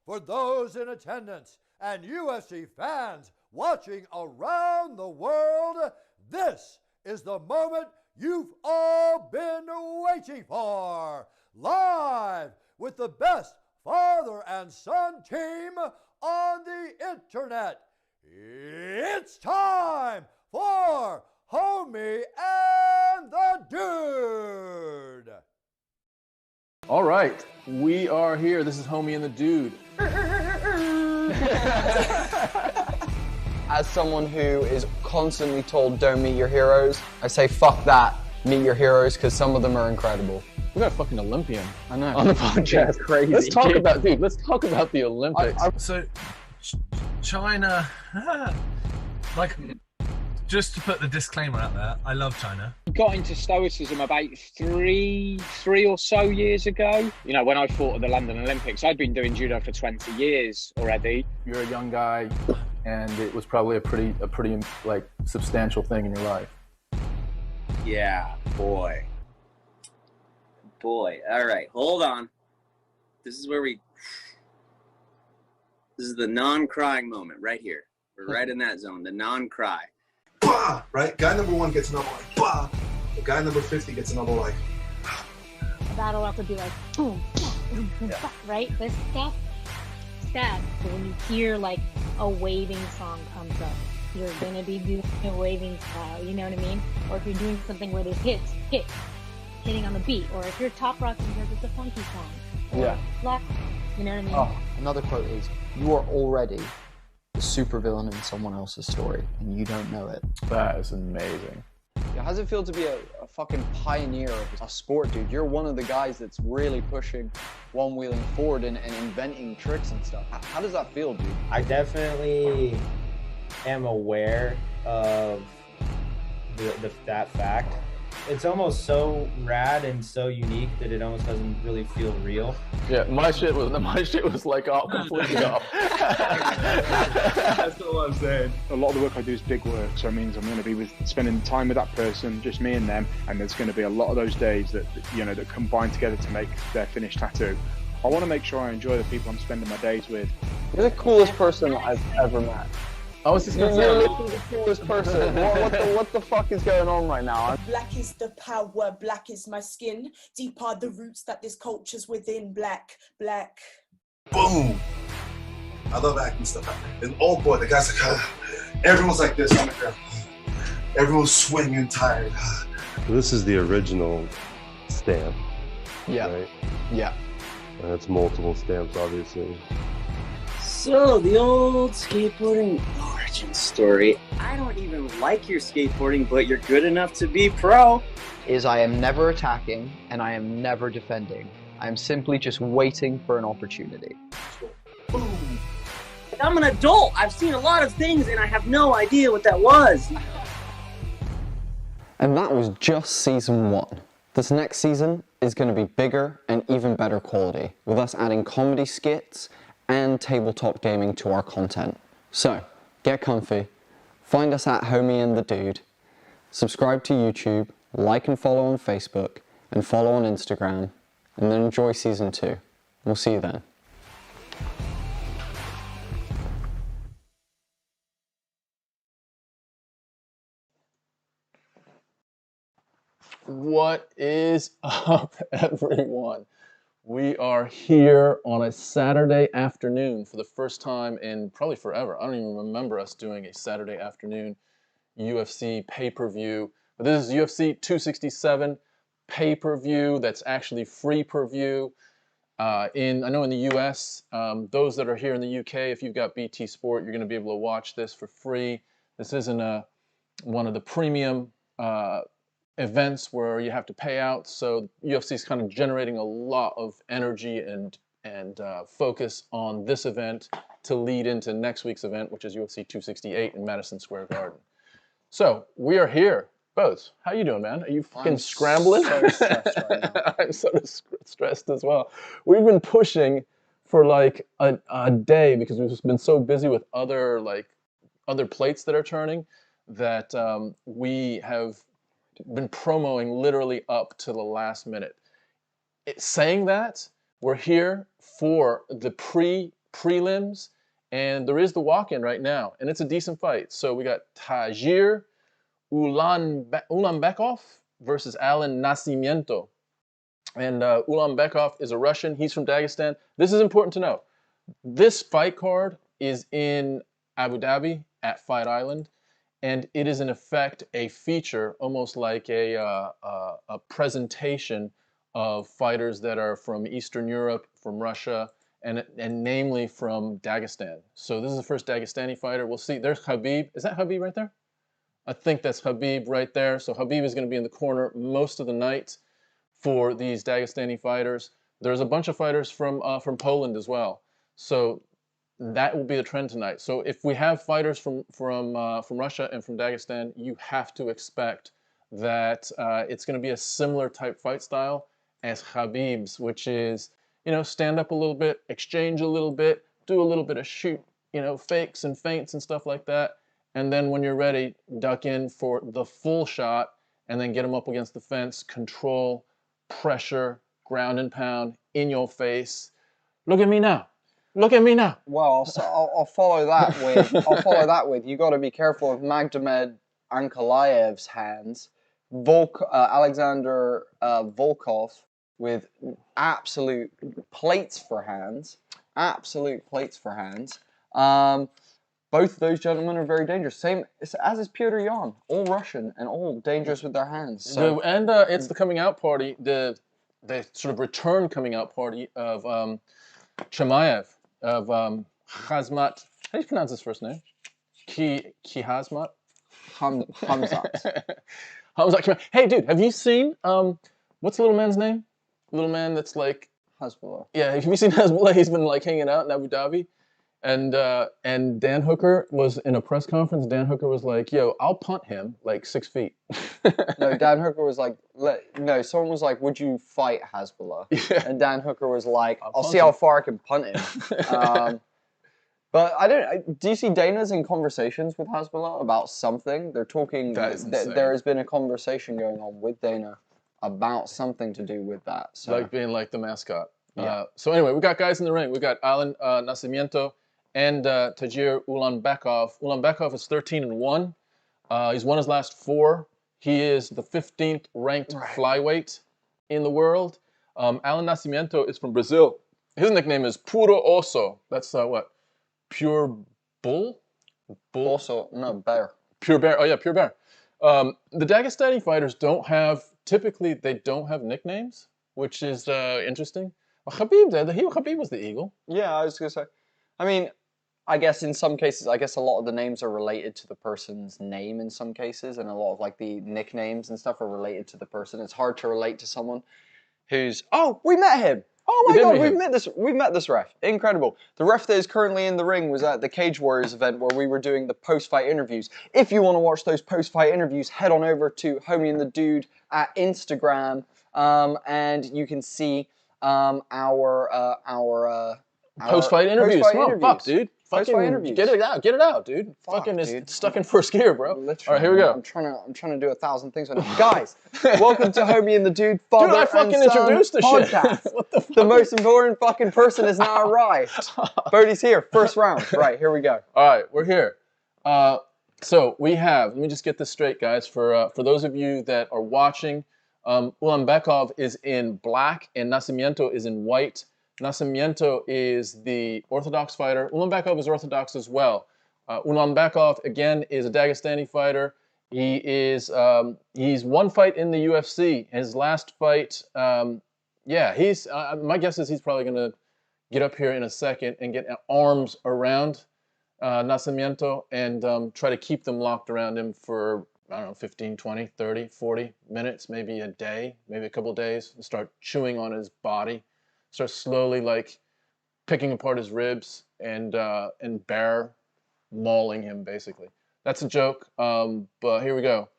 for those in attendance and UFC fans watching around the world, this is the moment you've all been waiting for. Live with the best father and son team on the internet. It's time for Homie and the Dude. All right, we are here. This is Homie and the Dude. As someone who is constantly told don't meet your heroes, I say fuck that, meet your heroes, because some of them are incredible. We got a fucking Olympian. I know. On the podcast. It's crazy. Let's talk about the Olympics. So, China, like, just to put the disclaimer out there, I love China. Got into stoicism about three or so years ago. You know, when I fought at the London Olympics, I'd been doing judo for 20 years already. You're a young guy, and it was probably a pretty like substantial thing in your life. Yeah, boy. All right, hold on. This is the non-crying moment right here. We're right in that zone, the non-cry. Bah! Right? Guy number 1 gets another like, bah! The guy number 50 gets another like, a battle have to be like, boom, boom, boom, Yeah. right? This stuff, sad. So when you hear like a waving song comes up, you're gonna be doing a waving style, you know what I mean? Or if you're doing something where there's hitting on the beat, or if you're top rocking because it's a funky song. Or Yeah. black, you know what I mean? Oh, another quote is, you are already the supervillain in someone else's story, and you don't know it. That is amazing. How does it feel to be a fucking pioneer of a sport, dude? You're one of the guys that's really pushing one-wheeling forward and inventing tricks and stuff. How does that feel, dude? I definitely am aware of that fact. It's almost so rad and so unique that it almost doesn't really feel real. Yeah, my shit was like completely off. That's all I'm saying. A lot of the work I do is big work, so it means I'm going to be spending time with that person, just me and them, and there's going to be a lot of those days that that combine together to make their finished tattoo. I want to make sure I enjoy the people I'm spending my days with. You're the coolest person I've ever met. I was just gonna You're say, literally the coolest person. What the fuck is going on right now? Black is the power, black is my skin. Deep are the roots that this culture's within. Black. boom! I love acting stuff. And oh boy, the guy's like, everyone's like this on the ground. Everyone's swinging tired. This is the original stamp. Yeah. Right? Yeah. And it's multiple stamps, obviously. So, the old skateboarding origin story. I don't even like your skateboarding, but you're good enough to be pro. Is I am never attacking and I am never defending. I am simply just waiting for an opportunity. Boom. I'm an adult. I've seen a lot of things and I have no idea what that was. And that was just season 1. This next season is going to be bigger and even better quality, with us adding comedy skits and tabletop gaming to our content. So, get comfy, find us at Homie and the Dude, subscribe to YouTube, like and follow on Facebook, and follow on Instagram, and then enjoy season 2. We'll see you then. what is up, everyone? We are here on a Saturday afternoon for the first time in probably forever. I don't even remember us doing a Saturday afternoon UFC pay-per-view. But this is UFC 267 pay-per-view that's actually free per-view. I know in the US, those that are here in the UK, if you've got BT Sport, you're going to be able to watch this for free. This isn't one of the premium events where you have to pay out, so UFC is kind of generating a lot of energy and focus on this event to lead into next week's event, which is UFC 268 in Madison Square Garden. So we are here. Both, how you doing, man? Are you fucking scrambling? I'm so stressed right now. I'm sort of stressed as well. We've been pushing for like a day because we've been so busy with other plates that are turning that we have been promoting literally up to the last minute. Saying that, we're here for the prelims, and there is the walk-in right now, and it's a decent fight. So we got Tagir Ulanbekov versus Alan Nascimento. And Ulanbekov is a Russian. He's from Dagestan. This is important to know. This fight card is in Abu Dhabi at Fight Island, and it is in effect a feature, almost like a presentation of fighters that are from Eastern Europe, from Russia, and namely from Dagestan. So this is the first Dagestani fighter. We'll see. There's Khabib. Is that Khabib right there? I think that's Khabib right there. So Khabib is going to be in the corner most of the night for these Dagestani fighters. There's a bunch of fighters from Poland as well. So that will be the trend tonight. So if we have fighters from Russia and from Dagestan, you have to expect that it's going to be a similar type fight style as Khabib's, which is, you know, stand up a little bit, exchange a little bit, do a little bit of shoot, you know, fakes and feints and stuff like that. And then when you're ready, duck in for the full shot and then get them up against the fence, control, pressure, ground and pound, in your face. Look at me now. Look at me now. Well, I'll follow that with. You got to be careful of Magdamed Ankalaev's hands. Alexander Volkov with absolute plates for hands. Absolute plates for hands. Both of those gentlemen are very dangerous. Same as is Petr Yan, all Russian and all dangerous with their hands. So. It's the coming out party, the sort of return coming out party of Chimaev, of Khamzat. How do you pronounce his first name? Khamzat. Khamzat Chimaev. Hey, dude, have you seen what's the little man's name? Little man that's like Hezbollah. Yeah, have you seen Hezbollah? He's been like hanging out in Abu Dhabi. And Dan Hooker was in a press conference. Dan Hooker was like, yo, I'll punt him like 6 feet. No, Dan Hooker was like, someone was like, would you fight Hezbollah? Yeah. And Dan Hooker was like, I'll see how far I can punt him. But do you see Dana's in conversations with Hezbollah about something? They're talking, there has been a conversation going on with Dana about something to do with that. So. Like being like the mascot. Yeah. So anyway, we got guys in the ring. We got Alan Nascimento and Tagir Ulanbekov. Ulanbekov is 13-1. He's won his last 4. He is the 15th ranked flyweight in the world. Alan Nascimento is from Brazil. His nickname is Puro Osso. That's what? Pure bull? Bull? Also, no, bear. Pure bear. Oh yeah, pure bear. The Dagestani fighters typically they don't have nicknames, which is interesting. Well, Khabib did. Khabib was the eagle. Yeah, I was going to say. I mean, I guess in some cases, a lot of the names are related to the person's name in some cases, and a lot of like the nicknames and stuff are related to the person. It's hard to relate to someone who's, oh, we met him. Oh my God, we've met this ref. Incredible. The ref that is currently in the ring was at the Cage Warriors event where we were doing the post-fight interviews. If you want to watch those post-fight interviews, head on over to Homie and the Dude at Instagram, and you can see our post-fight interviews. Come on, fuck, dude. Post-fight interviews. Get it out, dude. Fucking is stuck in first gear, bro. Literally, all right, here we go. I'm trying to do 1,000 things right now. Guys, welcome to Homie and the Dude Father Dude, I fucking and Son introduced the podcast. Shit. What the fuck? The most important fucking person has now arrived. Bodie's here. First round. Right, here we go. All right, we're here. So we have, let me just get this straight, guys. For those of you that are watching, Ulanbekov is in black and Nascimento is in white. Nascimento is the Orthodox fighter. Ulanbekov is Orthodox as well. Ulanbekov, again, is a Dagestani fighter. He is, he's one fight in the UFC. His last fight, he's, my guess is he's probably going to get up here in a second and get arms around Nascimento and try to keep them locked around him for, I don't know, 15, 20, 30, 40 minutes, maybe a day, maybe a couple of days, and start chewing on his body. Start slowly like picking apart his ribs and bear mauling him basically. That's a joke, but here we go.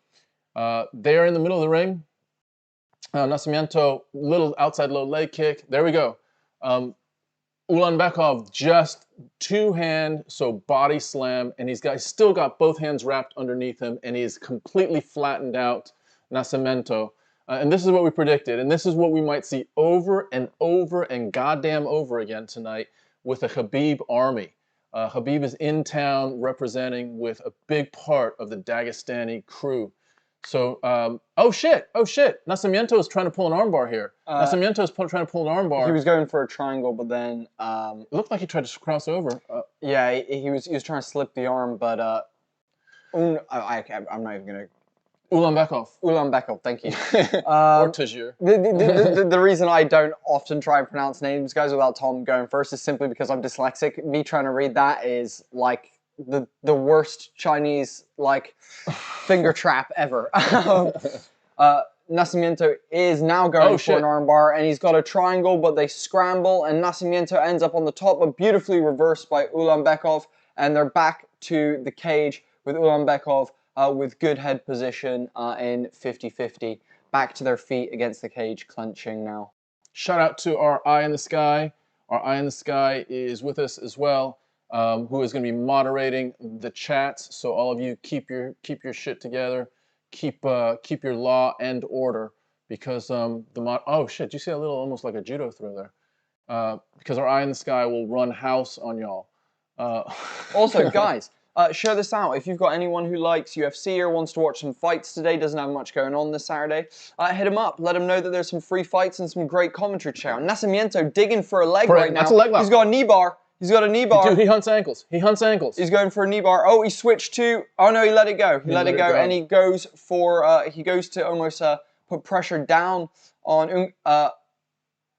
They're in the middle of the ring. Nascimento, little outside low leg kick. There we go. Ulanbekov just two-hand, so body slam, and he's still got both hands wrapped underneath him, and he's completely flattened out Nascimento. And this is what we predicted, and this is what we might see over and over and goddamn over again tonight. with a Khabib army. Khabib is in town representing with a big part of the Dagestani crew. So, oh shit! Nascimento is trying to pull an armbar here. Nascimento is trying to pull an armbar. He was going for a triangle, but then it looked like he tried to cross over. Yeah, he was trying to slip the arm, but I'm not even gonna. Ulanbekov, thank you. Or Teixeira. The reason I don't often try and pronounce names, guys, without Tom going first is simply because I'm dyslexic. Me trying to read that is like the worst Chinese like finger trap ever. Nascimento is now going for an armbar, and he's got a triangle, but they scramble, and Nascimento ends up on the top, but beautifully reversed by Ulanbekov, and they're back to the cage with Ulanbekov with good head position in 50-50. Back to their feet against the cage, clenching now. Shout out to our Eye in the Sky. Our Eye in the Sky is with us as well. Who is going to be moderating the chats. So all of you keep your shit together, keep your law and order, because oh shit, do you see that little almost like a judo throw there? Because our Eye in the Sky will run house on y'all. Also, guys, share this out. If you've got anyone who likes UFC or wants to watch some fights today, doesn't have much going on this Saturday, hit him up. Let him know that there's some free fights and some great commentary chat. Nascimento digging for a leg right now. That's a leg lock. He's got a knee bar. He's got a knee bar. Dude, he hunts ankles. He hunts ankles. He's going for a knee bar. Oh, he switched to... Oh, no, he let it go. He let it go, and he goes for... he goes to almost put pressure down on...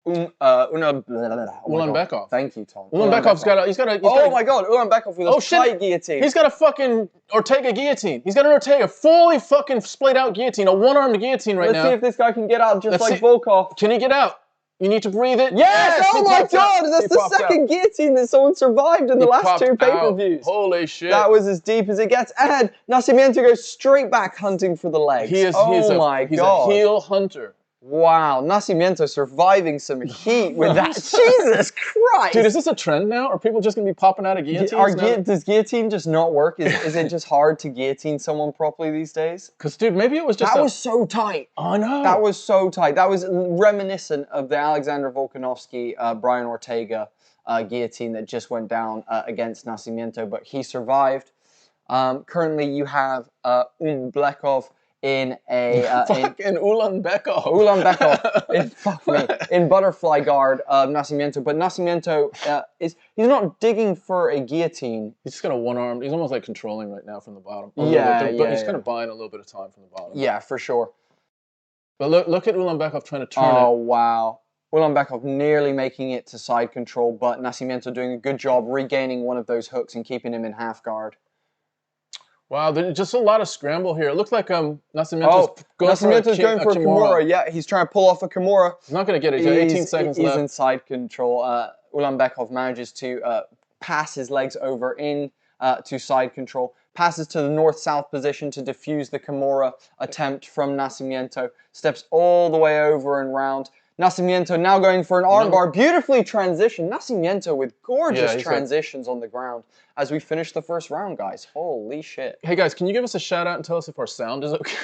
Ulanbekov. Thank you, Tom. Ulanbekov's got a... Oh, my God. Ulanbekov with a side guillotine. He's got a fucking Ortega guillotine. He's got an Ortega fully fucking splayed out guillotine. A one-armed guillotine right now. Let's see if this guy can get out just like Volkov. Can he get out? You need to breathe it. Yes! Oh my God! That's the second guillotine that someone survived in the last two pay-per-views. Holy shit! That was as deep as it gets. And Nascimento goes straight back hunting for the legs. He's a heel hunter. Wow, Nascimento surviving some heat with that. Jesus Christ! Dude, is this a trend now? Are people just going to be popping out of guillotines now? Does guillotine just not work? Is it just hard to guillotine someone properly these days? Because, dude, maybe it was just That was so tight. Oh, no. That was so tight. That was reminiscent of the Alexander Volkanovski, Brian Ortega guillotine that just went down against Nascimento, but he survived. Currently, you have Ulanbekov in a fucking Ulanbekov. In butterfly guard of Nascimento, but Nascimento he's not digging for a guillotine. He's just got a one-armed. He's almost like controlling right now from the bottom. But he's kind of buying a little bit of time from the bottom. Yeah, for sure. But look at Ulanbekov trying to turn it. Oh wow, Ulanbekov nearly making it to side control, but Nascimento doing a good job regaining one of those hooks and keeping him in half guard. Wow, there's just a lot of scramble here. It looks like Nascimento's going for a Kimura. Yeah, he's trying to pull off a Kimura. He's not going to get it. He's got 18 seconds left. He's in side control. Ulanbekov manages to pass his legs over in to side control. Passes to the north-south position to defuse the Kimura attempt from Nascimento. Steps all the way over and round. Nascimento now going for an armbar. Beautifully transitioned. Nascimento with gorgeous transitions on the ground as we finish the first round, guys. Holy shit. Hey, guys, can you give us a shout-out and tell us if our sound is okay?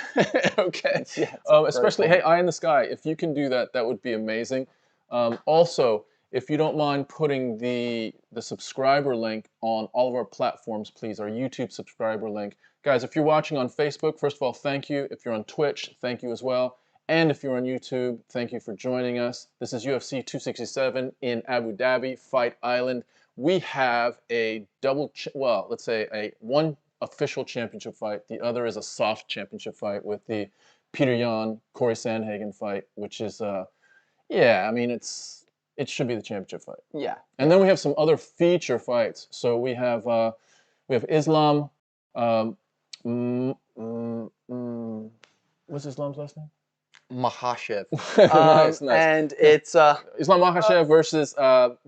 Okay. Yeah, especially, hey, Eye in the Sky, if you can do that, that would be amazing. Also, if you don't mind putting the subscriber link on all of our platforms, please, our YouTube subscriber link. Guys, if you're watching on Facebook, first of all, thank you. If you're on Twitch, thank you as well. And if you're on YouTube, thank you for joining us. This is UFC 267 in Abu Dhabi, Fight Island. We have a let's say one official championship fight. The other is a soft championship fight with the Petr Yan, Cory Sandhagen fight, which is, yeah, I mean, it should be the championship fight. Yeah. And then we have some other feature fights. So we have Islam. What's Islam's last name? Makhachev. Nice. And it's Islam Makhachev versus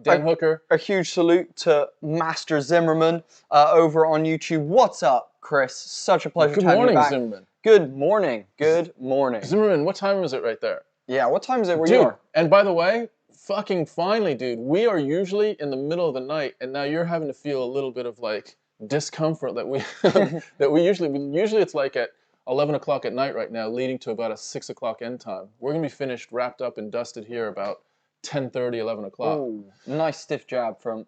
Dan Hooker. A huge salute to Master Zimmerman over on YouTube. What's up, Chris? Such a pleasure to have you back. Zimmerman. Good morning. Good morning. Zimmerman, what time is it right there? Yeah, what time is it where you are? And by the way, fucking finally, dude, we are usually in the middle of the night, and now you're having to feel a little bit of like discomfort that we usually it's like at 11 o'clock at night right now, leading to about a 6 o'clock end time. We're going to be finished, wrapped up, and dusted here about 10:30, 11 o'clock. Ooh, nice stiff jab from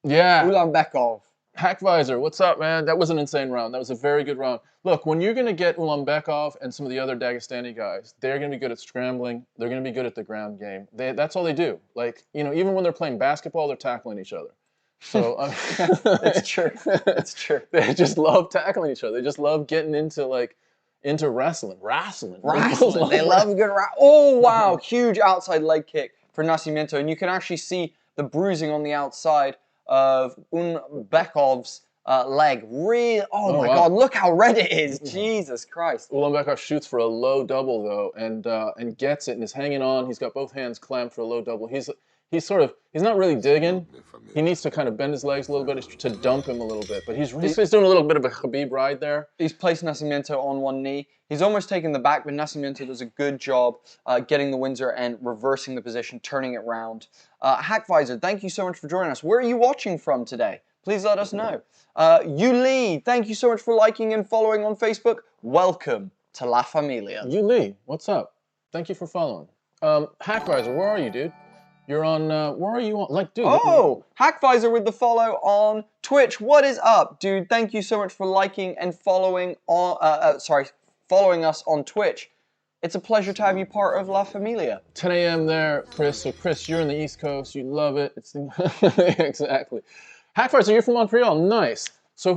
Yeah. Ulanbekov. Hackvisor, what's up, man? That was an insane round. That was a very good round. Look, when you're going to get Ulanbekov and some of the other Dagestani guys, they're going to be good at scrambling. They're going to be good at the ground game. That's all they do. Like, you know, even when they're playing basketball, they're tackling each other. So it's true. It's true. They just love tackling each other. They just love getting into wrestling. Wrestling. They love a good Oh, wow. Huge outside leg kick for Nascimento. And you can actually see the bruising on the outside of Ulanbekov's leg. Oh my God, look how red it is. Jesus Christ. Ulanbekov shoots for a low double, though, and gets it and is hanging on. He's got both hands clamped for a low double. He's not really digging. He needs to kind of bend his legs a little bit to dump him a little bit. But he's doing a little bit of a Khabib ride there. He's placed Nascimento on one knee. He's almost taken the back, but Nascimento does a good job getting the Windsor and reversing the position, turning it round. Hackvisor, thank you so much for joining us. Where are you watching from today? Please let us know. Yuli, thank you so much for liking and following on Facebook. Welcome to La Familia. Yuli, what's up? Thank you for following. Hackvisor, where are you, dude? You're on, where are you on? Like, dude. Oh, Hackvisor with the follow on Twitch. What is up, dude? Thank you so much for liking and following on, following us on Twitch. It's a pleasure to have you part of La Familia. 10 a.m. there, Chris. So, Chris, you're in the East Coast. You love it. Exactly. Hackvisor, you're from Montreal. Nice. So,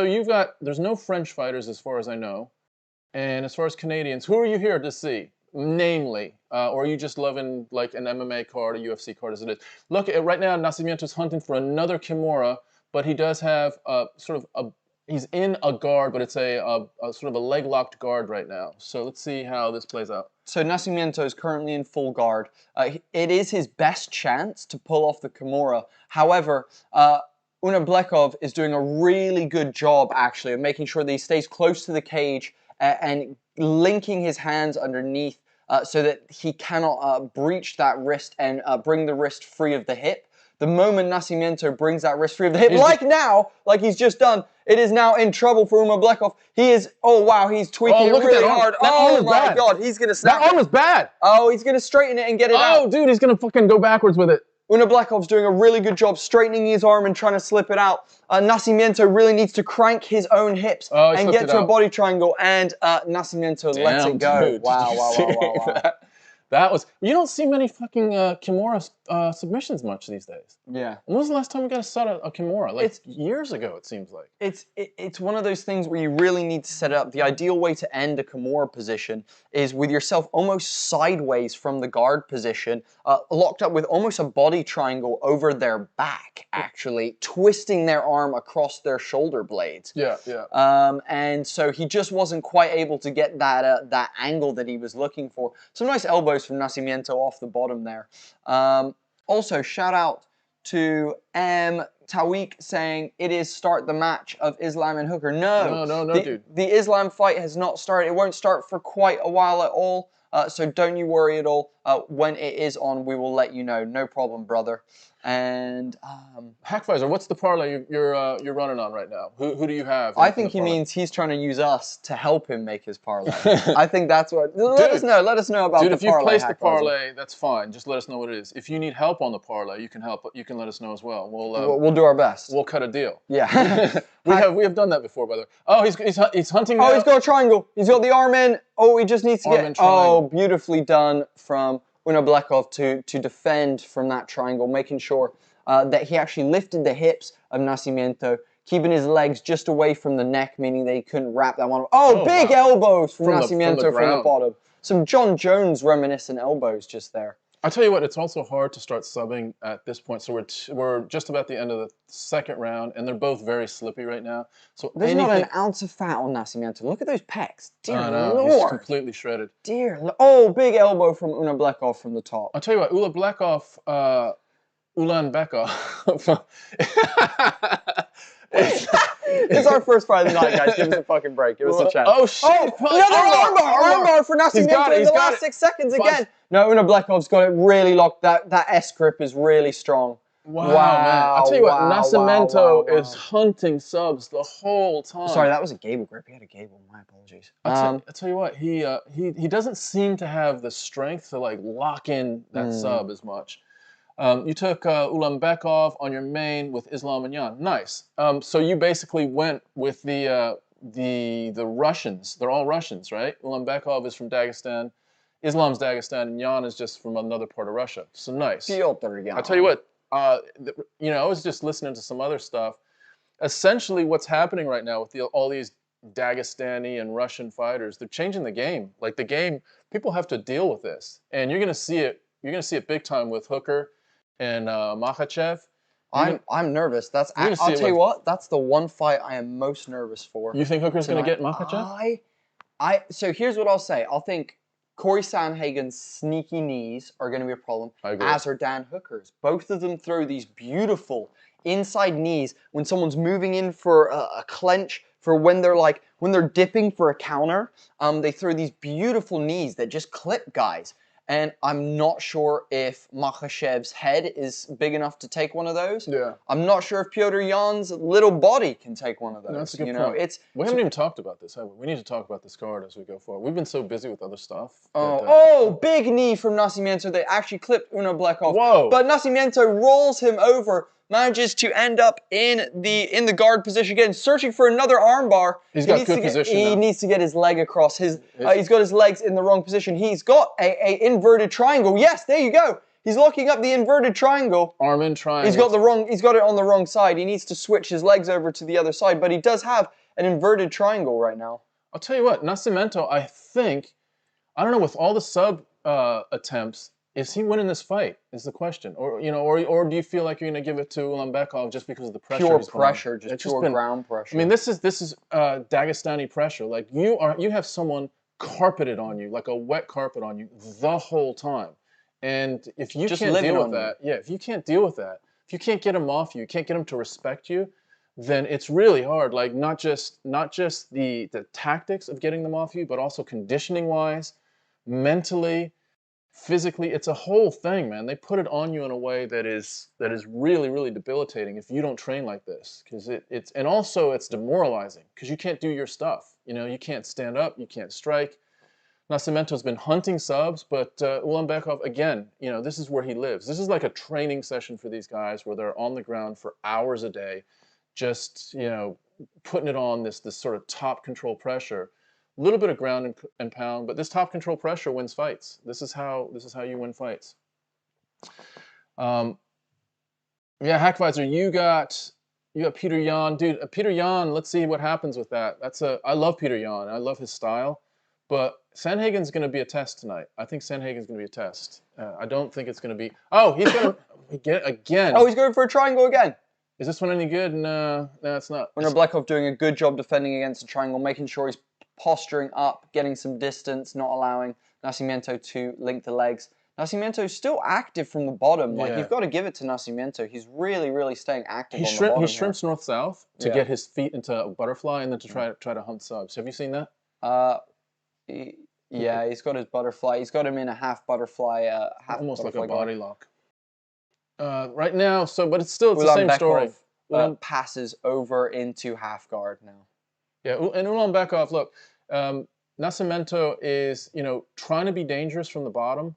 you've got, there's no French fighters as far as I know. And as far as Canadians, who are you here to see? Namely, or are you just loving like an MMA card, a UFC card as it is? Look, right now, Nascimento's hunting for another Kimura, but he does have he's in a guard, but it's a sort of a leg-locked guard right now. So let's see how this plays out. So Nascimento is currently in full guard. It is his best chance to pull off the Kimura. However, Ulanbekov is doing a really good job, actually, of making sure that he stays close to the cage and linking his hands underneath so that he cannot breach that wrist and bring the wrist free of the hip. The moment Nascimento brings that wrist free of the hip, like he's just done, it is now in trouble for Ulanbekov. He is, oh wow, he's tweaking it really hard. Oh my God, he's going to snap That arm is bad. Oh, he's going to straighten it and get it out. Oh, dude, he's going to fucking go backwards with it. Ulanbekov's doing a really good job straightening his arm and trying to slip it out. Nascimento really needs to crank his own hips and get to a body triangle, and Nascimento lets it go. Dude, wow. That was, you don't see many fucking Kimura submissions much these days. Yeah. When was the last time we got a Kimura? Like years ago, it seems like. It's one of those things where you really need to set it up. The ideal way to end a Kimura position is with yourself almost sideways from the guard position, locked up with almost a body triangle over their back, actually, twisting their arm across their shoulder blades. Yeah. And so he just wasn't quite able to get that angle that he was looking for. Some nice elbows from Nascimento off the bottom there. Also, shout out to Tawik saying it is start the match of Islam and Hooker. No, dude. The Islam fight has not started. It won't start for quite a while at all. So don't you worry at all. When it is on, we will let you know. No problem, brother. And Hackvisor, what's the parlay you're running on right now? Who do you have? I think he means he's trying to use us to help him make his parlay. I think that's what. Let us know about the parlay. Dude, if you place the parlay, that's fine. Just let us know what it is. If you need help on the parlay, you can help. You can let us know as well. We'll do our best. We'll cut a deal. Yeah. we have done that before, by the way. Oh, he's hunting. Oh, he's got a triangle. He's got the arm in. Oh, he just needs to get. Oh, beautifully done from Ulanbekov to defend from that triangle, making sure that he actually lifted the hips of Nascimento, keeping his legs just away from the neck, meaning that he couldn't wrap that one. Oh, big elbows from Nascimento from the bottom. Some John Jones reminiscent elbows just there. I'll tell you what, it's also hard to start subbing at this point. So we're just about the end of the second round, and they're both very slippy right now. So there's not an ounce of fat on Nascimento. Look at those pecs. Dear Lord. He's completely shredded. Oh, big elbow from Ulanbekov from the top. I'll tell you what, Ulanbekov, It's our first fight of the night, guys. Give us a fucking break. Give us a chance. Oh, shit. Another armbar for Nascimento in the last 6 seconds again. No, Ulanbekov's got it really locked. That S grip is really strong. Wow, man. I'll tell you what, Nascimento is hunting subs the whole time. Sorry, that was a Gable grip. He had a Gable. My apologies. I'll tell you what, he doesn't seem to have the strength to like lock in that sub as much. You took Ulanbekov on your main with Islam and Yan. Nice. So you basically went with the Russians. They're all Russians, right? Ulanbekov is from Dagestan, Islam's Dagestan, and Yan is just from another part of Russia. So nice. Petr Yan. I'll tell you what. You know, I was just listening to some other stuff. Essentially, what's happening right now with all these Dagestani and Russian fighters, they're changing the game. Like the game, people have to deal with this, and you're gonna see it. You're gonna see it big time with Hooker and Makhachev. I'm nervous. I'll tell you what. That's the one fight I am most nervous for. You think Hooker's gonna get Makhachev? So here's what I'll say. I'll think Cory Sandhagen's sneaky knees are going to be a problem, as are Dan Hooker's. Both of them throw these beautiful inside knees when someone's moving in for a clench, for when they're dipping for a counter. They throw these beautiful knees that just clip guys. And I'm not sure if Makhachev's head is big enough to take one of those. Yeah. I'm not sure if Petr Yan's little body can take one of those. No, that's a good point. We haven't even talked about this, have we? We need to talk about this card as we go forward. We've been so busy with other stuff. Big knee from Nascimento. They actually clipped Ulanbekov. Whoa. But Nascimento rolls him over, manages to end up in the guard position again, searching for another armbar. He's got good position. He needs to get his leg across. He's got his legs in the wrong position. He's got a inverted triangle. Yes, there you go. He's locking up the inverted triangle. Arm in triangle. He's got it on the wrong side. He needs to switch his legs over to the other side, but he does have an inverted triangle right now. I'll tell you what, Nascimento, I don't know, with all the sub attempts, is he winning this fight? Is the question, or do you feel like you're going to give it to Ulanbekov just because of the pressure? Pure pressure, just pure ground pressure. I mean, this is Dagestani pressure. Like you have someone carpeted on you, like a wet carpet on you the whole time, and if you can't deal with that, if you can't deal with that, if you can't get him off you, can't get him to respect you, then it's really hard. Like not just the tactics of getting them off you, but also conditioning wise, mentally, physically, it's a whole thing, man. They put it on you in a way that is really, really debilitating if you don't train like this, because and also it's demoralizing because you can't do your stuff. You know, you can't stand up, you can't strike. Nascimento's been hunting subs, but Ulanbekov, again, you know, this is where he lives. This is like a training session for these guys where they're on the ground for hours a day, just, you know, putting it on this sort of top control pressure. A little bit of ground and pound, but this top control pressure wins fights. This is how you win fights. Yeah, Hackvisor, you got Petr Yan, dude. Petr Yan, let's see what happens with that. I love Petr Yan. I love his style, but Sandhagen's going to be a test tonight. I think Sandhagen's going to be a test. I don't think it's going to be. Oh, he's going to get it again. Oh, he's going for a triangle again. Is this one any good? No, it's not. Ulanbekov doing a good job defending against the triangle, making sure he's posturing up, getting some distance, not allowing Nascimento to link the legs. Nascimento's still active from the bottom. Like, you've got to give it to Nascimento. He's really, really staying active on the bottom. He shrimps north-south to get his feet into a butterfly and then to try to hunt subs. Have you seen that? Yeah, he's got his butterfly. He's got him in a half butterfly, almost like a body lock. Right now, but it's still the same story. Passes over into half guard now. Yeah, and Ulanbekov, look, Nascimento is, you know, trying to be dangerous from the bottom,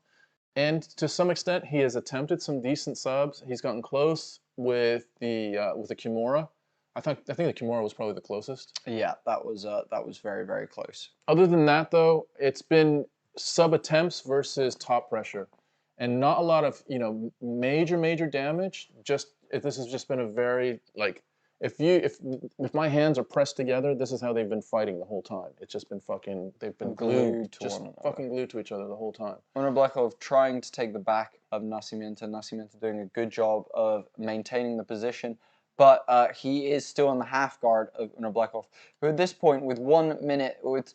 and to some extent, he has attempted some decent subs. He's gotten close with the Kimura. I think the Kimura was probably the closest. Yeah, that was very, very close. Other than that, though, it's been sub attempts versus top pressure, and not a lot of, you know, major damage. This has just been a very, like, if my hands are pressed together, this is how they've been fighting the whole time. It's just been they've been glued to one another. Fucking glued to each other the whole time. Ulanbekov trying to take the back of Nascimento. Nascimento doing a good job of maintaining the position, but he is still in the half guard of Ulanbekov, who at this point, with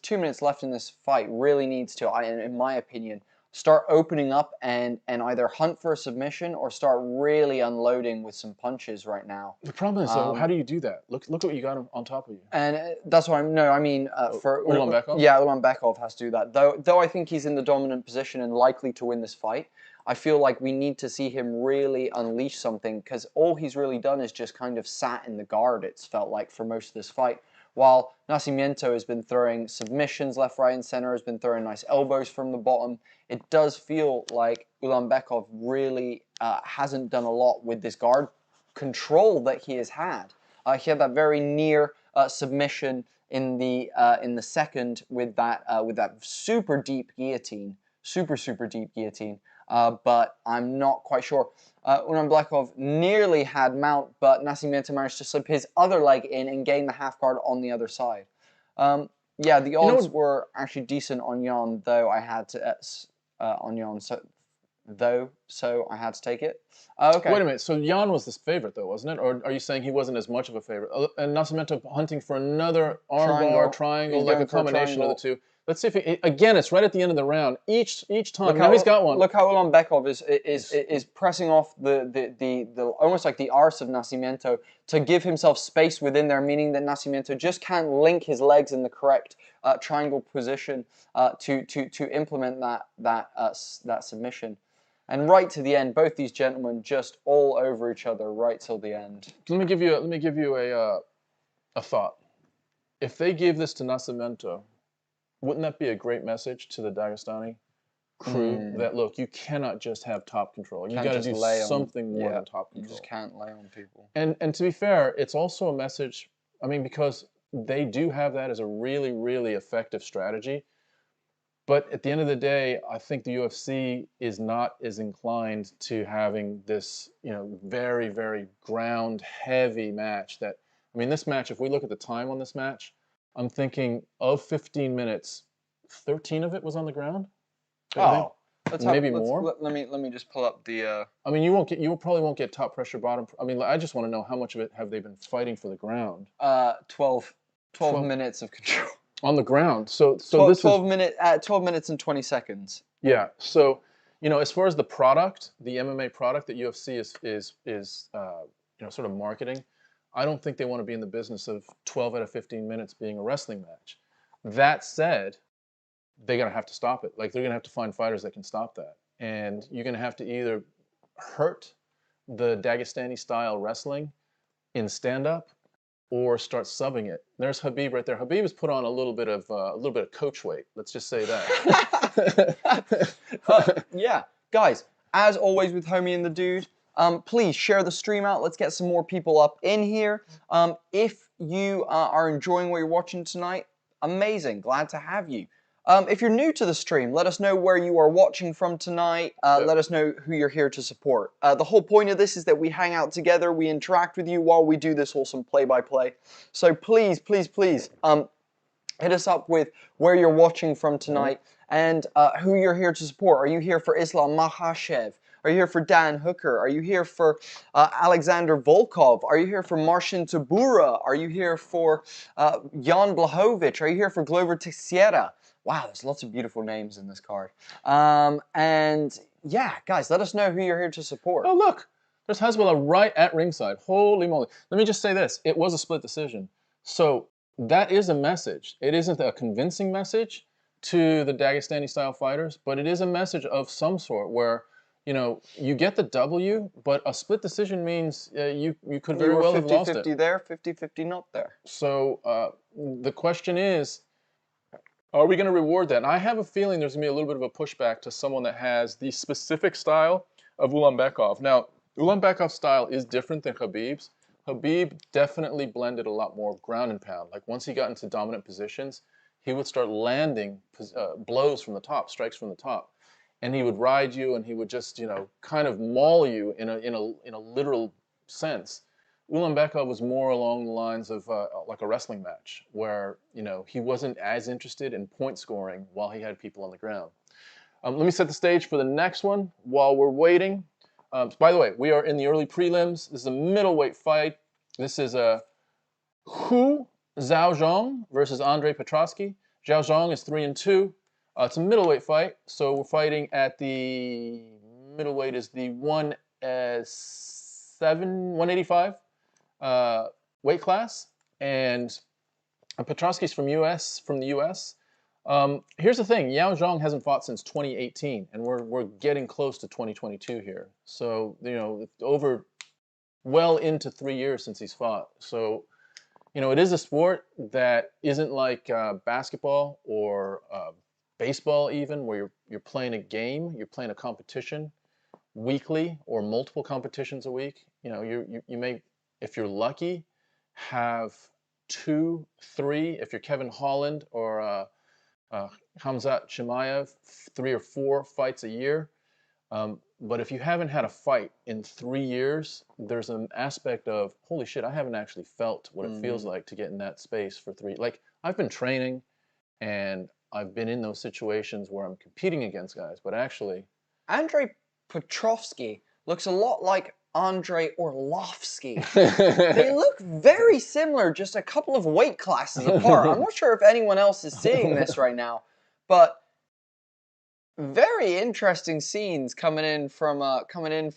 2 minutes left in this fight, really needs to, in my opinion, start opening up and either hunt for a submission or start really unloading with some punches right now. The problem is, though, how do you do that? Look at what you got on top of you. And that's what for Ulanbekov? Yeah, Ulanbekov has to do that. Though I think he's in the dominant position and likely to win this fight, I feel like we need to see him really unleash something, because all he's really done is just kind of sat in the guard, it's felt like, for most of this fight. While Nascimento has been throwing submissions left, right, and center, has been throwing nice elbows from the bottom, it does feel like Ulanbekov really hasn't done a lot with this guard control that he has had. He had that very near submission in the second with that super deep guillotine, super deep guillotine. But I'm not quite sure. Ulanbekov nearly had mount, but Nascimento managed to slip his other leg in and gain the half guard on the other side. Yeah, the odds were actually decent on Jan, though I had to so I had to take it. Okay. Wait a minute. So Jan was the favorite, though, wasn't it? Or are you saying he wasn't as much of a favorite? And Nascimento hunting for another armbar, triangle, like a combination of the two. Let's see if again. It's right at the end of the round. Each time. Now he's got one. Look how Ulanbekov is pressing off the almost like the arse of Nascimento to give himself space within there, meaning that Nascimento just can't link his legs in the correct triangle position to implement that submission. And right to the end, both these gentlemen just all over each other right till the end. Let me give you a thought. If they gave this to Nascimento, wouldn't that be a great message to the Dagestani crew that, look, you cannot just have top control. You got to do something more than top control. You just can't lay on people. And to be fair, it's also a message, I mean, because they do have that as a really, really effective strategy. But at the end of the day, I think the UFC is not as inclined to having this, very, very ground-heavy match. That, I mean, this match, if we look at the time on this match, I'm thinking of 15 minutes, 13 of it was on the ground. Oh, maybe more. Let me just pull up the. I mean, you probably won't get top pressure bottom. I mean, I just want to know how much of it have they been fighting for the ground. 12 minutes of control. On the ground, so 12 minutes and 20 seconds. Yeah, so as far as the product, the MMA product that UFC is sort of marketing, I don't think they want to be in the business of 12 out of 15 minutes being a wrestling match. That said, they're gonna have to stop it. Like they're gonna have to find fighters that can stop that, and you're gonna have to either hurt the Dagestani style wrestling in stand-up, or start subbing it. There's Khabib right there. Khabib has put on a little bit of coach weight. Let's just say that. Yeah, guys. As always with Homie and the Dude, please share the stream out. Let's get some more people up in here. If you are enjoying what you're watching tonight, amazing. Glad to have you. If you're new to the stream, let us know where you are watching from tonight. Let us know who you're here to support. The whole point of this is that we hang out together, we interact with you while we do this awesome play-by-play. So please, please, please, hit us up with where you're watching from tonight and who you're here to support. Are you here for Islam Makhachev? Are you here for Dan Hooker? Are you here for Alexander Volkov? Are you here for Marcin Tybura? Are you here for Jan Blachowicz? Are you here for Glover Teixeira? Wow, there's lots of beautiful names in this card. And yeah, guys, let us know who you're here to support. Oh, look, there's Hezbollah right at ringside. Holy moly. Let me just say this. It was a split decision. So that is a message. It isn't a convincing message to the Dagestani-style fighters, but it is a message of some sort where, you get the W, but a split decision means you could very well have lost it. 50-50 there, 50-50 not there. So the question is, are we going to reward that? And I have a feeling there's going to be a little bit of a pushback to someone that has the specific style of Ulanbekov. Now, Ulanbekov's style is different than Khabib's. Khabib definitely blended a lot more ground and pound. Like once he got into dominant positions, he would start landing blows from the top, strikes from the top. And he would ride you and he would just, kind of maul you in a literal sense. Ulanbekov was more along the lines of like a wrestling match where, he wasn't as interested in point scoring while he had people on the ground. Let me set the stage for the next one while we're waiting. By the way, we are in the early prelims. This is a middleweight fight. This is a Zhang versus Andre Petrovski. Zhang is 3-2. It's a middleweight fight, so we're fighting at the middleweight is the 185 weight class, and Petrovski's from the U.S. Here's the thing: Zhang hasn't fought since 2018, and we're getting close to 2022 here. So over well into 3 years since he's fought. So it is a sport that isn't like basketball or baseball even, where you're playing a game, you're playing a competition. weekly or multiple competitions a week. You know, you may, if you're lucky, have 2, 3. If you're Kevin Holland or Khamzat Chimaev, 3 or 4 fights a year. But if you haven't had a fight in 3 years, there's an aspect of, holy shit, I haven't actually felt what it feels like to get in that space for 3. Like, I've been training and I've been in those situations where I'm competing against guys, but actually... Andrei Petrovski looks a lot like Andrei Orlovsky. They look very similar, just a couple of weight classes apart. I'm not sure if anyone else is seeing this right now, but very interesting scenes coming in from Andrei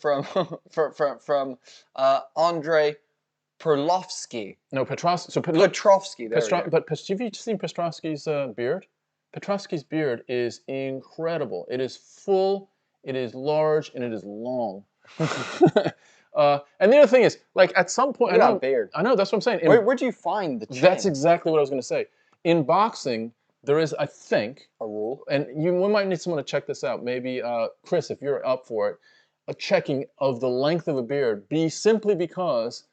Perlovsky. No, Petrovski. So Petrovski. But have you seen Petrovski's beard? Petrovski's beard is incredible. It is full, it is large, and it is long. And the other thing is, like, at some point, I know, beard. I know, that's what I'm saying. Where'd you find the chin? That's exactly what I was going to say. In boxing, there is, I think, a rule, and we might need someone to check this out. Maybe Chris, if you're up for it, a checking of the length of a beard, simply because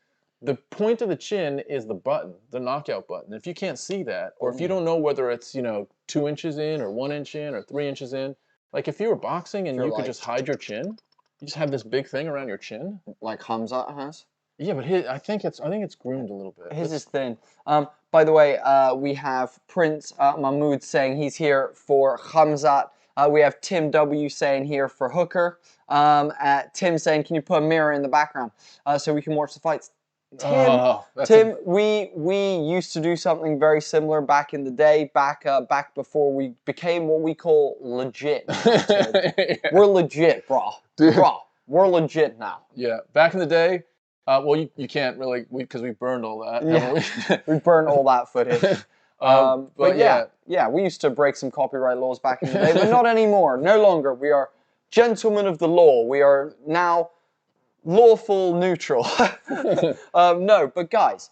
the point of the chin is the button, the knockout button. If you can't see that, or if you don't know whether it's 2 inches in, or 1 inch in, or 3 inches in, like if you were boxing and you could just hide your chin, you just have this big thing around your chin, like Khamzat has. Yeah, but I think it's groomed a little bit. His is thin. By the way, we have Prince Mahmoud saying he's here for Khamzat. We have Tim W saying here for Hooker. Tim saying, can you put a mirror in the background so we can watch the fights? Tim, we used to do something very similar back in the day, back before we became what we call legit. Yeah. We're legit, bro. Bro, we're legit now. Yeah, back in the day. Well, you can't really, because we burned all that. Yeah. We burned all that footage. But yeah, we used to break some copyright laws back in the day, but not anymore. No longer. We are gentlemen of the law. We are now lawful neutral. No, but guys,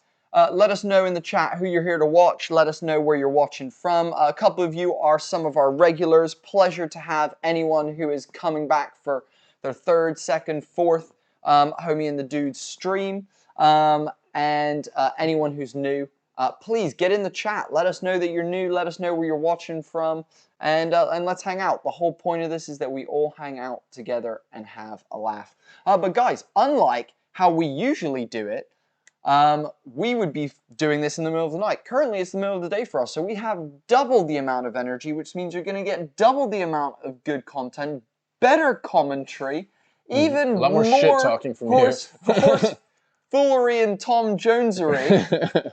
let us know in the chat who you're here to watch. Let us know where you're watching from. A couple of you are some of our regulars. Pleasure to have anyone who is coming back for their 3rd, 2nd, 4th Homie and the Dudes stream, and anyone who's new, please get in the chat. Let us know that you're new. Let us know where you're watching from, and let's hang out. The whole point of this is that we all hang out together and have a laugh. But guys, unlike how we usually do it, we would be doing this in the middle of the night. Currently, it's the middle of the day for us, so we have double the amount of energy, which means you're going to get double the amount of good content, better commentary, even a lot more shit talking from here. Foolery and Tom Jonesery.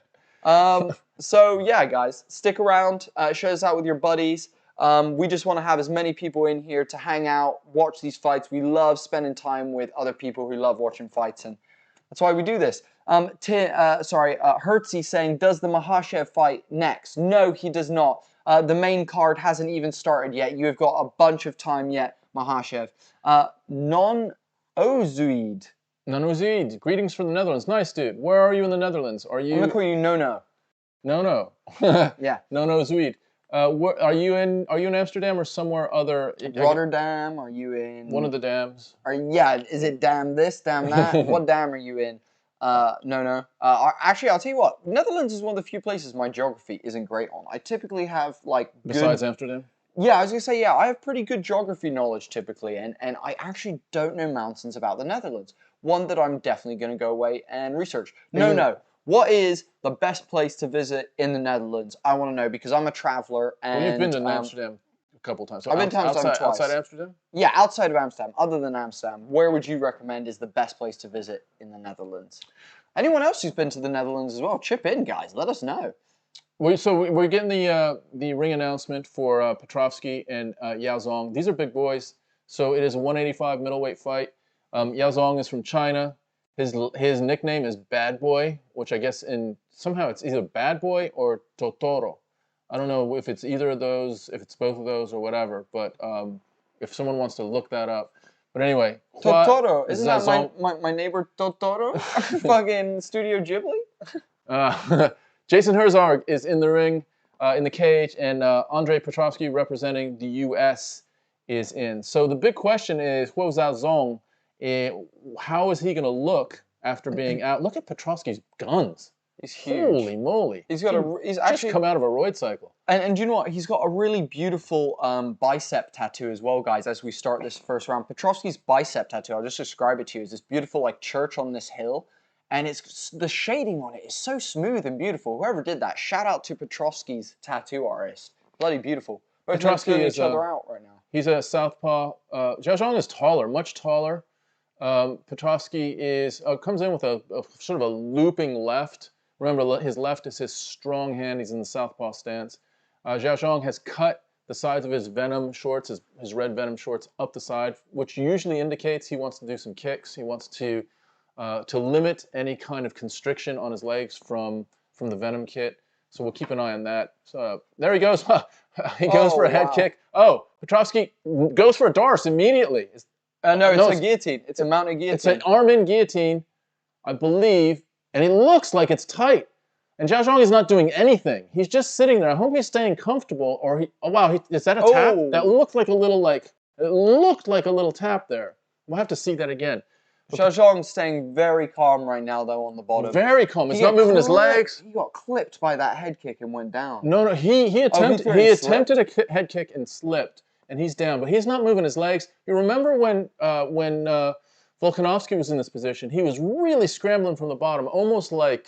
So yeah, guys, stick around. Share this out with your buddies. We just want to have as many people in here to hang out, watch these fights. We love spending time with other people who love watching fights, and that's why we do this. Hertzy saying, does the Makhachev fight next? No, he does not. The main card hasn't even started yet. You have got a bunch of time yet, Makhachev. Non-Ozuid. Non-Ozuid, greetings from the Netherlands. Nice, dude. Where are you in the Netherlands? Are you... I'm gonna call you No-No. No-No. Yeah. Non-Ozuid. Are you in Amsterdam or somewhere other? Rotterdam? Are you in... One of the dams. Is it dam this, dam that? What dam are you in? No. Actually, I'll tell you what. Netherlands is one of the few places my geography isn't great on. I typically have, like... Besides Amsterdam? Yeah, I was going to say, yeah, I have pretty good geography knowledge typically, and I actually don't know mountains about the Netherlands. One that I'm definitely going to go away and research. No. What is the best place to visit in the Netherlands? I want to know, because I'm a traveler. And well, you've been to Amsterdam a couple times. So I've been to Amsterdam twice. Outside Amsterdam? Yeah, outside of Amsterdam. Other than Amsterdam, where would you recommend is the best place to visit in the Netherlands? Anyone else who's been to the Netherlands as well, chip in, guys. Let us know. So we're getting the ring announcement for Petrovski and Yao Zhang. These are big boys. So it is a 185 middleweight fight. Yao Zhang is from China. His nickname is Bad Boy, which I guess somehow it's either Bad Boy or Totoro. I don't know if it's either of those, if it's both of those or whatever. But if someone wants to look that up. But anyway, Totoro, isn't that my neighbor Totoro? Fucking Studio Ghibli. Jason Herzog is in the ring, in the cage, and Andrei Petrovski representing the U.S. is in. So the big question is, Huo Zhang How is he going to look after being out? Look at Petrovski's guns. He's huge. Holy moly! He's actually just come out of a roid cycle. And do you know what? He's got a really beautiful bicep tattoo as well, guys. As we start this first round, Petrovski's bicep tattoo. I'll just describe it to you. Is this beautiful like church on this hill, and it's the shading on it is so smooth and beautiful. Whoever did that, shout out to Petrovski's tattoo artist. Bloody beautiful. Petrovski is each other out right now. He's a southpaw. Zhang is taller, much taller. Petrovski comes in with a sort of a looping left. Remember, his left is his strong hand. He's in the southpaw stance. Zhang has cut the sides of his Venom shorts, his red Venom shorts, up the side, which usually indicates he wants to do some kicks. He wants to limit any kind of constriction on his legs from the Venom kit. So we'll keep an eye on that. So there he goes. He goes for a head kick. Oh, Petrovski goes for a Doris immediately. No, it's a guillotine. It's a mounted guillotine. It's an arm-in guillotine, I believe. And it looks like it's tight. And Zhang is not doing anything. He's just sitting there. I hope he's staying comfortable. Or oh wow, is that a tap? That looked like a little tap there. We'll have to see that again. Zhang's staying very calm right now, though, on the bottom. Very calm. He's not moving his legs. He got clipped by that head kick and went down. No, he attempted a head kick and slipped, and he's down. But he's not moving his legs. You remember when Volkanovski was in this position? He was really scrambling from the bottom, almost like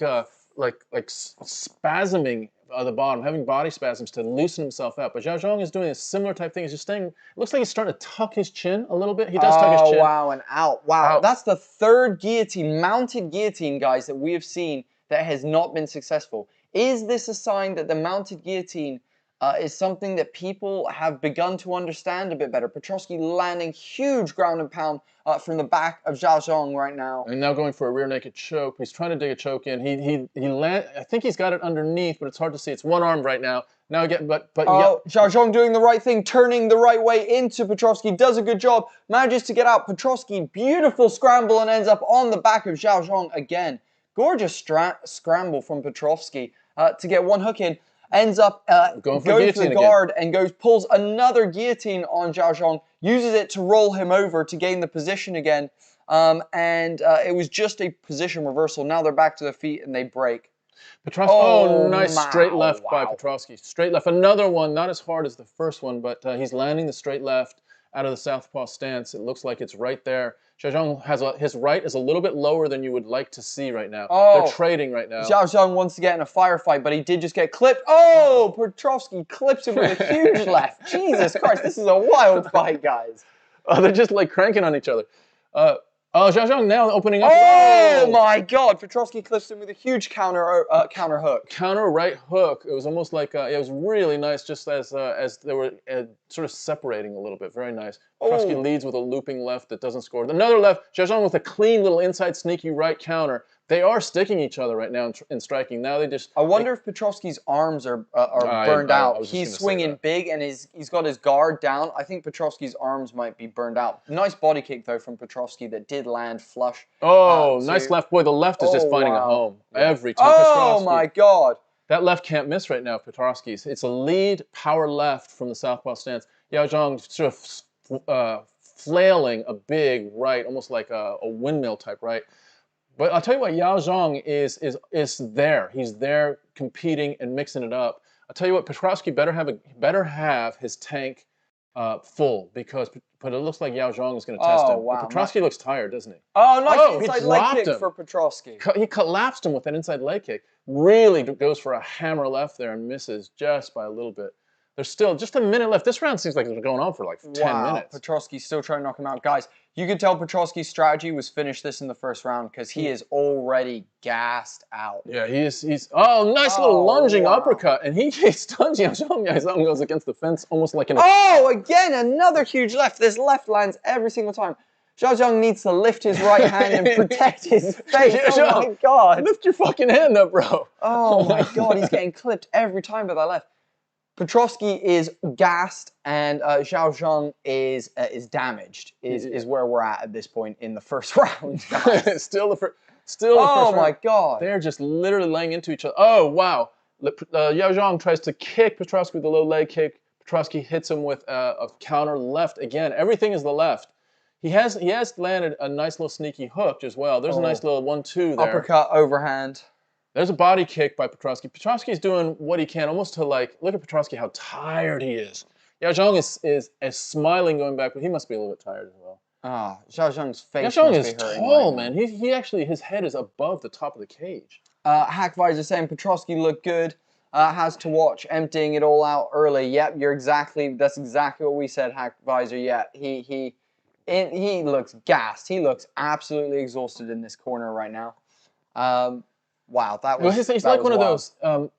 spasming the bottom, having body spasms to loosen himself up. But Zhang is doing a similar type thing. He's just staying. It looks like he's starting to tuck his chin a little bit. He does tuck his chin. Oh wow, and out. Wow, that's the third guillotine, mounted guillotine, guys, that we have seen that has not been successful. Is this a sign that the mounted guillotine is something that people have begun to understand a bit better? Petrovski landing huge ground and pound from the back of Zhang right now. And now going for a rear naked choke. He's trying to dig a choke in. I think he's got it underneath, but it's hard to see. It's one armed right now. Now again, Zhang doing the right thing, turning the right way into Petrovski. Does a good job. Manages to get out. Petrovski, beautiful scramble, and ends up on the back of Zhang again. Gorgeous scramble from Petrovski to get one hook in. Ends up going for the guard again. And pulls another guillotine on Zhang, uses it to roll him over to gain the position again. It was just a position reversal. Now they're back to their feet and they break. Petrovski, nice straight left by Petrovski. Straight left, another one, not as hard as the first one, but he's landing the straight left out of the southpaw stance. It looks like it's right there. Zhang has his right is a little bit lower than you would like to see right now. They're trading right now. Zhang wants to get in a firefight, but he did just get clipped. Oh, Petrovski clips him with a huge left. Jesus Christ, this is a wild fight, guys. They're just like cranking on each other. Zhang now opening up. Oh my God! Petrovski clips him with a huge counter hook. Counter right hook. It was almost like it was really nice, just as they were sort of separating a little bit. Very nice. Petrovski leads with a looping left that doesn't score. Another left. Zhang with a clean little inside sneaky right counter. They are sticking each other right now in striking. Now they just. I wonder if Petrovski's arms are burned out. He's swinging big and he's got his guard down. I think Petrovski's arms might be burned out. Nice body kick though from Petrovski that did land flush. Nice left. Boy, the left is just finding a home every time. Oh my God. That left can't miss right now, Petrovski's. It's a lead power left from the southpaw stance. Zhang sort of flailing a big right, almost like a windmill type right. But I'll tell you what, Zhang is there. He's there competing and mixing it up. I'll tell you what, Petrovski better have his tank full but it looks like Zhang is going to test him. Wow. Petrovski looks tired, doesn't he? Oh, nice inside leg kick for Petrovski. He collapsed him with that inside leg kick. Really goes for a hammer left there and misses just by a little bit. There's still just a minute left. This round seems like it's going on for like 10 minutes. Petrovski's still trying to knock him out. Guys, you can tell Petrovski's strategy was finish this in the first round because he is already gassed out. Yeah, he's nice little lunging uppercut, and he stuns Zhang. Zhang goes against the fence almost like an... Again, another huge left. This left lands every single time. Zhang needs to lift his right hand and protect his face. Oh my God. Lift your fucking hand up, bro. Oh my God, he's getting clipped every time by that left. Petrovski is gassed and Zhang is damaged. Is where we're at this point in the first round. Still the first round. Oh my God! They're just literally laying into each other. Oh wow! Zhang tries to kick Petrovski with a low leg kick. Petrovski hits him with a counter left again. Everything is the left. He has landed a nice little sneaky hook as well. There's a nice little 1-2 there. Uppercut, overhand. There's a body kick by Petrovski. Petrovski's doing what he can, almost to like, look at Petrovski, how tired he is. Yao Zhang is smiling going back, but he must be a little bit tired as well. Ah, Zhao Zhang's face Yao Zhang must is be hurting tall, right now. man. He actually, his head is above the top of the cage. Hack Visor saying Petrovski looked good. Has to watch, emptying it all out early. Yep, that's exactly what we said, Hack Visor. Yeah, he looks gassed. He looks absolutely exhausted in this corner right now. Wow, that was. Well, he's like one of those.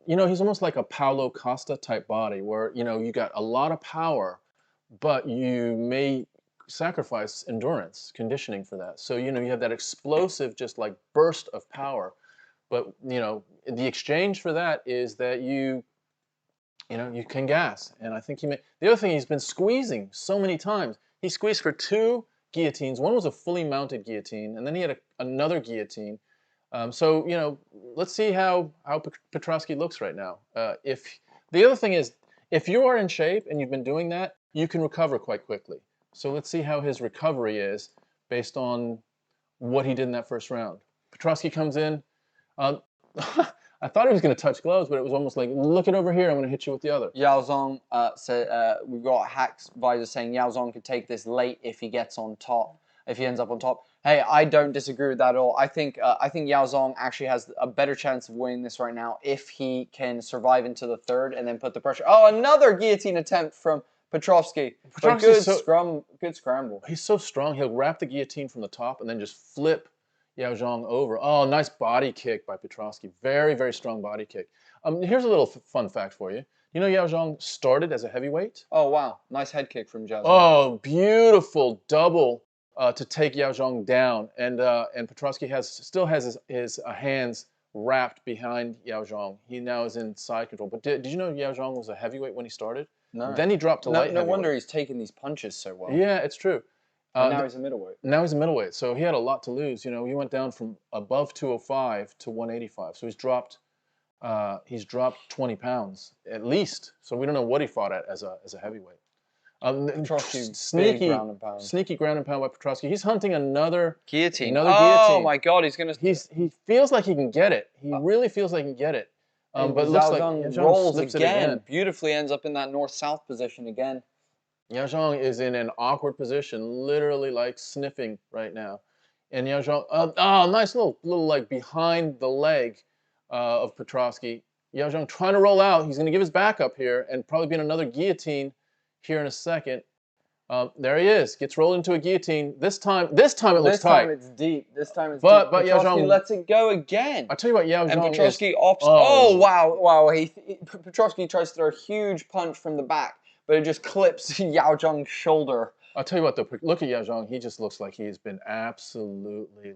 You know, he's almost like a Paulo Costa type body, where you know you got a lot of power, but you may sacrifice endurance, conditioning for that. So you know you have that explosive, just like burst of power, but you know the exchange for that is that you can gas. And I think the other thing, he's been squeezing so many times. He squeezed for 2 guillotines. One was a fully mounted guillotine, and then he had another guillotine. So, you know, let's see how Petrovski looks right now. The other thing is, if you are in shape and you've been doing that, you can recover quite quickly. So let's see how his recovery is based on what he did in that first round. Petrovski comes in. I thought he was going to touch gloves, but it was almost like, look it over here, I'm going to hit you with the other. Yao Zhang said, we've got Hack's Visor saying Yao Zhang could take this late if he gets on top, if he ends up on top. Hey, I don't disagree with that at all. I think Yao Zhang actually has a better chance of winning this right now if he can survive into the third and then put the pressure. Oh, another guillotine attempt from Petrovski. But good scramble. He's so strong. He'll wrap the guillotine from the top and then just flip Yao Zhang over. Oh, nice body kick by Petrovski. Very, very strong body kick. Here's a little fun fact for you. You know Yao Zhang started as a heavyweight? Oh, wow. Nice head kick from Yao Zhang. Oh, beautiful double to take Yao Zhang down. And Petrovski still has his hands wrapped behind Yao Zhang. He now is in side control. But did you know Yao Zhang was a heavyweight when he started? No. Then he dropped to light heavyweight. No wonder he's taking these punches so well. Yeah, it's true. Now he's a middleweight. Now he's a middleweight, so he had a lot to lose. You know, he went down from above 205 to 185, so he's dropped 20 pounds at least. So we don't know what he fought at as a heavyweight. Sneaky ground and pound by Petrovski. He's hunting another guillotine. Guillotine. Oh my God, He feels like he can get it. He really feels like he can get it. But it looks like Yao Zhang rolls slips again. It again. Beautifully ends up in that north-south position again. Yao Zhang is in an awkward position, literally like sniffing right now. And Yao Zhang, nice little like behind the leg of Petrovski. Yao Zhang trying to roll out. He's going to give his back up here and probably be in another guillotine here in a second. There he is. Gets rolled into a guillotine. This time it looks tight. This time it's deep. Deep. But Yao Zhang lets it go again. I tell you what, Yao Zhang and Petrovski opts. Oh wow! Petrovski tries to throw a huge punch from the back, but it just clips Yao Zhang's shoulder. I'll tell you what, though, look at Yao Zhang. He just looks like he's been absolutely,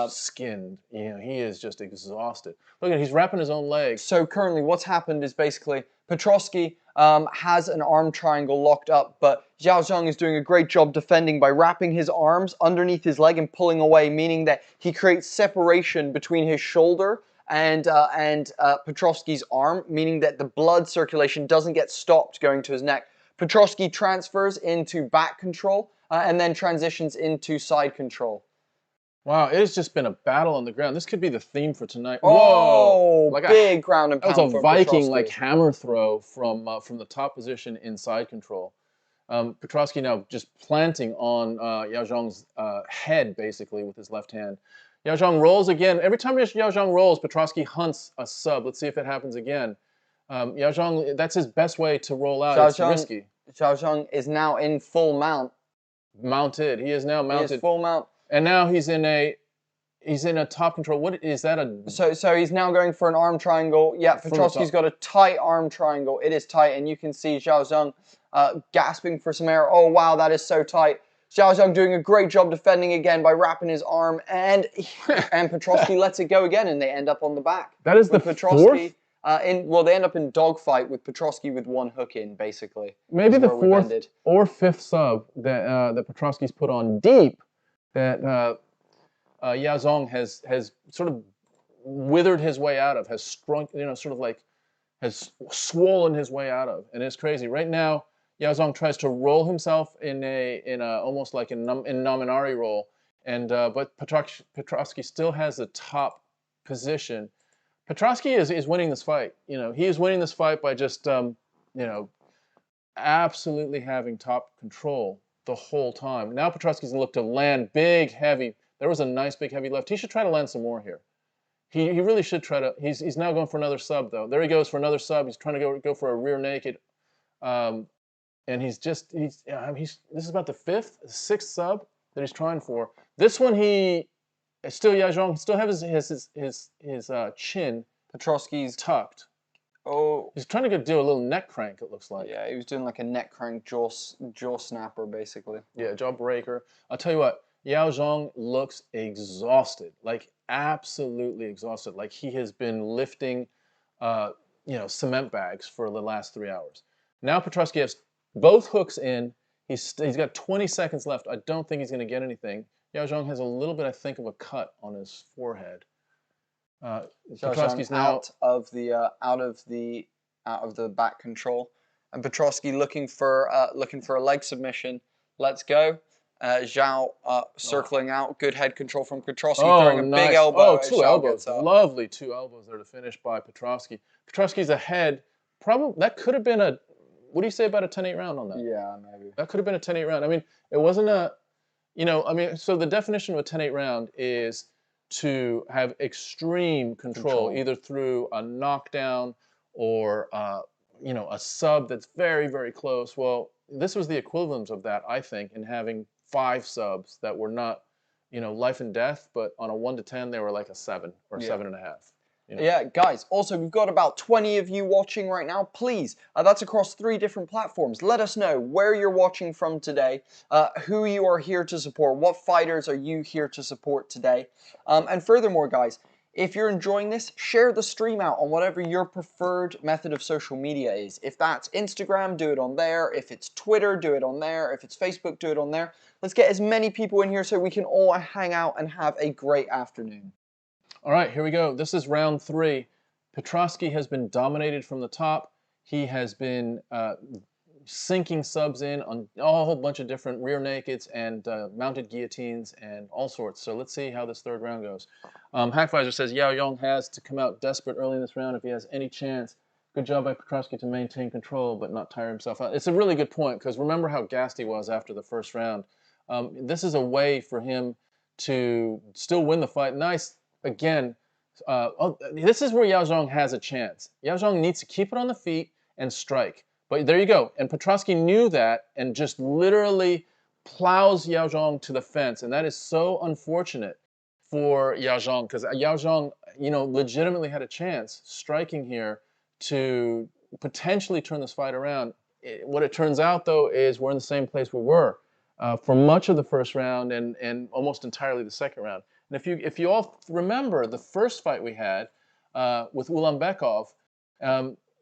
skinned. You know, he is just exhausted. Look at, he's wrapping his own leg. So currently what's happened is basically Petrovski has an arm triangle locked up, but Yao Zhang is doing a great job defending by wrapping his arms underneath his leg and pulling away, meaning that he creates separation between his shoulder and Petrovski's arm, meaning that the blood circulation doesn't get stopped going to his neck. Petrovski transfers into back control and then transitions into side control. Wow, it has just been a battle on the ground. This could be the theme for tonight. Oh, like big ground and pound. That was a Viking like hammer throw from the top position in side control. Petrovski now just planting on Yao Zhang's head basically with his left hand. Yao Zhang rolls again. Every time Yao Zhang rolls, Petrovski hunts a sub. Let's see if it happens again. Yao Zhang, that's his best way to roll out. It's risky. Yao Zhang is now in full mount. Mounted. He is now mounted. He is full mount. And now he's in a top control. What is that? So he's now going for an arm triangle. Yeah, Petrovski's got a tight arm triangle. It is tight, and you can see Yao Zhang gasping for some air. Oh wow, that is so tight. Yao Zhang doing a great job defending again by wrapping his arm, and Petrovski lets it go again, and they end up on the back. That is the fourth. They end up in dogfight with Petrovski with one hook in, basically. Maybe the fourth or fifth sub that Petrovski's put on deep that Yao Zhang has sort of withered his way out of, has strung, has swollen his way out of, and it's crazy. Right now, Yao Zhang tries to roll himself in a almost like in Naminari roll, and but Petrovski still has the top position. Petrovski is winning this fight. You know, he is winning this fight by just you know, absolutely having top control the whole time. Now Petrovski's gonna look to land big, heavy. There was a nice big heavy left. He should try to land some more here. He really should try to. He's now going for another sub though. There he goes for another sub. He's trying to go for a rear naked, and this is about the sixth sub that he's trying for. This one still Yao Zhang still has his chin. Petrovski's tucked. Oh, he's trying to do a little neck crank. It looks like. Yeah, he was doing like a neck crank jaw snapper basically. Yeah, jaw breaker. I'll tell you what. Yao Zhang looks exhausted, like absolutely exhausted, like he has been lifting, you know, cement bags for the last 3 hours. Now Petrovski has both hooks in. He's got 20 seconds left. I don't think he's going to get anything. Yao Zhang has a little bit, I think, of a cut on his forehead. Petrovski's now out of the back control, and Petrovski looking for a leg submission. Let's go. Zhao circling out, good head control from Petrovski, throwing a big elbow. Oh, two elbows, lovely 2 elbows there to finish by Petrovski. Petrovski's ahead. Probably that could have been a. What do you say about a 10-8 round on that? Yeah, maybe. That could have been a 10-8 round. I mean, it wasn't a. You know, I mean, so the definition of a 10-8 round is to have extreme control. Either through a knockdown or you know, a sub that's very, very close. Well, this was the equivalent of that, I think, in having 5 subs that were not, you know, life and death, but on a 1 to 10 they were like a 7 or 7.5. You know? Yeah, guys, also we've got about 20 of you watching right now. Please, that's across 3 different platforms. Let us know where you're watching from today, who you are here to support, what fighters are you here to support today. And furthermore, guys, if you're enjoying this, share the stream out on whatever your preferred method of social media is. If that's Instagram, do it on there. If it's Twitter, do it on there. If it's Facebook, do it on there. Let's get as many people in here so we can all hang out and have a great afternoon. All right, here we go. This is round 3. Petrovski has been dominated from the top. He has been sinking subs in on a whole bunch of different rear nakeds and mounted guillotines and all sorts. So let's see how this 3rd round goes. Hackvisor says Yao Zhang has to come out desperate early in this round if he has any chance. Good job by Petrovski to maintain control but not tire himself out. It's a really good point because remember how gassed he was after the 1st round. This is a way for him to still win the fight. Nice, again, this is where Yao Zhang has a chance. Yao Zhang needs to keep it on the feet and strike. But there you go. And Petrovski knew that and just literally plows Yao Zhang to the fence. And that is so unfortunate for Yao Zhang because Yao Zhang, you know, legitimately had a chance striking here to potentially turn this fight around. What it turns out, though, is we're in the same place we were for much of the 1st round and almost entirely the 2nd round. And if you all remember the 1st fight we had with Ulanbekov,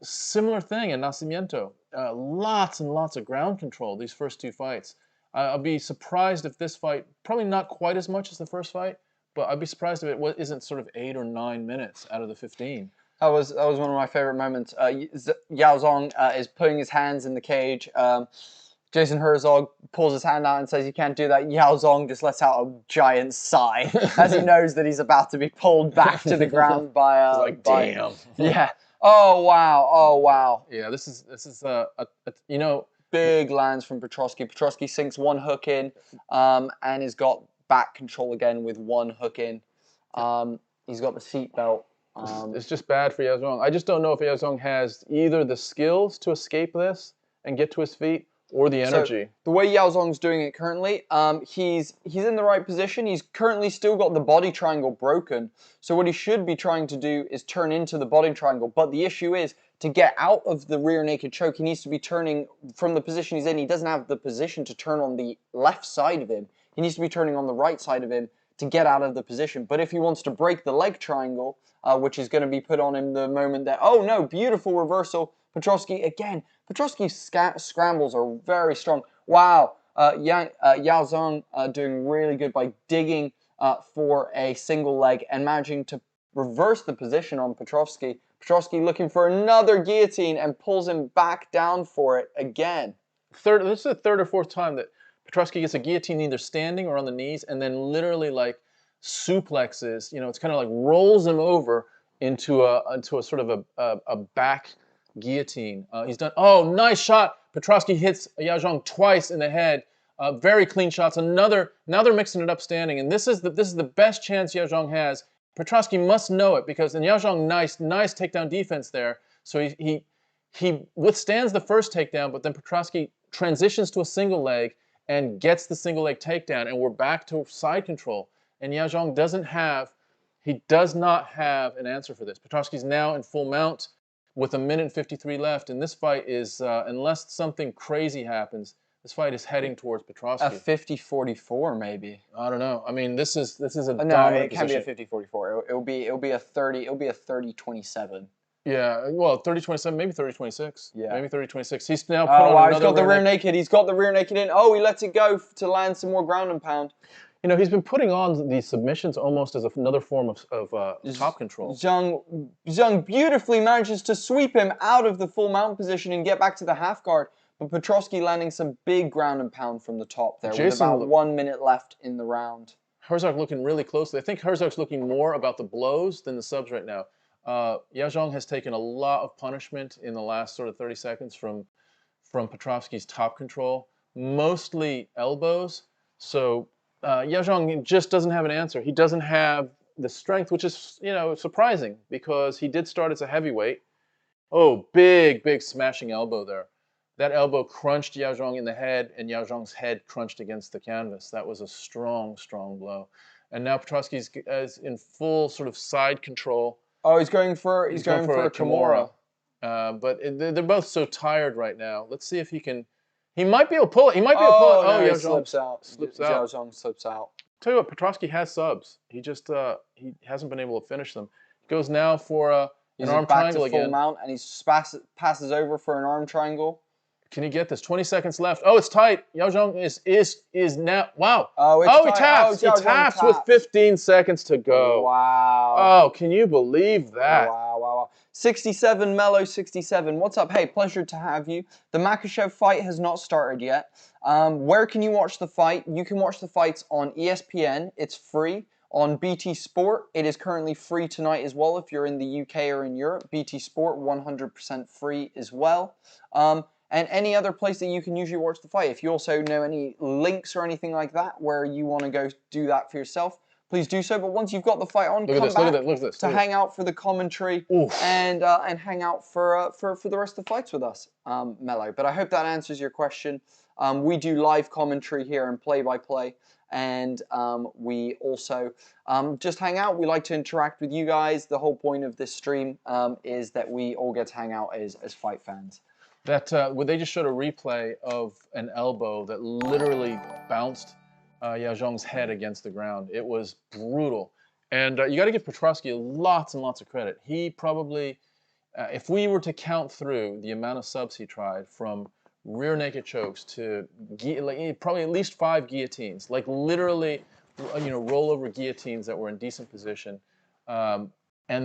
similar thing in Nascimento. Lots and lots of ground control these first 2 fights. I'll be surprised if this fight, probably not quite as much as the 1st fight, but I'd be surprised if it isn't sort of 8 or 9 minutes out of the 15. That was one of my favorite moments. Yao Zhang is putting his hands in the cage. Jason Herzog pulls his hand out and says, "You can't do that." Yao Zhang just lets out a giant sigh as he knows that he's about to be pulled back to the ground by. Like, damn. Yeah. Oh wow. Oh wow. Yeah. This is you know, big lands from Petrovski. Petrovski sinks 1 hook in, and has got back control again with 1 hook in. He's got the seat belt. It's just bad for Yao Zhang. I just don't know if Yao Zhang has either the skills to escape this and get to his feet, or the energy. So, the way Yao Zhang's doing it currently, he's in the right position. He's currently still got the body triangle broken. So what he should be trying to do is turn into the body triangle. But the issue is, to get out of the rear naked choke, he needs to be turning from the position he's in. He doesn't have the position to turn on the left side of him. He needs to be turning on the right side of him to get out of the position. But if he wants to break the leg triangle, which is going to be put on him the moment that, oh no, beautiful reversal. Petrovski again. Petrovski's scrambles are very strong. Wow, Yao Zhang doing really good by digging for a single leg and managing to reverse the position on Petrovski. Petrovski looking for another guillotine and pulls him back down for it again. this is the third or fourth time that Petrovski gets a guillotine either standing or on the knees, and then literally like suplexes. You know, it's kind of like rolls him over into a sort of a back guillotine. He's done. Oh, nice shot! Petrovski hits Yao Zhang twice in the head. Very clean shots. Now they're mixing it up standing, and this is the best chance Yao Zhang has. Petrovski must know it because Yao Zhang nice takedown defense there. So he withstands the first takedown, but then Petrovski transitions to a single leg and gets the single leg takedown, and we're back to side control. And Yao Zhang does not have an answer for this. Petrovski's now in full mount with 1:53 left, and this fight is, unless something crazy happens, this fight is heading towards Petrovski. A 50-44 maybe. I don't know. I mean, this is a no, dominant it can't position. be a 50-44. It'll be a 30-27. Yeah, well, 30-27, maybe 30-26. Yeah. Maybe 30-26. He's now put on wow, another he's got the rear naked. naked. He's got the rear naked in. Oh, he lets it go to land some more ground and pound. You know, he's been putting on these submissions almost as another form of top control. Zhang beautifully manages to sweep him out of the full mount position and get back to the half guard. But Petrovski landing some big ground and pound from the top there with about 1 minute left in the round. Herzog looking really closely. I think Herzog's looking more about the blows than the subs right now. Yao Zhang has taken a lot of punishment in the last sort of 30 seconds from Petrovski's top control, mostly elbows. So Yao Zhang just doesn't have an answer. He doesn't have the strength, which is, you know, surprising because he did start as a heavyweight. Oh, big smashing elbow there. That elbow crunched Yao Zhang in the head, and Yao Zhang's head crunched against the canvas. That was a strong blow. And now Petrovski's is in full sort of side control. Oh, he's going for a Kimura. But they're both so tired right now. Let's see if he can. He might be able to pull it. He might be able to pull it. Oh, Yao he slips out. Yao Zhang slips out. Tell you what, Petrovski has subs. He just he hasn't been able to finish them. He goes now for an arm triangle back to full again. mount, and he passes over for an arm triangle. Can he get this? 20 seconds left. Oh, it's tight. Yao Zhang is now. Wow. Oh, he taps. He taps with 15 seconds to go. Wow. Oh, can you believe that? Wow. 67, Mellow 67. What's up? Hey, pleasure to have you. The Makhachev fight has not started yet. Where can you watch the fight? You can watch the fights on ESPN. It's free. On BT Sport, it is currently free tonight as well if you're in the UK or in Europe. BT Sport, 100% free as well. And any other place that you can usually watch the fight. If you also know any links or anything like that where you want to go do that for yourself, please do so. But once you've got the fight on, come back to hang out for the commentary and hang out for the rest of the fights with us, Mello. But I hope that answers your question. We do live commentary here and play-by-play. And we also just hang out. We like to interact with you guys. The whole point of this stream is that we all get to hang out as fight fans. That they just showed a replay of an elbow that literally bounced Yao Zhang's head against the ground. It was brutal. And you got to give Petrovski lots and lots of credit. He probably, if we were to count through the amount of subs he tried, from rear naked chokes to probably at least 5 guillotines, like literally, rollover guillotines that were in decent position. And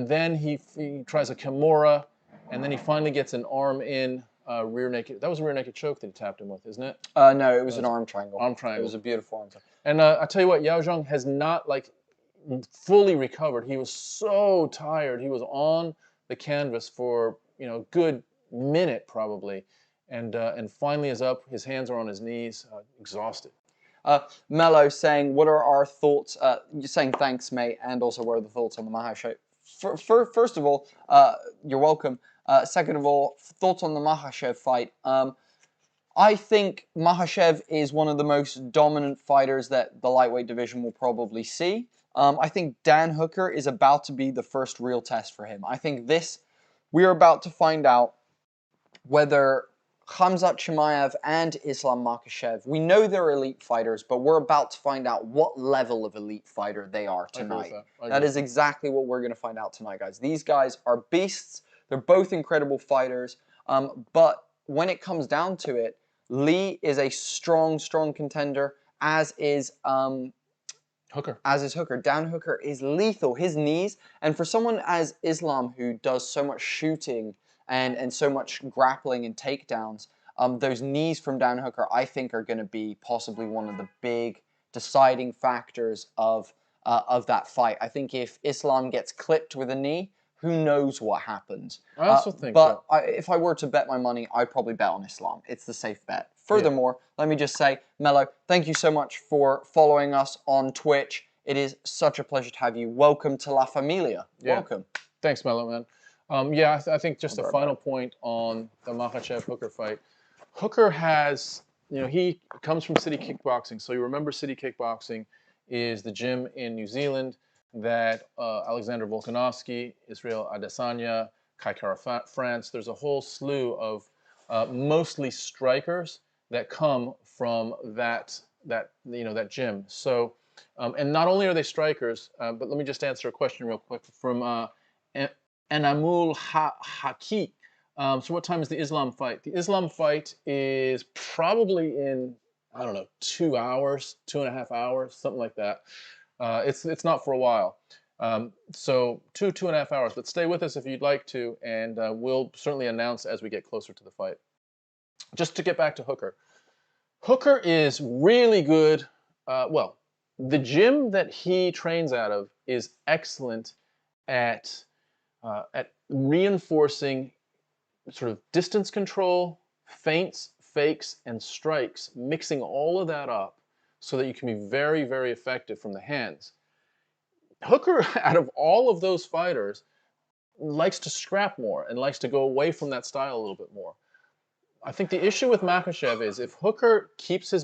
then he tries a Kimura, and then he finally gets an arm in. Rear naked. That was a rear naked choke that he tapped him with, isn't it? No, it was an arm triangle. Arm triangle. It was a beautiful arm triangle. And I tell you what, Yao Zhang has not fully recovered. He was so tired. He was on the canvas for a good minute probably, and finally is up. His hands are on his knees, exhausted. Mello saying, "What are our thoughts?" You're saying thanks, mate, and also what are the thoughts on the Makhachev? First of all, you're welcome. Second of all, thoughts on the Makhachev fight. I think Makhachev is one of the most dominant fighters that the lightweight division will probably see. I think Dan Hooker is about to be the first real test for him. I think we're about to find out whether Khamzat Chimaev and Islam Makhachev, we know they're elite fighters, but we're about to find out what level of elite fighter they are tonight. That is exactly what we're going to find out tonight, guys. These guys are beasts. They're both incredible fighters, but when it comes down to it, Lee is a strong contender, as is Hooker. Dan Hooker is lethal. His knees, and for someone as Islam who does so much shooting and so much grappling and takedowns, those knees from Dan Hooker, I think, are going to be possibly one of the big deciding factors of that fight. I think if Islam gets clipped with a knee, who knows what happens. I also think but if I were to bet my money, I'd probably bet on Islam. It's the safe bet. Furthermore, let me just say, Mello, thank you so much for following us on Twitch. It is such a pleasure to have you. Welcome to La Familia. Yeah. Welcome. Thanks, Mello, man. I think just a final point on the Makhachev-Hooker fight. Hooker has, he comes from City Kickboxing. So you remember City Kickboxing is the gym in New Zealand that Alexander Volkanovski, Israel Adesanya, Kai Kara France, there's a whole slew of mostly strikers that come from that gym. So, and not only are they strikers, but let me just answer a question real quick from Enamul Haki. So what time is the Islam fight? The Islam fight is probably in, I don't know, 2 hours, 2.5 hours, something like that. It's not for a while. So 2.5 hours, but stay with us if you'd like to, and we'll certainly announce as we get closer to the fight. Just to get back to Hooker. Hooker is really good. Well, the gym that he trains out of is excellent at reinforcing sort of distance control, feints, fakes, and strikes, mixing all of that up so that you can be very, very effective from the hands. Hooker, out of all of those fighters, likes to scrap more and likes to go away from that style a little bit more. I think the issue with Makhachev is if Hooker keeps his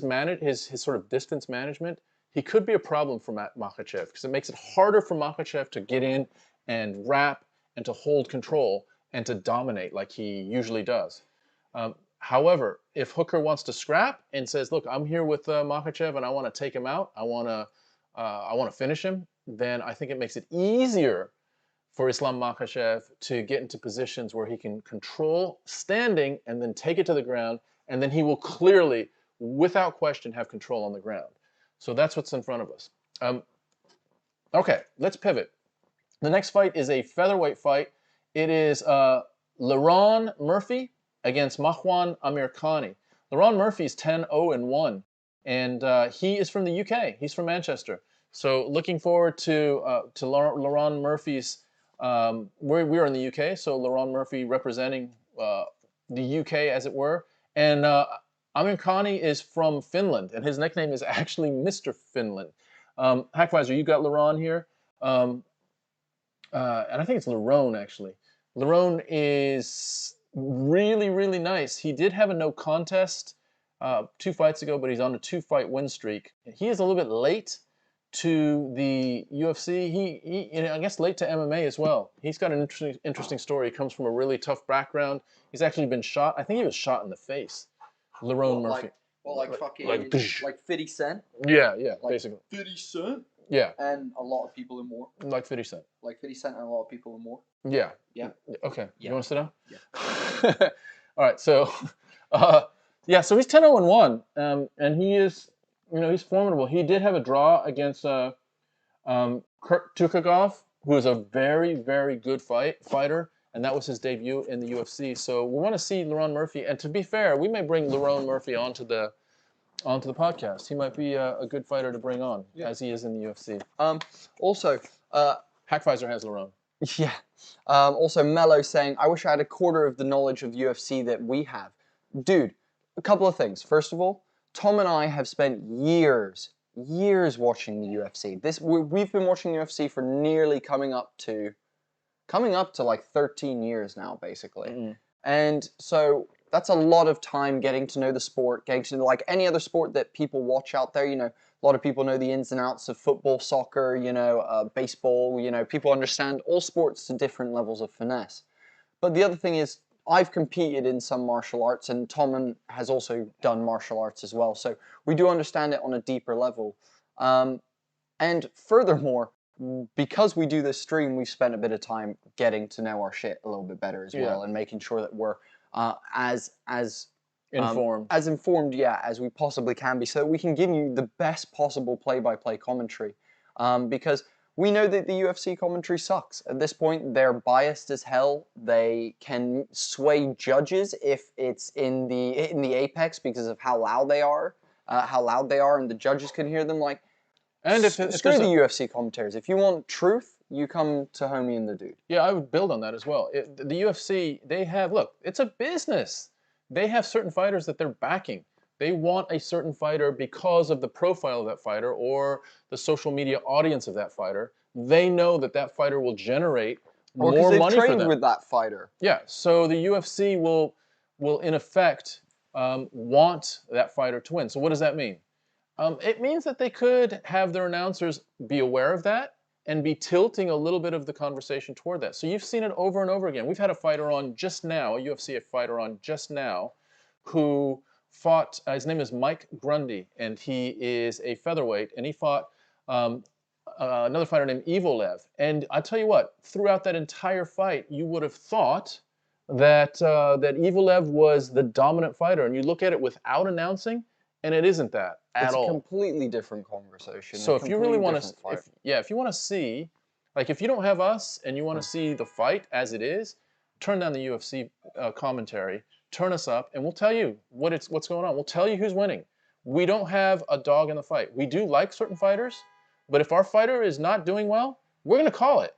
sort of distance management, he could be a problem for Makhachev because it makes it harder for Makhachev to get in and wrap and to hold control and to dominate like he usually does. However, if Hooker wants to scrap and says, look, I'm here with Makhachev and I want to take him out, I want to finish him, then I think it makes it easier for Islam Makhachev to get into positions where he can control standing and then take it to the ground, and then he will clearly, without question, have control on the ground. So that's what's in front of us. Okay, let's pivot. The next fight is a featherweight fight. It is Lerone Murphy against Mahwan Amirkhani. Lerone Murphy's 10-0-1, and he is from the UK. He's from Manchester. So looking forward to Lerone Murphy's. We're in the UK, so Lerone Murphy representing the UK, as it were. And Amirkhani is from Finland, and his nickname is actually Mr. Finland. Hackvisor, you got Lerone here. And I think it's Lerone, actually. Lerone is really, really nice. He did have a no contest 2 fights ago, but he's on a 2-fight win streak. He is a little bit late to the UFC. He I guess late to MMA as well. He's got an interesting story. He comes from a really tough background. He's actually been shot. I think he was shot in the face. Lerone Murphy. Like 50 Cent? Yeah, like basically. 50 Cent? Yeah. And a lot of people and more. Like 50 Cent. Like 50 Cent and a lot of people and more. Yeah. Yeah. Okay. Yeah. You want to sit down? Yeah. All right. So, so he's 10-0-1, and he is, he's formidable. He did have a draw against Tukhugov, who is a very, very good fighter, and that was his debut in the UFC. So we want to see Lerone Murphy, and to be fair, we may bring Lerone Murphy onto the podcast. He might be a good fighter to bring on, as he is in the UFC. Also, Hackvisor has Lerone. Yeah. Also, Mello saying, I wish I had a quarter of the knowledge of UFC that we have. Dude, a couple of things. First of all, Tom and I have spent years watching the UFC. We've been watching UFC for nearly coming up to like 13 years now, basically. Mm-hmm. And so that's a lot of time getting to know the sport, getting to know, like any other sport that people watch out there. A lot of people know the ins and outs of football, soccer, baseball. People understand all sports to different levels of finesse. But the other thing is, I've competed in some martial arts, and Tom has also done martial arts as well. So we do understand it on a deeper level. And furthermore, because we do this stream, we've spent a bit of time getting to know our shit a little bit better as well, and making sure that we're as informed as we possibly can be, so that we can give you the best possible play-by-play commentary. Because We know that the UFC commentary sucks. At this point, they're biased as hell. They can sway judges if it's in the apex because of how loud they are, and the judges can hear them. Like, and if screw the UFC commentators. If you want truth, you come to Homie and the Dude. Yeah, I would build on that as well. The UFC, they have, look, it's a business. They have certain fighters that they're backing. They want a certain fighter because of the profile of that fighter or the social media audience of that fighter. They know that that fighter will generate more money for them. Or because they've trained with that fighter. Yeah, so the UFC will in effect want that fighter to win. So what does that mean? It means that they could have their announcers be aware of that and be tilting a little bit of the conversation toward that. So you've seen it over and over again. We've had a fighter on just now, a UFC fighter on just now, who fought, his name is Mike Grundy, and he is a featherweight, and he fought another fighter named Evloev. And I tell you what, throughout that entire fight, you would have thought that that Evloev was the dominant fighter, and you look at it without announcing, and it isn't that at all. It's a completely different conversation. So if you really want to, if you want to see, like if you don't have us and you want to see the fight as it is, turn down the UFC commentary. Turn us up, and we'll tell you what's going on. We'll tell you who's winning. We don't have a dog in the fight. We do like certain fighters, but if our fighter is not doing well, we're going to call it.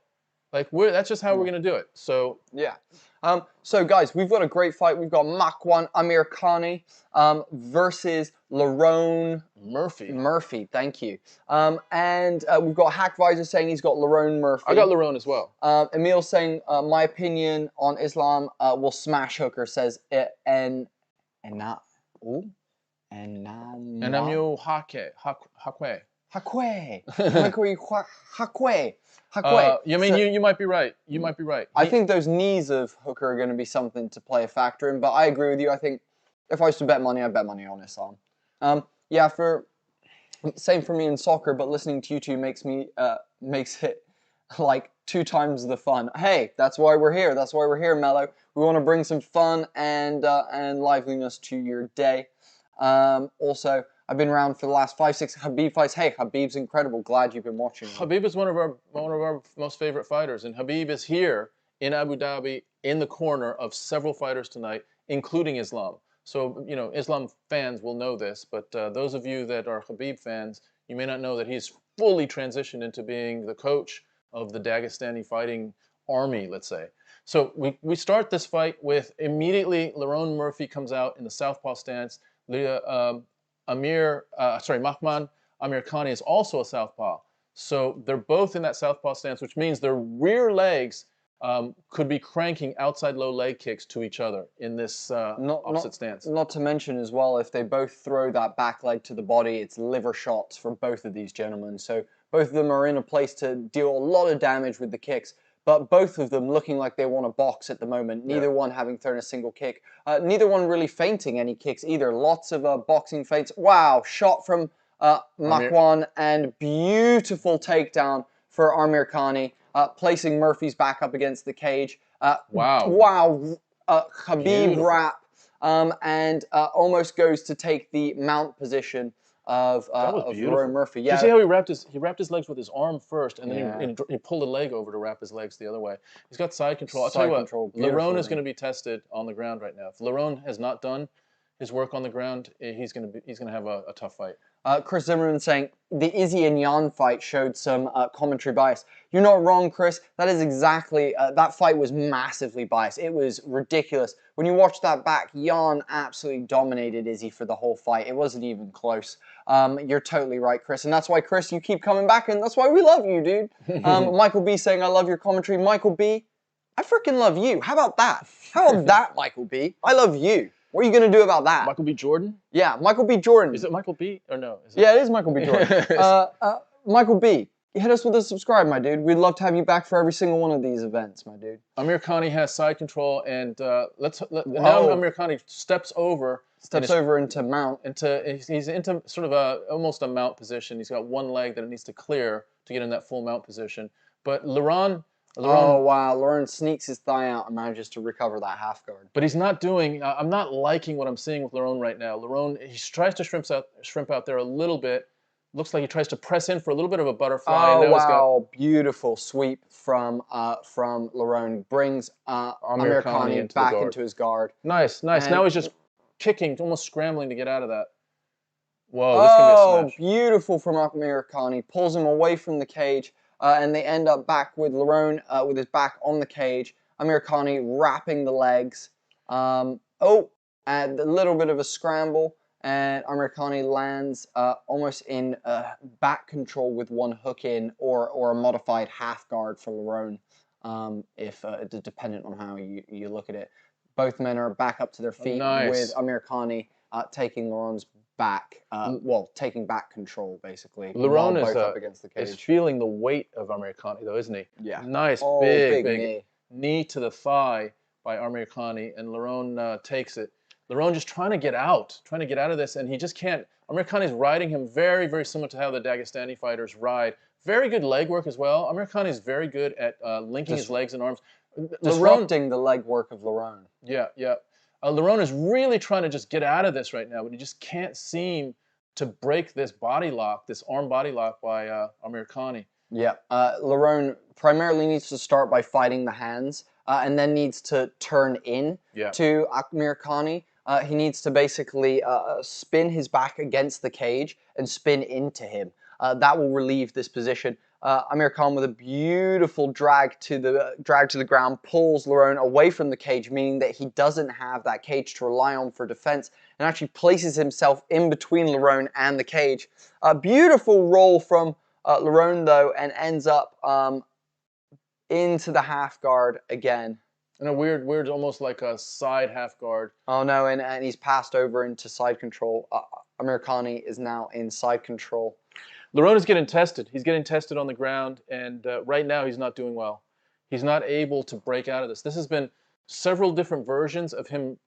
Like that's just how we're going to do it. So yeah. So guys, we've got a great fight. We've got Makwan Amirkhani versus Lerone Murphy. Thank you. And we've got Hackvisor saying he's got Lerone Murphy. I got Lerone as well. Emil saying my opinion on Islam will smash Hooker. Says Hakwe. You might be right. You might be right. I think those knees of Hooker are going to be something to play a factor in, but I agree with you. I think if I was to bet money, I'd bet money on Islam. Yeah, same for me in soccer, but listening to you two makes it like 2 times the fun. Hey, that's why we're here. That's why we're here, Mello. We want to bring some fun and liveliness to your day. Also, I've been around for the last 5-6 Khabib fights. Hey, Khabib's incredible. Glad you've been watching. Khabib is one of our most favorite fighters, and Khabib is here in Abu Dhabi in the corner of several fighters tonight, including Islam. So, you know, Islam fans will know this, but those of you that are Khabib fans, you may not know that he's fully transitioned into being the coach of the Dagestani fighting army, let's say. So we start this fight with immediately Lerone Murphy comes out in the southpaw stance. Makhachev Amirkhani is also a southpaw. So they're both in that southpaw stance, which means their rear legs could be cranking outside low leg kicks to each other in this opposite stance. Not to mention as well, if they both throw that back leg to the body, it's liver shots for both of these gentlemen. So both of them are in a place to deal a lot of damage with the kicks. But both of them looking like they want to box at the moment. Neither one having thrown a single kick. Neither one really feinting any kicks either. Lots of boxing feints. Wow, shot from Makwan and beautiful takedown for Amirkhani, placing Murphy's back up against the cage. Wow, Khabib wrap and almost goes to take the mount position of Lerone Murphy. Yeah. You see how he wrapped his legs with his arm first, and then he pulled a leg over to wrap his legs the other way. He's got side control. I'll tell you what, Lerone is going to be tested on the ground right now. If Lerone has not done his work on the ground, he's going to have a tough fight. Chris Zimmerman saying the Izzy and Yan fight showed some commentary bias. You're not wrong, Chris. That is exactly, that fight was massively biased. It was ridiculous. When you watch that back, Yan absolutely dominated Izzy for the whole fight. It wasn't even close. You're totally right, Chris. And that's why, Chris, you keep coming back, and that's why we love you, dude. Michael B saying, I love your commentary. Michael B, I freaking love you. How about that? How about that, Michael B? I love you. What are you going to do about that? Michael B. Jordan? Yeah, Michael B. Jordan. Is it Michael B. or no? Yeah, it is Michael B. Jordan. Michael B., hit us with a subscribe, my dude. We'd love to have you back for every single one of these events, my dude. Amirkhani has side control, and now Amirkhani steps over into mount. He's into sort of almost a mount position. He's got one leg that it needs to clear to get in that full mount position. But Lerone, oh wow, Lerone sneaks his thigh out and manages to recover that half guard. But he's not doing, I'm not liking what I'm seeing with Lerone right now. Lerone, he tries to shrimp out there a little bit, Looks like he tries to press in for a little bit of a butterfly. Oh, and now he's got wow. Beautiful sweep from Lerone. Brings Amirkhani back into his guard. Nice, nice. And now he's just kicking, almost scrambling to get out of that. Whoa, this could be a smash. Beautiful from Amirkhani. Pulls him away from the cage, and they end up back with Lerone with his back on the cage. Amirkhani wrapping the legs. And a little bit of a scramble. And Amirkhani lands almost in back control with one hook in or a modified half guard for Lerone, dependent on how you look at it. Both men are back up to their feet with Amirkhani taking Lerone's back, taking back control basically. Lerone is feeling the weight of Amirkhani though, isn't he? Yeah. Nice, big knee to the thigh by Amirkhani, and Lerone takes it. Lerone just trying to get out of this, and he just can't. Amirkhani's riding him very, very similar to how the Dagestani fighters ride. Very good leg work as well. Amirkhani is very good at linking his legs and arms. Disrupting the leg work of Lerone. Yeah, yeah. Lerone is really trying to just get out of this right now, but he just can't seem to break this body lock, this arm body lock by Amirkhani. Yeah, Lerone primarily needs to start by fighting the hands, and then needs to turn in to Amirkhani. He needs to basically spin his back against the cage and spin into him. That will relieve this position. Amir Khan with a beautiful drag to the ground pulls Lerone away from the cage, meaning that he doesn't have that cage to rely on for defense, and actually places himself in between Lerone and the cage. A beautiful roll from Lerone though, and ends up into the half guard again. And a weird, almost like a side half guard. Oh no, and he's passed over into side control. Amirkhani is now in side control. Lerone is getting tested. He's getting tested on the ground, and right now he's not doing well. He's not able to break out of this. This has been several different versions of him,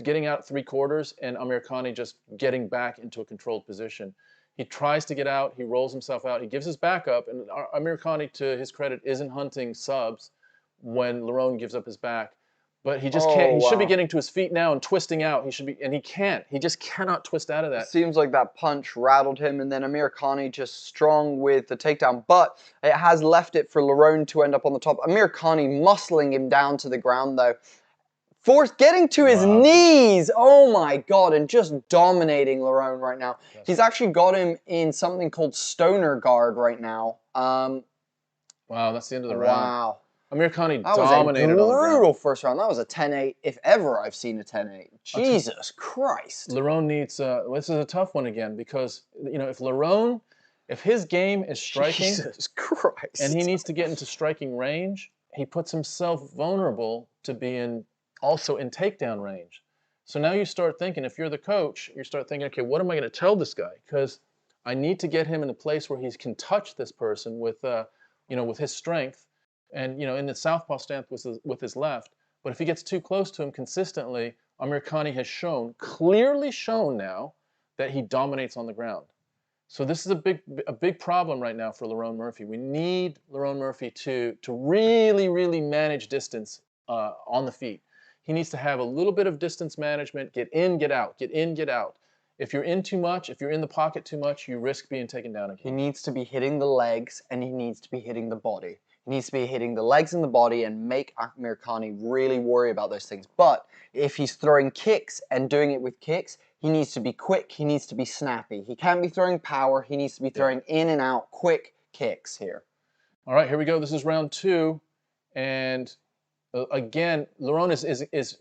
getting out 3/4 and Amirkhani just getting back into a controlled position. He tries to get out. He rolls himself out. He gives his back up, and Amirkhani, to his credit, isn't hunting subs when Lerone gives up his back, but he just can't. He should be getting to his feet now and twisting out. He should be, and he can't. He just cannot twist out of that. It seems like that punch rattled him, and then Amirkhani just strong with the takedown, but it has left it for Lerone to end up on the top. Amirkhani muscling him down to the ground though, getting to his knees. Oh my God, and just dominating Lerone right now. He's actually got him in something called stoner guard right now. Wow, that's the end of the round. Wow. Amirkhani that dominated was a brutal first round. That was a 10-8, if ever I've seen a 10-8. Jesus Christ. Lerone needs, this is a tough one again, because, if his game is striking, Jesus Christ, and he needs to get into striking range, he puts himself vulnerable to being also in takedown range. So now you start thinking, if you're the coach, you start thinking, okay, what am I going to tell this guy? Because I need to get him in a place where he can touch this person with, with his strength. And, in the southpaw stance with his left. But if he gets too close to him consistently, Amirkhani has clearly shown now that he dominates on the ground. So this is a big problem right now for Lerone Murphy. We need Lerone Murphy to really, really manage distance on the feet. He needs to have a little bit of distance management, get in, get out, get in, get out. If you're in too much, if you're in the pocket too much, you risk being taken down again. He needs to be hitting the legs, and he needs to be hitting the body. He needs to be hitting the legs and the body and make Amirkhani really worry about those things. But if he's throwing kicks and doing it with kicks, he needs to be quick, he needs to be snappy. He can't be throwing power, he needs to be throwing in and out quick kicks here. All right, here we go. This is round 2. And again, Lerone is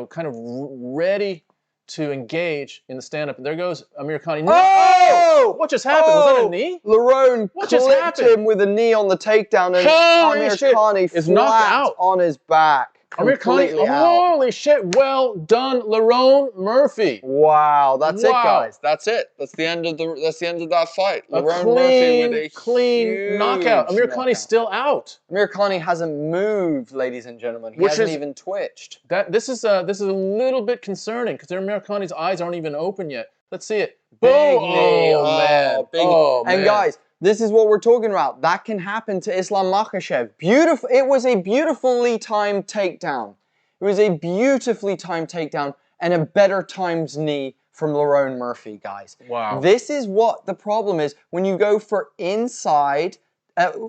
kind of ready to engage in the stand-up. There goes Amirkhani. No! Oh! What just happened? Was that a knee? Lerone clipped him with a knee on the takedown, and Amirkhani is knocked out on his back. Amirkhani, holy shit! Well done, Lerone Murphy. Wow, that's it, guys. That's it. That's the end of that fight. Lerone Murphy with a clean knockout. Amirkhani's still out. Amirkhani hasn't moved, ladies and gentlemen. He hasn't even twitched. This is a little bit concerning because Amirkhani's eyes aren't even open yet. Let's see it. Big knee. Oh man. Big knee. And guys, this is what we're talking about. That can happen to Islam Makhachev. Beautiful. It was a beautifully timed takedown. It was a beautifully timed takedown and a better timed knee from Lerone Murphy, guys. Wow. This is what the problem is when you go for inside,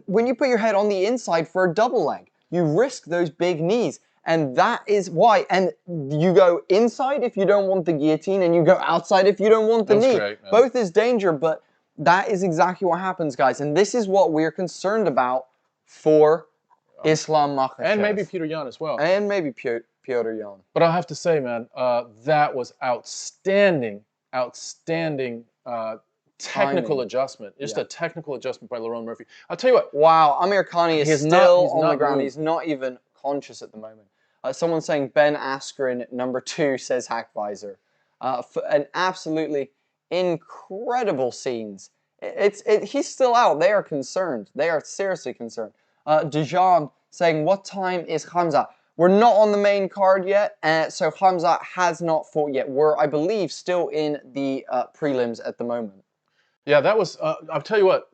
when you put your head on the inside for a double leg. You risk those big knees. And that is why. And you go inside if you don't want the guillotine, and you go outside if you don't want the knee. Great, both is danger, but that is exactly what happens, guys. And this is what we're concerned about for Islam Makhachev. And maybe Petr Yan as well. And maybe Petr Yan. But I have to say, man, that was outstanding technical adjustment. Just a technical adjustment by Lerone Murphy. I'll tell you what. Wow, Amirkhani is still on the ground. He's not even conscious at the moment. Someone saying Ben Askren, number 2, says Hackvisor. An absolutely incredible scenes. He's still out. They are concerned. They are seriously concerned. Dijon saying, what time is Khamzat? We're not on the main card yet, so Khamzat has not fought yet. We're, I believe, still in the prelims at the moment. Yeah, that was, I'll tell you what,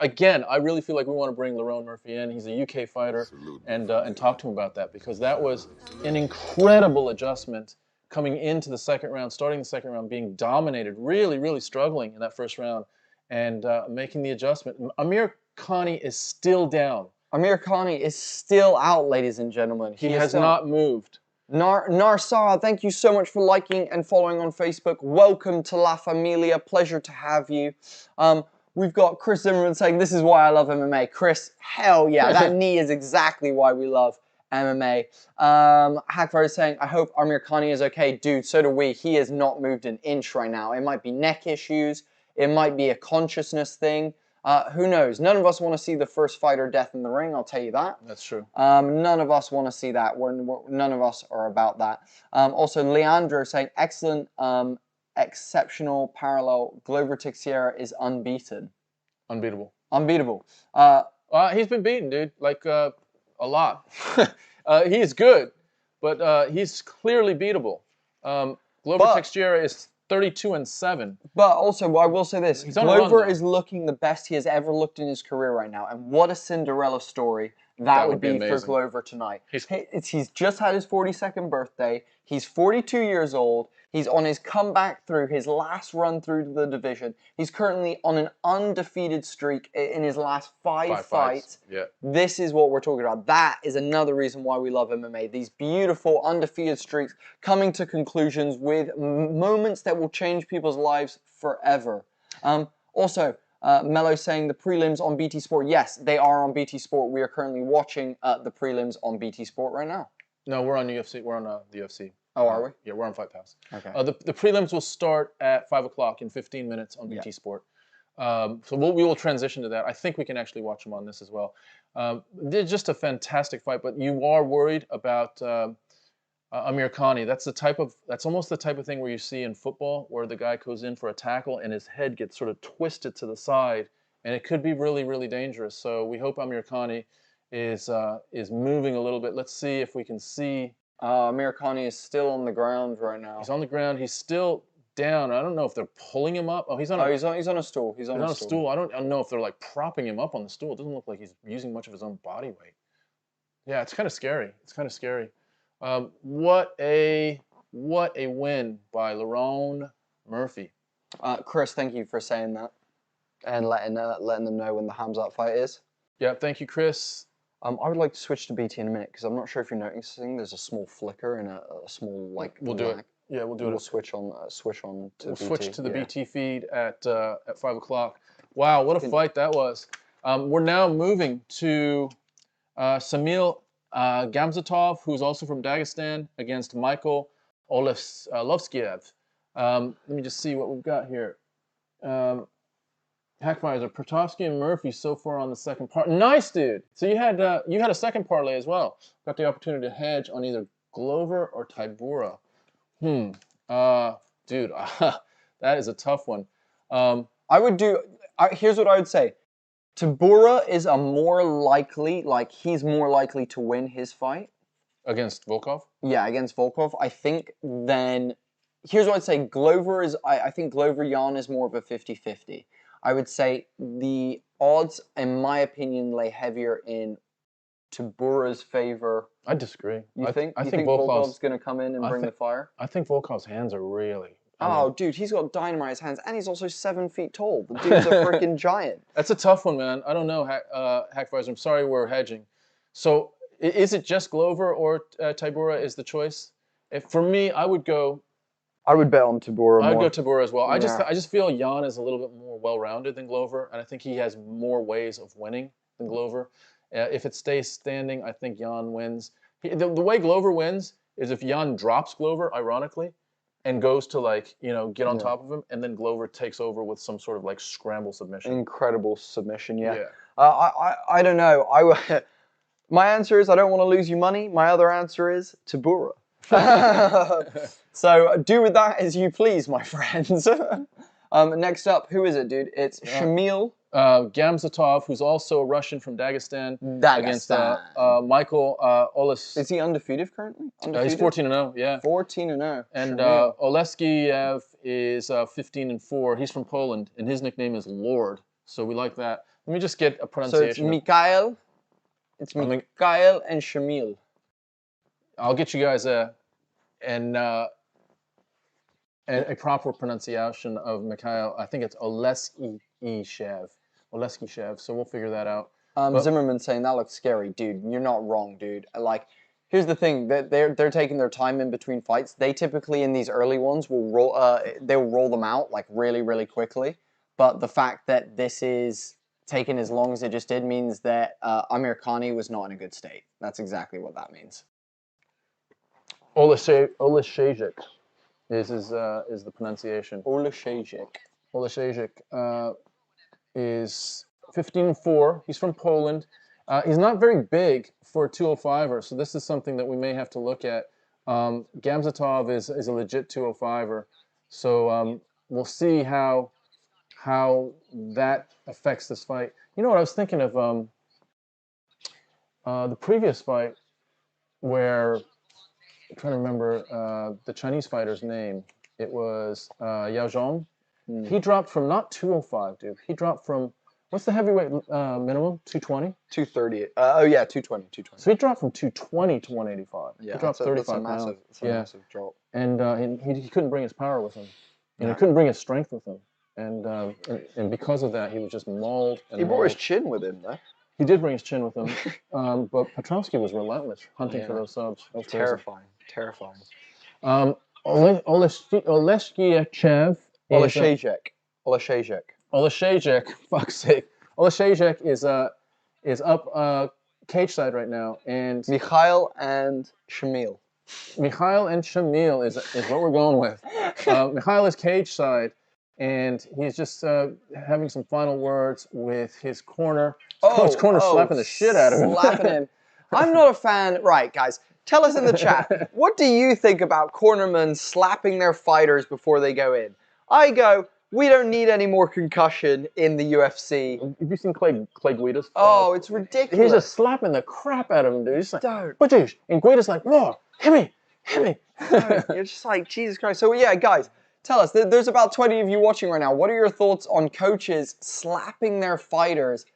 again, I really feel like we want to bring Lerone Murphy in. He's a UK fighter, and talk to him about that, because that was an incredible adjustment coming into the second round, starting the second round, being dominated, really, really struggling in that first round, and making the adjustment. Amirkhani is still down. Amirkhani is still out, ladies and gentlemen. He has not moved. Narsar, thank you so much for liking and following on Facebook. Welcome to La Familia. Pleasure to have you. We've got Chris Zimmerman saying, this is why I love MMA. Chris, hell yeah. That knee is exactly why we love MMA. Hackfire is saying, I hope Amirkhani is okay. Dude, so do we. He has not moved an inch right now. It might be neck issues. It might be a consciousness thing. Who knows? None of us want to see the first fighter death in the ring, I'll tell you that. That's true. None of us want to see that. None of us are about that. Also, Leandro saying, excellent, exceptional parallel. Glover Teixeira is unbeaten. Unbeatable. Unbeatable. He's been beaten, dude. Like, a lot. He is good, but he's clearly beatable. Glover Teixeira is 32-7. But also, I will say this. Glover is looking the best he has ever looked in his career right now. And what a Cinderella story that would be for Glover tonight. He's just had his 42nd birthday. He's 42 years old. He's on his comeback through his last run through the division. He's currently on an undefeated streak in his last five fights. Yeah. This is what we're talking about. That is another reason why we love MMA. These beautiful undefeated streaks coming to conclusions with moments that will change people's lives forever. Also, Mello saying the prelims on BT Sport. Yes, they are on BT Sport. We are currently watching the prelims on BT Sport right now. No, we're on UFC. We're on the UFC. Oh, are we? Yeah, we're on Fight Pass. Okay. The prelims will start at 5 o'clock in 15 minutes on BT Sport. So we will transition to that. I think we can actually watch them on this as well. They're just a fantastic fight, but you are worried about Amirkhani. That's almost the type of thing where you see in football, where the guy goes in for a tackle and his head gets sort of twisted to the side, and it could be really, really dangerous. So we hope Amirkhani is moving a little bit. Let's see if we can see. Amirkhani is still on the ground right now. He's on the ground. He's still down. I don't know if they're pulling him up. Oh, he's on a stool. He's on a stool. I don't know if they're like propping him up on the stool. It doesn't look like he's using much of his own body weight. Yeah, it's kind of scary. It's kind of scary. What a win by Lerone Murphy. Chris, thank you for saying that and letting them know when the Khamzat fight is. Yeah, thank you, Chris. I would like to switch to BT in a minute because I'm not sure if you're noticing. There's a small flicker and a small like. We'll do it. Yeah, we'll do it. We'll switch on to BT. Switch to the BT feed at 5 o'clock. Wow, what a fight that was. We're now moving to Samil Gamzatov, who's also from Dagestan, against Michael Oleksiejczuk. Let me just see what we've got here. Hackvisor, Petrovski and Murphy so far on the second part. Nice, dude. So you had a second parlay as well. Got the opportunity to hedge on either Glover or Tybura. Dude, that is a tough one. Here's what I would say. Tybura is he's more likely to win his fight. Against Volkov? Yeah, against Volkov. I think then, here's what I'd say. I think Glover Yan is more of a 50-50. I would say the odds, in my opinion, lay heavier in Tybura's favor. I disagree. I think Volkov's going to come in and bring the fire? I think Volkov's hands are really... Oh, dude, he's got dynamite in his hands, and he's also 7 feet tall. The dude's a freaking giant. That's a tough one, man. I don't know, Hackvisor. I'm sorry we're hedging. So is it just Glover or Tybura is the choice? For me, I would go... I would bet on Tybura I'd more. go Tybura as well. Yeah. I just feel Jan is a little bit more well-rounded than Glover, and I think he has more ways of winning than Glover. If it stays standing, I think Jan wins. The way Glover wins is if Jan drops Glover, ironically, and goes to get on top of him, and then Glover takes over with some sort of scramble submission. Incredible submission, yeah. I don't know. My answer is I don't want to lose you money. My other answer is Tybura. So do with that as you please, my friends. Next up, who is it, dude? It's Shamil. Gamzatov, who's also a Russian from Dagestan. Against Michael Oles. Is he undefeated currently? He's 14-0, yeah. 14-0. And Oleksiejczuk is 15-4. He's from Poland, and his nickname is Lord. So we like that. Let me just get a pronunciation. So it's Mikhail. It's Mikhail and Shamil. I'll get you guys a proper pronunciation of Mikhail. I think it's Oleksiejczuk. Oleksiejczuk. So we'll figure that out. Zimmerman saying that looks scary, dude. You're not wrong, dude. Here's the thing: that they're taking their time in between fights. They typically in these early ones will they'll roll them out really, really quickly. But the fact that this is taking as long as it just did means that Amirkhani was not in a good state. That's exactly what that means. Oleksiejczuk is the pronunciation. Oleksiejczuk. Oleksiejczuk is 15-4. He's from Poland. He's not very big for a 205er, so this is something that we may have to look at. Gamzatov is a legit 205er, so we'll see how that affects this fight. You know what I was thinking of? The previous fight where I'm trying to remember the Chinese fighter's name. It was Yao Zhang. He dropped from not 205, dude. He dropped from, what's the heavyweight minimum? 220? 230. Oh yeah, 220. So he dropped from 220 to 185. Yeah, he dropped 35 pounds. It's a massive drop. And he couldn't bring his power with him. And he couldn't bring his strength with him. And because of that, he was just mauled. And he brought his chin with him, though. He did bring his chin with him. But Petrovski was relentless, hunting for those subs. Terrifying. Terrifying. Oleksiejczuk. Oleksiejczuk, fuck's sake. Oleksiejczuk is up cage side right now, and Mikhail and Shamil. Mikhail and Shamil is what we're going with. Mikhail is cage side, and he's just having some final words with his corner. His corner slapping the shit out of him. Slapping him. I'm not a fan. Right, guys. Tell us in the chat, what do you think about cornermen slapping their fighters before they go in? I go, we don't need any more concussion in the UFC. Have you seen Clay Guida's? Oh, it's ridiculous. He's just slapping the crap out of him, dude. He's like, but dude, and Guida's like, more, hit me. You're just like, Jesus Christ. So yeah, guys, tell us, there's about 20 of you watching right now. What are your thoughts on coaches slapping their fighters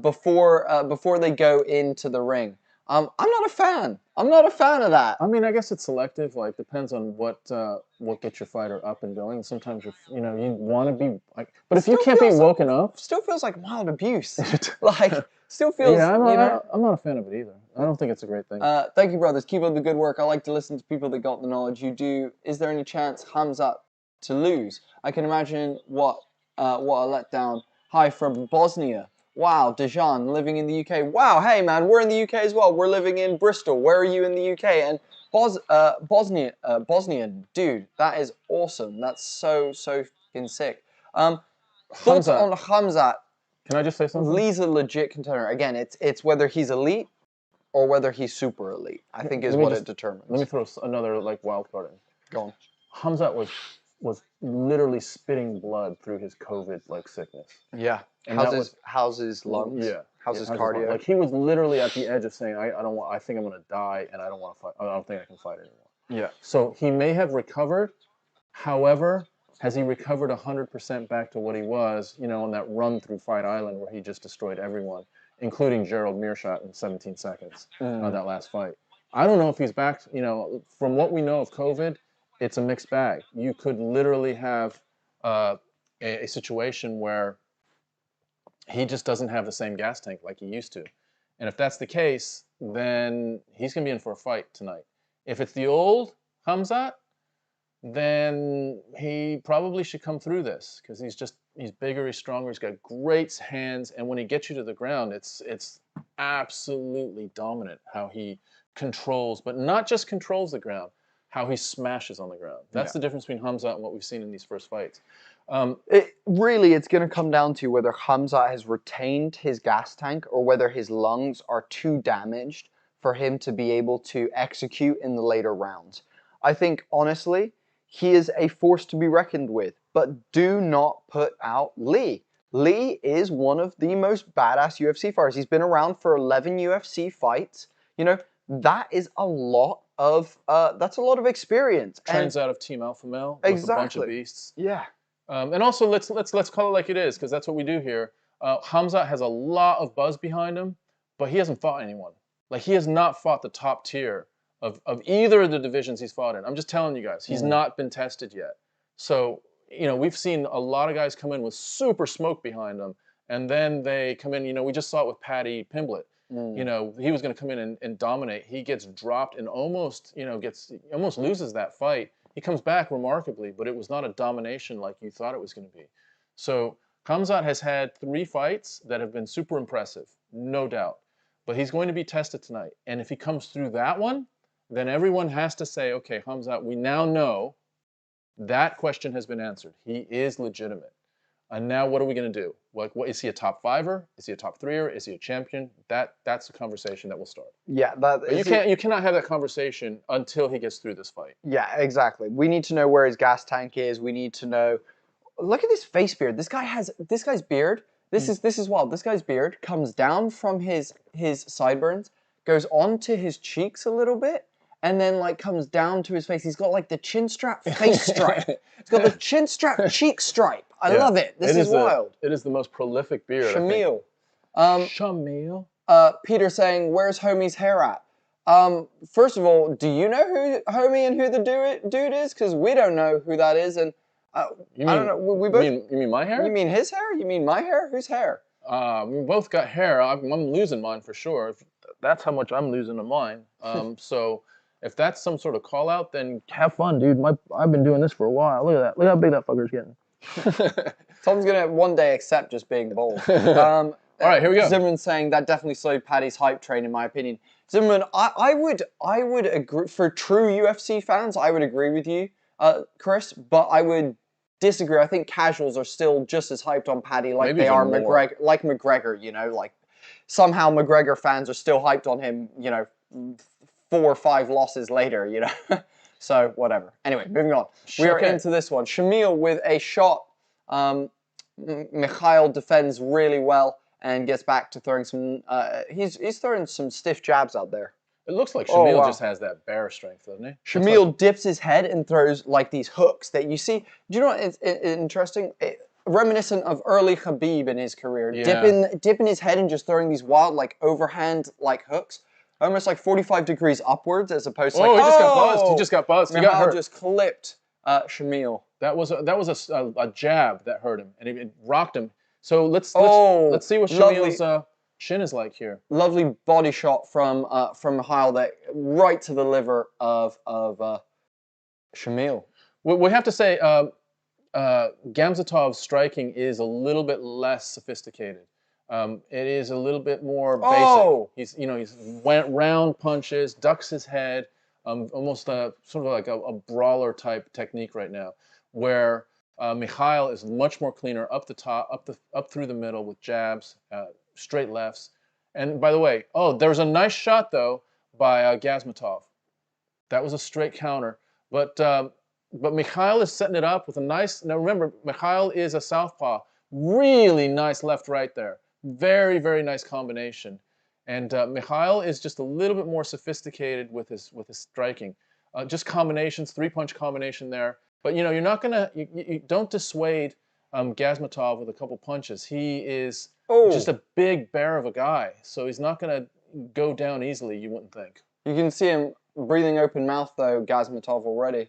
before they go into the ring? I'm not a fan. I'm not a fan of that. I mean, I guess it's selective. Like, depends on what gets your fighter up and going. Sometimes you want to be like, but if you can't be woken up, still feels like mild abuse. Still feels. Yeah, I'm not a fan of it either. I don't think it's a great thing. Thank you, brothers. Keep up the good work. I like to listen to people that got the knowledge. You do. Is there any chance Khamzat to lose? I can imagine what a letdown. Hi from Bosnia. Wow, Dejan living in the UK. Wow, hey man, we're in the UK as well. We're living in Bristol. Where are you in the UK? And Bosnia, dude, that is awesome. That's so fucking sick. Thoughts on Khamzat? Can I just say something? He's a legit contender. Again, it's whether he's elite or whether he's super elite. I think is what it determines. Let me throw another wild card in. Go on. Khamzat was literally spitting blood through his COVID sickness. Yeah. And how's his lungs? Yeah. How's his cardio? Like, he was literally at the edge of saying, I think I'm gonna die, and I don't want to fight. I don't think I can fight anymore. Yeah. So he may have recovered. However, has he recovered 100% back to what he was? On that run through Fight Island where he just destroyed everyone, including Gerald Meerschaert in 17 seconds on that last fight. I don't know if he's back. From what we know of COVID it's a mixed bag. You could literally have a situation where he just doesn't have the same gas tank like he used to. And if that's the case, then he's going to be in for a fight tonight. If it's the old Khamzat, then he probably should come through this because he's bigger, he's stronger, he's got great hands, and when he gets you to the ground, it's absolutely dominant how he controls, but not just controls the ground, how he smashes on the ground. That's the difference between Khamzat and what we've seen in these first fights. It's going to come down to whether Khamzat has retained his gas tank or whether his lungs are too damaged for him to be able to execute in the later rounds. I think, honestly, he is a force to be reckoned with, but do not put out Lee. Lee is one of the most badass UFC fighters. He's been around for 11 UFC fights. You know, that is a lot of that's a lot of experience. Trains out of Team Alpha Male with a bunch of beasts. Yeah. And also, let's call it like it is, because that's what we do here. Khamzat has a lot of buzz behind him, but he hasn't fought anyone. Like, he has not fought the top tier of either of the divisions he's fought in. I'm just telling you guys, he's not been tested yet. So, you know, we've seen a lot of guys come in with super smoke behind them, and then they come in, you know, we just saw it with Paddy Pimblett. You know, he was going to come in and dominate. He gets dropped and almost, you know, almost loses that fight. He comes back remarkably, but it was not a domination like you thought it was going to be. So Khamzat has had 3 fights that have been super impressive, no doubt. But he's going to be tested tonight. And if he comes through that one, then everyone has to say, okay, Khamzat, we now know that question has been answered. He is legitimate. And now what are we going to do? Like, what, is he a top 5er? Is he a top 3er? Is he a champion? That's the conversation that will start. Yeah, you cannot have that conversation until he gets through this fight. Yeah, exactly. We need to know where his gas tank is. We need to know. Look at this face beard. This guy's beard. This is wild. This guy's beard comes down from his sideburns, goes onto his cheeks a little bit, and then like comes down to his face. He's got like the chin strap face stripe. He's got the chin strap cheek stripe. I love it. This is wild. It is the most prolific beard. Shamil. Shamil. Peter saying, "Where's homie's hair at?" First of all, do you know who homie and who the dude is? Because we don't know who that is, and I don't know. We both. You mean my hair? You mean his hair? You mean my hair? Whose hair? We both got hair. I'm losing mine for sure. That's how much I'm losing of mine. So if that's some sort of call out, then have fun, dude. I've been doing this for a while. Look at that. Look how big that fucker's getting. Tom's gonna one day accept just being bald. All right, here we go. Zimmerman's saying that definitely slowed Paddy's hype train, in my opinion. Zimmerman, I would agree, for true UFC fans, I would agree with you, Chris, but I would disagree. I think casuals are still just as hyped on Paddy like they are McGregor, like McGregor, you know, like somehow McGregor fans are still hyped on him, you know, 4 or 5 losses later, you know. So whatever. Anyway, moving on. We are into this one. Shamil with a shot. Mikhail defends really well and gets back to throwing some. He's throwing some stiff jabs out there. It looks like Shamil just has that bear strength, doesn't he? Shamil dips his head and throws like these hooks that you see. Do you know what? It's interesting. Reminiscent of early Khabib in his career, dipping his head and just throwing these wild like overhand like hooks. Almost like 45 degrees upwards as opposed to like, he just got buzzed. He just got buzzed. He got hurt. Just clipped Shamil. That was a jab that hurt him, and it rocked him. So let's see what Shamil's shin is like here. Lovely body shot from Mikhail that right to the liver of Shamil. We have to say Gamzatov's striking is a little bit less sophisticated. It is a little bit more basic. He's went round punches, ducks his head, almost sort of like a brawler type technique right now, where Mikhail is much more cleaner up the top, up through the middle with jabs, straight lefts. And by the way, there's a nice shot though by Gamzatov. That was a straight counter, but Mikhail is setting it up with a nice. Now remember, Mikhail is a southpaw. Really nice left-right there. Very, very nice combination. And Mikhail is just a little bit more sophisticated with his striking. Just combinations, 3-punch combination there. But you know, you're not gonna you don't dissuade Gamzatov with a couple punches. He is just a big bear of a guy, so he's not gonna go down easily. You wouldn't think. You can see him breathing open mouth though, Gamzatov already.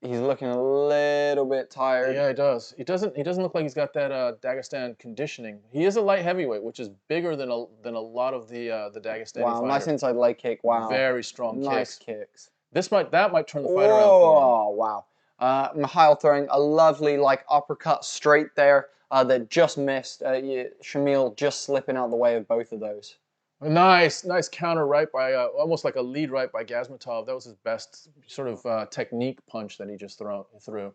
He's looking a little bit tired. Yeah, he does. He doesn't look like he's got that Dagestan conditioning. He is a light heavyweight, which is bigger than a lot of the Dagestani Wow, fighters. nice inside leg kick. Wow. Very strong nice kicks. That might turn the fight around. Oh, wow. Mikhail throwing a lovely uppercut straight there that just missed. Shamil just slipping out the way of both of those. Nice counter right by, almost like a lead right by Gamzatov. That was his best sort of technique punch that he just threw.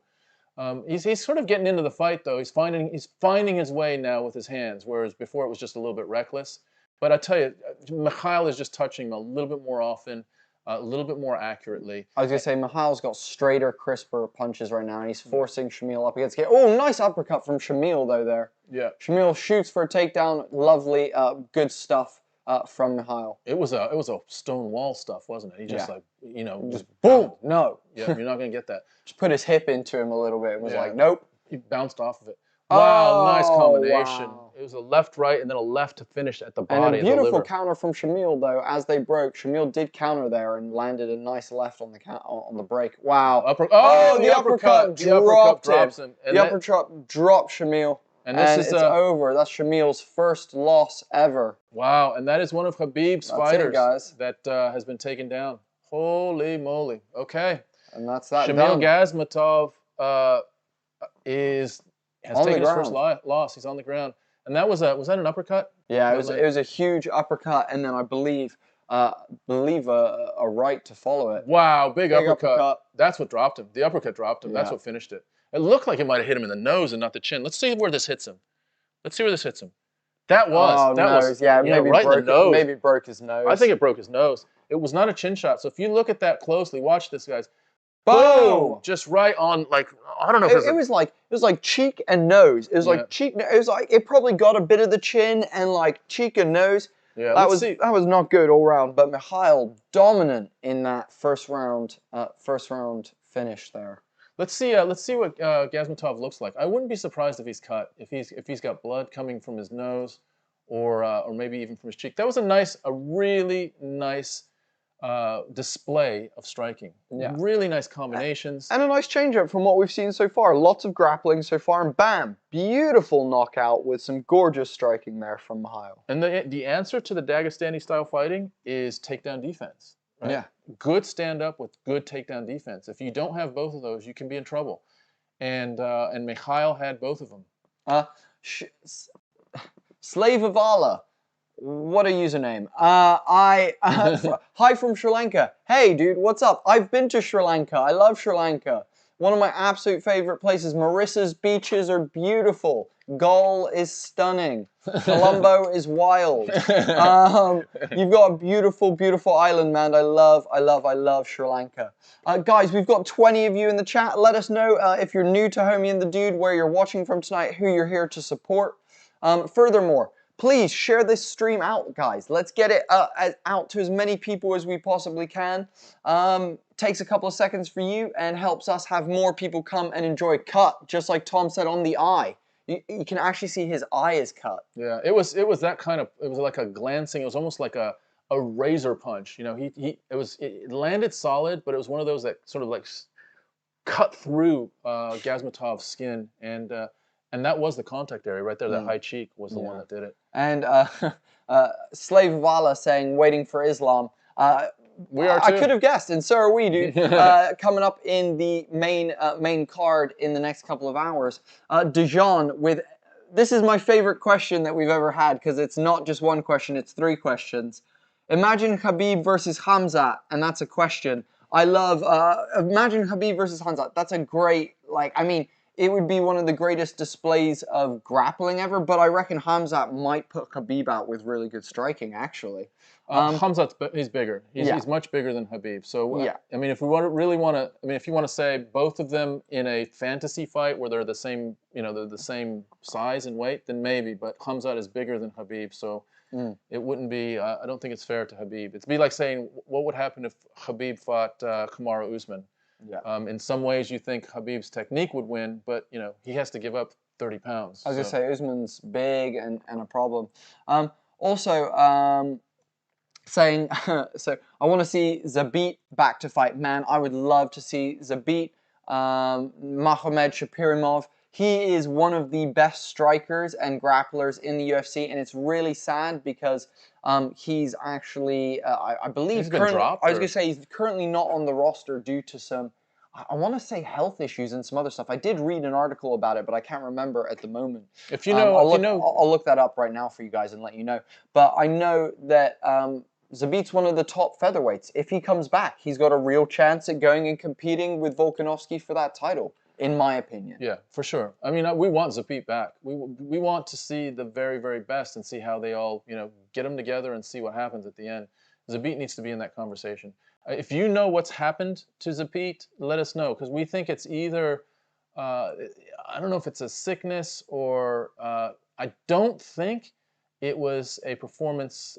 He's sort of getting into the fight though. He's finding his way now with his hands, whereas before it was just a little bit reckless. But I tell you, Mikhail is just touching him a little bit more often, a little bit more accurately. I was gonna say Mikhail's got straighter, crisper punches right now, and he's forcing Shamil up against. Oh, nice uppercut from Shamil though there. Yeah. Shamil shoots for a takedown. Lovely, good stuff. From Mikhail. It was a stone wall stuff, wasn't it? He just just boom. No. Yeah, you're not gonna get that. Just put his hip into him a little bit and was like, nope. He bounced off of it. Wow, nice combination. Wow. It was a left, right, and then a left to finish at the body. And a beautiful counter from Shamil though. As they broke, Shamil did counter there and landed a nice left on the break. Wow. The uppercut drops him. The uppercut dropped Shamil. And it's over. That's Shamil's first loss ever. Wow, and that is one of Khabib's fighters that has been taken down. Holy moly. Okay. And that's that Shamil done. Gamzatov has taken his first loss. He's on the ground. And that was that an uppercut? Yeah, it was a huge uppercut, and then I believe a right to follow it. Wow, big uppercut. That's what dropped him. The uppercut dropped him. That's what finished it. It looked like it might have hit him in the nose and not the chin. Let's see where this hits him. That was maybe right in the nose. Maybe broke his nose. I think it broke his nose. It was not a chin shot. So if you look at that closely, watch this, guys. Boom! Just right on, I don't know. It was like cheek and nose. It was like cheek. It was like it probably got a bit of the chin and cheek and nose. Yeah, that was not good all round. But Mikhail dominant in that first round finish there. Let's see what Gamzatov looks like. I wouldn't be surprised if he's cut, if he's got blood coming from his nose, or maybe even from his cheek. That was a really nice display of striking. Yeah. Really nice combinations. And a nice change-up from what we've seen so far. Lots of grappling so far, and bam, beautiful knockout with some gorgeous striking there from Mikhail. And the answer to the Dagestani style fighting is takedown defense. Right? Yeah. Good stand-up with good takedown defense. If you don't have both of those, you can be in trouble. And Mikhail had both of them. Slave of Allah. What a username. Hi from Sri Lanka. Hey, dude, what's up? I've been to Sri Lanka. I love Sri Lanka. One of my absolute favorite places. Marissa's beaches are beautiful. Galle is stunning. Colombo is wild. You've got a beautiful, beautiful island, man. I love Sri Lanka. Guys, we've got 20 of you in the chat. Let us know if you're new to Homie and the Dude, where you're watching from tonight, who you're here to support. Furthermore, please share this stream out, guys. Let's get it out to as many people as we possibly can. Takes a couple of seconds for you and helps us have more people come and enjoy. Cut, just like Tom said, on the eye. You can actually see his eye is cut. Yeah, it was that kind of, it was like a glancing, it was almost like a razor punch. You know, it landed solid, but it was one of those that sort of cut through Gamzatov's skin, and that was the contact area right there. That high cheek was the one that did it. And Slave of Allah saying, waiting for Islam. We are too. I could have guessed, and so are we, dude. Coming up in the main card in the next couple of hours. Dijon with, this is my favorite question that we've ever had, because it's not just one question, it's 3 questions. Imagine Khabib versus Khamzat, and that's a question. I love, imagine Khabib versus Khamzat. That's a great, it would be one of the greatest displays of grappling ever, but I reckon Khamzat might put Khabib out with really good striking, actually. Khamzat's he's bigger. He's much bigger than Khabib. So I mean, if we if you want to say both of them in a fantasy fight where they're the same, they're the same size and weight, then maybe. But Khamzat is bigger than Khabib, so it wouldn't be. I don't think it's fair to Khabib. It'd be like saying, what would happen if Khabib fought Kamaru Usman? Yeah. In some ways, you think Khabib's technique would win, but he has to give up 30 pounds. I was gonna say Usman's big and a problem. Saying, so I want to see Zabit back to fight. Man, I would love to see Zabit Makhachev Chimaev. He is one of the best strikers and grapplers in the UFC, and it's really sad because he's actually, I believe, he's been dropped. I was going to say he's currently not on the roster due to some, I want to say health issues and some other stuff. I did read an article about it, but I can't remember at the moment. If you know, I'll look that up right now for you guys and let you know. But I know that Zabit's one of the top featherweights. If he comes back, he's got a real chance at going and competing with Volkanovski for that title, in my opinion. Yeah, for sure. I mean, we want Zabit back. We want to see the very, very best and see how they all, get them together and see what happens at the end. Zabit needs to be in that conversation. If you know what's happened to Zabit, let us know, because we think it's either, I don't know if it's a sickness or I don't think it was a performance.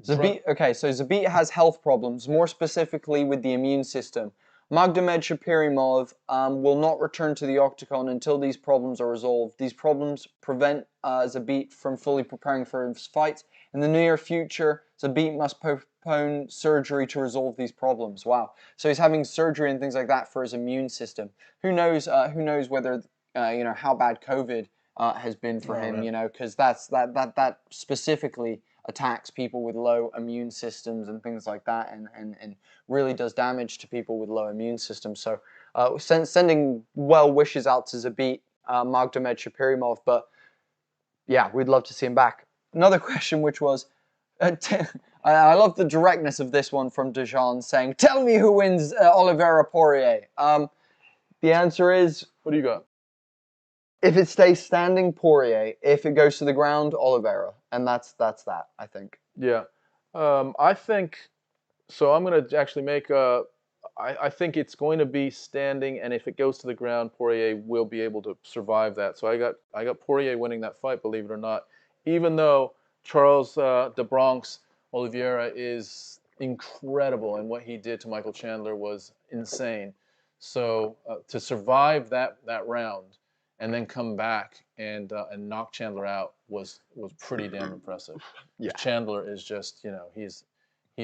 Zabit has health problems, more specifically with the immune system. Magdamed Shapirimov will not return to the octagon until these problems are resolved. These problems prevent Zabit from fully preparing for his fight. In the near future, Zabit must postpone surgery to resolve these problems. Wow. So he's having surgery and things like that for his immune system. Who knows whether, how bad COVID has been for him, because that specifically attacks people with low immune systems and things like that, and really does damage to people with low immune systems. So sending well wishes out to Zabit Magdamed Shapirimov, but yeah, we'd love to see him back. Another question, which was, I love the directness of this one from Dejan saying, tell me who wins Oliveira Poirier. The answer is, what do you got? If it stays standing, Poirier. If it goes to the ground, Oliveira. And that's that, I think. Yeah. I think, so I'm going to actually make I think it's going to be standing, and if it goes to the ground, Poirier will be able to survive that. So I got Poirier winning that fight, believe it or not. Even though Charles de Bronx Oliveira is incredible, and what he did to Michael Chandler was insane. So to survive that round and then come back and knock Chandler out was pretty damn impressive. Yeah. Chandler is just, he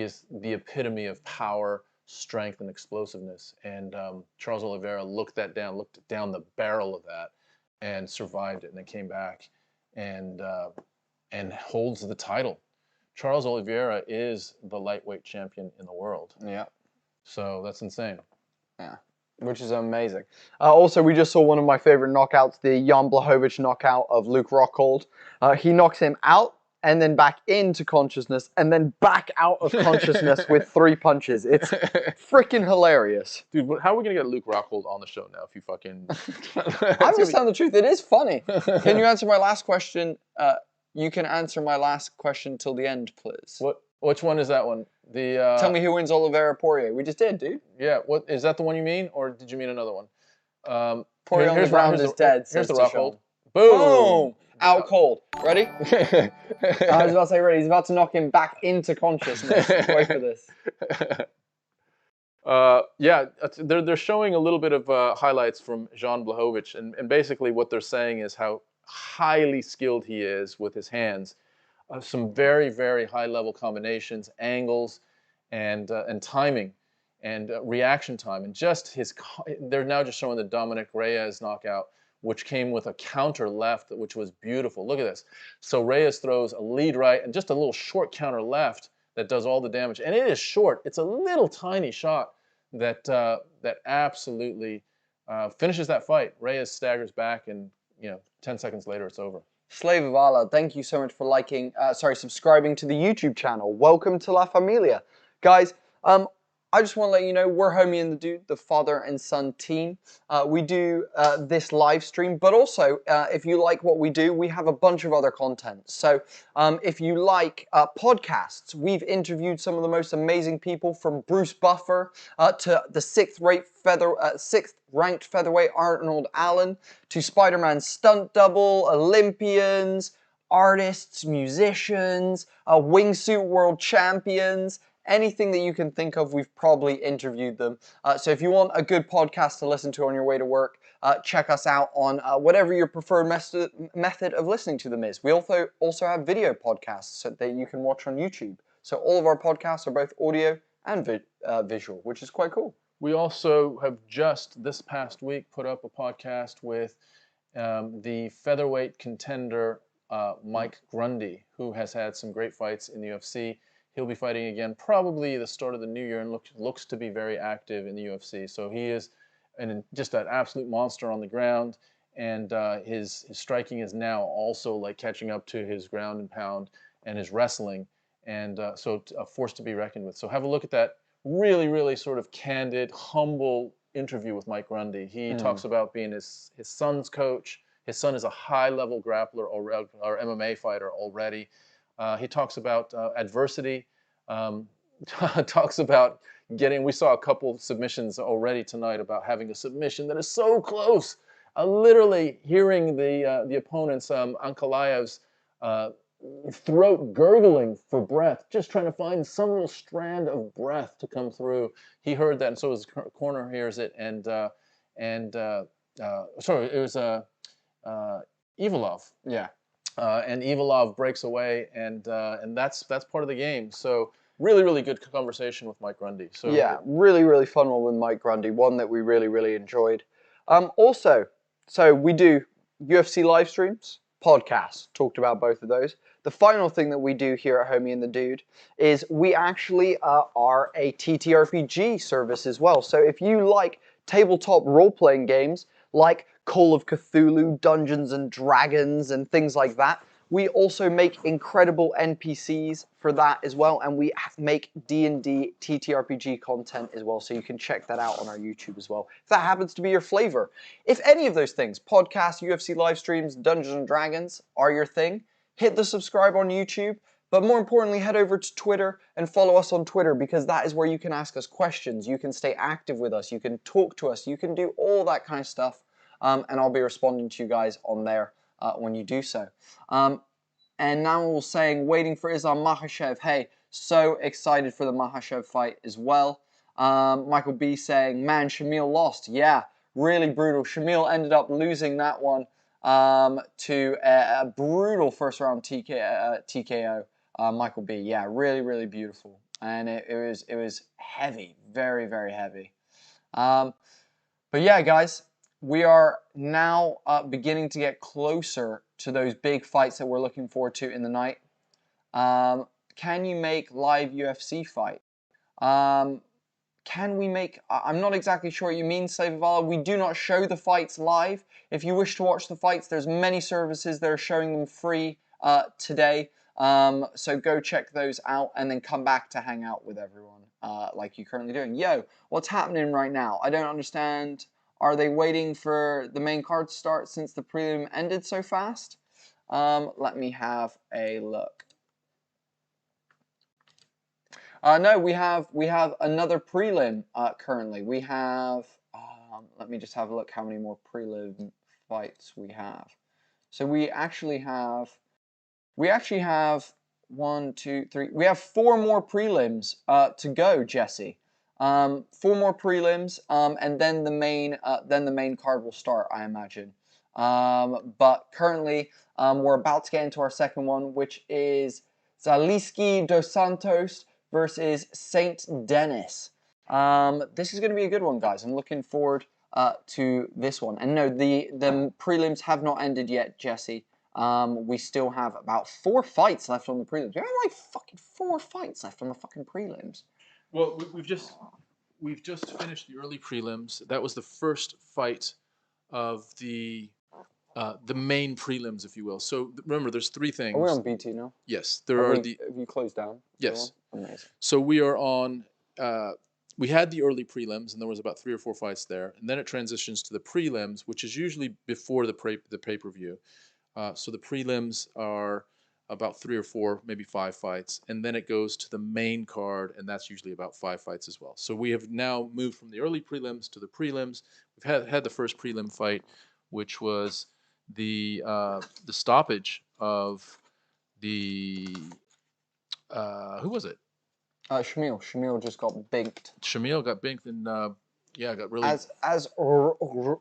is the epitome of power, strength, and explosiveness. And Charles Oliveira looked down the barrel of that and survived it, and then came back and holds the title. Charles Oliveira is the lightweight champion in the world. Yeah. So that's insane. Yeah. Which is amazing. Also, we just saw one of my favorite knockouts, the Jan Blachowicz knockout of Luke Rockhold. He knocks him out and then back into consciousness and then back out of consciousness with 3 punches. It's freaking hilarious. Dude, how are we going to get Luke Rockhold on the show now if you fucking... I'm just telling the truth. It is funny. Can you answer my last question? You can answer my last question till the end, please. Which one is that one? Tell me who wins Oliveira Poirier. We just did, dude. Yeah, what is that the one you mean, or did you mean another one? Poirier on the ground is dead. Here's the Rockhold. Boom! Boom! Out cold. Ready? I was about to say ready. He's about to knock him back into consciousness. Wait for this. Yeah, they're showing a little bit of highlights from Jan Blachowicz, and basically what they're saying is how highly skilled he is with his hands. Some very, very high-level combinations, angles, and timing, and reaction time, and just they're now just showing the Dominic Reyes knockout, which came with a counter left, which was beautiful. Look at this. So Reyes throws a lead right and just a little short counter left that does all the damage, and it is short. It's a little tiny shot that absolutely finishes that fight. Reyes staggers back, and 10 seconds later it's over. Slave of Allah, thank you so much for subscribing to the YouTube channel. Welcome to La Familia. Guys, I just want to let you know, we're Homie and the Dude, the father and son team. We do this live stream, but also, if you like what we do, we have a bunch of other content. So if you like podcasts, we've interviewed some of the most amazing people, from Bruce Buffer to the 6th ranked featherweight Arnold Allen, to Spider-Man stunt double, Olympians, artists, musicians, wingsuit world champions. Anything that you can think of, we've probably interviewed them. So if you want a good podcast to listen to on your way to work, check us out on whatever your preferred method of listening to them is. We also have video podcasts that you can watch on YouTube. So all of our podcasts are both audio and visual, which is quite cool. We also have just this past week put up a podcast with the featherweight contender Mike Grundy, who has had some great fights in the UFC. He'll be fighting again probably the start of the new year and looks to be very active in the UFC. So he is just an absolute monster on the ground, and his striking is now also like catching up to his ground and pound and his wrestling, and so a force to be reckoned with. So have a look at that really sort of candid, humble interview with Mike Grundy. He talks about being his son's coach. His son is a high-level grappler or MMA fighter already. He talks about adversity, talks about we saw a couple submissions already tonight about having a submission that is so close. Literally hearing the opponent's Ankalaev's throat gurgling for breath, just trying to find some little strand of breath to come through. He heard that, and so his corner hears it, and sorry, it was Ivalov. Yeah. And Ivalov breaks away, and that's part of the game. So really good conversation with Mike Grundy. So yeah, really fun one with Mike Grundy. One that we really enjoyed. Also, so we do UFC live streams, podcasts. Talked about both of those. The final thing that we do here at Homie and the Dude is we actually are a TTRPG service as well. So if you like tabletop role-playing games like Call of Cthulhu, Dungeons and Dragons, and things like that, we also make incredible NPCs for that as well, and we make D&D TTRPG content as well, so you can check that out on our YouTube as well, if that happens to be your flavor. If any of those things, podcasts, UFC live streams, Dungeons and Dragons, are your thing, hit the subscribe on YouTube, but more importantly, head over to Twitter and follow us on Twitter, because that is where you can ask us questions, you can stay active with us, you can talk to us, you can do all that kind of stuff, and I'll be responding to you guys on there when you do so. And now we're saying, waiting for Islam Makhachev. Hey, so excited for the Makhachev fight as well. Michael B saying, man, Shamil lost. Yeah, really brutal. Shamil ended up losing that one to a brutal first round TKO. Michael B, yeah, really beautiful. And it was heavy, very heavy. But yeah, guys, we are now beginning to get closer to those big fights that we're looking forward to in the night. Can you make live UFC fight? Can we make... I'm not exactly sure what you mean, Slavevala. We do not show the fights live. If you wish to watch the fights, there's many services that are showing them free today. So go check those out and then come back to hang out with everyone like you're currently doing. Yo, what's happening right now? I don't understand... Are they waiting for the main card to start since the prelim ended so fast? Let me have a look. No, we have another prelim currently. We have, let me just have a look how many more prelim fights we have. So we actually have 1, 2, 3. We have 4 more prelims to go, Jesse. 4 more prelims, and then the main card will start, I imagine. But currently, we're about to get into our second one, which is Zaleski dos Santos versus Saint Denis. This is going to be a good one, guys. I'm looking forward to this one. And no, the prelims have not ended yet, Jesse. We still have about 4 fights left on the prelims. We have like fucking 4 fights left on the fucking prelims. Well, we've just finished the early prelims. That was the first fight of the main prelims, if you will. So remember, there's 3 things. Are we on BT now? Yes, Have you closed down? Yes. Amazing. So we are on. We had the early prelims, and there was about 3 or 4 fights there, and then it transitions to the prelims, which is usually before the pay-per-view. So the prelims are about 3 or 4, maybe 5 fights, and then it goes to the main card, and that's usually about 5 fights as well. So we have now moved from the early prelims to the prelims. We've had the first prelim fight, which was the stoppage of the who was it? Shamil. Shamil just got binked. Shamil got binked, and got really as Robin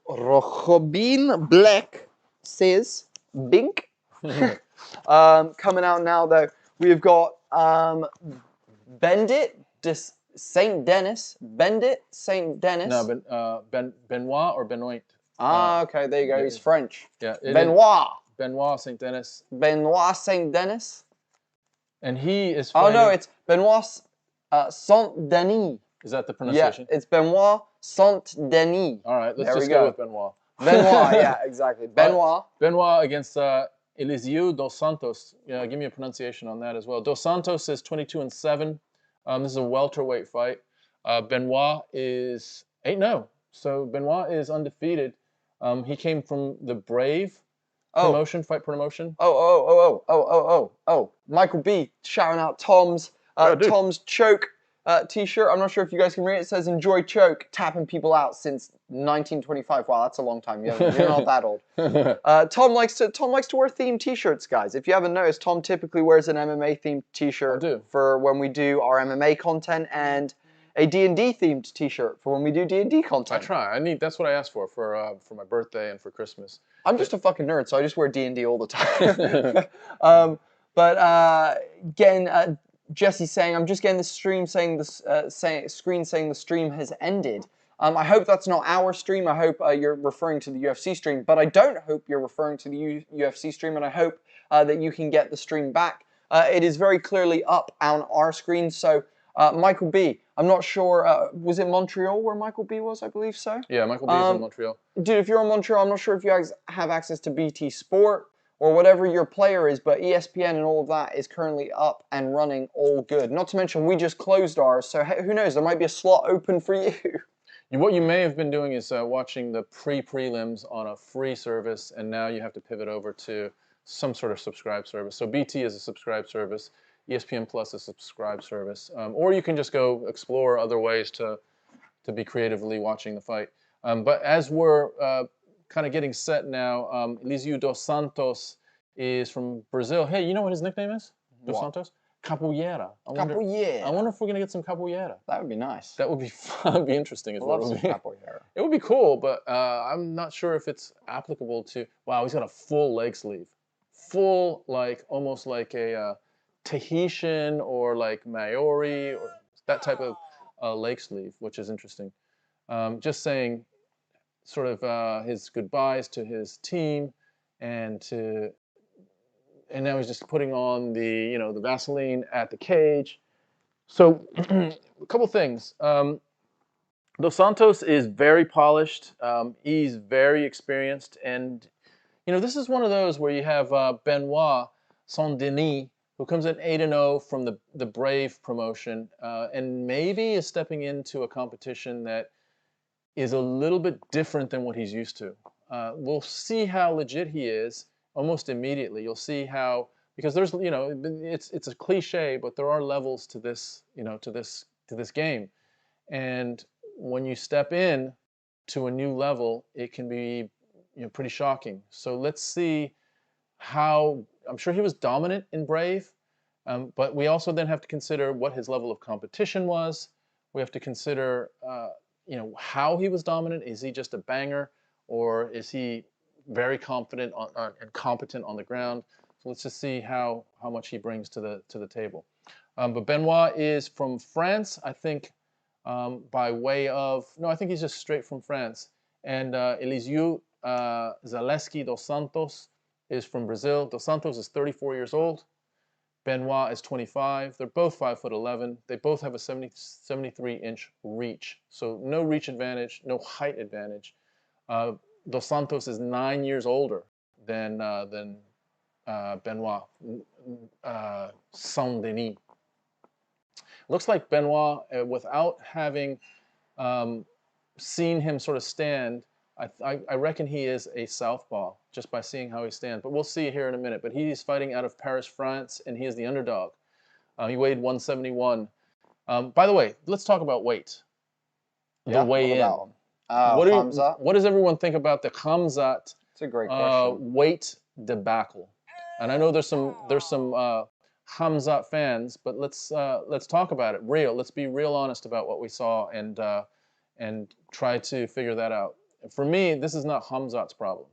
Black says, bink. Coming out now, though, we've got Bendit Saint Denis, Bendit, Saint Denis. No, Benoit or Benoit. Okay, there you go. He's French. Yeah. Benoit. Benoit Saint Denis. Benoit Saint Denis. And he is fighting... Oh, no, it's Benoit Saint Denis. Is that the pronunciation? Yeah, it's Benoit Saint Denis. All right, let's just go with Benoit. Benoit, yeah, exactly. Benoit. Benoit against Eliseu dos Santos. Yeah, give me a pronunciation on that as well. Dos Santos is 22-7. This is a welterweight fight. Benoit is 8-0. So Benoit is undefeated. He came from the Brave promotion, fight promotion. Michael B. shouting out Tom's Tom's choke t-shirt. I'm not sure if you guys can read it. It says "Enjoy choke," tapping people out since 1925. Wow, that's a long time. You're not that old. Tom likes to wear themed t-shirts, guys. If you haven't noticed, Tom typically wears an MMA themed t-shirt for when we do our MMA content, and a D&D themed t-shirt for when we do D&D content. I try. That's what I asked for my birthday and for Christmas. I'm just a fucking nerd, so I just wear D&D all the time. Again, Jesse's saying, I'm just getting the stream saying screen saying the stream has ended. I hope that's not our stream. I hope you're referring to the UFC stream, but I don't hope you're referring to the UFC stream, and I hope that you can get the stream back. It is very clearly up on our screen, so Michael B, I'm not sure, was it Montreal where Michael B was? I believe so. Yeah, Michael B is in Montreal. Dude, if you're in Montreal, I'm not sure if you guys have access to BT Sport or whatever your player is, but ESPN and all of that is currently up and running all good. Not to mention, we just closed ours, so who knows, there might be a slot open for you. What you may have been doing is watching the prelims on a free service, and now you have to pivot over to some sort of subscribe service. So BT is a subscribe service, ESPN Plus is a subscribe service, or you can just go explore other ways to be creatively watching the fight. But as we're kind of getting set now, Eliseu dos Santos is from Brazil. Hey, you know what his nickname is? Dos Santos? Capoeira. Capoeira. I wonder if we're going to get some capoeira. That would be nice. That would be fun. That would be interesting. Is what it would be. Capoeira. It would be cool, but I'm not sure if it's applicable to... Wow, he's got a full leg sleeve. Full, almost like a Tahitian or like Maori or that type of leg sleeve, which is interesting. Just saying sort of his goodbyes to his team and now he's just putting on the the Vaseline at the cage. So a couple things. Dos Santos is very polished. He's very experienced, and this is one of those where you have Benoit Saint Denis, who comes in 8-0 from the Brave promotion, and maybe is stepping into a competition that is a little bit different than what he's used to. We'll see how legit he is almost immediately. You'll see how, because there's, it's a cliche, but there are levels to this, to this game. And when you step in to a new level, it can be, pretty shocking. So let's see how, I'm sure he was dominant in Brave, but we also then have to consider what his level of competition was. We have to consider, how he was dominant. Is he just a banger, or is he very confident and competent on the ground? So let's just see how much he brings to the table. But Benoit is from France, I think, by way of, no, I think he's just straight from France. And Eliseu Zaleski dos Santos is from Brazil. Dos Santos is 34 years old. Benoit is 25. They're both 5'11". They both have a 73-inch reach. So no reach advantage, no height advantage. Dos Santos is 9 years older than Benoit Saint Denis. Looks like Benoit, without having seen him sort of stand, I reckon he is a southpaw just by seeing how he stands. But we'll see here in a minute. But he's fighting out of Paris, France, and he is the underdog. He weighed 171. By the way, let's talk about weight. The weigh-in. What does everyone think about the Khamzat It's a great question. Weight debacle? And I know there's some Khamzat fans, but let's talk about it. Let's be real honest about what we saw and try to figure that out. For me, this is not Khamzat's problem.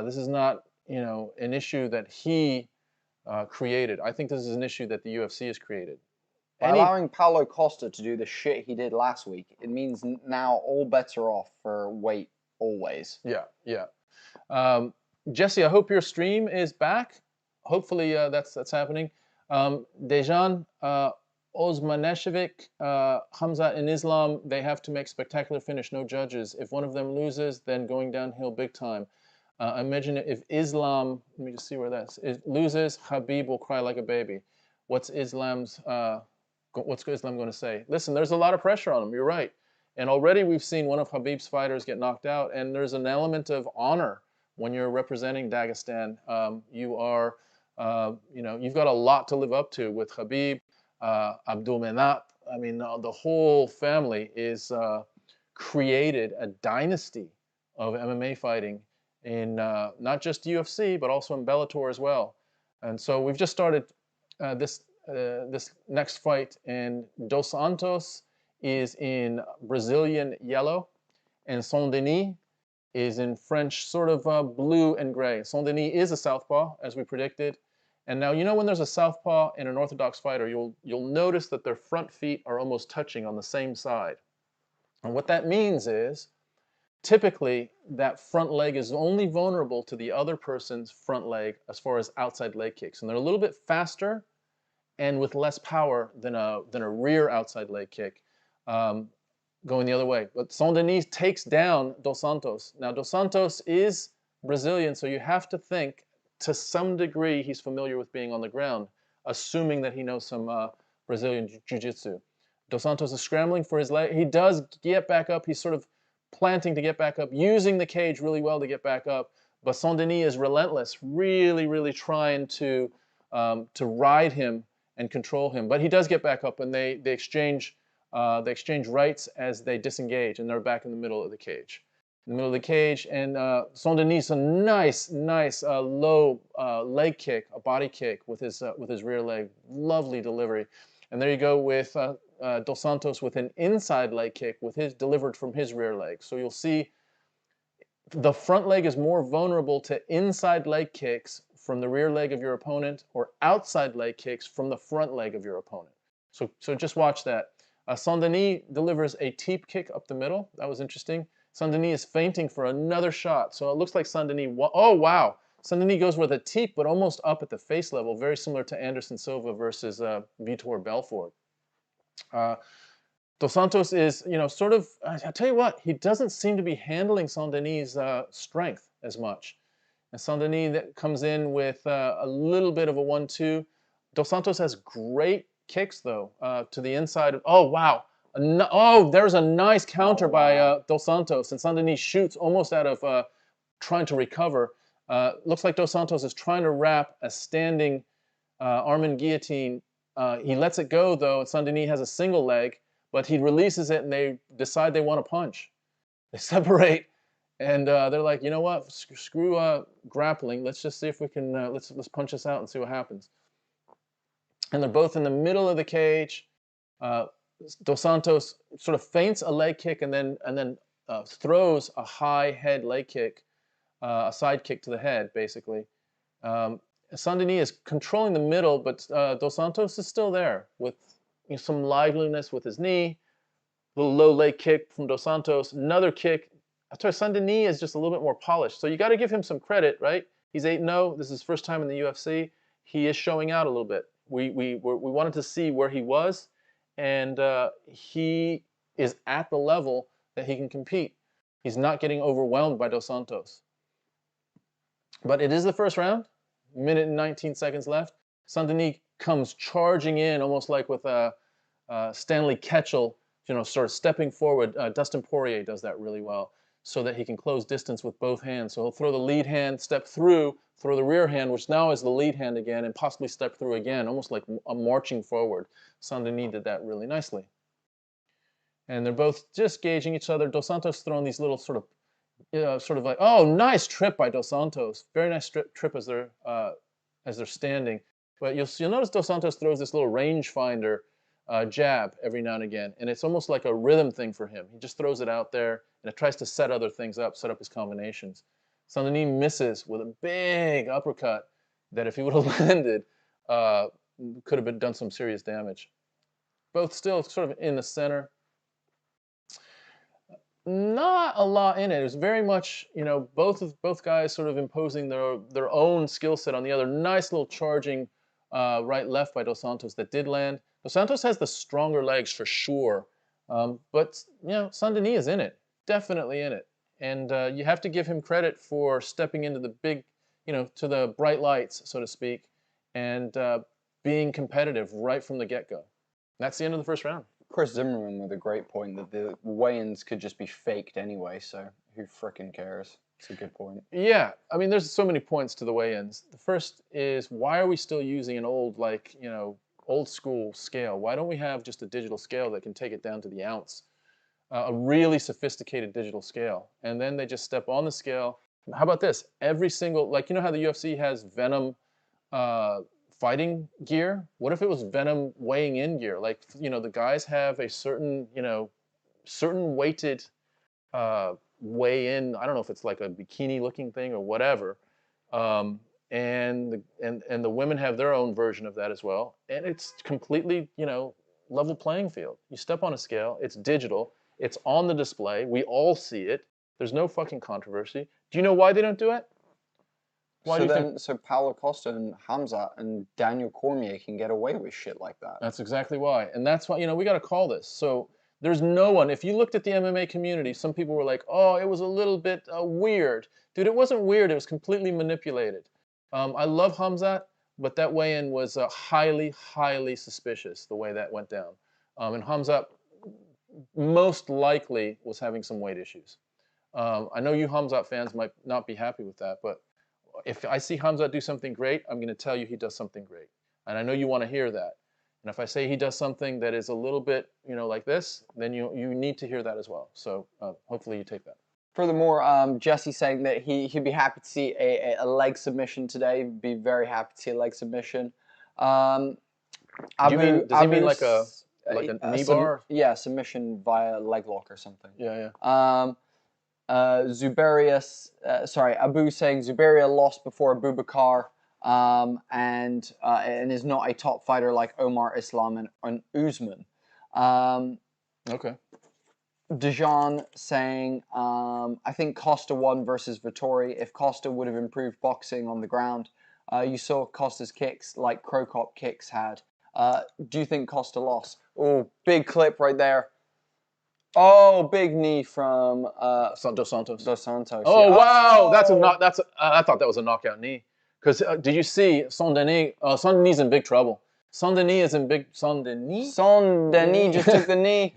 This is not an issue that he created. I think this is an issue that the UFC has created. By allowing Paulo Costa to do the shit he did last week, it means now all bets are off for weight always. Yeah, yeah. Jesse, I hope your stream is back. Hopefully that's happening. Dejan Osmaneshevik, Khamzat and Islam, they have to make spectacular finish, no judges. If one of them loses, then going downhill big time. Imagine if Islam, let me just see where that's, loses, Khabib will cry like a baby. What's Islam's going to say? Listen, there's a lot of pressure on him. You're right. And already we've seen one of Khabib's fighters get knocked out, and there's an element of honor when you're representing Dagestan. You are, you've got a lot to live up to with Khabib, Abdulmenap. I mean, the whole family is created a dynasty of MMA fighting in not just UFC, but also in Bellator as well. And so we've just started this next fight, and Dos Santos is in Brazilian yellow, and Saint-Denis is in French sort of blue and gray. Saint-Denis is a southpaw, as we predicted. And now, when there's a southpaw in an orthodox fighter, you'll notice that their front feet are almost touching on the same side. And what that means is, typically, that front leg is only vulnerable to the other person's front leg as far as outside leg kicks. And they're a little bit faster and with less power than a rear outside leg kick going the other way. But Saint-Denis takes down Dos Santos. Now, Dos Santos is Brazilian, so you have to think, to some degree, he's familiar with being on the ground, assuming that he knows some Brazilian jiu-jitsu. Dos Santos is scrambling for his leg. He does get back up. He's sort of planting to get back up, using the cage really well to get back up. But Saint-Denis is relentless, really, really trying to ride him and control him. But he does get back up, and they exchange rights as they disengage, and they're back in the middle of the cage. In the middle of the cage, and Saint-Denis, a nice low leg kick, a body kick with his rear leg, lovely delivery. And there you go with Dos Santos with an inside leg kick with his delivered from his rear leg. So you'll see the front leg is more vulnerable to inside leg kicks from the rear leg of your opponent, or outside leg kicks from the front leg of your opponent. So just watch that. Saint-Denis delivers a teep kick up the middle. That was interesting. Saint-Denis is feinting for another shot. So it looks like Saint-Denis, oh wow. Saint-Denis goes with a teep, but almost up at the face level, very similar to Anderson Silva versus Vitor Belfort. Dos Santos is, sort of, I tell you what, he doesn't seem to be handling Saint-Denis' strength as much. And Saint-Denis that comes in with a little bit of a 1-2. Dos Santos has great kicks, though, to the inside. Oh, wow. There's a nice counter by Dos Santos. And Saint-Denis shoots almost out of trying to recover. Looks like Dos Santos is trying to wrap a standing arm guillotine. He lets it go, though, and Saint-Denis has a single leg, but he releases it, and they decide they want to punch. They separate, and they're like, you know what, screw grappling. Let's just see if we can, let's punch this out and see what happens. And they're both in the middle of the cage. Dos Santos sort of feints a leg kick and then throws a high head leg kick, a side kick to the head, basically. Saint-Denis is controlling the middle, but Dos Santos is still there with some liveliness with his knee, a little low leg kick from Dos Santos, another kick. I tell you, Saint-Denis is just a little bit more polished. So you got to give him some credit, right? He's 8-0. This is his first time in the UFC. He is showing out a little bit. We wanted to see where he was, and he is at the level that he can compete. He's not getting overwhelmed by Dos Santos. But it is the first round. Minute and 19 seconds left. Saint-Denis comes charging in, almost like with Stanley Ketchel, sort of stepping forward. Dustin Poirier does that really well, so that he can close distance with both hands. So he'll throw the lead hand, step through, throw the rear hand, which now is the lead hand again, and possibly step through again, almost like a marching forward. Saint-Denis did that really nicely. And they're both just gauging each other. Dos Santos throwing these little sort of like, oh, nice trip by Dos Santos. Very nice trip as they're standing. But you'll notice Dos Santos throws this little rangefinder jab every now and again, and it's almost like a rhythm thing for him. He just throws it out there, and it tries to set other things up, set up his combinations. Saint-Denis misses with a big uppercut that if he would have landed, could have done some serious damage. both still sort of in the center. Not a lot in it. It was very much, you know, both guys sort of imposing their own skill set on the other. Nice little charging right-left by Dos Santos that did land. Dos Santos has the stronger legs for sure, but you know, Saint-Denis is in it, definitely in it, and you have to give him credit for stepping into the big, you know, to the bright lights, so to speak, and being competitive right from the get-go. That's the end of the first round. Chris Zimmerman with a great point that the weigh-ins could just be faked anyway, so who frickin' cares? It's a good point. Yeah, I mean, there's so many points to the weigh-ins. The first is, why are we still using an old, like, you know, old school scale? Why don't we have just a digital scale that can take it down to the ounce? A really sophisticated digital scale. And then they just step on the scale. How about this? Every single, like, you know how the UFC has Venom fighting gear? What if it was Venom weighing in gear? Like, you know, the guys have a certain, you know, certain weighted weigh in. I don't know if it's like a bikini looking thing or whatever. And the women have their own version of that as well. And it's completely, you know, level playing field. You step on a scale, it's digital, it's on the display, we all see it. There's no fucking controversy. Do you know why they don't do it? So Paulo Costa and Khamzat and Daniel Cormier can get away with shit like that. That's exactly why. And that's why, you know, we got to call this. So there's no one, if you looked at the MMA community, some people were like, oh, it was a little bit weird. Dude, it wasn't weird, it was completely manipulated. I love Khamzat, but that weigh-in was highly, highly suspicious, the way that went down. And Khamzat most likely was having some weight issues. I know you Khamzat fans might not be happy with that, but if I see Khamzat do something great, I'm going to tell you he does something great. And I know you want to hear that. And if I say he does something that is a little bit, you know, like this, then you need to hear that as well. So hopefully you take that. Furthermore, Jesse saying that he'd be happy to see a leg submission today. He'd be very happy to see a leg submission. Does he mean like a knee bar? Yeah, submission via leg lock or something. Yeah, yeah. Abu saying Zubaria lost before Abubakar and is not a top fighter like Omar Islam and Usman. Okay. Dejan saying, I think Costa won versus Vettori. If Costa would have improved boxing on the ground, you saw Costa's kicks like Krokop kicks had. Do you think Costa lost? Oh, big clip right there. Oh, big knee from Dos Santos. Dos Santos. Oh, yeah. wow! I thought that was a knockout knee. Because did you see Saint-Denis? Saint-Denis in big trouble. Saint-Denis is in big... Saint-Denis? Saint-Denis just took the knee.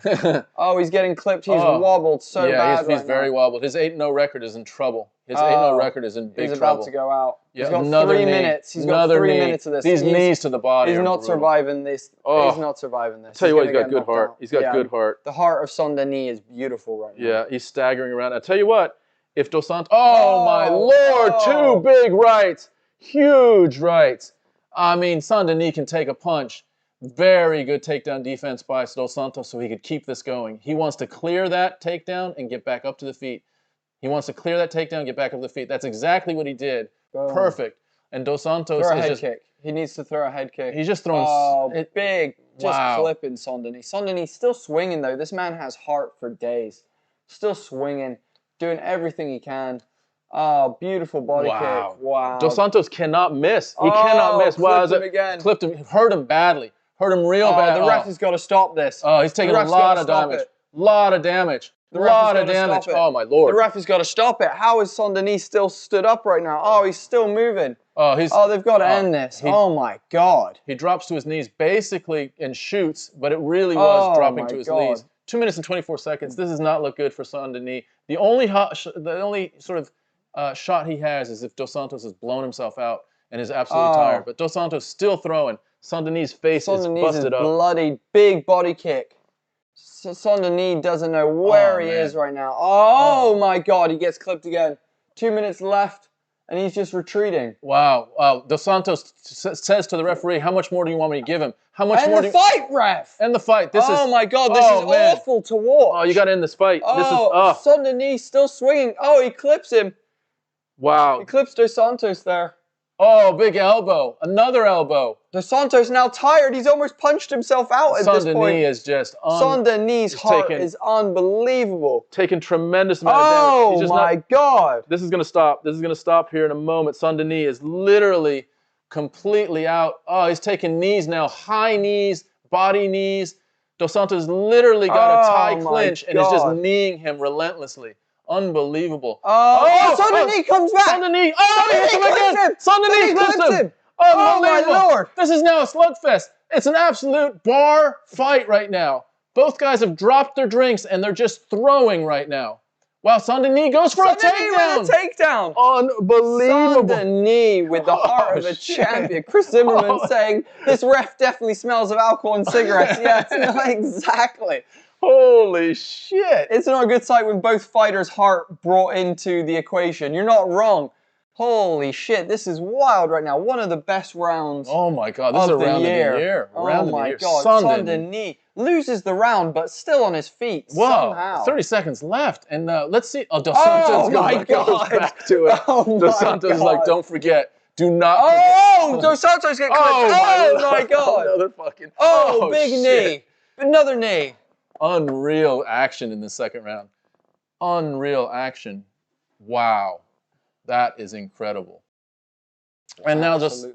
Oh, he's getting clipped. He's wobbled so bad. Yeah, he's very wobbled. His 8-0 record is in trouble. His 8-0 record is in big trouble. He's about to go out. Yeah, he's got 3 minutes. He's got 3 minutes of this. These knees to the body. He's not surviving this. Oh. He's not surviving this. Tell you what, he's got good heart. He's got good heart. The heart of Saint-Denis is beautiful right now. Yeah, he's staggering around. I tell you what, if Dos Santos... Oh, my Lord! 2 big rights. Huge rights. I mean, Saint-Denis can take a punch. Very good takedown defense by Dos Santos so he could keep this going. He wants to clear that takedown and get back up to the feet. He wants to clear that takedown, get back up to the feet. That's exactly what he did. Boom. Perfect. And Dos Santos throw a head kick. He needs to throw a head kick. He's just throwing... big. Just clipping Saint-Denis. Saint-Denis still swinging, though. This man has heart for days. Still swinging, doing everything he can. Oh, beautiful body kick. Wow. Dos Santos cannot miss. He cannot miss. Clipped him again. Clipped him. Hurt him badly. Hurt him real bad. The ref has got to stop this. Oh, he's taking a lot of damage. Lot of damage. Lot of damage. Oh, my Lord. The ref has got to stop it. How is Saint-Denis still stood up right now? Oh, he's still moving. Oh, they've got to end this. Oh, my God. He drops to his knees basically and shoots, but it really was dropping to his knees. 2 minutes and 24 seconds. This does not look good for Saint-Denis. The only sort of shot he has is if Dos Santos has blown himself out and is absolutely tired. But Dos Santos still throwing. Saint-Denis' face is busted up. Bloody big body kick. Saint-Denis doesn't know where he is right now. Oh my God, he gets clipped again. 2 minutes left, and he's just retreating. Wow. Dos Santos says to the referee, how much more do you want me to give him? How much more? And the fight, ref! And the fight. Oh my God, this is awful to watch. Oh, you got to end this fight. Saint-Denis still swinging. Oh, he clips him. Wow. He clips Dos Santos there. Oh, big elbow. Another elbow. Dos Santos now tired. He's almost punched himself out at this point. Denis is just Denis' heart is unbelievable. Taking tremendous amount of damage. Oh my God. This is going to stop. This is going to stop here in a moment. Denis is literally completely out. Oh, he's taking knees now. High knees, body knees. Dos Santos literally got a tie clinch and is just kneeing him relentlessly. Unbelievable. Denis comes back. Denis. Denis clips him. Oh my Lord. This is now a slugfest. It's an absolute bar fight right now. Both guys have dropped their drinks and they're just throwing right now. Wow, Denis goes for a takedown. With a takedown. Unbelievable. Denis with the heart of a champion. Chris Zimmerman saying, this ref definitely smells of alcohol and cigarettes. Yes, exactly. Holy shit. It's not a good sight when both fighters' heart brought into the equation. You're not wrong. Holy shit, this is wild right now. One of the best rounds. Oh my God, this is a round of the year. Oh my God, Denis loses the round, but still on his feet somehow. 30 seconds left, and let's see. Oh, Dos Santos goes back to it. Dos Santos is like, don't forget, do not forget. Dos Santos get clipped. Oh my God. Another fucking. Big knee. Another knee. Unreal action in the second round. Unreal action. Wow. That is incredible. And now just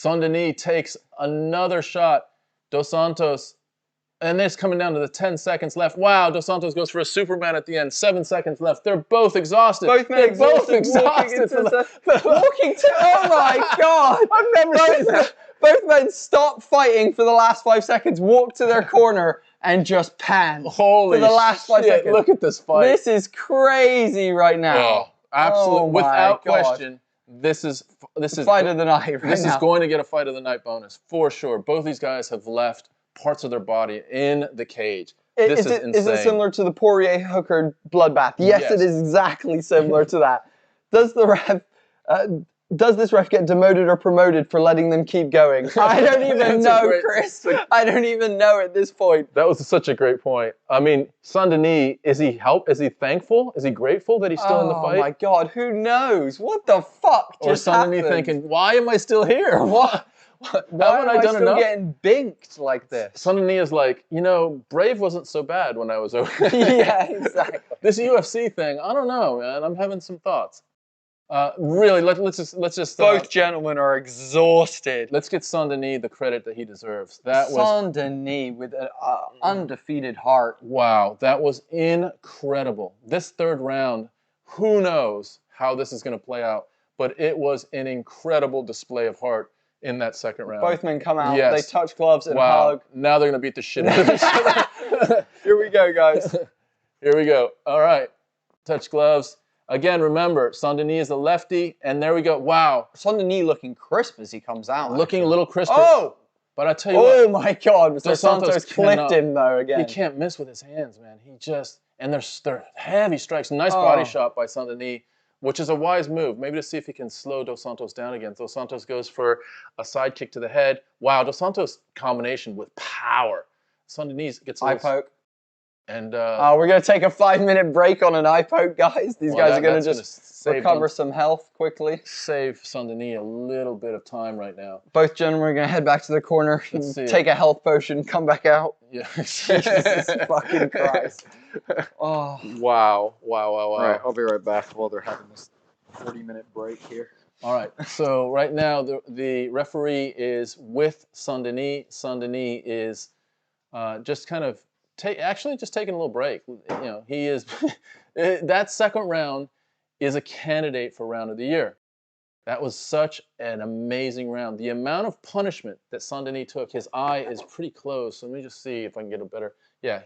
Denis takes another shot. Dos Santos, and it's coming down to the 10 seconds left. Wow, Dos Santos goes for a Superman at the end. 7 seconds left. They're both exhausted. Both men exhausted. Walking to, oh my God. I've never seen that. Both men stop fighting for the last 5 seconds, walk to their corner, and just pan for the last 5 seconds. Look at this fight. This is crazy right now. Oh, absolutely. Without question, this is fight of the night. This is going to get a fight of the night bonus for sure. Both these guys have left parts of their body in the cage. This is insane. Is it similar to the Poirier-Hooker bloodbath? Yes, it is exactly similar to that. Does the ref? Does this ref get demoted or promoted for letting them keep going? I don't even know, Chris. I don't even know at this point. That was such a great point. I mean, Denis, is he thankful? Is he grateful that he's still in the fight? Oh my God, who knows? What the fuck just happened? Or Denis thinking, why am I still here? Why am I still getting binked like this? Denis is like, you know, Brave wasn't so bad when I was over. Yeah, exactly. This UFC thing, I don't know, man. I'm having some thoughts. Really, let's just. Both gentlemen are exhausted. Let's get Denis the credit that he deserves. That was Denis with an undefeated heart. Wow, that was incredible. This third round, who knows how this is going to play out, but it was an incredible display of heart in that second round. Both men come out, they touch gloves and hug. Now they're going to beat the shit out of each other. Here we go, guys. Here we go. All right, touch gloves. Again, remember, Denis is a lefty, and there we go. Wow. Denis looking crisp as he comes out. Looking a little crisper. Oh! But I tell you what. Oh my God, Dos Santos clipped him though again. He can't miss with his hands, man. He just, and they're heavy strikes. Nice body shot by Denis, which is a wise move. Maybe to see if he can slow Dos Santos down again. Dos Santos goes for a side kick to the head. Wow, Dos Santos combination with power. Denis gets a eye poke. And we're going to take a 5-minute break on an eye poke, guys. These guys are going to just recover some health quickly. Save Denis a little bit of time right now. Both gentlemen are going to head back to the corner, take a health potion, come back out. Yeah. Jesus fucking Christ. Oh. Wow. All right, I'll be right back while they're having this 40-minute break here. All right, so right now the referee is with Denis. Denis is just kind of actually just taking a little break. You know, he is that second round is a candidate for round of the year. That was such an amazing round. The amount of punishment that Denis took, his eye is pretty close. So let me just see if I can get a better. Yeah,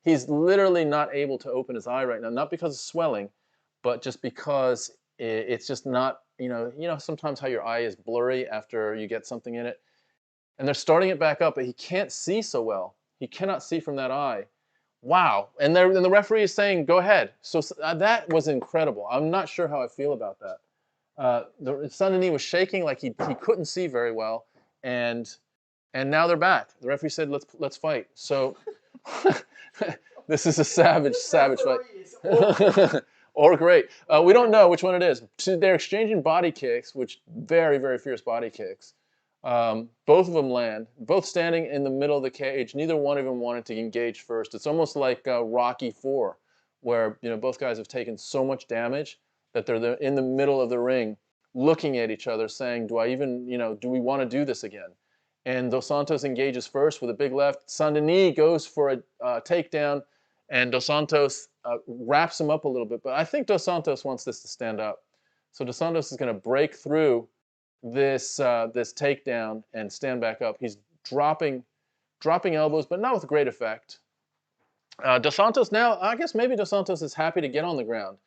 he's literally not able to open his eye right now, not because of swelling, but just because it's just not, you know sometimes how your eye is blurry after you get something in it. And they're starting it back up, but he can't see so well. He cannot see from that eye. Wow. And the referee is saying, go ahead. So that was incredible. I'm not sure how I feel about that. Denis was shaking like he couldn't see very well. And now they're back. The referee said, let's fight. So this is a savage fight. or great. We don't know which one it is. So they're exchanging body kicks, which very, very fierce body kicks. Both of them land, both standing in the middle of the cage. Neither one of them wanted to engage first. It's almost like Rocky IV, where both guys have taken so much damage that they're in the middle of the ring, looking at each other, saying, "Do I even, do we want to do this again?" And Dos Santos engages first with a big left. Saint-Denis goes for a takedown, and Dos Santos wraps him up a little bit. But I think Dos Santos wants this to stand up. So Dos Santos is going to break through this takedown and stand back up. He's dropping elbows, but not with great effect. Dos Santos now, I guess maybe Dos Santos is happy to get on the ground.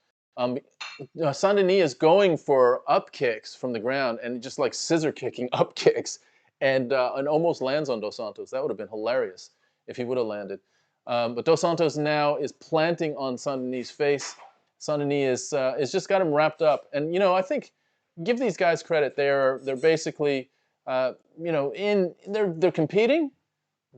Saint-Denis is going for up kicks from the ground and just like scissor kicking up kicks and almost lands on Dos Santos. That would have been hilarious if he would have landed. But Dos Santos now is planting on Saint-Denis' face. Saint-Denis is just got him wrapped up. And, I think, give these guys credit. They're basically, they're competing,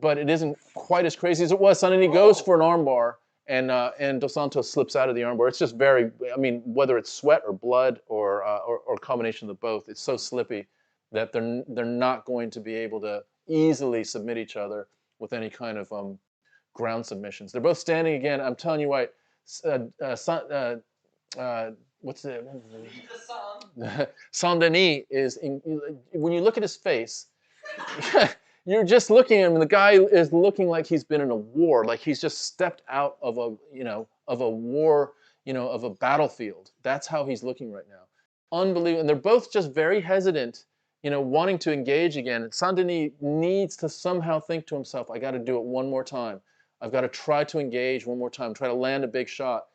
but it isn't quite as crazy as it was. Saint-Denis goes for an armbar, and Dos Santos slips out of the armbar. It's just very, whether it's sweat or blood or a combination of both, it's so slippy that they're not going to be able to easily submit each other with any kind of ground submissions. They're both standing again. I'm telling you what, what's it? Saint-Denis is, when you look at his face, you're just looking at him, and the guy is looking like he's been in a war, like he's just stepped out of a war, of a battlefield. That's how he's looking right now. Unbelievable. And they're both just very hesitant, wanting to engage again. And Saint-Denis needs to somehow think to himself, I got to do it one more time. I've got to try to engage one more time, try to land a big shot.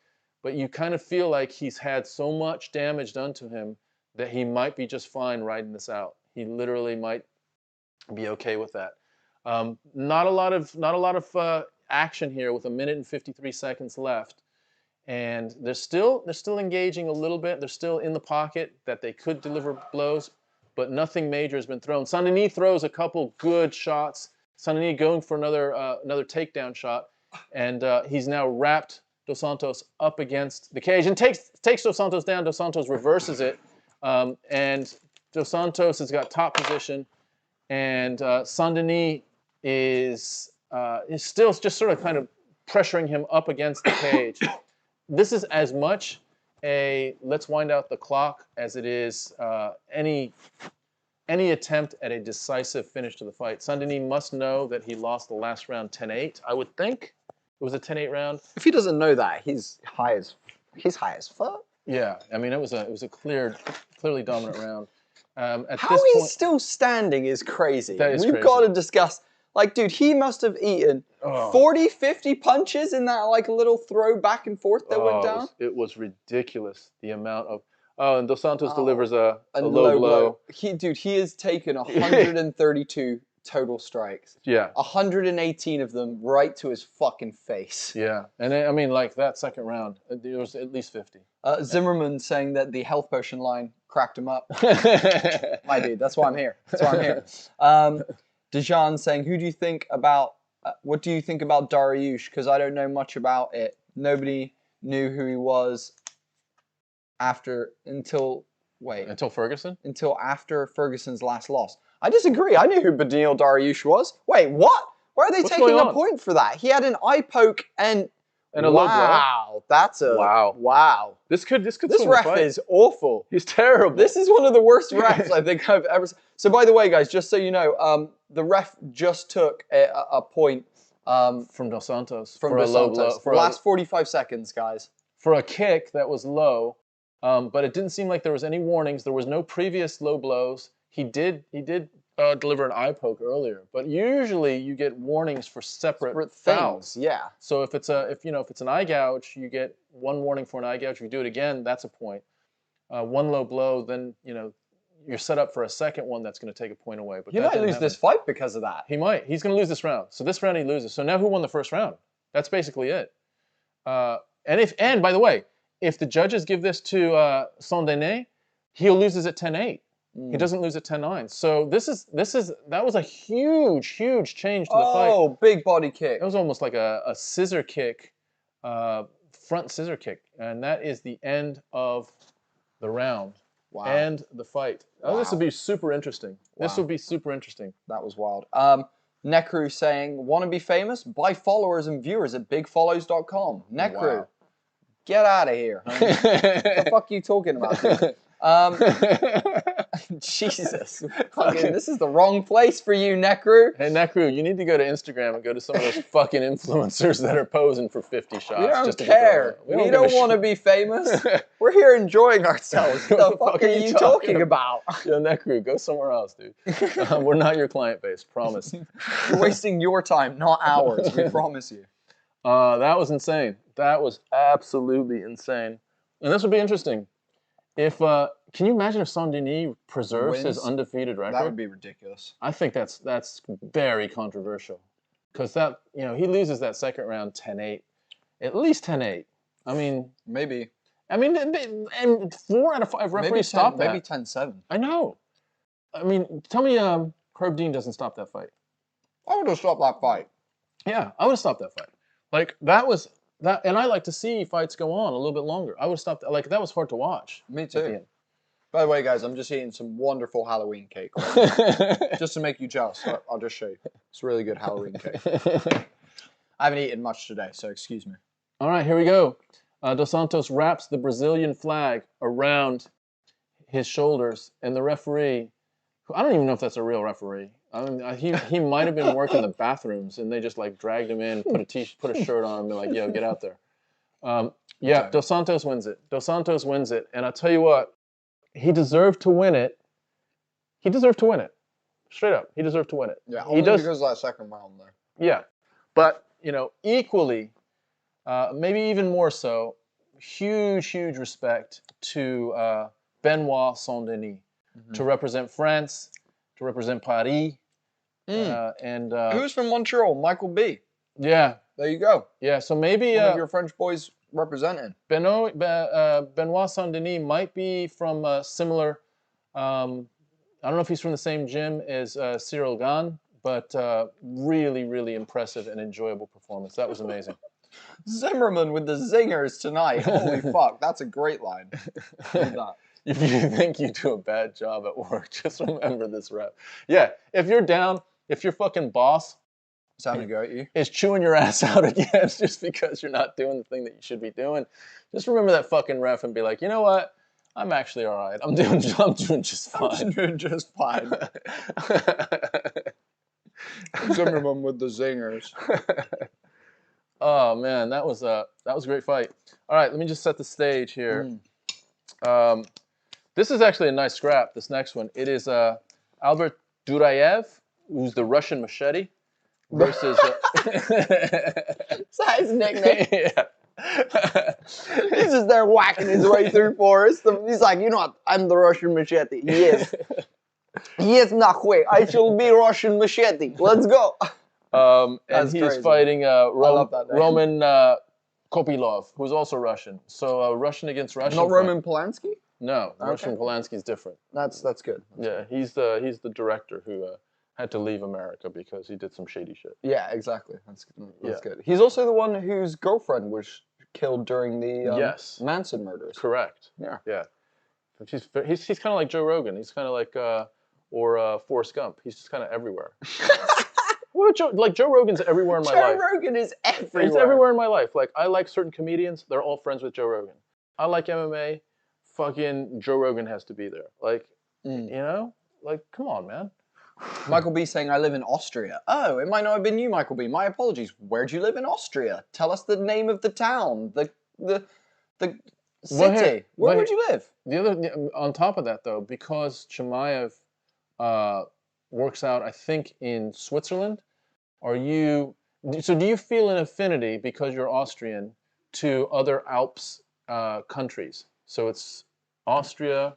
But you kind of feel like he's had so much damage done to him that he might be just fine riding this out. He literally might be okay with that. Not a lot of action here with 1 minute and 53 seconds left, and they're still engaging a little bit. They're still in the pocket that they could deliver blows, but nothing major has been thrown. Saint-Denis throws a couple good shots. Saint-Denis going for another takedown shot, and he's now wrapped Dos Santos up against the cage and takes Dos Santos down. Dos Santos reverses it, and Dos Santos has got top position, and Saint-Denis is still just sort of kind of pressuring him up against the cage. This is as much a let's wind out the clock as it is any attempt at a decisive finish to the fight. Saint-Denis must know that he lost the last round 10-8. I would think it was a 10-8 round. If he doesn't know that, he's high as fuck. Yeah, it was a clearly dominant round. How he's still standing is crazy. That is We've crazy. got to discuss. Like, dude, he must have eaten 40, 50 punches in that like little throw back and forth that went down. It was ridiculous, the amount of. Oh, and Dos Santos delivers a low blow. He has taken 132 total strikes. Yeah. 118 of them right to his fucking face. Yeah, and that second round, there was at least 50. Zimmerman saying that the health potion line cracked him up. My dude, that's why I'm here. Dejan saying, what do you think about Durayev? Because I don't know much about it. Nobody knew who he was until Ferguson? Until after Ferguson's last loss. I disagree. I knew who Beneil Dariush was. Wait, what? Why are they taking a point for that? He had an eye poke and a low blow. Wow, that's a wow. This ref is awful. He's terrible. This is one of the worst refs I think I've ever seen. So by the way, guys, just so you know, the ref just took a point from Dos Santos for a low blow. For the last 45 seconds, guys. For a kick that was low, but it didn't seem like there was any warnings. There was no previous low blows. He did deliver an eye poke earlier, but usually you get warnings for separate fouls. Yeah. So if it's an eye gouge, you get one warning for an eye gouge. If you do it again, that's a point. One low blow, then you're set up for a second one that's going to take a point away. But he might lose this fight because of that. He might. He's going to lose this round. So this round he loses. So now who won the first round? That's basically it. And by the way, if the judges give this to Saint-Denis, he'll lose it at 10-8. He doesn't lose at 10-9. So that was a huge change to the fight. Oh, big body kick. It was almost like a scissor kick front scissor kick, and that is the end of the round. Wow. And the fight. Oh, this Wow. will be super interesting. This Wow. will be super interesting. That was wild. Nekru saying, want to be famous? Buy followers and viewers at bigfollows.com. Nekru, Wow. get out of here. What the fuck are you talking about, dude? Jesus. Fucking, this is the wrong place for you, Nekru. Hey, Nekru, you need to go to Instagram and go to some of those fucking influencers that are posing for 50 shots. We don't just to get care. the- We don't want to be famous. We're here enjoying ourselves. What the fuck are you talking about? Yo, Nekru, go somewhere else, dude. We're not your client base, promise. You're wasting your time, not ours. We promise you. That was insane. That was absolutely insane. And this would be interesting. If can you imagine if Denis preserves his Wins? undefeated record? That would be ridiculous. I think that's very controversial, because that, you know, he loses that second round 10-8, at least 10-8. I mean, maybe. I mean, and 4 out of 5 referees stop that. Maybe 10-7. I know. I mean, tell me, Herb Dean doesn't stop that fight. I would have stopped that fight. Yeah, I would have stopped that fight. Like that was that, and I like to see fights go on a little bit longer. I would have stopped. Like that was hard to watch. Me at the too. end. By the way, guys, I'm just eating some wonderful Halloween cake. Right now. Just to make you jealous, I'll just show you. It's really good Halloween cake. I haven't eaten much today, so excuse me. All right, here we go. Dos Santos wraps the Brazilian flag around his shoulders, and the referee, I don't even know if that's a real referee. I mean, he might have been working the bathrooms, and they just like dragged him in, put a shirt on him, and be like, "Yo, get out there." Yeah, okay. Dos Santos wins it. Dos Santos wins it, and I'll tell you what, he deserved to win it. He deserved to win it, straight up. He deserved to win it. Yeah, only because of that second round there. Yeah, but you know, equally, maybe even more so, huge respect to Benoit Saint-Denis to represent France, to represent Paris, and who's from Montreal? Michael B. Yeah, there you go. Yeah, so maybe one of your French boys representing. Benoit Saint-Denis might be from a similar. I don't know if he's from the same gym as Cyril Gane, but really impressive and enjoyable performance. That was amazing. Zimmerman with the zingers tonight. Holy fuck, that's a great line. If you think you do a bad job at work, just remember this rep. Yeah, if you're down, if your fucking boss is having a go at you, is chewing your ass out again just because you're not doing the thing that you should be doing, just remember that fucking ref and be like, you know what? I'm actually all right. I'm doing just fine. I'm doing just fine. Zimmerman with the zingers. Oh man, that was a great fight. All right, let me just set the stage here. This is actually a nice scrap, this next one. It is Albert Durayev, who's the Russian machete, versus... Is that his nickname? Yeah. He's just there whacking his way through forest. He's like, you know what? I'm the Russian machete. Yes. Yes, nahue. I shall be Russian machete. Let's go. And he's fighting Roman Kopylov, who's also Russian. So Russian against Russian. Not Roman Polanski? No, Okay. Russian Polanski's different. That's good. Yeah, he's the director who had to leave America because he did some shady shit. Yeah, exactly. That's good. He's also the one whose girlfriend was killed during the Manson murders. Correct. Yeah. Yeah. He's kind of like Joe Rogan. He's kind of like or Forrest Gump. He's just kind of everywhere. Well, Joe Rogan's everywhere in my life. Joe Rogan is everywhere. He's everywhere in my life. Like, I like certain comedians. They're all friends with Joe Rogan. I like MMA. Fucking Joe Rogan has to be there. Like, you know? Like, come on, man. Michael B saying, I live in Austria. Oh, it might not have been you, Michael B. My apologies. Where'd you live in Austria? Tell us the name of the town, the city. Where would you live? On top of that, though, because Chimaev works out, I think, in Switzerland, do you feel an affinity, because you're Austrian, to other Alps countries? So it's Austria,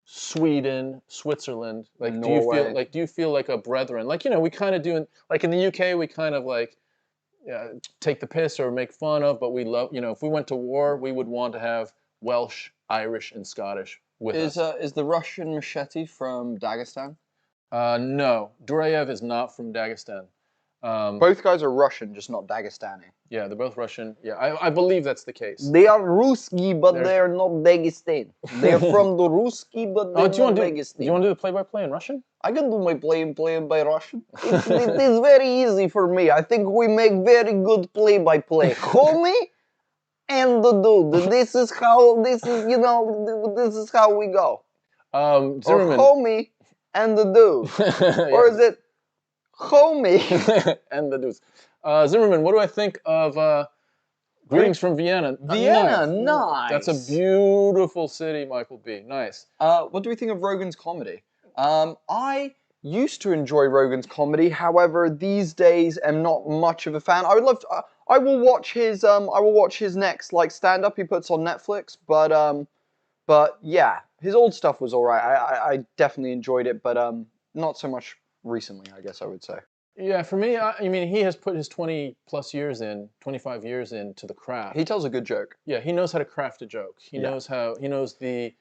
Sweden, Switzerland. Like, Norway. do you feel like a brethren? Like, you know, we kind of do, like in the UK, we kind of like take the piss or make fun of, but we love, you know, if we went to war, we would want to have Welsh, Irish, and Scottish with us. Is the Russian machete from Dagestan? No, Durayev is not from Dagestan. Both guys are Russian, just not Dagestani. Yeah, they're both Russian. Yeah, I believe that's the case. They are Ruski, but they're not Dagestan. They're from the Ruski, but they're not Dagestan. Do you want to do the play-by-play in Russian? I can do my play by Russian. It is very easy for me. I think we make very good play-by-play. Homie and the dude. This is how we go. Zimmerman. Or homie and the dude. Or is it homie and the dudes? Zimmerman, what do I think of greetings from Vienna? Vienna, nice. That's a beautiful city, Michael B. Nice. What do we think of Rogan's comedy? I used to enjoy Rogan's comedy. However, these days I'm not much of a fan. I would love to, I will watch his next like stand-up he puts on Netflix. But yeah, his old stuff was alright. I definitely enjoyed it, but not so much recently, I guess I would say. Yeah, for me, I mean, he has put his 20+ years in, 25 years into the craft. He tells a good joke. Yeah, he knows how to craft a joke. He knows the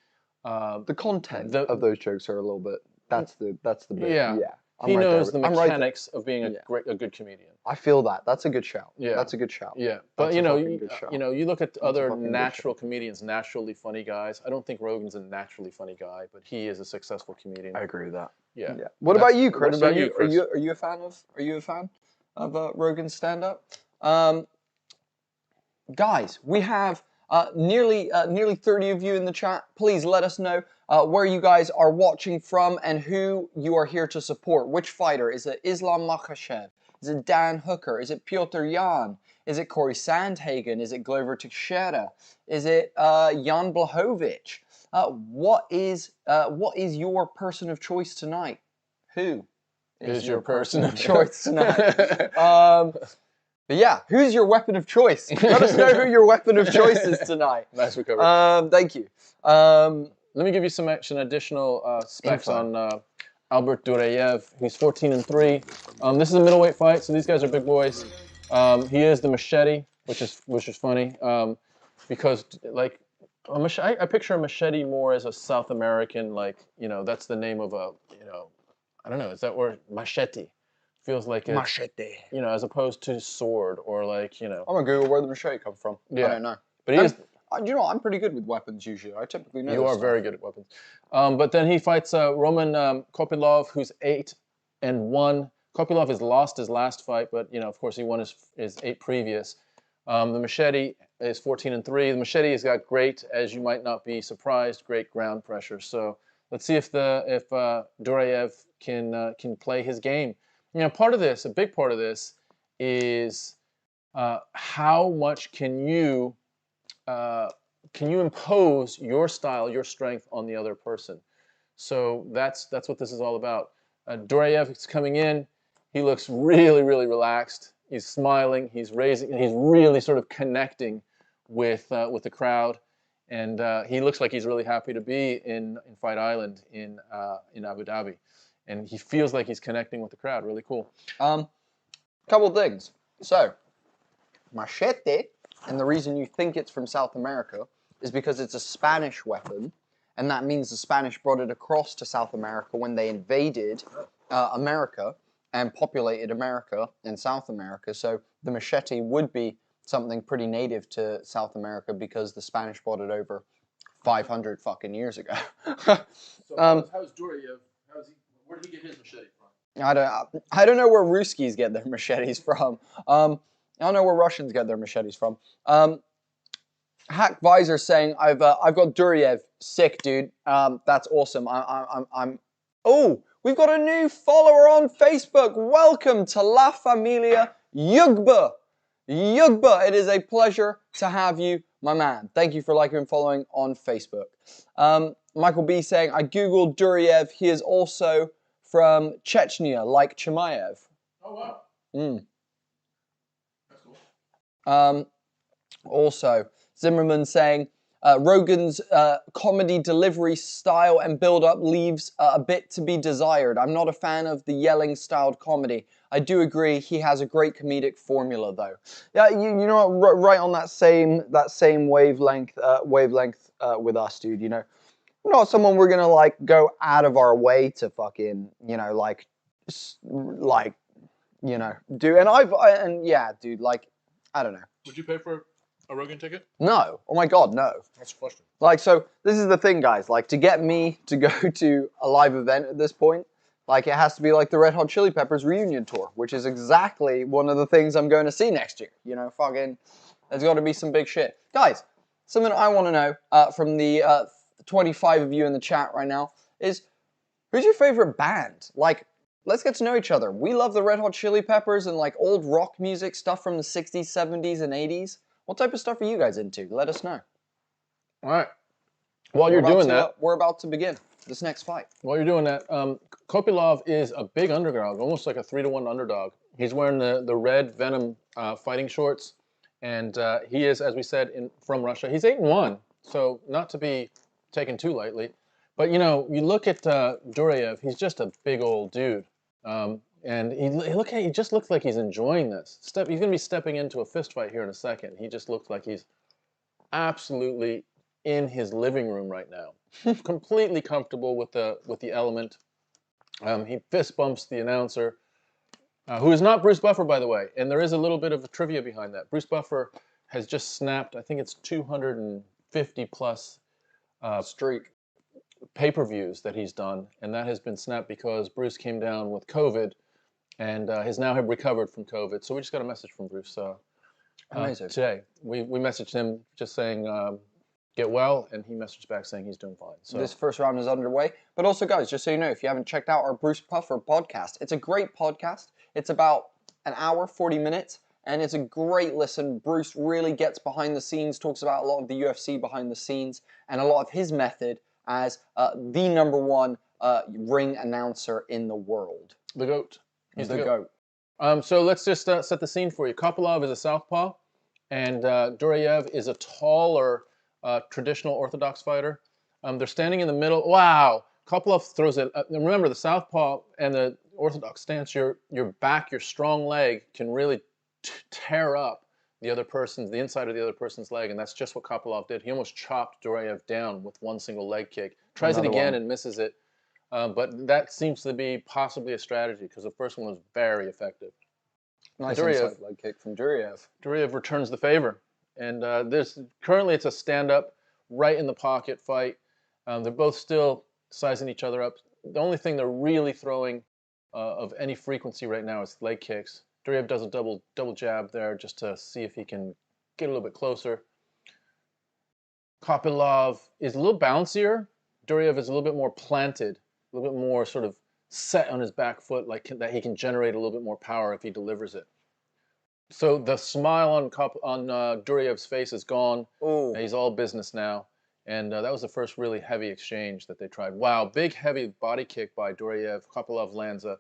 content of those jokes are a little bit. That's the bit. Yeah. He knows the mechanics of being a good comedian. I feel that. That's a good shout. Yeah. That's a good shout. Yeah, but you look at other natural comedians, naturally funny guys. I don't think Rogan's a naturally funny guy, but he is a successful comedian. I agree with that. Yeah. What about you, Chris? What about you, Chris? Are you a fan of Rogan's stand-up? Guys, we have nearly 30 of you in the chat. Please let us know where you guys are watching from and who you are here to support. Which fighter? Is it Islam Makhachev? Is it Dan Hooker? Is it Petr Yan? Is it Cory Sandhagen? Is it Glover Teixeira? Is it Jan Blachowicz? What is your person of choice tonight? Who is your person of choice tonight? But yeah, who's your weapon of choice? Let us know who your weapon of choice is tonight. Nice recovery. Thank you. Let me give you some additional specs on Albert Durayev. He's 14-3. This is a middleweight fight, so these guys are big boys. He is the machete, which is funny because like I picture a machete more as a South American, like that's the name of a I don't know, is that word machete? Feels like it's, machete. As opposed to sword or like I'm gonna Google where the machete comes from. Yeah. I don't know, but he is. I'm pretty good with weapons usually. I typically know. You are very good at weapons. But then he fights Roman Kopylov, who's 8-1. Kopylov has lost his last fight, but of course he won his 8 previous. The machete is 14-3. The machete has got great, as you might not be surprised, great ground pressure. So let's see if Durayev can play his game. A big part of this is how much can you impose your style, your strength on the other person? So that's what this is all about. Durayev is coming in. He looks really, really relaxed. He's smiling. He's really sort of connecting with the crowd, and he looks like he's really happy to be in Fight Island in Abu Dhabi, and he feels like he's connecting with the crowd. Really cool. Couple things. So, machete. And the reason you think it's from South America is because it's a Spanish weapon, and that means the Spanish brought it across to South America when they invaded America and populated America and South America. So the machete would be something pretty native to South America because the Spanish brought it over 500 fucking years ago. How's Durayev? Where did he get his machete from? I don't know where Ruskies get their machetes from. I don't know where Russians get their machetes from. Hack Visor saying, I've got Durayev. Sick, dude. That's awesome. Oh, we've got a new follower on Facebook. Welcome to La Familia Yugba. Yugba, it is a pleasure to have you, my man. Thank you for liking and following on Facebook. Michael B saying, I googled Durayev. He is also from Chechnya, like Chimaev. Oh, wow. Also, Zimmerman saying, Rogan's comedy delivery style and build-up leaves a bit to be desired. I'm not a fan of the yelling-styled comedy. I do agree he has a great comedic formula, though. Yeah, you know what, right on that same wavelength with us, dude. We're not someone we're gonna go out of our way to fucking you know, dude. And yeah, dude, like, I don't know. Would you pay for a Rogan ticket? No. Oh my God, no. That's a question. Like, so this is the thing, guys. Like, to get me to go to a live event at this point, like, it has to be like the Red Hot Chili Peppers reunion tour, which is exactly one of the things I'm going to see next year. You know, fucking, there's got to be some big shit. Guys, something I want to know from the 25 of you in the chat right now is, who's your favorite band? Like, let's get to know each other. We love the Red Hot Chili Peppers and, like, old rock music, stuff from the 60s, 70s, and 80s. What type of stuff are you guys into? Let us know. All right. While you're doing that, we're about to begin this next fight. While you're doing that, Kopylov is a big underdog, almost like a 3-1 underdog. He's wearing the red Venom fighting shorts, and he is, as we said, from Russia. He's 8-1, so not to be taken too lightly. But you know, you look at Durayev. He's just a big old dude, and he just looks like he's enjoying this. He's going to be stepping into a fist fight here in a second. He just looks like he's absolutely in his living room right now, completely comfortable with the element. He fist bumps the announcer, who is not Bruce Buffer, by the way. And there is a little bit of a trivia behind that. Bruce Buffer has just snapped, I think it's 250 plus streak pay-per-views that he's done, and that has been snapped because Bruce came down with COVID and has now recovered from COVID. So we just got a message from Bruce today. We messaged him just saying get well, and he messaged back saying he's doing fine. So this first round is underway. But also, guys, just so you know, if you haven't checked out our Bruce Buffer podcast, it's a great podcast. It's about an hour, 40 minutes, and it's a great listen. Bruce really gets behind the scenes, talks about a lot of the UFC behind the scenes, and a lot of his method as the #1 ring announcer in the world. The GOAT. He's the GOAT. So let's just set the scene for you. Kopylov is a southpaw, and Durayev is a taller traditional orthodox fighter. They're standing in the middle. Wow. Kopylov throws it. Remember, the southpaw and the orthodox stance, your back, your strong leg can really tear up the inside of the other person's leg, and that's just what Kopylov did. He almost chopped Durayev down with one single leg kick. Tries it again and misses it, but that seems to be possibly a strategy because the first one was very effective. Nice inside leg kick from Durayev. Durayev returns the favor, and currently it's a stand-up, right in the pocket fight. They're both still sizing each other up. The only thing they're really throwing of any frequency right now is leg kicks. Durayev does a double jab there just to see if he can get a little bit closer. Kopylov is a little bouncier. Durayev is a little bit more planted, a little bit more sort of set on his back foot, like that he can generate a little bit more power if he delivers it. So the smile on Durayev's face is gone. Ooh. He's all business now. And that was the first really heavy exchange that they tried. Wow, big heavy body kick by Durayev. Kopylov lands a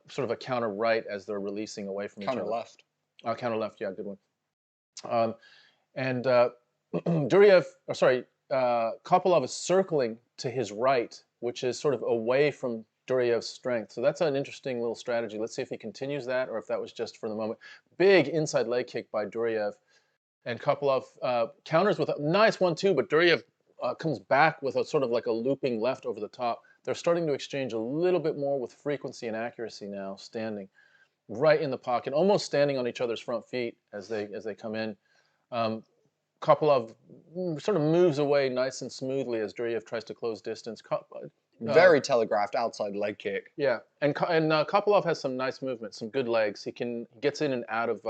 sort of a counter right as they're releasing away from each other. Counter left. Counter left, yeah, good one. Kopylov is circling to his right, which is sort of away from Durayev's strength. So that's an interesting little strategy. Let's see if he continues that or if that was just for the moment. Big inside leg kick by Durayev. And Kopylov counters with a nice 1-2, but Durayev comes back with a sort of like a looping left over the top. They're starting to exchange a little bit more with frequency and accuracy now, standing right in the pocket, almost standing on each other's front feet as they come in. Kopylov sort of moves away nice and smoothly as Durayev tries to close distance. Very telegraphed outside leg kick. Yeah, and Kopylov has some nice movement, some good legs. He gets in and out of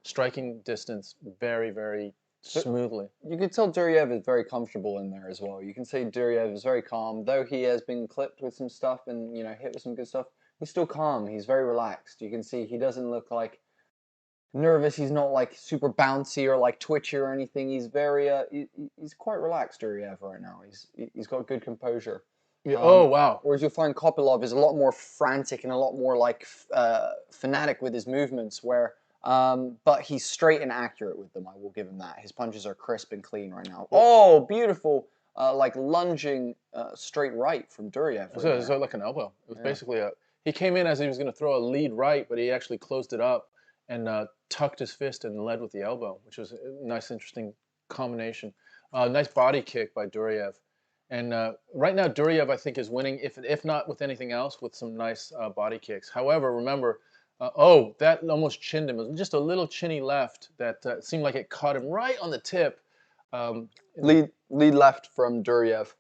striking distance very, very smoothly. You can tell Durayev is very comfortable in there as well. You can see Durayev is very calm. Though he has been clipped with some stuff and, you know, hit with some good stuff, he's still calm. He's very relaxed. You can see he doesn't look like nervous. He's not like super bouncy or like twitchy or anything. He's very, he's quite relaxed, Durayev, right now. He's got good composure. Yeah. Oh, wow. Whereas you'll find Kopylov is a lot more frantic and a lot more like fanatic with his movements where... but he's straight and accurate with them. I will give him that. His punches are crisp and clean right now. Oh, beautiful, like lunging straight right from Durayev. So like an elbow. It was basically he came in as he was going to throw a lead right, but he actually closed it up and tucked his fist and led with the elbow, which was a nice, interesting combination. Nice body kick by Durayev. And right now, Durayev, I think, is winning, if not with anything else, with some nice body kicks. However, remember, Oh, that almost chinned him. It was just a little chinny left that seemed like it caught him right on the tip. Lead left from Durayev.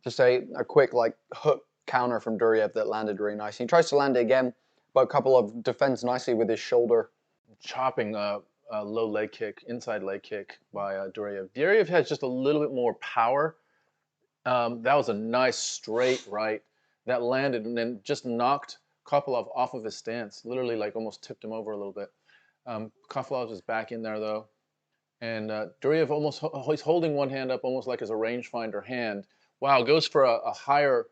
Just a quick hook counter from Durayev that landed really nice. He tries to land it again, but Kopylov defends nicely with his shoulder. Chopping a low leg kick, inside leg kick by Durayev. Durayev has just a little bit more power. That was a nice straight right that landed and then just knocked Kopylov off of his stance. Literally almost tipped him over a little bit. Kopylov is back in there though. And Durayev he's holding one hand up almost like as a rangefinder hand. Wow, goes for a higher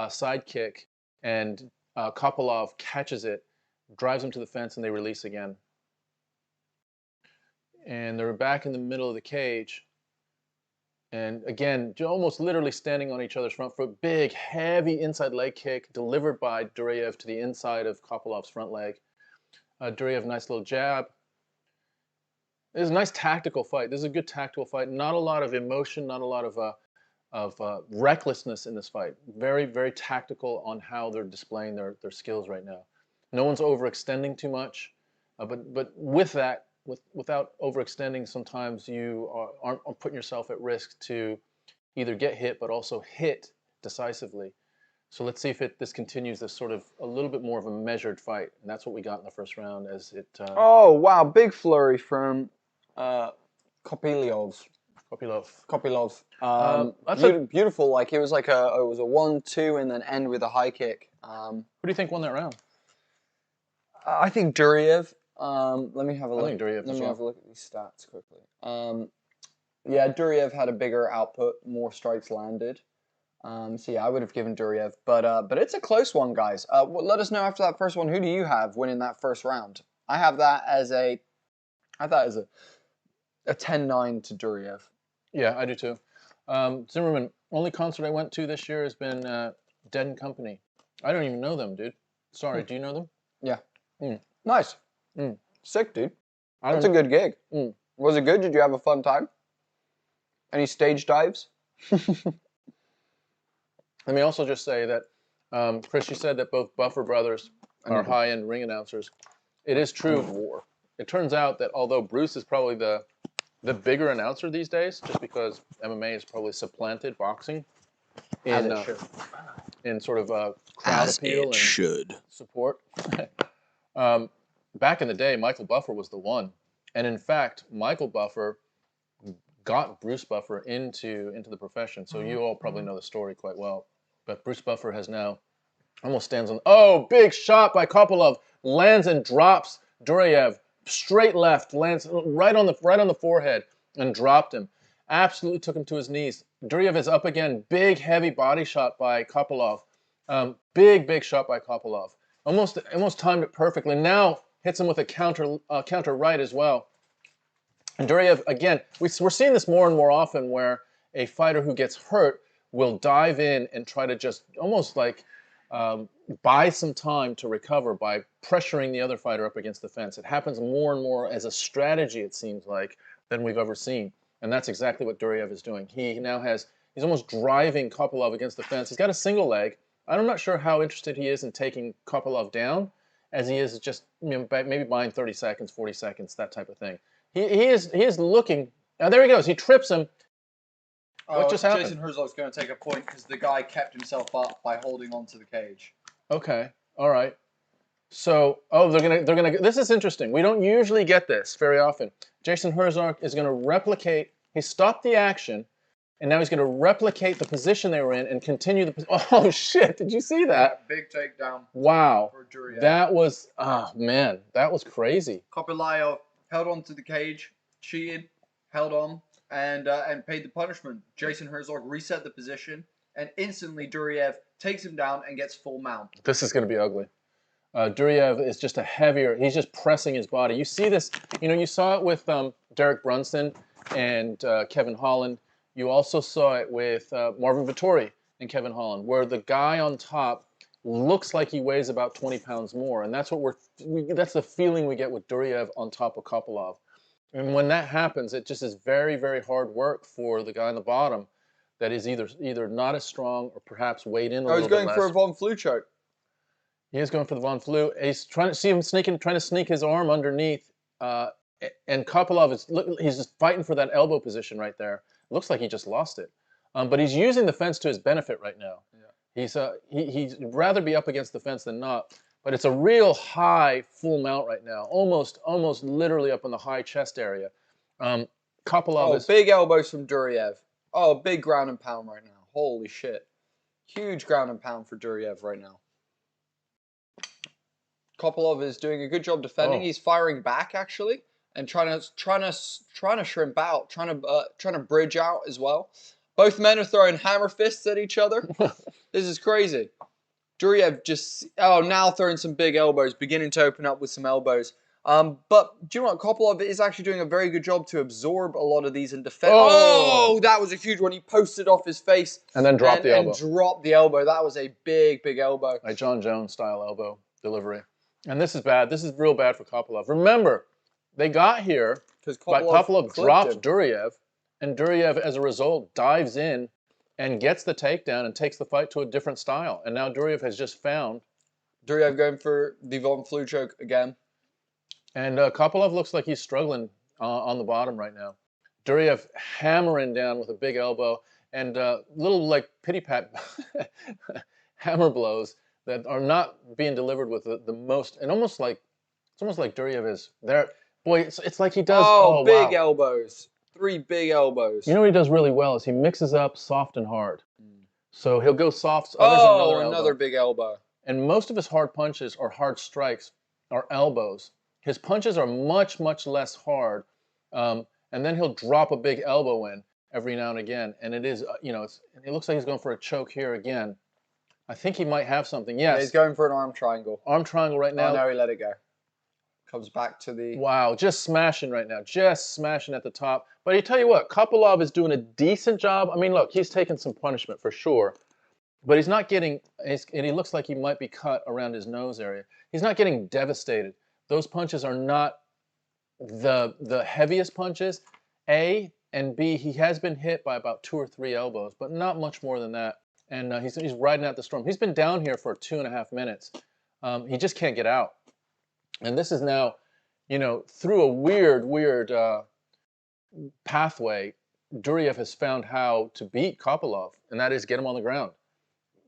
side kick, and Kopylov catches it, drives him to the fence, and they release again. And they're back in the middle of the cage. And again, almost literally standing on each other's front foot. Big, heavy inside leg kick delivered by Durayev to the inside of Kopylov's front leg. Durayev, nice little jab. This is a nice tactical fight. This is a good tactical fight. Not a lot of emotion, not a lot of recklessness in this fight. Very, very tactical on how they're displaying their skills right now. No one's overextending too much, but with that, without overextending, sometimes you aren't putting yourself at risk to either get hit, but also hit decisively. So let's see if this continues this sort of a little bit more of a measured fight, and that's what we got in the first round. As it. Oh wow! Big flurry from Kopylov. That's beautiful. It was it was a 1-2 and then end with a high kick. Who do you think won that round? I think Durayev. Let me have a look. I think Durayev Let me have a look at these stats quickly. Yeah, Durayev had a bigger output, more strikes landed. So yeah, I would have given Durayev, but it's a close one, guys. Let us know after that first one. Who do you have winning that first round? I have that as a 10-9 to Durayev. Yeah, I do too. Zimmerman, only concert I went to this year has been Dead & Company. I don't even know them, dude. Sorry, do you know them? Yeah. Nice. Sick, dude. That's a good gig. Was it good? Did you have a fun time? Any stage dives? Let me also just say that, Chris, you said that both Buffer brothers are high-end ring announcers. It is true. It turns out that although Bruce is probably the bigger announcer these days, just because MMA has probably supplanted boxing in sort of crowd appeal and support. Back in the day, Michael Buffer was the one. And in fact, Michael Buffer got Bruce Buffer into the profession. So you all probably know the story quite well. But Bruce Buffer has now almost stands on... Oh, big shot by Kopylov. Lands and drops Durayev. Straight left. Lands right on the forehead and dropped him. Absolutely took him to his knees. Durayev is up again. Big, heavy body shot by Kopylov. Big shot by Kopylov. Almost timed it perfectly. Now hits him with a counter right as well. And Durayev, again, we're seeing this more and more often where a fighter who gets hurt will dive in and try to just almost buy some time to recover by pressuring the other fighter up against the fence. It happens more and more as a strategy, it seems like, than we've ever seen. And that's exactly what Durayev is doing. He's almost driving Kopylov against the fence. He's got a single leg. I'm not sure how interested he is in taking Kopylov down, as he is just maybe buying 30 seconds, 40 seconds, that type of thing. He is looking. Now there he goes. He trips him. What just happened? Jason Herzog's going to take a point because the guy kept himself up by holding onto the cage. Okay. All right. So, they're gonna. This is interesting. We don't usually get this very often. Jason Herzog is going to replicate. He stopped the action, and now he's going to replicate the position they were in and continue the. Oh shit! Did you see that? Big takedown. Wow. For Durayev. That was. Oh man, that was crazy. Kopylov held onto the cage, cheated, held on, and paid the punishment. Jason Herzog reset the position, and instantly Durayev takes him down and gets full mount. This is going to be ugly. Durayev is just a heavier. He's just pressing his body. You see this. You saw it with Derek Brunson and Kevin Holland. You also saw it with Marvin Vettori and Kevin Holland, where the guy on top looks like he weighs about 20 pounds more, and that's what that's the feeling we get with Durayev on top of Kopylov. And when that happens, it just is very, very hard work for the guy on the bottom that is either not as strong or perhaps weighed in a little bit less. I was going for a Von Flue choke. He is going for the Von Flue. He's trying to see him trying to sneak his arm underneath. And Kopylov he's just fighting for that elbow position right there. Looks like he just lost it. But he's using the fence to his benefit right now. Yeah. He'd rather be up against the fence than not. But it's a real high full mount right now, almost literally up in the high chest area. Kopylov is big elbows from Durayev. Oh, big ground and pound right now. Holy shit. Huge ground and pound for Durayev right now. Kopylov is doing a good job defending. He's firing back actually, and trying to shrimp out, trying to bridge out as well. Both men are throwing hammer fists at each other. This is crazy. Durayev just now throwing some big elbows, beginning to open up with some elbows. But do you know what? Kopylov is actually doing a very good job to absorb a lot of these and defend. Oh, that was a huge one. He posted off his face and then dropped the elbow. And dropped the elbow. That was a big elbow. Like John Jones style elbow delivery. And this is bad. This is real bad for Kopylov. Remember, they got here because Kopylov dropped Durayev, and Durayev, as a result, dives in and gets the takedown and takes the fight to a different style. And now Durayev has just found. Durayev going for the Von Flue choke again. And Kopylov looks like he's struggling on the bottom right now. Durayev hammering down with a big elbow and little like pity-pat hammer blows that are not being delivered with the most, and it's almost like Durayev is there. Boy, it's like he does. Oh, big elbows. 3 big elbows. You know what he does really well is he mixes up soft and hard. So he'll go soft. Another big elbow. And most of his hard punches or hard strikes are elbows. His punches are much less hard, and then he'll drop a big elbow in every now and again. And it is, it looks like he's going for a choke here again. I think he might have something. Yes. Yeah, he's going for an arm triangle. Arm triangle right now. Oh, no, he let it go. Comes back to the... Wow, just smashing right now. Just smashing at the top. But I tell you what, Kopylov is doing a decent job. I mean, look, he's taking some punishment for sure. But he's not getting... And he looks like he might be cut around his nose area. He's not getting devastated. Those punches are not the heaviest punches. A, and B, he has been hit by about 2 or 3 elbows, but not much more than that. And he's riding out the storm. He's been down here for 2.5 minutes. He just can't get out. And this is now, through a weird pathway, Durayev has found how to beat Kopylov, and that is get him on the ground.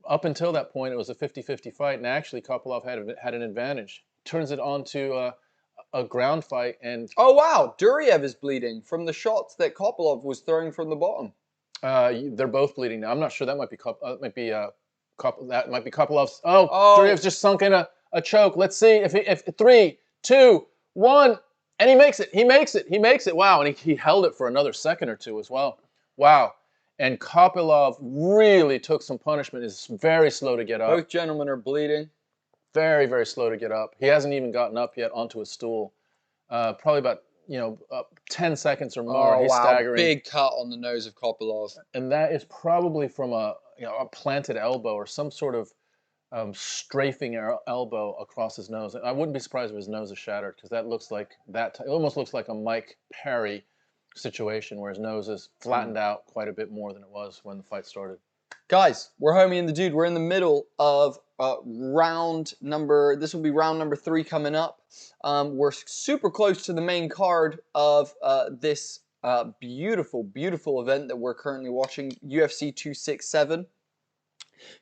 Up until that point, it was a 50-50 fight, and actually Kopylov had an advantage. Turns it on to a ground fight, and... Oh, wow! Durayev is bleeding from the shots that Kopylov was throwing from the bottom. They're both bleeding now. I'm not sure. That might be Kopylov's. Oh, Durayev's just sunk in a choke. Let's see if 3, 2, 1, and he makes it. He makes it. Wow, and he held it for another second or two as well. Wow, and Kopylov really took some punishment. Is very slow to get up. Both gentlemen are bleeding. Very slow to get up. He hasn't even gotten up yet onto a stool. Probably about 10 seconds or more. He's staggering. Big cut on the nose of Kopylov. And that is probably from a planted elbow or some sort of strafing elbow across his nose. I wouldn't be surprised if his nose is shattered because that looks like it almost looks like a Mike Perry situation where his nose is flattened out quite a bit more than it was when the fight started. Guys, we're Homie and the Dude. We're in the middle of round number 3 coming up. We're super close to the main card of this beautiful event that we're currently watching, UFC 267.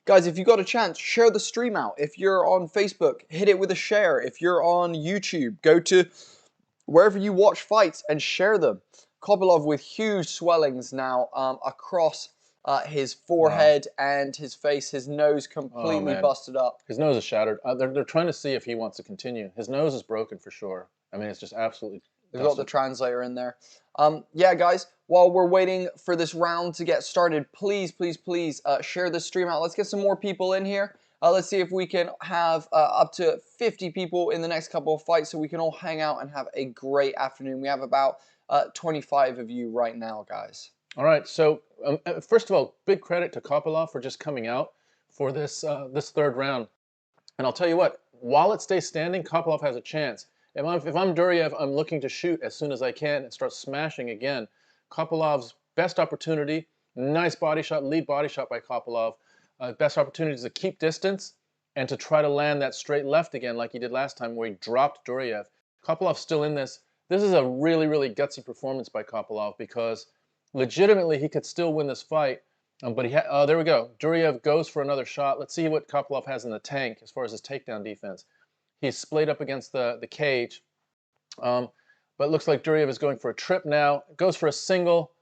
Guys, if you got a chance, share the stream out. If you're on Facebook, hit it with a share. If you're on YouTube, go to wherever you watch fights and share them. Kopylov with huge swellings now across his forehead and his face, his nose completely busted up. His nose is shattered. They're trying to see if he wants to continue. His nose is broken for sure. I mean, it's just absolutely... They've got the translator in there. Yeah, guys, while we're waiting for this round to get started, please share the stream out. Let's get some more people in here. Let's see if we can have up to 50 people in the next couple of fights so we can all hang out and have a great afternoon. We have about 25 of you right now, guys. All right, so first of all, big credit to Kopylov for just coming out for this this third round. And I'll tell you what, while it stays standing, Kopylov has a chance. If I'm Durayev, I'm looking to shoot as soon as I can and start smashing again. Kopylov's best opportunity, nice body shot, lead body shot by Kopylov. Best opportunity is to keep distance and to try to land that straight left again like he did last time where he dropped Durayev. Kopilov's still in this. This is a really, really gutsy performance by Kopylov because legitimately he could still win this fight. But there we go. Durayev goes for another shot. Let's see what Kopylov has in the tank as far as his takedown defense. He's splayed up against the cage. But it looks like Durayev is going for a trip now. Goes for a single.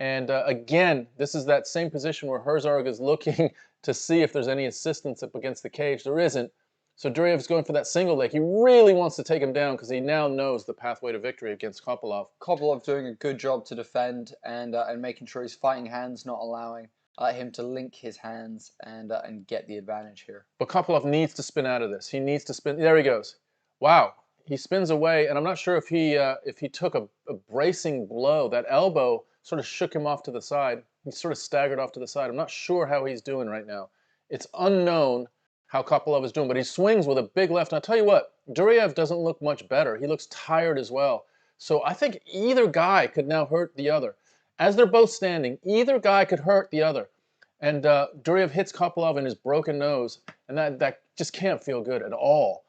And again, this is that same position where Herzog is looking to see if there's any assistance up against the cage. There isn't. So Durayev is going for that single leg. He really wants to take him down because he now knows the pathway to victory against Kopylov. Kopylov doing a good job to defend and making sure he's fighting hands, not allowing him to link his hands and get the advantage here. But Kopylov needs to spin out of this. He needs to spin. There he goes. Wow. He spins away, and I'm not sure if he took a bracing blow. That elbow sort of shook him off to the side. He sort of staggered off to the side. I'm not sure how he's doing right now. It's unknown how Kopylov is doing, but he swings with a big left. And I'll tell you what, Durayev doesn't look much better. He looks tired as well. So I think either guy could now hurt the other. As they're both standing, either guy could hurt the other. And Durayev hits Kopylov in his broken nose, and that just can't feel good at all.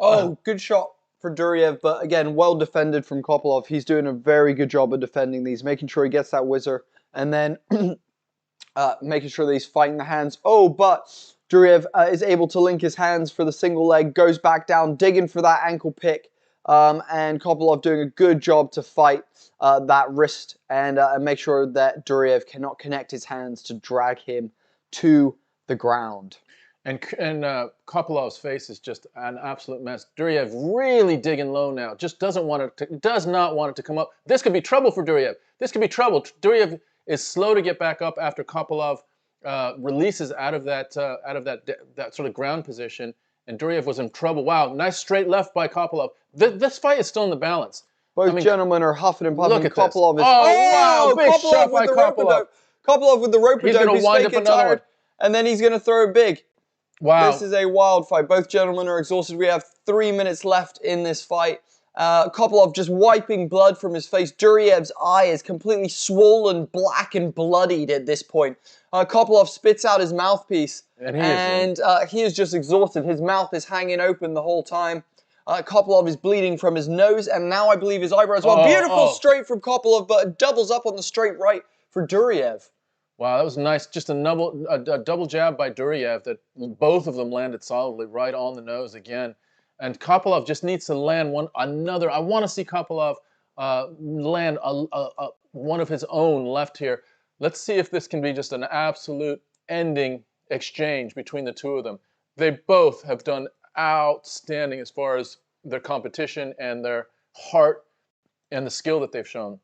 Oh, good shot for Durayev, but again, well defended from Kopylov. He's doing a very good job of defending these, making sure he gets that whizzer, and then making sure that he's fighting the hands. Oh, but Durayev is able to link his hands for the single leg, goes back down, digging for that ankle pick, and Kopylov doing a good job to fight that wrist and make sure that Durayev cannot connect his hands to drag him to the ground. And Kopylov's face is just an absolute mess. Durayev really digging low now. Just does not want it to come up. This could be trouble for Durayev. This could be trouble. Durayev is slow to get back up after Kopylov releases out of that sort of ground position, and Durayev was in trouble. Wow, nice straight left by Kopylov. This fight is still in the balance. Both gentlemen are huffing and puffing. Look at Kopylov this. is Oh, wow, big Kopylov shot by with the Kopylov. Kopylov with the rope-a-dope. He's going to wind up another tired, one. and then he's going to throw it big. Wow. This is a wild fight. Both gentlemen are exhausted. We have 3 minutes left in this fight. Kopylov just wiping blood from his face. Durayev's eye is completely swollen, black and bloodied at this point. Kopylov spits out his mouthpiece, and he is just exhausted. His mouth is hanging open the whole time. Kopylov is bleeding from his nose, and now I believe his eyebrow as well. Beautiful straight from Kopylov, but doubles up on the straight right for Durayev. Wow, that was nice. Just a double jab by Durayev that both of them landed solidly right on the nose again. And Kopylov just needs to land another. I want to see Kopylov land one of his own left here. Let's see if this can be just an absolute ending exchange between the two of them. They both have done outstanding as far as their competition and their heart and the skill that they've shown.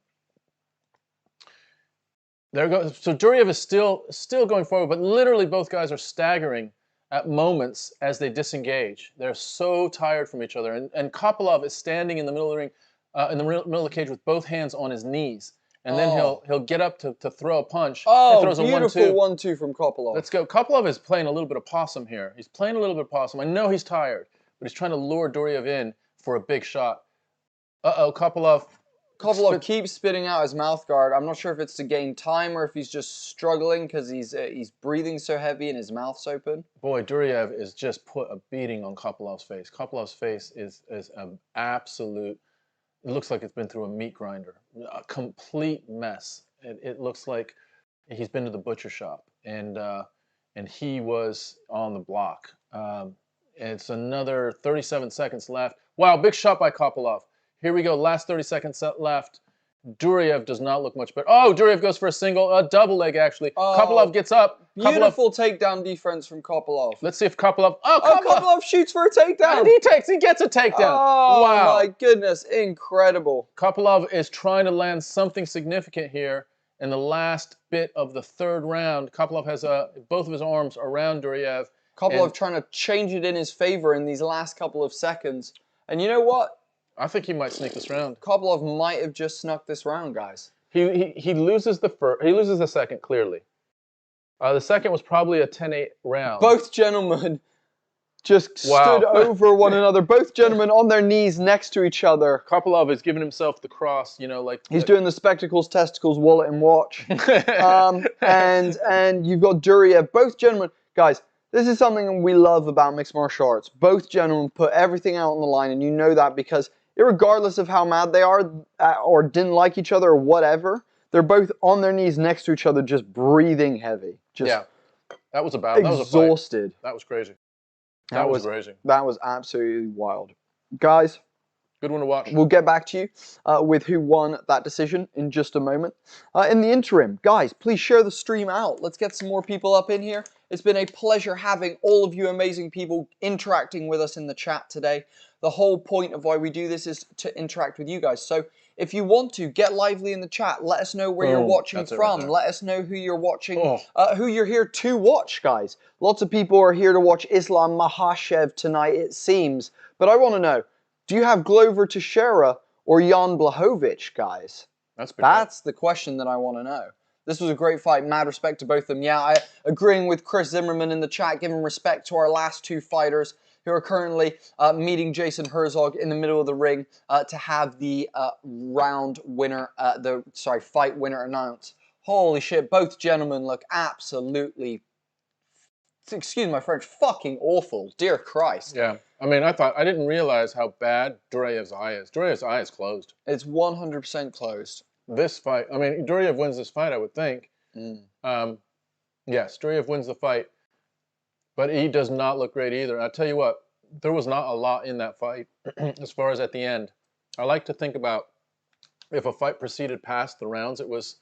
There goes. So Durayev is still going forward, but literally both guys are staggering at moments as they disengage. They're so tired from each other. And Kopylov is standing in the middle of the ring, in the middle of the cage with both hands on his knees. And then he'll get up to throw a punch. Oh, throws beautiful a 1-2 from Kopylov. Let's go. Kopylov is playing a little bit of possum here. He's playing a little bit of possum. I know he's tired, but he's trying to lure Durayev in for a big shot. Uh-oh, Kopylov keeps spitting out his mouth guard. I'm not sure if it's to gain time or if he's just struggling because he's breathing so heavy and his mouth's open. Boy, Durayev is just put a beating on Kopylov's face. Kopylov's face is an absolute. It looks like it's been through a meat grinder. A complete mess. It looks like he's been to the butcher shop and he was on the block. It's another 37 seconds left. Wow, big shot by Kopylov. Here we go, last 30 seconds left. Durayev does not look much better. Oh, Durayev goes for a double leg actually. Kopylov gets up. Beautiful takedown defense from Kopylov. Let's see if Kopylov. Kopylov shoots for a takedown. And he gets a takedown. Oh, wow. My goodness, incredible. Kopylov is trying to land something significant here in the last bit of the third round. Kopylov has both of his arms around Durayev. Kopylov trying to change it in his favor in these last couple of seconds. And you know what? I think he might sneak this round. Kopylov might have just snuck this round, guys. He loses the first. He loses the second clearly. The second was probably a 10-8 round. Both gentlemen just stood over one another. Both gentlemen on their knees next to each other. Kopylov is giving himself the cross, you know, like he's doing the spectacles, testicles, wallet, and watch. And you've got Durayev. Both gentlemen Guys, this is something we love about mixed martial arts. Both gentlemen put everything out on the line, and you know that because regardless of how mad they are or didn't like each other or whatever, they're both on their knees next to each other just breathing heavy. Just yeah, that was a battle. Exhausted. That was crazy. That was crazy. That was absolutely wild. Guys, good one to watch. We'll get back to you with who won that decision in just a moment. In the interim, guys, please share the stream out. Let's get some more people up in here. It's been a pleasure having all of you amazing people interacting with us in the chat today. The whole point of why we do this is to interact with you guys. So if you want to, get lively in the chat. Let us know where you're watching from. Let us know who you're watching, who you're here to watch, guys. Lots of people are here to watch Islam Makhachev tonight, it seems. But I want to know, do you have Glover Teixeira or Jan Blachowicz, guys? That's the question that I want to know. This was a great fight. Mad respect to both of them. Yeah, agreeing with Chris Zimmerman in the chat, giving respect to our last two fighters who are currently meeting Jason Herzog in the middle of the ring to have the fight winner announced. Holy shit, both gentlemen look absolutely, excuse my French, fucking awful. Dear Christ. Yeah. I mean, I didn't realize how bad Durayev's eye is. Durayev's eye is closed. It's 100% closed. This fight, I mean, Durayev wins this fight, I would think. Yes, Durayev wins the fight, but he does not look great either. I'll tell you what, there was not a lot in that fight as far as at the end. I like to think about if a fight proceeded past the rounds it was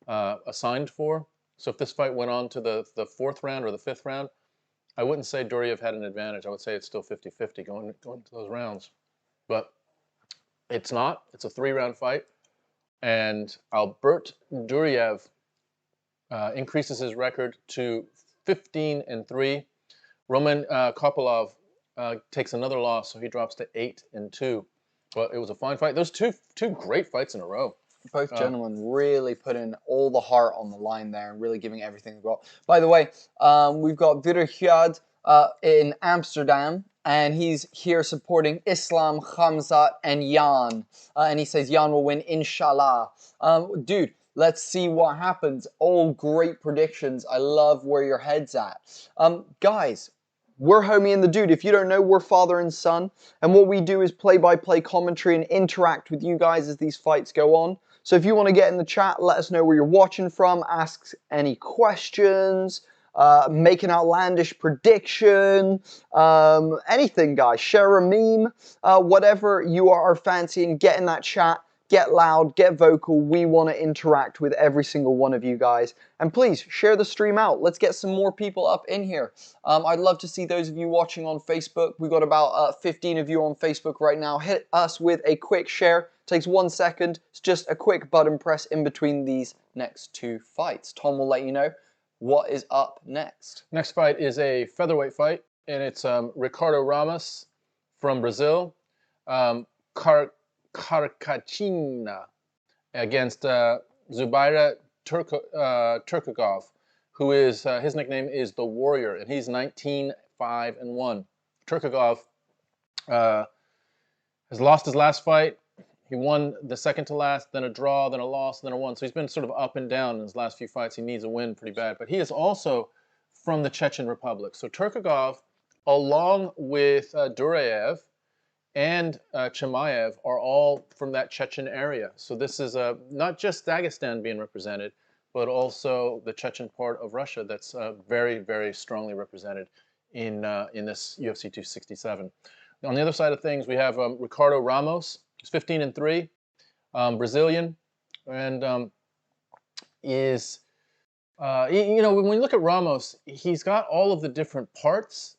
assigned for. So if this fight went on to the fourth round or the fifth round, I wouldn't say Durayev had an advantage. I would say it's still 50-50 going to those rounds. But it's not. It's a 3-round fight. And Albert Durayev increases his record to 15-3. Roman Kopylov takes another loss, so he drops to 8-2. But it was a fine fight. Those two great fights in a row. Both gentlemen really put in all the heart on the line there and really giving everything they've got. By the way, we've got Petr Yan in Amsterdam, and he's here supporting Islam, Khamzat, and Yan. And he says Yan will win, inshallah. Dude, let's see what happens. All great predictions. I love where your head's at. Guys, we're Homie and the Dude. If you don't know, we're father and son. And what we do is play-by-play commentary and interact with you guys as these fights go on. So if you want to get in the chat, let us know where you're watching from, ask any questions, make an outlandish prediction, anything, guys. Share a meme, whatever you are fancying, get in that chat. Get loud, get vocal. We want to interact with every single one of you guys. And please, share the stream out. Let's get some more people up in here. I'd love to see those of you watching on Facebook. We've got about 15 of you on Facebook right now. Hit us with a quick share. Takes 1 second. It's just a quick button press in between these next two fights. Tom will let you know what is up next. Next fight is a featherweight fight, and it's Ricardo Ramos from Brazil. Karkachina against Zubaira Tukhugov, who is his nickname is the Warrior, and he's 19-5-1. Tukhugov has lost his last fight. He won the second to last, then a draw, then a loss, then a win. So he's been sort of up and down in his last few fights. He needs a win pretty bad, but he is also from the Chechen Republic. So Tukhugov, along with Durayev and Chimaev, are all from that Chechen area. So this is not just Dagestan being represented, but also the Chechen part of Russia that's very, very strongly represented in this UFC 267. On the other side of things, we have Ricardo Ramos. He's 15-3, Brazilian, and is you know, when we look at Ramos, he's got all of the different parts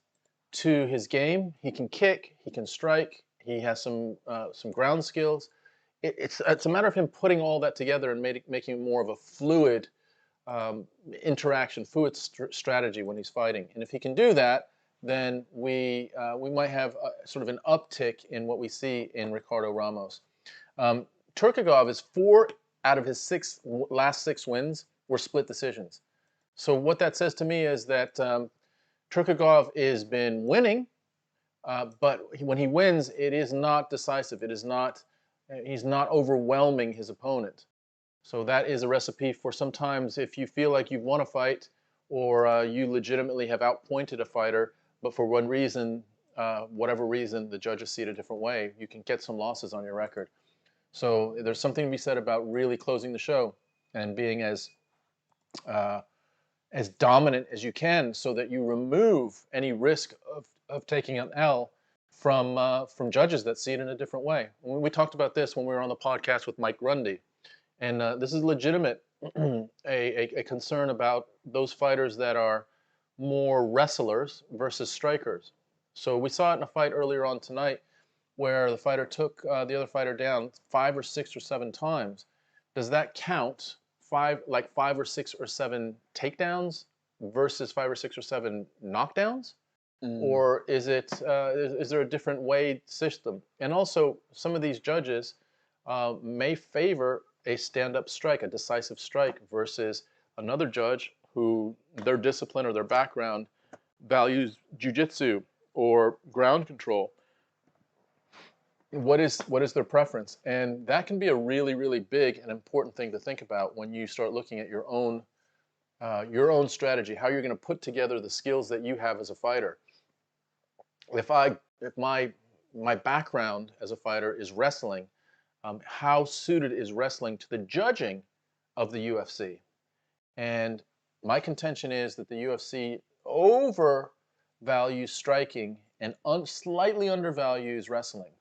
to his game. He can kick, he can strike, he has some ground skills. It's a matter of him putting all that together and making it more of a fluid interaction, fluid strategy when he's fighting. And if he can do that, then we might have sort of an uptick in what we see in Ricardo Ramos. Tukhugov is 4 out of his last 6 wins were split decisions. So what that says to me is that Tukhugov has been winning, but when he wins, it is not decisive. It is not. He's not overwhelming his opponent. So that is a recipe for sometimes if you feel like you've won a fight or you legitimately have outpointed a fighter, but for one reason, whatever reason, the judges see it a different way, you can get some losses on your record. So there's something to be said about really closing the show and being as dominant as you can, so that you remove any risk of taking an L from judges that see it in a different way. We talked about this when we were on the podcast with Mike Grundy, and this is legitimate, a concern about those fighters that are more wrestlers versus strikers. So we saw it in a fight earlier on tonight where the fighter took the other fighter down 5 or 6 or 7 times. Does that count 5 or 6 or 7 takedowns versus 5 or 6 or 7 knockdowns? Or is it is there a different weighed system? And also, some of these judges may favor a stand-up strike, a decisive strike, versus another judge who their discipline or their background values jiu-jitsu or ground control. What is their preference? And that can be a really, really big and important thing to think about when you start looking at your own strategy, how you're going to put together the skills that you have as a fighter. If my background as a fighter is wrestling, how suited is wrestling to the judging of the UFC? And my contention is that the UFC overvalues striking and slightly undervalues wrestling.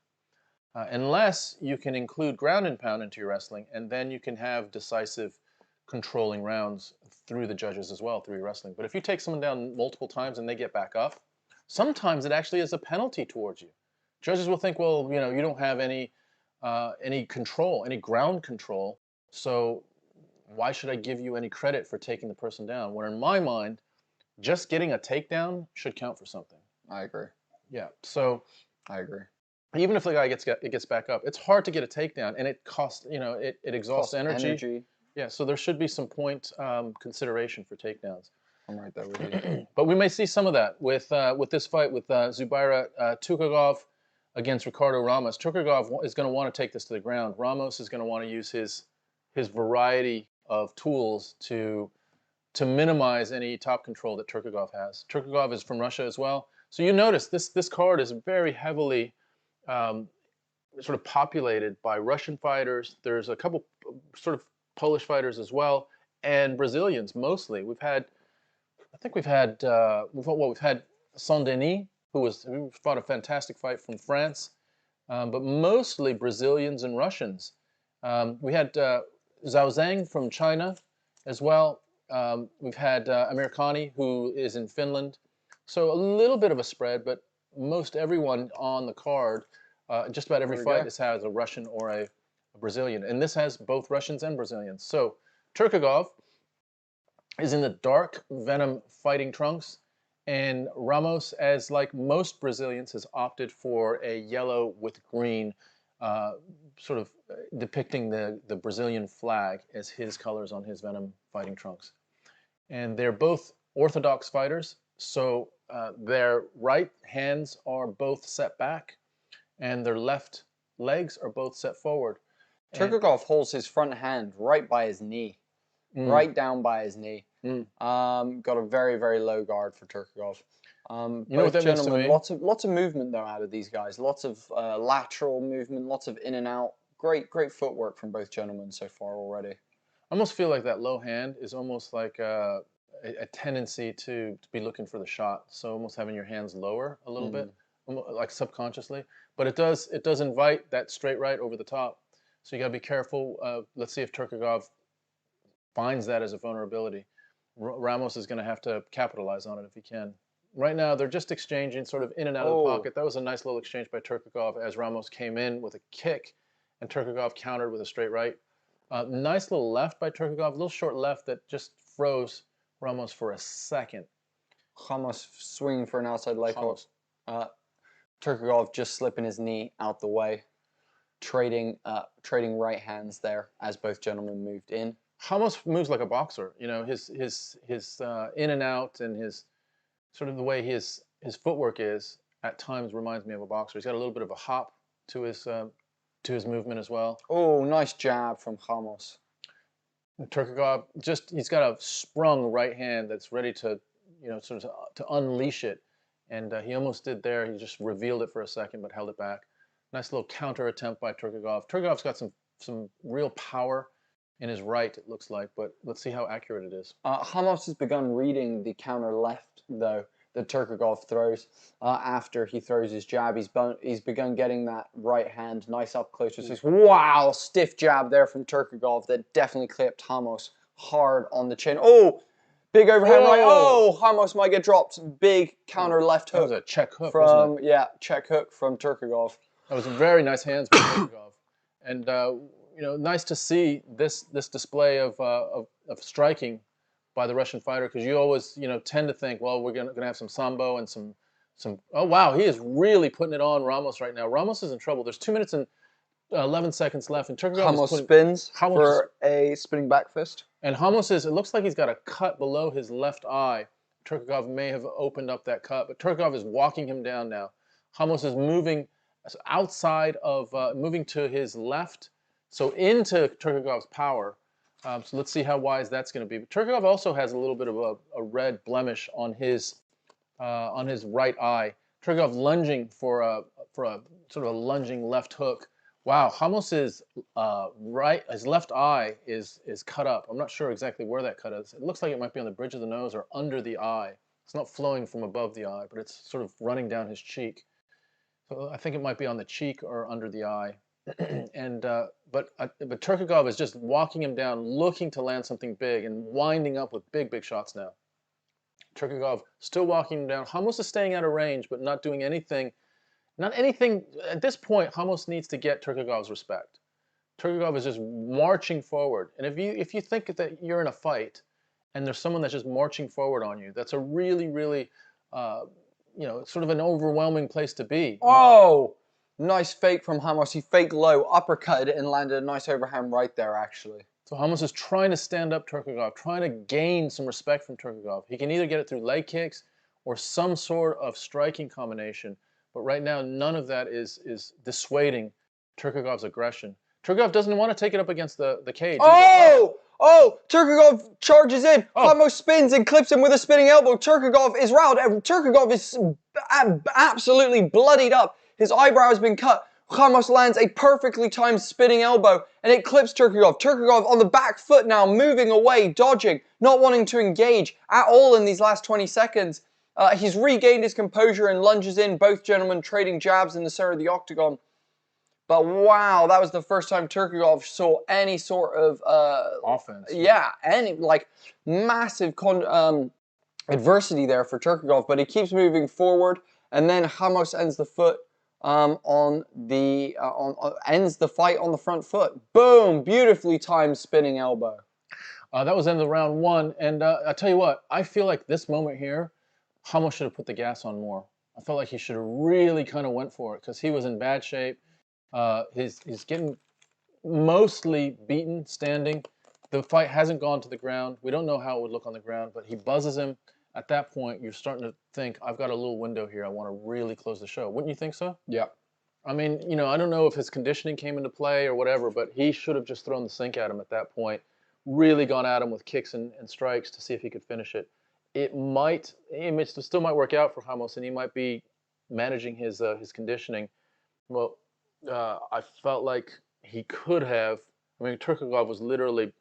Unless you can include ground and pound into your wrestling, and then you can have decisive controlling rounds through the judges as well, through your wrestling. But if you take someone down multiple times and they get back up, sometimes it actually is a penalty towards you. Judges will think, well, you know, you don't have any control, any ground control, so why should I give you any credit for taking the person down? Where in my mind, just getting a takedown should count for something. I agree. Yeah, so I agree. Even if the guy gets back up, it's hard to get a takedown, and it costs, you know, it exhausts energy. Yeah, so there should be some point consideration for takedowns. I'm right there with you. But we may see some of that with this fight with Zubaira Tukhugov against Ricardo Ramos. Tukhugov is going to want to take this to the ground. Ramos is going to want to use his variety of tools to minimize any top control that Tukhugov has. Tukhugov is from Russia as well. So you notice this card is very heavily sort of populated by Russian fighters. There's a couple sort of Polish fighters as well, and Brazilians mostly. We've had Saint-Denis, who fought a fantastic fight from France, but mostly Brazilians and Russians. We had Zhao Zhang from China as well. We've had Amirkhani, who is in Finland. So a little bit of a spread, but most everyone on the card, just about every fight has a Russian or a Brazilian. And this has both Russians and Brazilians. So Tukhugov is in the dark Venom fighting trunks, and Ramos, as like most Brazilians, has opted for a yellow with green, sort of depicting the Brazilian flag as his colors on his Venom fighting trunks. And they're both orthodox fighters, so their right hands are both set back, and their left legs are both set forward. Tukhugov holds his front hand right by his knee, right down by his knee. Got a very, very low guard for Tukhugov. You know what that means to me? Lots of movement though out of these guys. Lots of lateral movement, lots of in and out. Great footwork from both gentlemen so far already. I almost feel like that low hand is almost like a tendency to be looking for the shot. So almost having your hands lower a little bit, like subconsciously. But it does invite that straight right over the top. So you got to be careful. Let's see if Tukhugov finds that as a vulnerability. Ramos is going to have to capitalize on it if he can. Right now, they're just exchanging sort of in and out of the pocket. That was a nice little exchange by Tukhugov as Ramos came in with a kick, and Tukhugov countered with a straight right. Nice little left by Tukhugov, a little short left that just froze Ramos for a second. Ramos swinging for an outside leg hook. Tukhugov just slipping his knee out the way. Trading right hands there as both gentlemen moved in. Ramos moves like a boxer. You know, his in and out and his sort of the way his footwork is at times reminds me of a boxer. He's got a little bit of a hop to his movement as well. Oh, nice jab from Ramos. Tukhugov he's got a sprung right hand that's ready to, sort of to unleash it. And he almost did there. He just revealed it for a second, but held it back. Nice little counter attempt by Tukhugov. Tukhugov's got some real power in his right, it looks like, but let's see how accurate it is. Ramos has begun reading the counter left, though, that Tukhugov throws after he throws his jab. He's begun getting that right hand nice up close. Wow, stiff jab there from Tukhugov that definitely clipped Ramos hard on the chin. Oh, big overhand right. Oh, Ramos might get dropped. Big counter left hook. That was a check hook, from, wasn't it? Yeah, check hook from Tukhugov. That was very nice hands by Tukhugov. And, nice to see this display of striking by the Russian fighter, because you always, tend to think, well, we're gonna have some sambo and some. Oh wow, he is really putting it on Ramos right now. Ramos is in trouble. There's 2 minutes and 11 seconds left, and Tukhugov Ramos spins for a spinning back fist. And Ramos it looks like he's got a cut below his left eye. Tukhugov may have opened up that cut, but Tukhugov is walking him down now. Ramos is moving outside of, moving to his left, so into Tukhugov's power. So let's see how wise that's going to be. But Tukhugov also has a little bit of a red blemish on his right eye. Tukhugov lunging for a sort of a lunging left hook. Wow, Ramos's his left eye is cut up. I'm not sure exactly where that cut is. It looks like it might be on the bridge of the nose or under the eye. It's not flowing from above the eye, but it's sort of running down his cheek. So I think it might be on the cheek or under the eye. And but Tukhugov is just walking him down, looking to land something big and winding up with big shots now. Tukhugov still walking him down. Ramos is staying out of range, but not doing anything. Not anything at this point. Ramos needs to get Tukhugov's respect. Tukhugov is just marching forward, and if you think that you're in a fight and there's someone that's just marching forward on you, that's a really sort of an overwhelming place to be. Oh. Nice fake from Ramos. He faked low, uppercutted, and landed a nice overhand right there, actually. So Ramos is trying to stand up Tukhugov, trying to gain some respect from Tukhugov. He can either get it through leg kicks or some sort of striking combination. But right now, none of that is dissuading Tukhugov's aggression. Tukhugov doesn't want to take it up against the cage. Oh, Tukhugov charges in. Ramos spins and clips him with a spinning elbow. Tukhugov is riled. Tukhugov is absolutely bloodied up. His eyebrow has been cut. Ramos lands a perfectly timed spinning elbow, and it clips Tukhugov. Tukhugov on the back foot now, moving away, dodging, not wanting to engage at all in these last 20 seconds. He's regained his composure and lunges in, both gentlemen trading jabs in the center of the octagon. But wow, that was the first time Tukhugov saw any sort of offense. Yeah, any massive adversity there for Tukhugov, but he keeps moving forward, and then Ramos ends the foot. Ends the fight on the front foot. Boom! Beautifully timed spinning elbow. That was end of round one, and I tell you what, I feel like this moment here, Ramos should have put the gas on more. I felt like he should have really kind of went for it because he was in bad shape. He's getting mostly beaten standing. The fight hasn't gone to the ground. We don't know how it would look on the ground, but he buzzes him. At that point, you're starting to think, I've got a little window here. I want to really close the show. Wouldn't you think so? Yeah. I mean, I don't know if his conditioning came into play or whatever, but he should have just thrown the sink at him at that point, really gone at him with kicks and strikes to see if he could finish it. It still might work out for Ramos, and he might be managing his conditioning. Well, I felt like he could have. I mean, Tukhugov was literally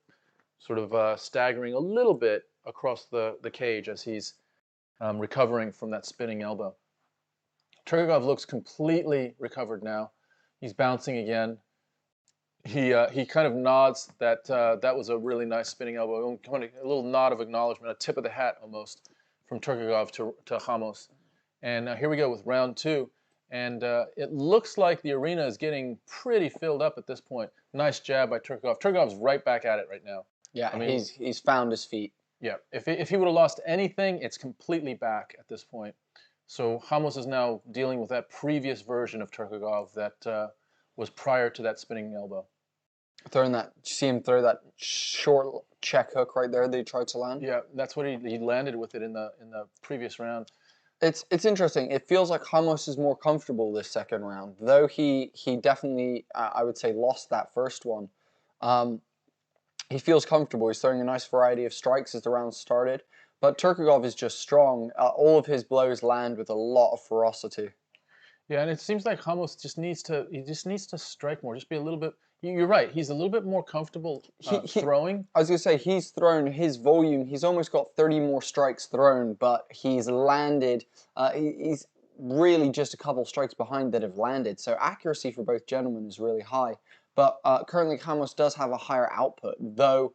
sort of staggering a little bit across the cage as he's recovering from that spinning elbow. Tukhugov looks completely recovered now. He's bouncing again. He kind of nods that that was a really nice spinning elbow. A little nod of acknowledgement, a tip of the hat almost from Tukhugov to Ramos. And here we go with round two. And it looks like the arena is getting pretty filled up at this point. Nice jab by Tukhugov. Tukhugov's right back at it right now. Yeah, I mean, he's found his feet. Yeah, if he would have lost anything, it's completely back at this point. So Ramos is now dealing with that previous version of Tukhugov that was prior to that spinning elbow. See him throw that short check hook right there that he tried to land? Yeah, that's what he landed with it in the previous round. It's interesting. It feels like Ramos is more comfortable this second round, though he definitely, I would say, lost that first one. He feels comfortable. He's throwing a nice variety of strikes as the round started. But Tukhugov is just strong. All of his blows land with a lot of ferocity. Yeah, and it seems like Ramos just needs to strike more. Just be a little bit. You're right. He's a little bit more comfortable throwing. I was gonna say he's thrown his volume. He's almost got 30 more strikes thrown, but he's landed. He's really just a couple strikes behind that have landed. So accuracy for both gentlemen is really high. But currently Ramos does have a higher output, though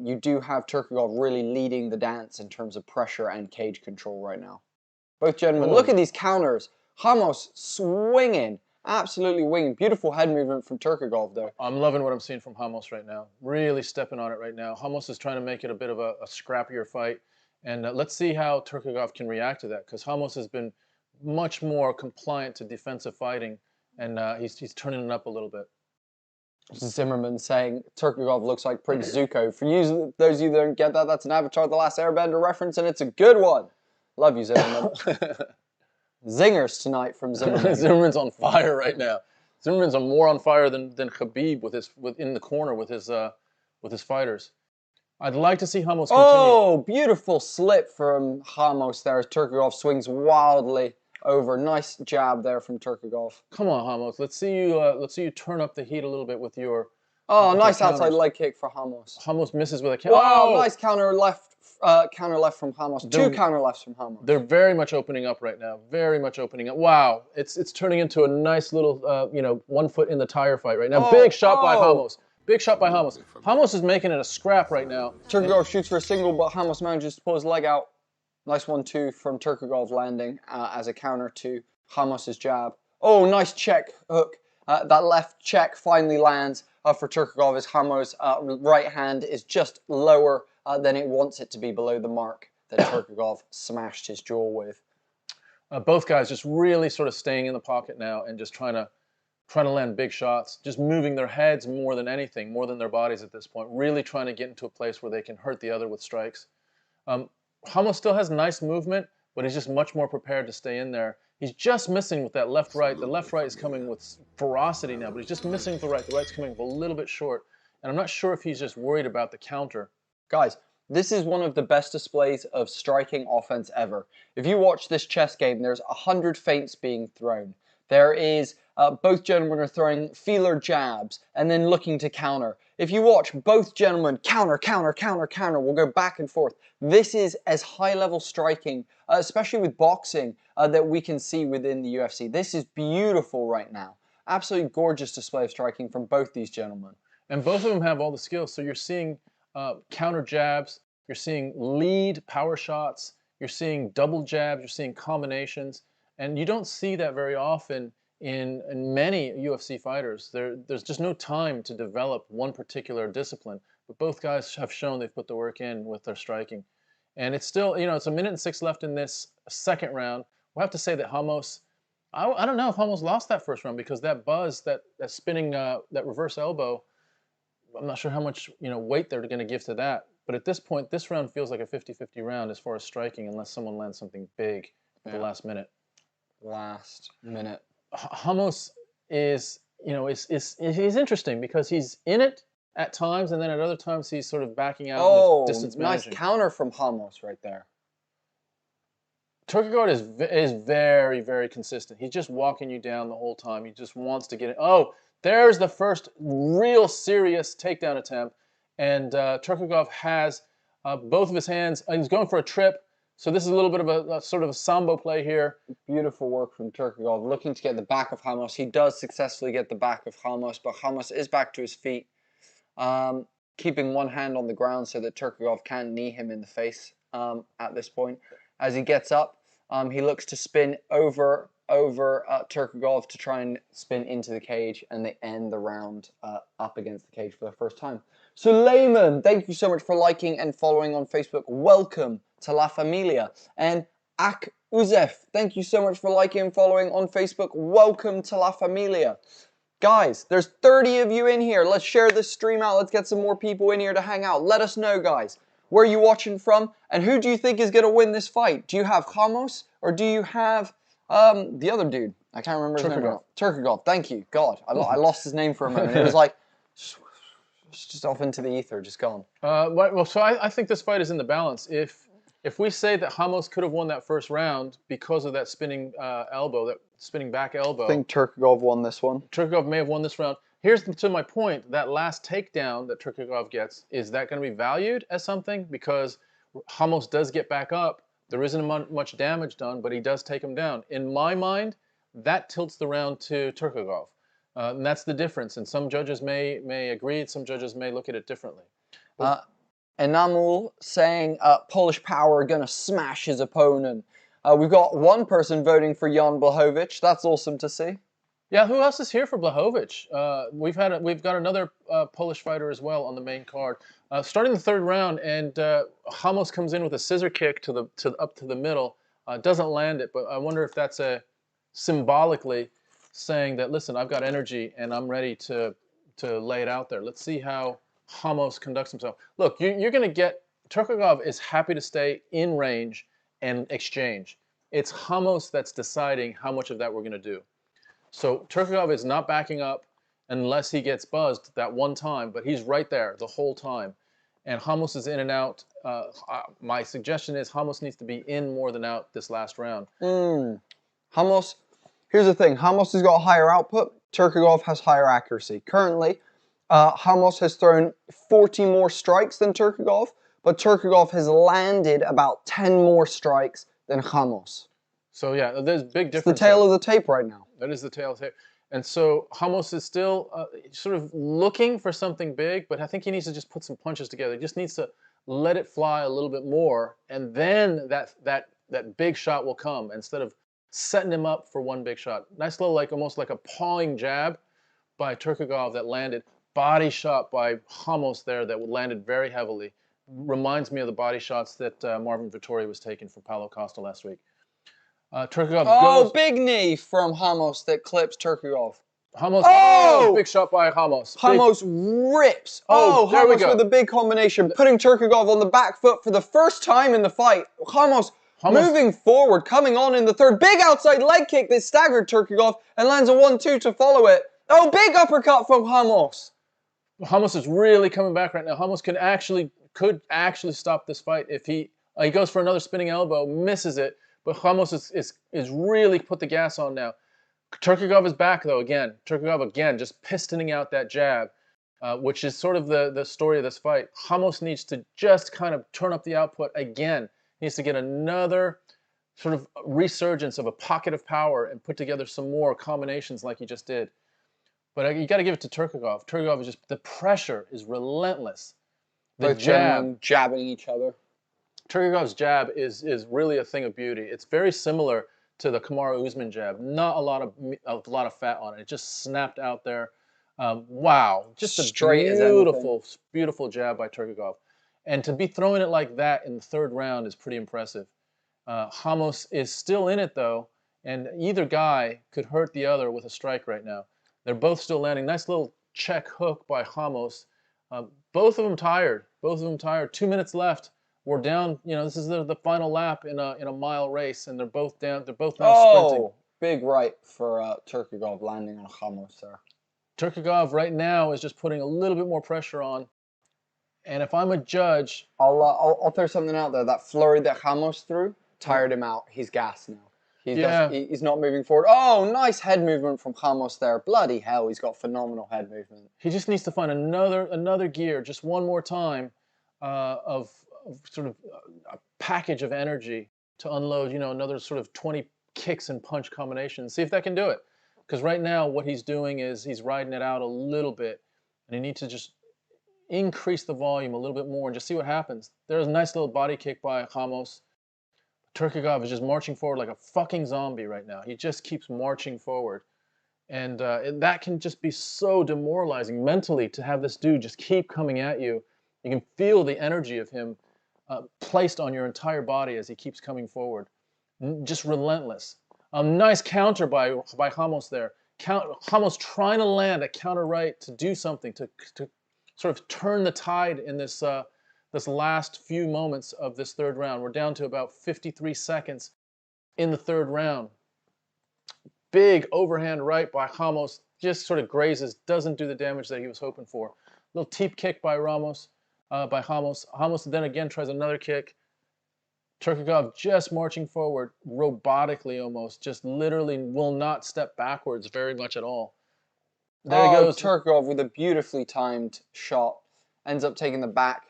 you do have Tukhugov really leading the dance in terms of pressure and cage control right now. Both gentlemen, look at these counters. Ramos swinging, absolutely winging. Beautiful head movement from Tukhugov, though. I'm loving what I'm seeing from Ramos right now. Really stepping on it right now. Ramos is trying to make it a bit of a scrappier fight. And let's see how Tukhugov can react to that, because Ramos has been much more compliant to defensive fighting, and he's turning it up a little bit. Zimmerman saying Tukhugov looks like Prince Zuko. For you, those of you that don't get that, that's an Avatar The Last Airbender reference, and it's a good one. Love you, Zimmerman. Zingers tonight from Zimmerman. Zimmerman's on fire right now. Zimmerman's more on fire than Khabib in the corner with his fighters. I'd like to see Ramos continue. Oh, beautiful slip from Ramos there as Tukhugov swings wildly over. Nice jab there from Tukhugov. Come on, Ramos. Let's see you turn up the heat a little bit with your. Oh, nice outside leg kick for Ramos. Ramos misses with a counter. Wow, nice counter left from Ramos. Two counter lefts from Ramos. They're very much opening up right now. Very much opening up. Wow, it's turning into a nice little 1 foot in the tire fight right now. Big shot by Ramos. Big shot by Ramos. Ramos is making it a scrap right now. Tukhugov shoots for a single, but Ramos manages to pull his leg out. Nice 1-2 from Tukhugov landing as a counter to Ramos's jab. Oh, nice check hook. That left check finally lands for Tukhugov as Ramos' right hand is just lower than it wants it to be, below the mark that Tukhugov smashed his jaw with. Both guys just really sort of staying in the pocket now and just trying to land big shots, just moving their heads more than anything, more than their bodies at this point, really trying to get into a place where they can hurt the other with strikes. Ramos still has nice movement, but he's just much more prepared to stay in there. He's just missing with that left-right. The left-right is coming with ferocity now, but he's just missing with the right. The right's coming a little bit short, and I'm not sure if he's just worried about the counter. Guys, this is one of the best displays of striking offense ever. If you watch this chess game, there's 100 feints being thrown. There is, both gentlemen are throwing feeler jabs and then looking to counter. If you watch both gentlemen counter, we'll go back and forth. This is as high-level striking, especially with boxing, that we can see within the UFC. This is beautiful right now. Absolutely gorgeous display of striking from both these gentlemen. And both of them have all the skills. So you're seeing counter jabs, you're seeing lead power shots, you're seeing double jabs, you're seeing combinations. And you don't see that very often in many UFC fighters. There's just no time to develop one particular discipline. But both guys have shown they've put the work in with their striking. And it's still, it's 1 minute and 6 left in this second round. We'll have to say that Ramos, I don't know if Ramos lost that first round, because that buzz, that spinning, that reverse elbow, I'm not sure how much weight they're going to give to that. But at this point, this round feels like a 50-50 round as far as striking, unless someone lands something big at the last minute. Last minute. Ramos is, he's interesting because he's in it at times, and then at other times he's sort of backing out. Oh, distance nice managing. Counter from Ramos right there. Tukhugov is very, very consistent. He's just walking you down the whole time. He just wants to get it. Oh, there's the first real serious takedown attempt, and Tukhugov has both of his hands. He's going for a trip. So this is a little bit of a sort of a sambo play here. Beautiful work from Tukhugov, looking to get the back of Ramos. He does successfully get the back of Ramos, but Ramos is back to his feet, keeping one hand on the ground so that Tukhugov can't knee him in the face at this point. As he gets up, he looks to spin over Tukhugov to try and spin into the cage, and they end the round up against the cage for the first time. Suleiman, thank you so much for liking and following on Facebook. Welcome to La Familia. And Ak Uzef, thank you so much for liking and following on Facebook. Welcome to La Familia. Guys, there's 30 of you in here. Let's share this stream out. Let's get some more people in here to hang out. Let us know, guys. Where are you watching from? And who do you think is going to win this fight? Do you have Ramos or do you have the other dude? I can't remember his name. Tukhugov. Thank you. God, I lost his name for a moment. It was like... It's just off into the ether, just gone. Well, so I think this fight is in the balance. If we say that Ramos could have won that first round because of that spinning elbow, that spinning back elbow. I think Tukhugov won this one. Tukhugov may have won this round. Here's to my point. That last takedown that Tukhugov gets, is that going to be valued as something? Because Ramos does get back up. There isn't much damage done, but he does take him down. In my mind, that tilts the round to Tukhugov. And that's the difference. And some judges may agree, some judges may look at it differently. Enamul saying Polish Power going to smash his opponent. We've got one person voting for Jan Blachowicz. That's awesome to see. Yeah, who else is here for Blachowicz? We've got another Polish fighter as well on the main card. Starting the third round, and Ramos comes in with a scissor kick up to the middle. Doesn't land it, but I wonder if that's symbolically saying that, listen, I've got energy and I'm ready to lay it out there. Let's see how Ramos conducts himself. Look, you're going to get, Tukhugov is happy to stay in range and exchange. It's Ramos that's deciding how much of that we're going to do. So Tukhugov is not backing up unless he gets buzzed that one time, but he's right there the whole time. And Ramos is in and out. My suggestion is Ramos needs to be in more than out this last round. Ramos, here's the thing. Ramos has got higher output. Tukhugov has higher accuracy. Currently, Ramos has thrown 40 more strikes than Tukhugov, but Tukhugov has landed about 10 more strikes than Ramos. So yeah, there's big difference. It's the tail of the tape right now. That is the tail of the tape. And so Ramos is still sort of looking for something big, but I think he needs to just put some punches together. He just needs to let it fly a little bit more, and then that big shot will come instead of setting him up for one big shot. Nice little, almost like a pawing jab by Tukhugov that landed. Body shot by Ramos there that landed very heavily. Reminds me of the body shots that Marvin Vettori was taking from Paulo Costa last week. Tukhugov goes. Big knee from Ramos that clips Tukhugov. Ramos, big shot by Ramos. Ramos rips. There we go. With a big combination, putting Tukhugov on the back foot for the first time in the fight. Ramos moving forward, coming on in the third. Big outside leg kick that staggered Tukhugov and lands a 1-2 to follow it. Big uppercut from Ramos. Ramos is really coming back right now. Ramos could actually stop this fight if he goes for another spinning elbow, misses it. But Ramos is really put the gas on now. Tukhugov is back though again. Tukhugov again just pistoning out that jab, which is sort of the story of this fight. Ramos needs to just kind of turn up the output again. He needs to get another sort of resurgence of a pocket of power and put together some more combinations like he just did. But you got to give it to Tukhugov. Tukhugov is just, the pressure is relentless. The jab, jabbing each other. Tukhugov's jab is really a thing of beauty. It's very similar to the Kamaru Usman jab. Not a lot of fat on it. It just snapped out there. Wow, just a beautiful jab by Tukhugov. And to be throwing it like that in the third round is pretty impressive. Ramos is still in it though, and either guy could hurt the other with a strike right now. They're both still landing. Nice little check hook by Ramos. Both of them tired. 2 minutes left. We're down. This is the final lap in a mile race, and they're both down. They're both now sprinting. Big right for Tukhugov landing on Ramos there. Tukhugov right now is just putting a little bit more pressure on. And if I'm a judge, I'll throw something out there. That flurry that Ramos threw tired him out. He's gassed now. He's not moving forward. Nice head movement from Ramos there. Bloody hell, he's got phenomenal head movement. He just needs to find another gear, just one more time of sort of a package of energy to unload, another sort of 20 kicks and punch combinations. See if that can do it. Because right now what he's doing is he's riding it out a little bit, and he needs to just increase the volume a little bit more and just see what happens. There's a nice little body kick by Ramos. Tukhugov is just marching forward like a fucking zombie right now. He just keeps marching forward. And that can just be so demoralizing mentally to have this dude just keep coming at you. You can feel the energy of him placed on your entire body as he keeps coming forward. Just relentless. Nice counter by Ramos there. Ramos trying to land a counter right to do something, to sort of turn the tide in this last few moments of this third round. We're down to about 53 seconds in the third round. Big overhand right by Ramos, just sort of grazes, doesn't do the damage that he was hoping for. Little teep kick by Ramos, by Ramos. Ramos then again tries another kick. Tukhugov just marching forward, robotically almost, just literally will not step backwards very much at all. There he goes. Tukhugov with a beautifully timed shot ends up taking the back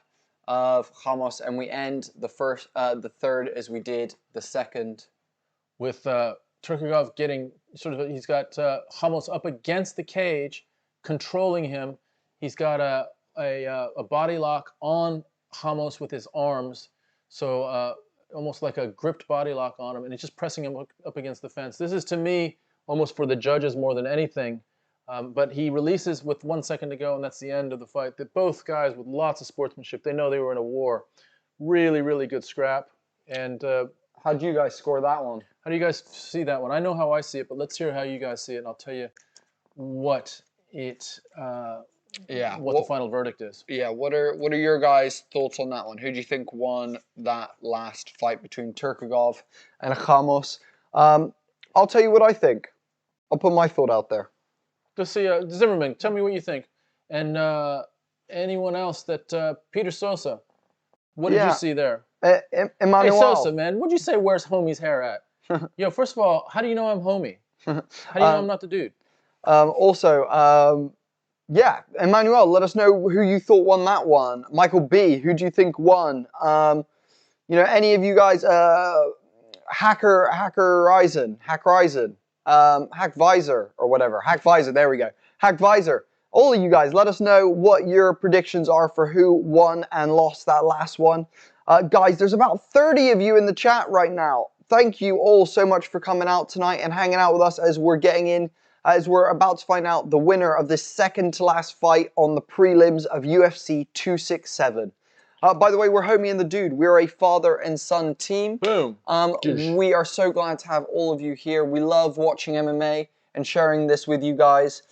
of Ramos, and we end the third as we did the second. With Tukhugov getting he's got Ramos up against the cage, controlling him. He's got a body lock on Ramos with his arms, so almost like a gripped body lock on him, and he's just pressing him up against the fence. This is, to me, almost for the judges more than anything. But he releases with 1 second to go, and that's the end of the fight. Both guys with lots of sportsmanship. They know they were in a war. Really, really good scrap. And how do you guys score that one? How do you guys see that one? I know how I see it, but let's hear how you guys see it, and I'll tell you what it. What the final verdict is. Yeah, what are your guys' thoughts on that one? Who do you think won that last fight between Tukhugov and Ramos? I'll tell you what I think. I'll put my thought out there. Let's see, Zimmerman, tell me what you think. And anyone else that, Peter Sosa, what did you see there? Emmanuel. Hey Sosa, man, what'd you say where's homie's hair at? Yo, first of all, how do you know I'm homie? How do you know I'm not the dude? Yeah, Emmanuel, let us know who you thought won that one. Michael B, who do you think won? Any of you guys, Hackvisor, or whatever. Hackvisor, there we go. Hackvisor. All of you guys, let us know what your predictions are for who won and lost that last one. Guys, there's about 30 of you in the chat right now. Thank you all so much for coming out tonight and hanging out with us as we're about to find out the winner of this second to last fight on the prelims of UFC 267. By the way, we're Homie and the Dude. We're a father and son team. Boom. We are so glad to have all of you here. We love watching MMA and sharing this with you guys.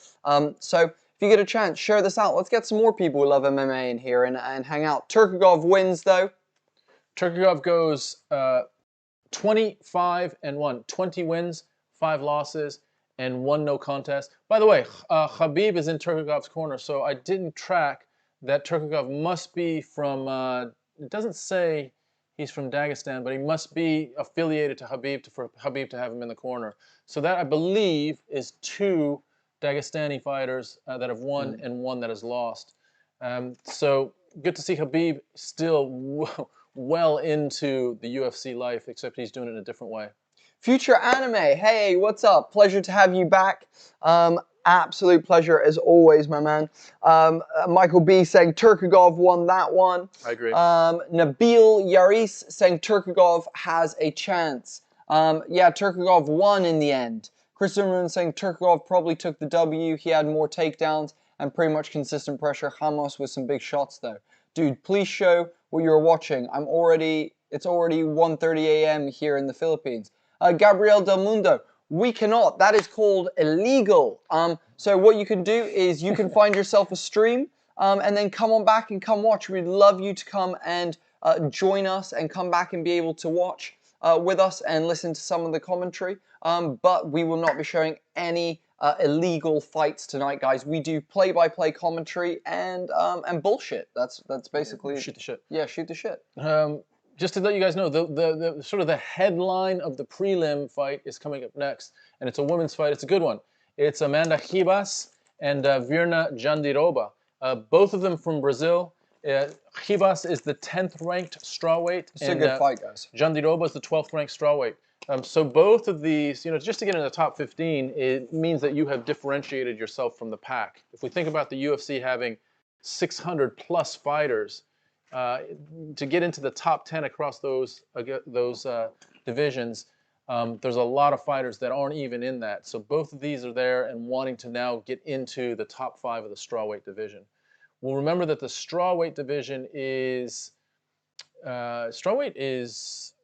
So if you get a chance, share this out. Let's get some more people who love MMA in here and hang out. Tukhugov wins, though. Tukhugov goes 25-1. 20 wins, 5 losses, and 1 no contest. By the way, Khabib is in Tukhugov's corner, so I didn't track that Tukhugov must be from, it doesn't say he's from Dagestan, but he must be affiliated to Khabib for Khabib to have him in the corner. So that, I believe, is 2 Dagestani fighters that have won and 1 that has lost. So good to see Khabib still well into the UFC life, except he's doing it in a different way. Future Anime, hey, what's up? Pleasure to have you back. Absolute pleasure as always, my man. Michael B saying Tukhugov won that one. I agree. Nabil Yaris saying Tukhugov has a chance. Yeah, Tukhugov won in the end. Chris Zimmerman saying Tukhugov probably took the W. He had more takedowns and pretty much consistent pressure. Ramos with some big shots though. Dude, please show what you're watching. It's already 1:30 a.m. here in the Philippines. Gabriel Del Mundo, we cannot. That is called illegal. So what you can do is you can find yourself a stream and then come on back and come watch. We'd love you to come and join us and come back and be able to watch with us and listen to some of the commentary. But we will not be showing any illegal fights tonight, guys. We do play-by-play commentary and bullshit. That's basically shoot the shit. Yeah, shoot the shit. Just to let you guys know, the sort of the headline of the prelim fight is coming up next, and it's a women's fight. It's a good one. It's Amanda Hebas and Virna Jandiroba. Both of them from Brazil. Hebas is the 10th ranked strawweight. It's a good fight, guys. Jandiroba is the 12th ranked strawweight. So both of these, just to get in the top 15, it means that you have differentiated yourself from the pack. If we think about the UFC having 600 plus fighters, to get into the top 10 across those divisions, there's a lot of fighters that aren't even in that. So both of these are there and wanting to now get into the top 5 of the strawweight division. Well, remember that the strawweight division is strawweight is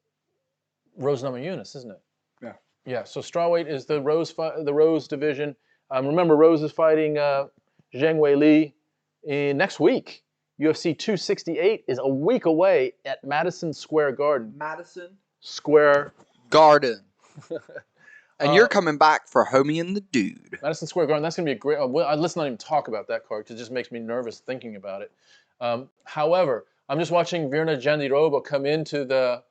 Rose Namajunas, isn't it? Yeah. Yeah. So strawweight is the Rose division. Remember, Rose is fighting Zhang Weili next week. UFC 268 is a week away at Madison Square Garden. Madison Square Garden. And you're coming back for Homie and the Dude. Madison Square Garden. That's going to be a great. Let's not even talk about that card because it just makes me nervous thinking about it. However, I'm just watching Virna Jandiroba come into the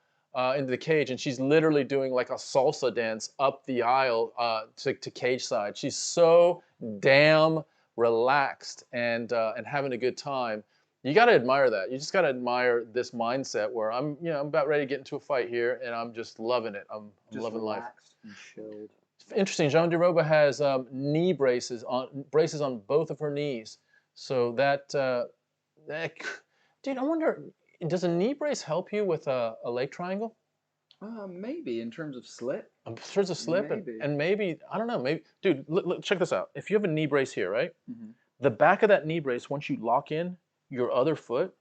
cage, and she's literally doing like a salsa dance up the aisle to cage side. She's so damn relaxed and having a good time. You got to admire that. You just got to admire this mindset where I'm about ready to get into a fight here, and I'm just loving it. I'm loving life. And chilled. Interesting. Jandiroba has knee braces on both of her knees, so that dude, I wonder, does a knee brace help you with a leg triangle? Maybe in terms of slip. In terms of slip, and maybe I don't know. Maybe, dude, look, check this out. If you have a knee brace here, right, the back of that knee brace, once you lock in your other foot,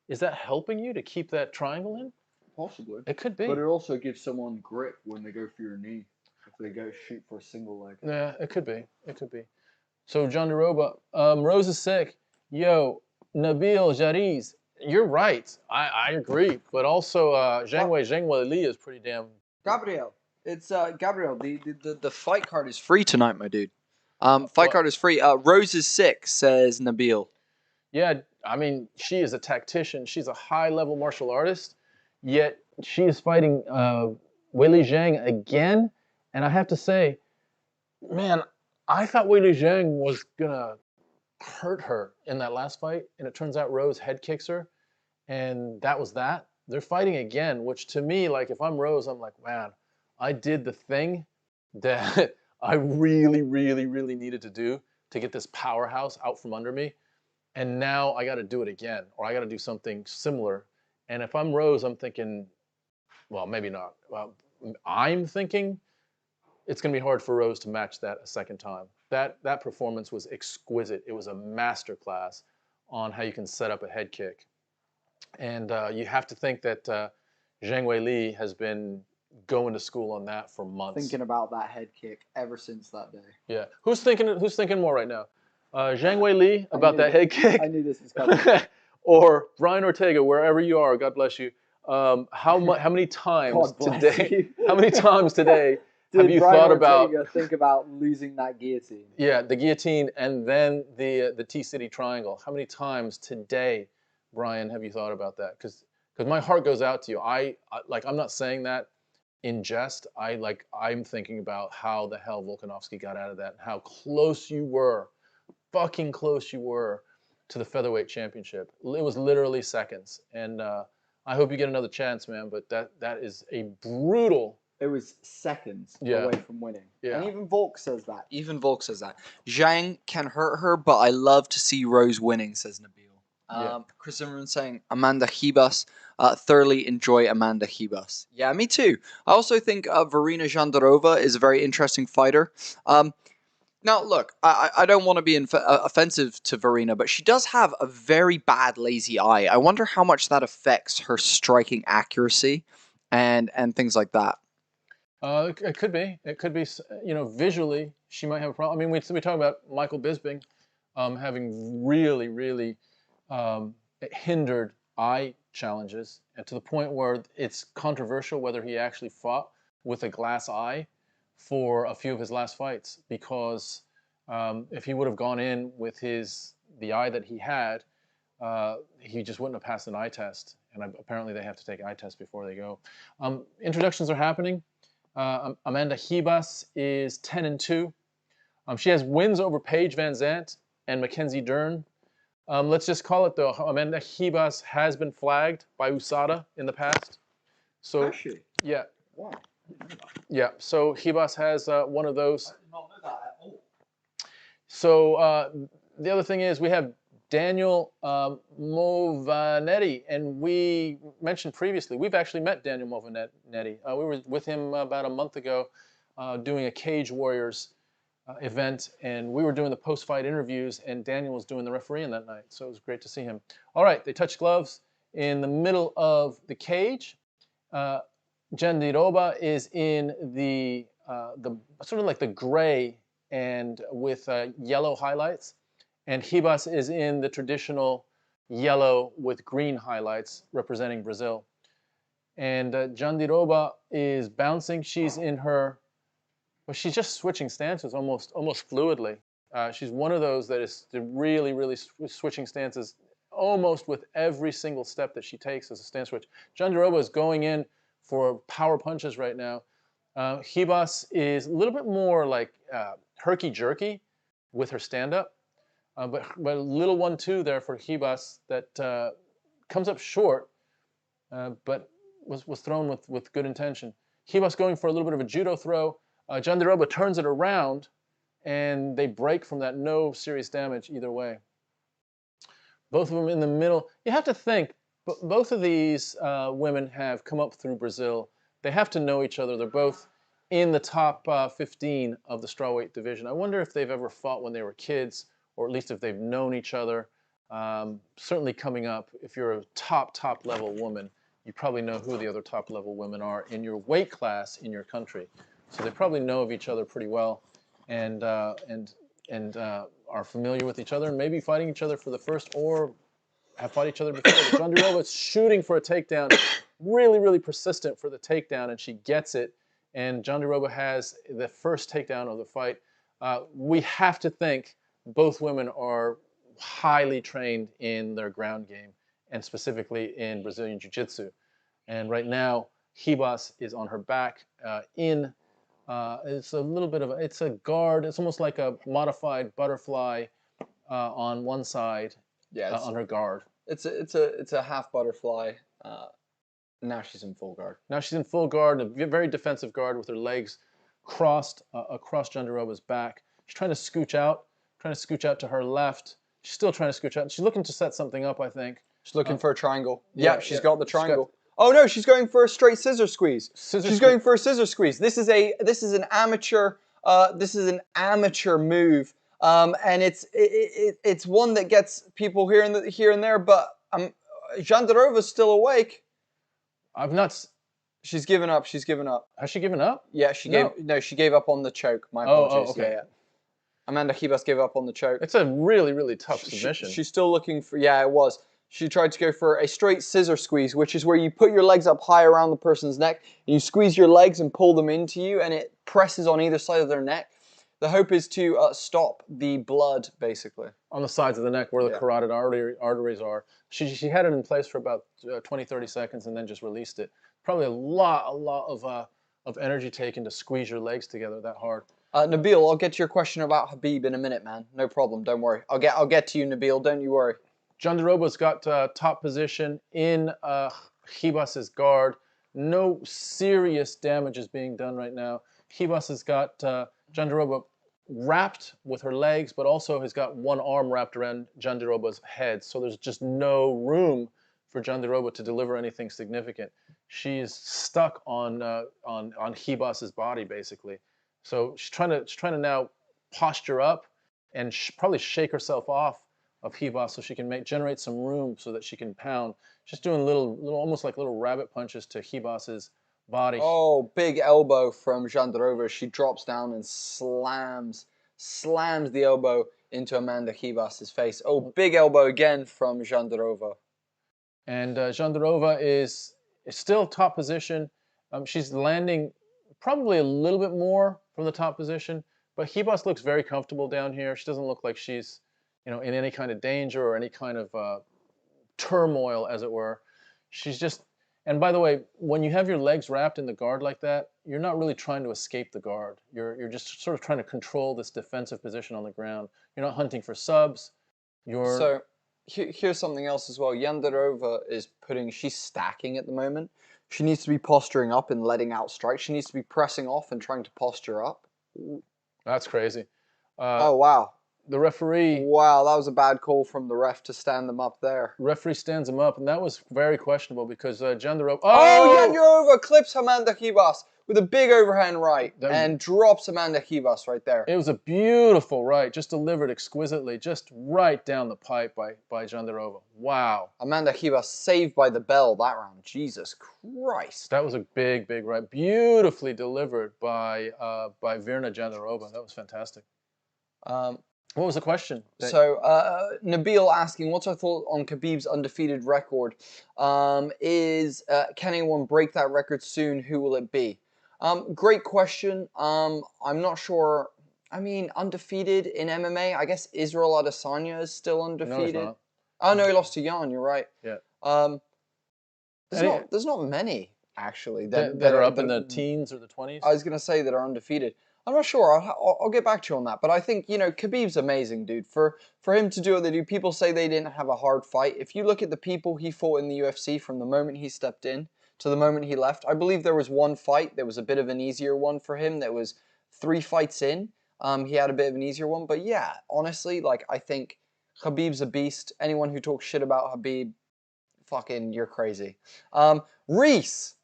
is that helping you to keep that triangle in? Possibly. It could be. But it also gives someone grip when they go for your knee. If they go shoot for a single leg. Yeah, it could be. It could be. So Jandiroba, Rose is sick. Yo, Nabil Jariz, you're right. I agree. But also Zhang Li is pretty damn. Gabriel, it's Gabriel. The fight card is free tonight, my dude. Fight card is free. Rose is sick, says Nabil. Yeah, I mean, she is a tactician. She's a high-level martial artist, yet she is fighting Weili Zhang again. And I have to say, man, I thought Weili Zhang was going to hurt her in that last fight. And it turns out Rose head kicks her. And that was that. They're fighting again, which to me, like, if I'm Rose, I'm like, man, I did the thing that I really, really, really needed to do to get this powerhouse out from under me. And now I got to do it again, or I got to do something similar. And if I'm Rose, I'm thinking, well, maybe not. Well, I'm thinking it's going to be hard for Rose to match that a second time. That performance was exquisite. It was a masterclass on how you can set up a head kick. And you have to think that Zhang Weili has been going to school on that for months. Thinking about that head kick ever since that day. Yeah. Who's thinking more right now? Zhang Weili about that head kick? I knew this was coming. Or Brian Ortega, wherever you are, God bless you. How many times today? How many times today have you thought about? Think about losing that guillotine. Yeah, the guillotine, and then the T-City Triangle. How many times today, Brian, have you thought about that? Because my heart goes out to you. I'm not saying that in jest. I'm thinking about how the hell Volkanovski got out of that, and how close you were, fucking close you were, to the featherweight championship. It was literally seconds, and I hope you get another chance, man. But that is a brutal. It was seconds away from winning. Yeah. And even Volk says that. Zhang can hurt her, but I love to see Rose winning, says Nabil. Chris Zimmerman saying Amanda Hebas. Thoroughly enjoy Amanda Hebas. Yeah, me too. I also think Virna Jandiroba is a very interesting fighter. Now, look, I don't want to be offensive to Virna, but she does have a very bad lazy eye. I wonder how much that affects her striking accuracy and things like that. It could be. It could be, visually, she might have a problem. I mean, we talk about Michael Bisping having really, really hindered eye challenges, and to the point where it's controversial whether he actually fought with a glass eye for a few of his last fights, because if he would have gone in with the eye that he had, he just wouldn't have passed an eye test. And apparently they have to take eye tests before they go. Introductions are happening. Amanda Hebas is 10-2. She has wins over Paige Van Zandt and Mackenzie Dern. Let's just call it, though, Amanda Hebas has been flagged by USADA in the past. So, actually? Yeah. Wow. Yeah, so Hebas has one of those. I did not know that at all. So the other thing is we have Daniel Movanetti, and we mentioned previously, we've actually met Daniel Movanetti. We were with him about a month ago doing a Cage Warriors event, and we were doing the post-fight interviews, and Daniel was doing the refereeing that night, so it was great to see him. All right, they touch gloves in the middle of the cage. Jandiroba is in the sort of like the gray and with yellow highlights. And Hebas is in the traditional yellow with green highlights representing Brazil. And Jandiroba is bouncing. She's in her, but she's just switching stances almost fluidly. She's one of those that is really switching stances almost with every single step that she takes as a stance switch. Jandiroba is going in for power punches right now. Hebas is a little bit more like herky-jerky with her stand-up, but a little 1-2 there for Hebas that comes up short, but was thrown with good intention. Hebas going for a little bit of a judo throw. Jandiroba turns it around, and they break from that. No serious damage either way. Both of them in the middle. You have to think, both of these women have come up through Brazil. They have to know each other. They're both in the top 15 of the strawweight division. I wonder if they've ever fought when they were kids, or at least if they've known each other. Certainly coming up, if you're a top level woman, you probably know who the other top level women are in your weight class in your country. So they probably know of each other pretty well, and are familiar with each other, and maybe fighting each other for the first, or have fought each other before. Jandiroba is shooting for a takedown, really persistent for the takedown, and she gets it. And Jandiroba has the first takedown of the fight. We have to think both women are highly trained in their ground game, and specifically in Brazilian Jiu-Jitsu. And right now, Hebas is on her back it's a little bit of it's a guard. It's almost like a modified butterfly on one side, on her guard. It's a half butterfly. Now she's in full guard. Now she's in full guard, a very defensive guard with her legs crossed across Jandiroba's back. She's trying to scooch out to her left. She's still trying to scooch out. She's looking to set something up, I think. She's looking for a triangle. Yeah, she's got the triangle. Oh no, she's going for a straight scissor squeeze. Going for a scissor squeeze. This is an amateur move, and it's one that gets people here and there. But Jandiroba's still awake. She's given up. She's given up. Has she given up? Yeah, she gave up on the choke. My apologies. Okay. Yeah. Amanda Hebas gave up on the choke. It's a really tough submission. She's still looking for. Yeah, it was. She tried to go for a straight scissor squeeze, which is where you put your legs up high around the person's neck, and you squeeze your legs and pull them into you, and it presses on either side of their neck. The hope is to stop the blood, basically. On the sides of the neck where the carotid arteries are. She had it in place for about 20-30 seconds and then just released it. Probably a lot of energy taken to squeeze your legs together that hard. Nabil, I'll get to your question about Khabib in a minute, man. No problem, don't worry. I'll get to you, Nabil, don't you worry. Jandiroba's got top position in Hebas's guard. No serious damage is being done right now. Hebas has got Jandiroba wrapped with her legs, but also has got one arm wrapped around Jandiroba's head. So there's just no room for Jandiroba to deliver anything significant. She's stuck on Hebas's body, basically. So she's trying to now posture up and probably shake herself off of Hebas so she can generate some room so that she can pound. Just doing little almost like little rabbit punches to Hebas's body. Oh, big elbow from Jandiroba. She drops down and slams the elbow into Amanda Hebas's face. Oh, big elbow again from Jandiroba. And Jandiroba is still top position. She's landing probably a little bit more from the top position, but Hebas looks very comfortable down here. She doesn't look like she's in any kind of danger or any kind of turmoil, as it were. She's just, and by the way, when you have your legs wrapped in the guard like that, you're not really trying to escape the guard. You're just sort of trying to control this defensive position on the ground. You're not hunting for subs. So here's something else as well. Jandiroba she's stacking at the moment. She needs to be posturing up and letting out strikes. She needs to be pressing off and trying to posture up. That's crazy. Oh, wow. The referee... Wow, that was a bad call from the ref to stand them up there. Referee stands him up, and that was very questionable because Jandiroba... Jandiroba clips Amanda Hebas with a big overhand right and drops Amanda Hebas right there. It was a beautiful right, just delivered exquisitely, just right down the pipe by Jandiroba. Wow. Amanda Hebas saved by the bell that round. Jesus Christ. That was a big right. Beautifully delivered by Virna Jandiroba. That was fantastic. What was the question? So, Nabil asking, what's our thought on Khabib's undefeated record? Can anyone break that record soon? Who will it be? Great question. I'm not sure. I mean, undefeated in MMA. I guess Israel Adesanya is still undefeated. No, he's not. Oh no, he lost to Jan. You're right. Yeah. There's not many actually that are up in the teens or the 20s. I was gonna say that are undefeated. I'm not sure. I'll get back to you on that. But I think, you know, Khabib's amazing, dude. For him to do what they do, people say they didn't have a hard fight. If you look at the people he fought in the UFC from the moment he stepped in to the moment he left, I believe there was one fight that was a bit of an easier one for him. That was 3 fights in. He had a bit of an easier one. But yeah, honestly, like, I think Khabib's a beast. Anyone who talks shit about Khabib, fucking, you're crazy. Reese.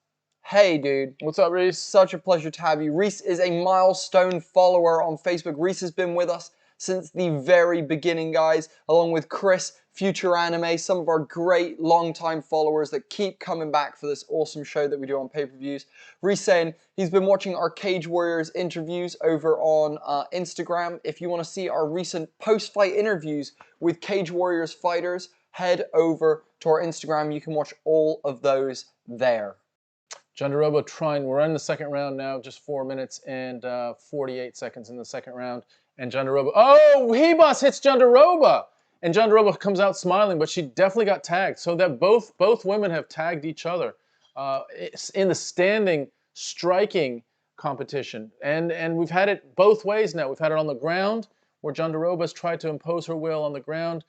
Hey, dude. What's up, Reese? Such a pleasure to have you. Reese is a milestone follower on Facebook. Reese has been with us since the very beginning, guys, along with Chris, Future Anime, some of our great long-time followers that keep coming back for this awesome show that we do on pay-per-views. Reese saying he's been watching our Cage Warriors interviews over on Instagram. If you want to see our recent post-fight interviews with Cage Warriors fighters, head over to our Instagram. You can watch all of those there. Jandiroba trying, we're in the second round now, just 4 minutes and 48 seconds in the second round. And Jandiroba, oh, Hebas hits Jandiroba! And Jandiroba comes out smiling, but she definitely got tagged. So that both women have tagged each other it's in the standing striking competition. And we've had it both ways now. We've had it on the ground, where Jandiroba's tried to impose her will on the ground.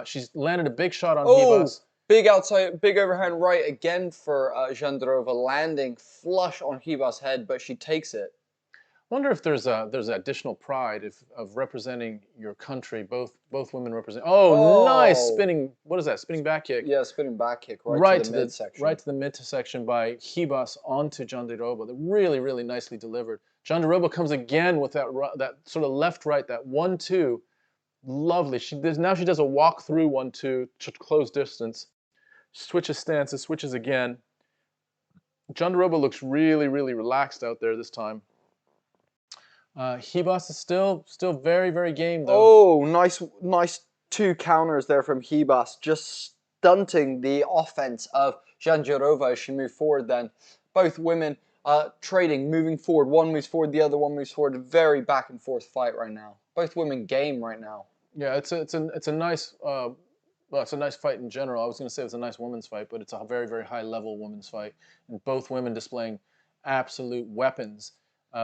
She's landed a big shot on Hebas. Big outside, big overhand right again for Jandiroba, landing flush on Hebas' head, but she takes it. I wonder if there's additional pride of representing your country. Both women represent. Oh, nice spinning. What is that? Spinning back kick. Yeah, spinning back kick right to the midsection. Right to the midsection by Hebas onto Jandiroba. Really, really nicely delivered. Jandiroba comes again with that sort of left-right, that 1-2. Lovely. Now she does a walk-through 1-2 to close distance. Switches stances, switches again. Jandiroba looks really, really relaxed out there this time. Hebas is still very, very game though. Oh, nice 2 counters there from Hebas, just stunting the offense of Jandiroba as she moved forward then. Both women trading, moving forward. One moves forward, the other one moves forward. A very back and forth fight right now. Both women game right now. Yeah, it's a nice well, it's a nice fight in general. I was going to say it was a nice women's fight, but it's a very, very high-level women's fight. And both women displaying absolute weapons,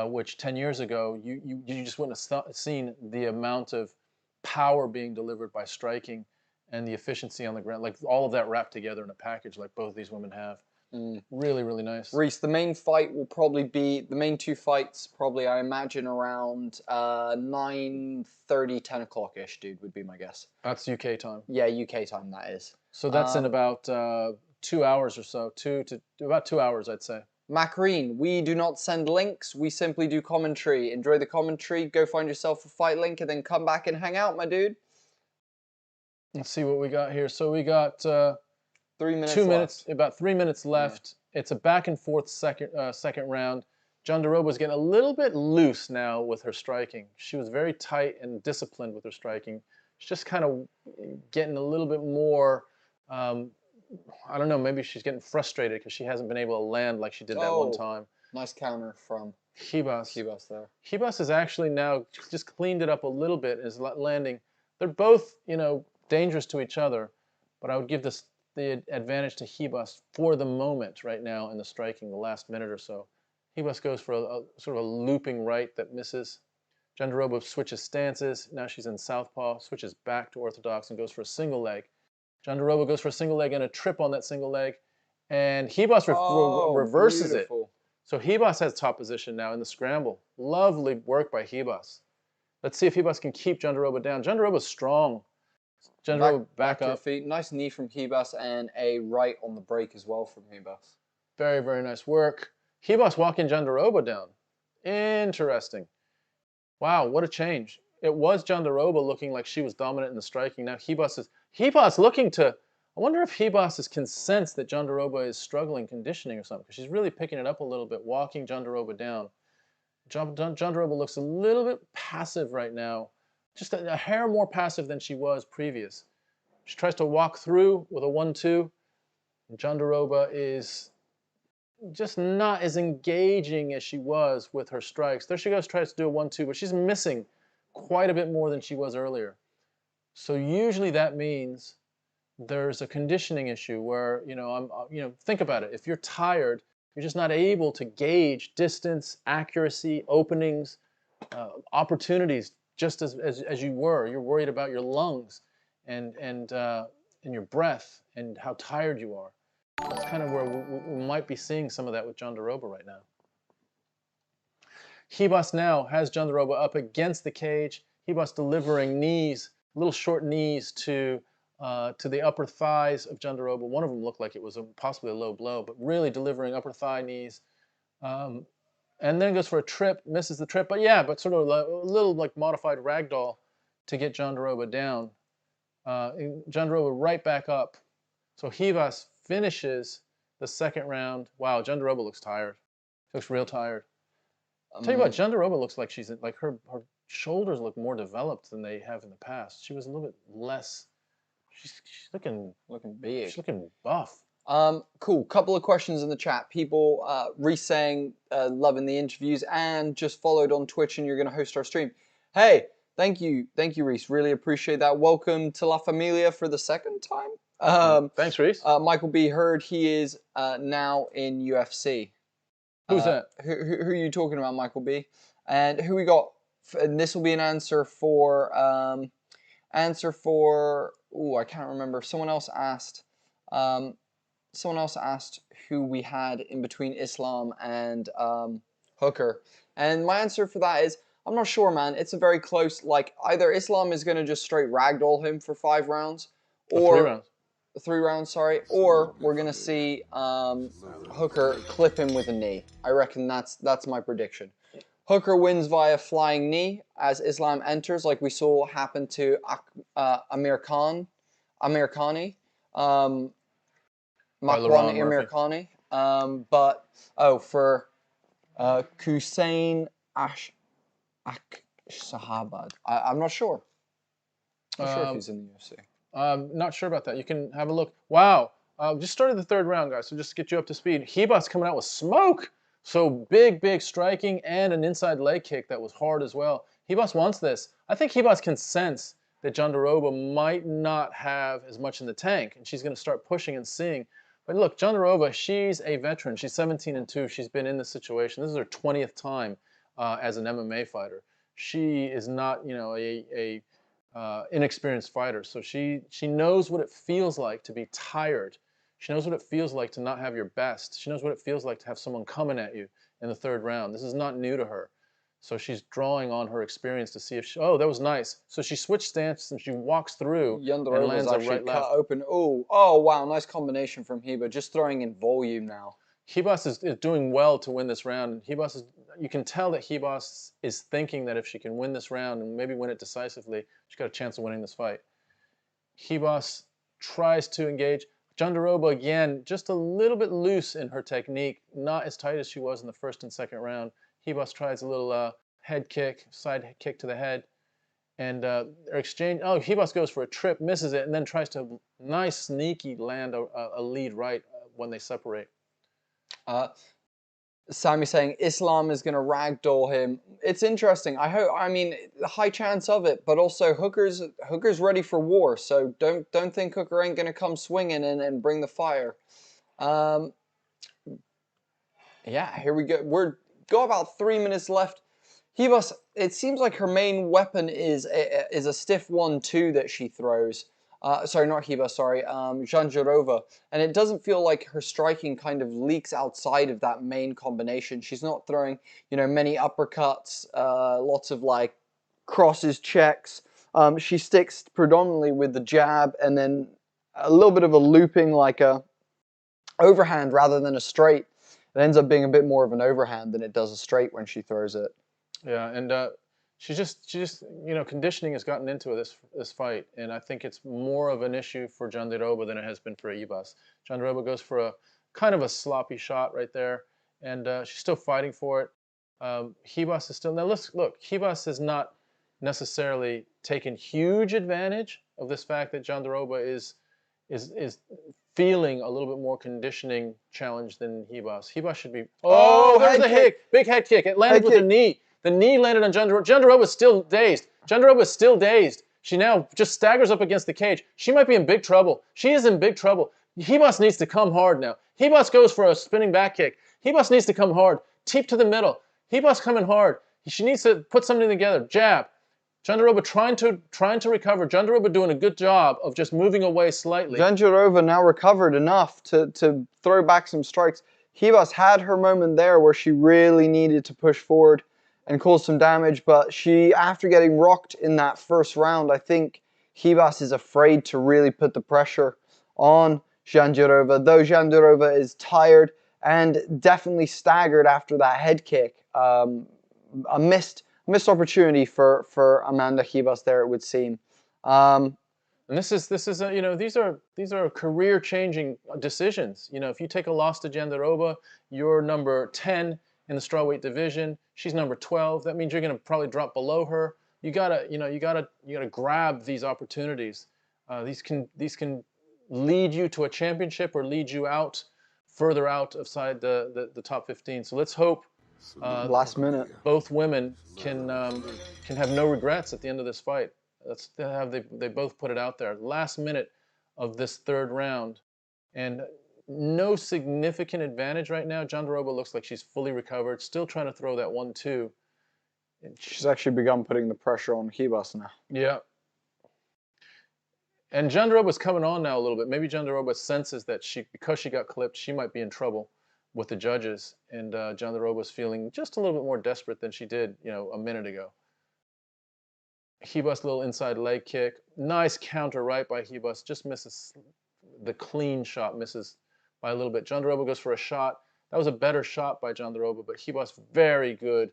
which 10 years ago, you just wouldn't have seen the amount of power being delivered by striking and the efficiency on the ground. Like, all of that wrapped together in a package like both these women have. Really, really nice. Reese, the main fight will probably be, the main 2 fights probably, I imagine, around 9:30, 10 o'clock-ish, dude, would be my guess. That's UK time. Yeah, UK time, that is. So that's in about 2 hours or so, about 2 hours, I'd say. Macarene, we do not send links, we simply do commentary. Enjoy the commentary, go find yourself a fight link, and then come back and hang out, my dude. Let's see what we got here. So we got 3 minutes 2 minutes, left. about 3 minutes left. Yeah. It's a back and forth second round. Jandiroba's getting a little bit loose now with her striking. She was very tight and disciplined with her striking. She's just kind of getting a little bit more, I don't know, maybe she's getting frustrated because she hasn't been able to land like she did that one time. Nice counter from Hebas. Hebas there. Hebas has actually now just cleaned it up a little bit, is landing. They're both, you know, dangerous to each other, but I would give the advantage to Hebas for the moment right now in the striking, the last minute or so. Hebas goes for a sort of a looping right that misses. Jandiroba switches stances. Now she's in southpaw, switches back to orthodox and goes for a single leg. Jandiroba goes for a single leg and a trip on that single leg. And Hebas reverses it. So Hebas has top position now in the scramble. Lovely work by Hebas. Let's see if Hebas can keep Jandiroba down. Jandiroba's strong. Jandiroba back up. Feet. Nice knee from Hebas and a right on the break as well from Hebas. Very, very nice work. Hebas walking Jandiroba down. Interesting. Wow, what a change. It was Jandiroba looking like she was dominant in the striking. Now Hebas looking to, I wonder if Hebas can sense that Jandiroba is struggling conditioning or something, because she's really picking it up a little bit, walking Jandiroba down. Jandiroba looks a little bit passive right now. Just a hair more passive than she was previous. She tries to walk through with a 1-2. Jandiroba is just not as engaging as she was with her strikes. There she goes, tries to do a 1-2, but she's missing quite a bit more than she was earlier. So usually that means there's a conditioning issue where, think about it. If you're tired, you're just not able to gauge distance, accuracy, openings, opportunities, just as you were. You're worried about your lungs and your breath and how tired you are. That's kind of where we might be seeing some of that with Jandiroba right now. Hebas now has Jandiroba up against the cage. Hebas delivering knees, little short knees to the upper thighs of Jandiroba. One of them looked like it was possibly a low blow, but really delivering upper thigh knees. And then goes for a trip, misses the trip, but sort of a little like modified ragdoll to get Jandiroba down. Jandiroba right back up. So Hebas finishes the second round. Wow, Jandiroba looks tired. She looks real tired. I'll tell you what, Jandiroba looks like she's like her shoulders look more developed than they have in the past. She was a little bit less. She's looking big. She's looking buff. Cool. Couple of questions in the chat. People re-saying loving the interviews and just followed on Twitch and you're going to host our stream. Hey, thank you, Reese. Really appreciate that. Welcome to La Familia for the second time. Thanks, Reese. Michael B. heard he is now in UFC. Who's that? Who are you talking about, Michael B? And who we got? And this will be an answer for ooh, I can't remember. Someone else asked who we had in between Islam and Hooker. And my answer for that is, I'm not sure, man. It's a very close, like, either Islam is going to just straight ragdoll him for 5 rounds, or 3 rounds. 3 rounds, sorry, or we're going to see Hooker clip him with a knee. I reckon that's my prediction. Hooker wins via flying knee as Islam enters, like we saw happen to Amirkhani. Makhachev Amirkhani. But for Hussein Sahabad, I'm not sure. I'm not sure if he's in the UFC. Not sure about that. You can have a look. Wow. Just started the 3rd round, guys, so just to get you up to speed. Hebas coming out with smoke. So big striking and an inside leg kick that was hard as well. Hebas wants this. I think Hebas can sense that Jandiroba might not have as much in the tank, and she's going to start pushing and seeing. But look, Jandiroba, she's a veteran. She's 17-2. She's been in this situation. This is her 20th time as an MMA fighter. She is not, a inexperienced fighter. So she knows what it feels like to be tired. She knows what it feels like to not have your best. She knows what it feels like to have someone coming at you in the 3rd round. This is not new to her. So she's drawing on her experience to see if she, oh, that was nice. So she switched stances and she walks through and lands a right left. Cut open. Oh, wow, nice combination from Hebas. Just throwing in volume now. Hebas is doing well to win this round. Hebas is, you can tell that Hebas is thinking that if she can win this round and maybe win it decisively, she's got a chance of winning this fight. Hebas tries to engage. Jandiroba, again, just a little bit loose in her technique, not as tight as she was in the 1st and 2nd round. Hebas tries a little head kick, side kick to the head, and their exchange. Oh, Hebas goes for a trip, misses it, and then tries to nice, sneaky land a lead right when they separate. Sammy saying Islam is going to ragdoll him. It's interesting. I mean, high chance of it, but also Hooker's ready for war. So don't think Hooker ain't going to come swinging and bring the fire. Yeah, here we go. We're got about 3 minutes left. Hebas, it seems like her main weapon is a stiff 1-2 that she throws. Sorry, not Hebas, sorry, Jandiroba. And it doesn't feel like her striking kind of leaks outside of that main combination. She's not throwing, many uppercuts, lots of like crosses, checks. She sticks predominantly with the jab and then a little bit of a looping, like a overhand rather than a straight. It ends up being a bit more of an overhand than it does a straight when she throws it. Yeah, and she just conditioning has gotten into this fight, and I think it's more of an issue for Jandiroba than it has been for Hebas. Jandiroba goes for a kind of a sloppy shot right there, and she's still fighting for it. Hebas is still, now look, Hebas has not necessarily taken huge advantage of this fact that Jandiroba feeling a little bit more conditioning challenge than Hebas. Hebas should be. Oh, there's the hit. Big head kick. It landed with the knee. The knee landed on Jandiroba. Jandiroba was still dazed. Jandiroba was still dazed. She now just staggers up against the cage. She might be in big trouble. She is in big trouble. Hebas needs to come hard now. Hebas goes for a spinning back kick. Hebas needs to come hard. Teep to the middle. Hebas coming hard. She needs to put something together. Jab. Jandiroba trying to recover. Jandiroba doing a good job of just moving away slightly. Jandiroba now recovered enough to throw back some strikes. Hebas had her moment there where she really needed to push forward and cause some damage, but she, after getting rocked in that first round, I think Hebas is afraid to really put the pressure on Jandiroba, though Jandiroba is tired and definitely staggered after that head kick. A missed opportunity for Amanda Hebas there, it would seem. And this is you know, these are career-changing decisions. You know, if you take a loss to Jandiroba, you're number 10 in the strawweight division. She's number 12. That means you're going to probably drop below her. You gotta grab these opportunities. These can lead you to a championship or lead you out further outside the top 15. So let's hope last minute both women can have no regrets at the end of this fight. They both put it out there. Last minute of this third round, and no significant advantage right now. Jandiroba looks like she's fully recovered, still trying to throw that 1-2. She's actually begun putting the pressure on Hebas now. Yeah. And Jandiroba's coming on now a little bit. Maybe Jandiroba senses that because she got clipped, she might be in trouble with the judges, and Jandiroba's feeling just a little bit more desperate than she did, you know, a minute ago. Hebas, little inside leg kick. Nice counter right by Hebas. Just misses the clean shot, misses by a little bit. Jandiroba goes for a shot. That was a better shot by Jandiroba, but Hebas, very good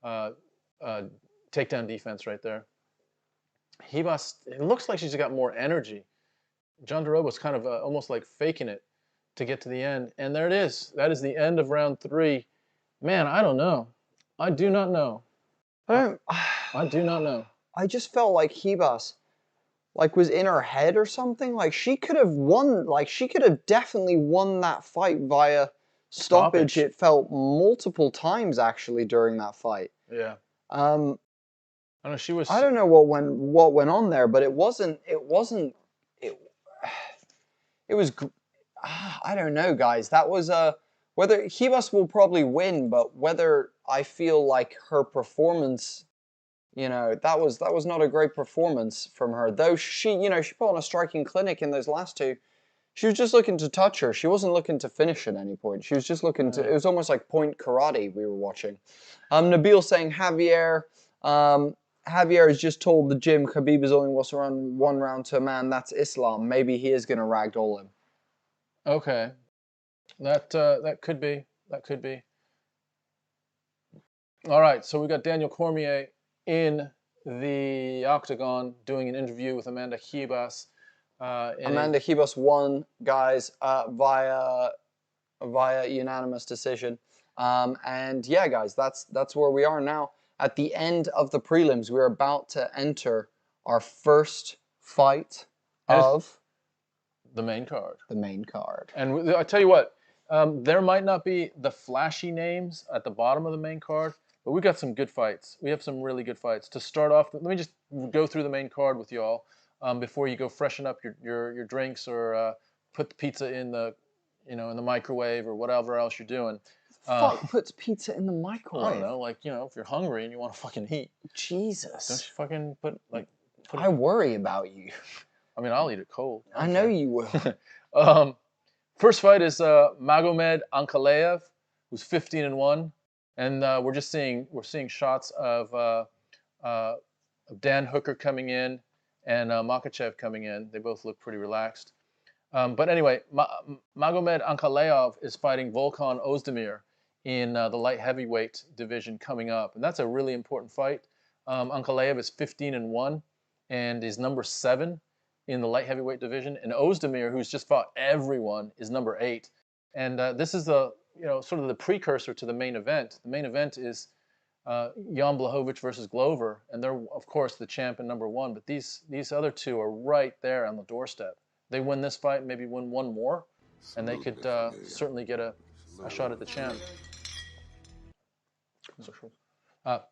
takedown defense right there. Hebas, it looks like she's got more energy. Jandiroba's kind of almost like faking it to get to the end. And there it is. That is the end of round 3. Man, I don't know. I do not know. I do not know. I just felt like Hebas was in her head or something. Like she could have won, she could have definitely won that fight via stoppage. It felt multiple times actually during that fight. Yeah. I don't know, she was. I don't know what went on there, but it was. I don't know, guys. That was whether Hebas will probably win, but whether I feel like her performance, you know, that was not a great performance from her. Though she put on a striking clinic in those last two. She was just looking to touch her. She wasn't looking to finish at any point. She was just looking to. It was almost like point karate we were watching. Nabil saying Javier has just told the gym Khabib is only wants to run one round to a man. That's Islam. Maybe he is going to ragdoll him. Okay, that could be. That could be. All right, so we got Daniel Cormier in the octagon doing an interview with Amanda Hebas. Amanda Hebas won, guys, via unanimous decision. And yeah, guys, that's where we are now. At the end of the prelims, we're about to enter our first fight of the main card. The main card. And I tell you what, there might not be the flashy names at the bottom of the main card, but we got some good fights. We have some really good fights. To start off, let me just go through the main card with y'all before you go freshen up your drinks or put the pizza in the in the microwave or whatever else you're doing. Fuck puts pizza in the microwave? I don't know, like, if you're hungry and you want to fucking eat. Jesus. Don't you fucking put I worry about you. I mean, I'll eat it cold. I know you will. First fight is Magomed Ankalaev, who's 15-1, and we're seeing shots of Dan Hooker coming in and Makhachev coming in. They both look pretty relaxed. But anyway, Magomed Ankalaev is fighting Volkan Ozdemir in the light heavyweight division coming up, and that's a really important fight. Ankalaev is 15-1 and is number 7 in the light heavyweight division, and Ozdemir, who's just fought everyone, is number 8. And this is the sort of the precursor to the main event. The main event is Jan Blachowicz versus Glover, and they're of course the champ and number 1. But these other two are right there on the doorstep. They win this fight, maybe win one more. and they could certainly get a shot at the champ.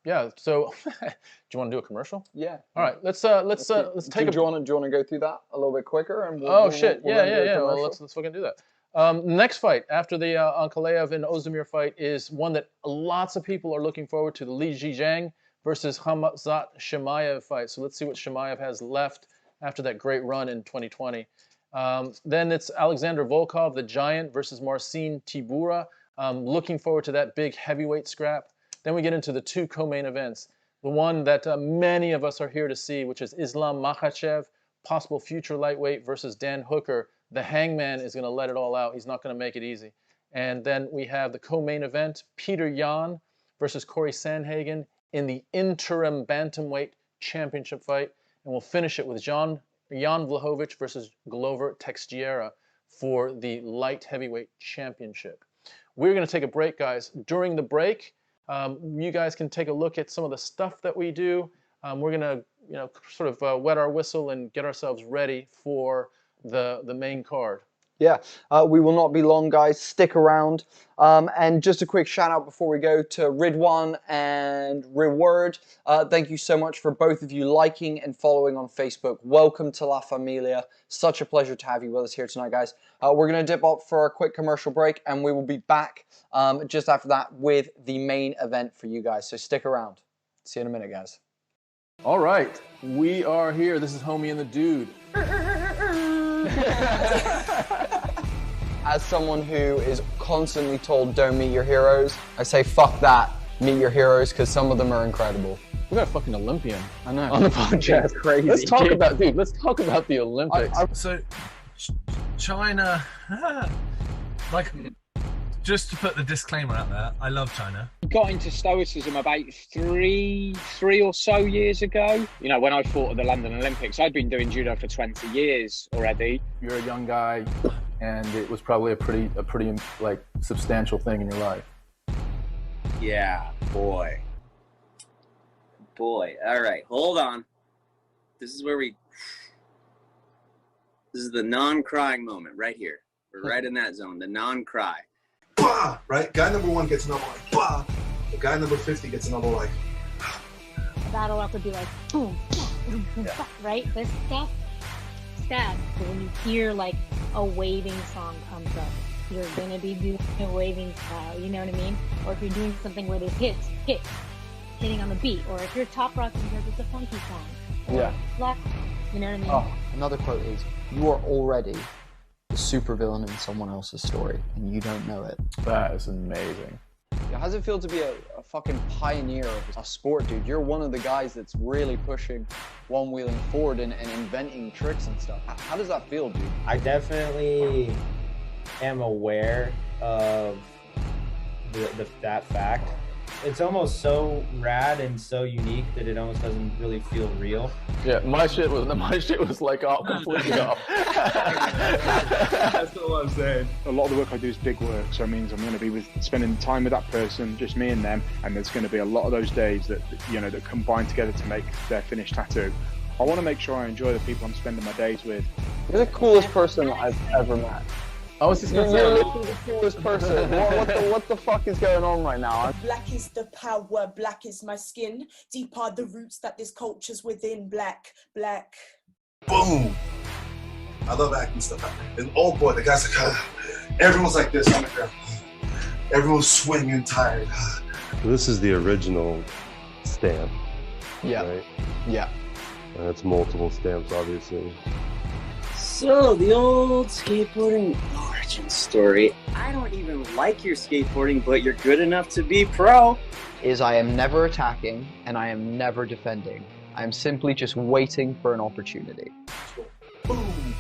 Yeah. So, do you want to do a commercial? Yeah. All right. Let's take. Do you want to go through that a little bit quicker? And Shit. Yeah. Well, let's fucking do that. Next fight after the Ankalaev and Ozdemir fight is one that lots of people are looking forward to: the Li Zhang versus Khamzat Chimaev fight. So let's see what Chimaev has left after that great run in 2020. Then it's Alexander Volkov, the Giant, versus Marcin Tybura. Looking forward to that big heavyweight scrap. Then we get into the two co-main events. The one that many of us are here to see, which is Islam Makhachev, possible future lightweight, versus Dan Hooker. The Hangman is going to let it all out. He's not going to make it easy. And then we have the co-main event, Petr Yan versus Cory Sandhagen in the Interim Bantamweight Championship fight. And we'll finish it with Jan Blachowicz versus Glover Teixeira for the Light Heavyweight Championship. We're going to take a break, guys. During the break, you guys can take a look at some of the stuff that we do. We're going to, sort of wet our whistle and get ourselves ready for the main card. Yeah, we will not be long, guys. Stick around. And just a quick shout out before we go to Ridwan and Reward. Thank you so much for both of you liking and following on Facebook. Welcome to La Familia. Such a pleasure to have you with us here tonight, guys. We're going to dip up for a quick commercial break, and we will be back just after that with the main event for you guys. So stick around. See you in a minute, guys. All right, we are here. This is Homie and the Dude. As someone who is constantly told don't meet your heroes, I say fuck that, meet your heroes, because some of them are incredible. We got a fucking Olympian. I know. On the podcast. That's crazy. Let's talk about the Olympics. So, China, just to put the disclaimer out there, I love China. Got into stoicism about three or so years ago. When I fought at the London Olympics, I'd been doing judo for 20 years already. You're a young guy, and it was probably a pretty like substantial thing in your life. Yeah, boy. All right, hold on. This is the non-crying moment right here. We're right in that zone, the non-cry. Bah! Right? Guy number 1 gets another like, bah! The guy number 50 gets another like, A battle rap would be like, boom, boom, boom, yeah. Right? This stuff, sad. But when you hear like a waving song comes up, you're gonna be doing a waving style, you know what I mean? Or if you're doing something where there's hitting on the beat, or if you're top rocking because it's a funky song. Yeah. Black, you know what I mean? Oh, another quote is, you are already the supervillain in someone else's story, and you don't know it. That is amazing. How does it feel to be a fucking pioneer of a sport, dude? You're one of the guys that's really pushing one-wheeling forward and inventing tricks and stuff. How does that feel, dude? I definitely am aware of that fact. It's almost so rad and so unique that it almost doesn't really feel real. Yeah, my shit was like all completely off. That's all I'm saying. A lot of the work I do is big work, so it means I'm going to be spending time with that person, just me and them, and there's going to be a lot of those days that combine together to make their finished tattoo. I want to make sure I enjoy the people I'm spending my days with. You're the coolest person that I've ever met. I was just gonna say, you're literally the coolest person. What the fuck is going on right now? Black is the power, black is my skin. Deep are the roots that this culture's within. Black. boom. I love acting stuff. And oh boy, the guys like, everyone's like this on the ground. Everyone's swinging tired. This is the original stamp. Yeah. Right? Yeah. That's multiple stamps, obviously. So, the old skateboarding origin story. I don't even like your skateboarding, but you're good enough to be pro. Is I am never attacking and I am never defending. I am simply just waiting for an opportunity. Boom.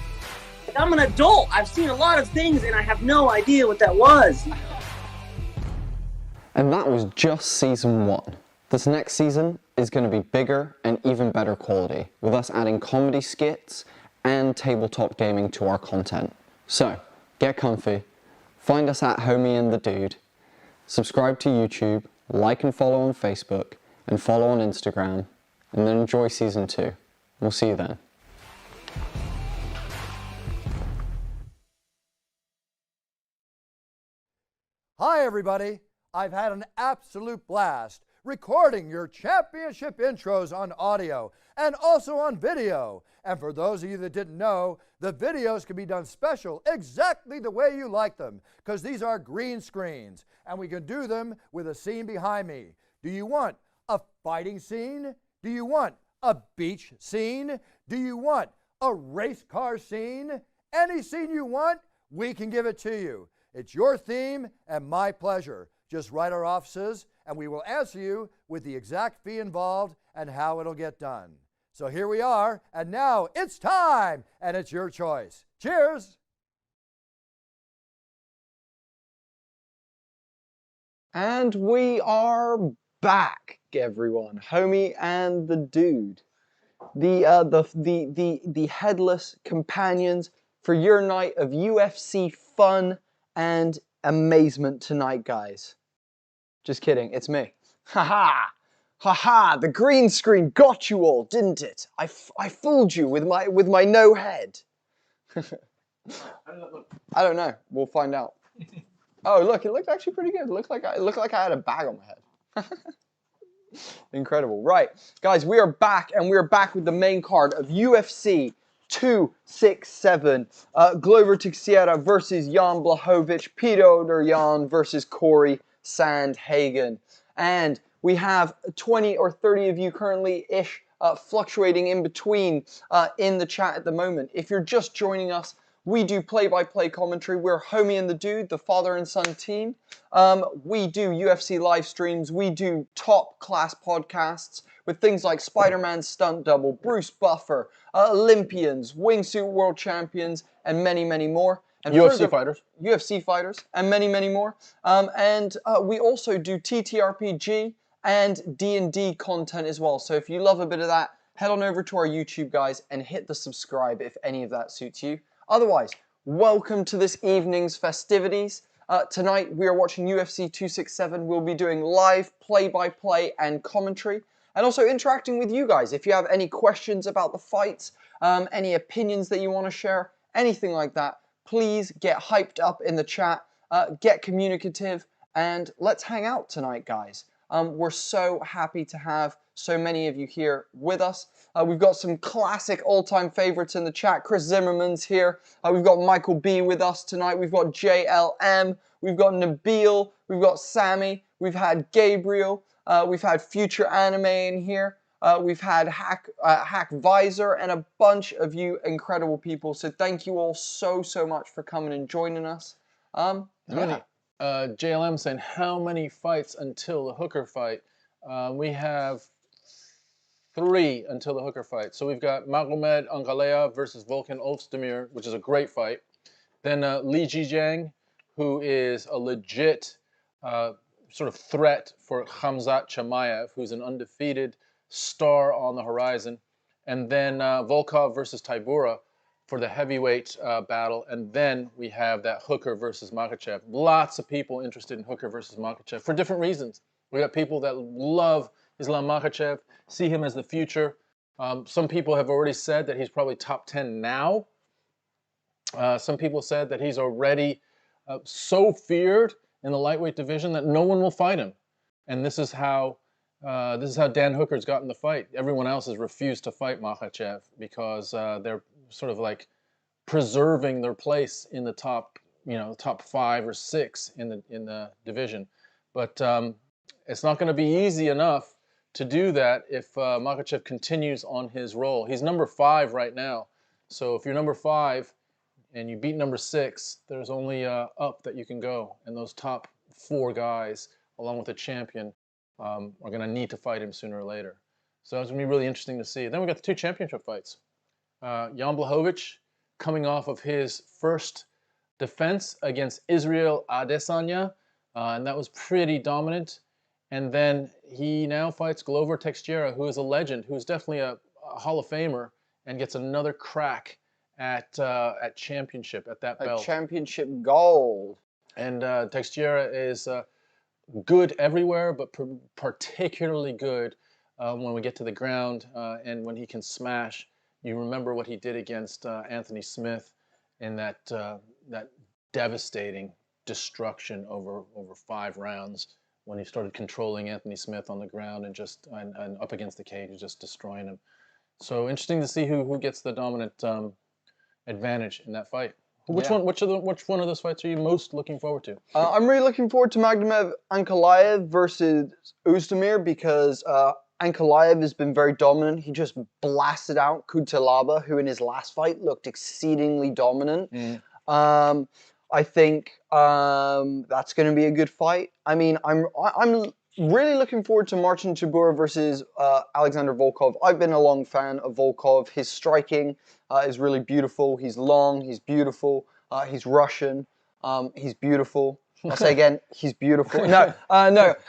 I'm an adult. I've seen a lot of things and I have no idea what that was. And that was just season 1. This next season is going to be bigger and even better quality, with us adding comedy skits and tabletop gaming to our content. So, get comfy, find us at Homie and the Dude, subscribe to YouTube, like and follow on Facebook, and follow on Instagram, and then enjoy season 2. We'll see you then. Hi, everybody. I've had an absolute blast recording your championship intros on audio and also on video. And for those of you that didn't know, the videos can be done special exactly the way you like them, because these are green screens and we can do them with a scene behind me. Do you want a fighting scene? Do you want a beach scene? Do you want a race car scene? Any scene you want, we can give it to you. It's your theme and my pleasure. Just write our offices and we will answer you with the exact fee involved and how it'll get done. So here we are, and now it's time, and it's your choice. Cheers! And we are back, everyone. Homie and the dude. The headless companions for your night of UFC fun and amazement tonight, guys. Just kidding, it's me. Haha! Haha! The green screen got you all, didn't it? I fooled you with my no head. I don't know. We'll find out. Oh, look! It looked actually pretty good. It looked like I had a bag on my head. Incredible. Right, guys, we are back, and we are back with the main card of UFC 267. Glover Teixeira versus Jan Blachowicz. Petr Yan versus Cory Sandhagen. And we have 20 or 30 of you currently-ish fluctuating in between in the chat at the moment. If you're just joining us, we do play-by-play commentary. We're Homie and the Dude, the father and son team. We do UFC live streams. We do top-class podcasts with things like Spider-Man Stunt Double, Bruce Buffer, Olympians, Wingsuit World Champions, and many, many more. And UFC fighters, and many, many more. We also do TTRPG and D&D content as well. So if you love a bit of that, head on over to our YouTube, guys, and hit the subscribe if any of that suits you. Otherwise, welcome to this evening's festivities. Tonight, we are watching UFC 267. We'll be doing live play-by-play and commentary, and also interacting with you guys. If you have any questions about the fights, any opinions that you want to share, anything like that, please get hyped up in the chat, get communicative, and let's hang out tonight, guys. We're so happy to have so many of you here with us. We've got some classic all-time favorites in the chat. Chris Zimmerman's here. We've got Michael B with us tonight. We've got JLM. We've got Nabil. We've got Sammy. We've had Gabriel. We've had Future Anime in here. We've had Hack Visor and a bunch of you incredible people. So thank you all so much for coming and joining us. Yeah. JLM saying, how many fights until the Hooker fight? We have 3 until the Hooker fight. So we've got Magomed Ankalaev versus Volkan Ozdemir, which is a great fight. Then Li Jijiang, who is a legit sort of threat for Khamzat Chimaev, who's an undefeated star on the horizon. And then Volkov versus Tybura for the heavyweight battle. And then we have that Hooker versus Makhachev. Lots of people interested in Hooker versus Makhachev for different reasons. We got people that love Islam Makhachev, see him as the future. Some people have already said that he's probably top 10 now. Some people said that he's already so feared in the lightweight division that no one will fight him. And this is how Dan Hooker's gotten the fight. Everyone else has refused to fight Makhachev because they're sort of like preserving their place in the top, top 5 or 6 in the division. But it's not going to be easy enough to do that if Makhachev continues on his roll. He's number 5 right now. So if you're number 5 and you beat number 6, there's only up that you can go. And those top 4 guys, along with the champion, are going to need to fight him sooner or later. So it's going to be really interesting to see. Then we got the 2 championship fights. Jan Blachowicz coming off of his first defense against Israel Adesanya, and that was pretty dominant. And then he now fights Glover Teixeira, who is a legend, who's definitely a Hall of Famer, and gets another crack at championship, at that belt. Championship gold. And Teixeira is good everywhere, but particularly good when we get to the ground and when he can smash. You remember what he did against Anthony Smith in that devastating, destruction over 5 rounds when he started controlling Anthony Smith on the ground and just and up against the cage, just destroying him. So interesting to see who gets the dominant advantage in that fight. Which one of those fights are you most looking forward to? I'm really looking forward to Magomedov Ankalaev versus Ozdemir because Ankalaev has been very dominant. He just blasted out Kutalaba, who in his last fight looked exceedingly dominant. I think that's going to be a good fight. I mean, I'm really looking forward to Marcin Tybura versus Alexander Volkov. I've been a long fan of Volkov. His striking is really beautiful. He's long, he's beautiful, he's Russian, he's beautiful. I'll say again, he's beautiful. No.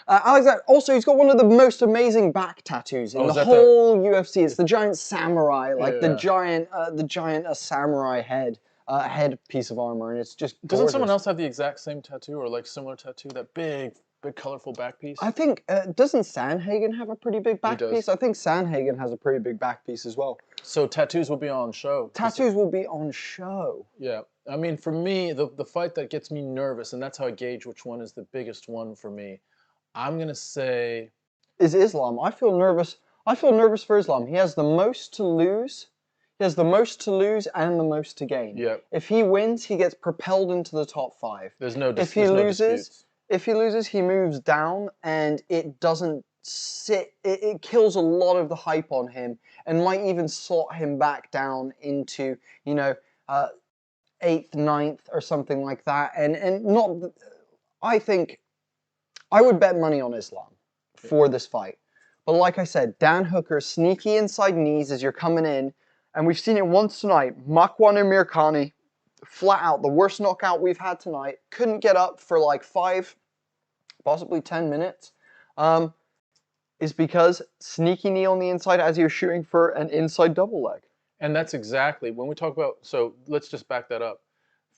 Alexander, also, he's got one of the most amazing back tattoos in the whole UFC. It's the giant samurai, like the giant samurai head. Head piece of armor, and it's just gorgeous. Doesn't someone else have the exact same tattoo or like similar tattoo? That big colorful back piece? I think, doesn't Sandhagen have a pretty big back piece? I think Sandhagen has a pretty big back piece as well. So tattoos will be on show. Tattoos will be on show. Yeah. I mean, for me, the fight that gets me nervous, and that's how I gauge which one is the biggest one for me, I'm going to say... is Islam. I feel nervous. I feel nervous for Islam. He has the most to lose. He has the most to lose and the most to gain. Yeah. If he wins, he gets propelled into the top 5. There's no If he loses, he moves down, and it doesn't sit. It kills a lot of the hype on him, and might even slot him back down into 8th, 9th, or something like that. And not. I think I would bet money on Islam for this fight. But like I said, Dan Hooker, sneaky inside knees as you're coming in. And we've seen it once tonight. Makwan Amirkhani, flat out, the worst knockout we've had tonight. Couldn't get up for like 5, possibly 10 minutes. Is because sneaky knee on the inside as he was shooting for an inside double leg. And that's exactly, when we talk about, so let's just back that up.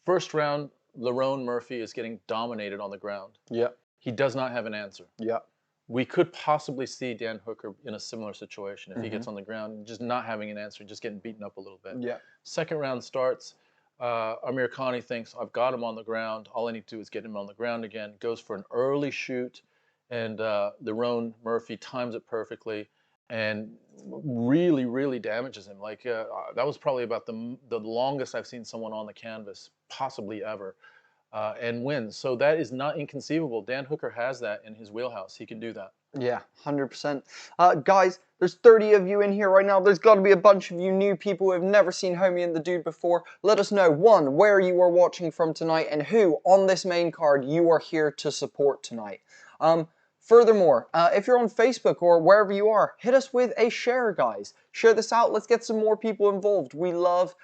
First round, Lerone Murphy is getting dominated on the ground. Yeah. He does not have an answer. Yeah. We could possibly see Dan Hooker in a similar situation if he gets on the ground and just not having an answer, just getting beaten up a little bit. Yeah. Second round starts. Amirkhani thinks, I've got him on the ground. All I need to do is get him on the ground again. Goes for an early shoot, and Lerone Murphy times it perfectly and really, really damages him. Like that was probably about the longest I've seen someone on the canvas, possibly ever. And wins. So that is not inconceivable. Dan Hooker has that in his wheelhouse. He can do that. Yeah, 100%. Guys, there's 30 of you in here right now. There's got to be a bunch of you new people who have never seen Homie and the Dude before. Let us know, 1, where you are watching from tonight, and who on this main card you are here to support tonight. Furthermore, if you're on Facebook or wherever you are, hit us with a share, guys. Share this out. Let's get some more people involved. We love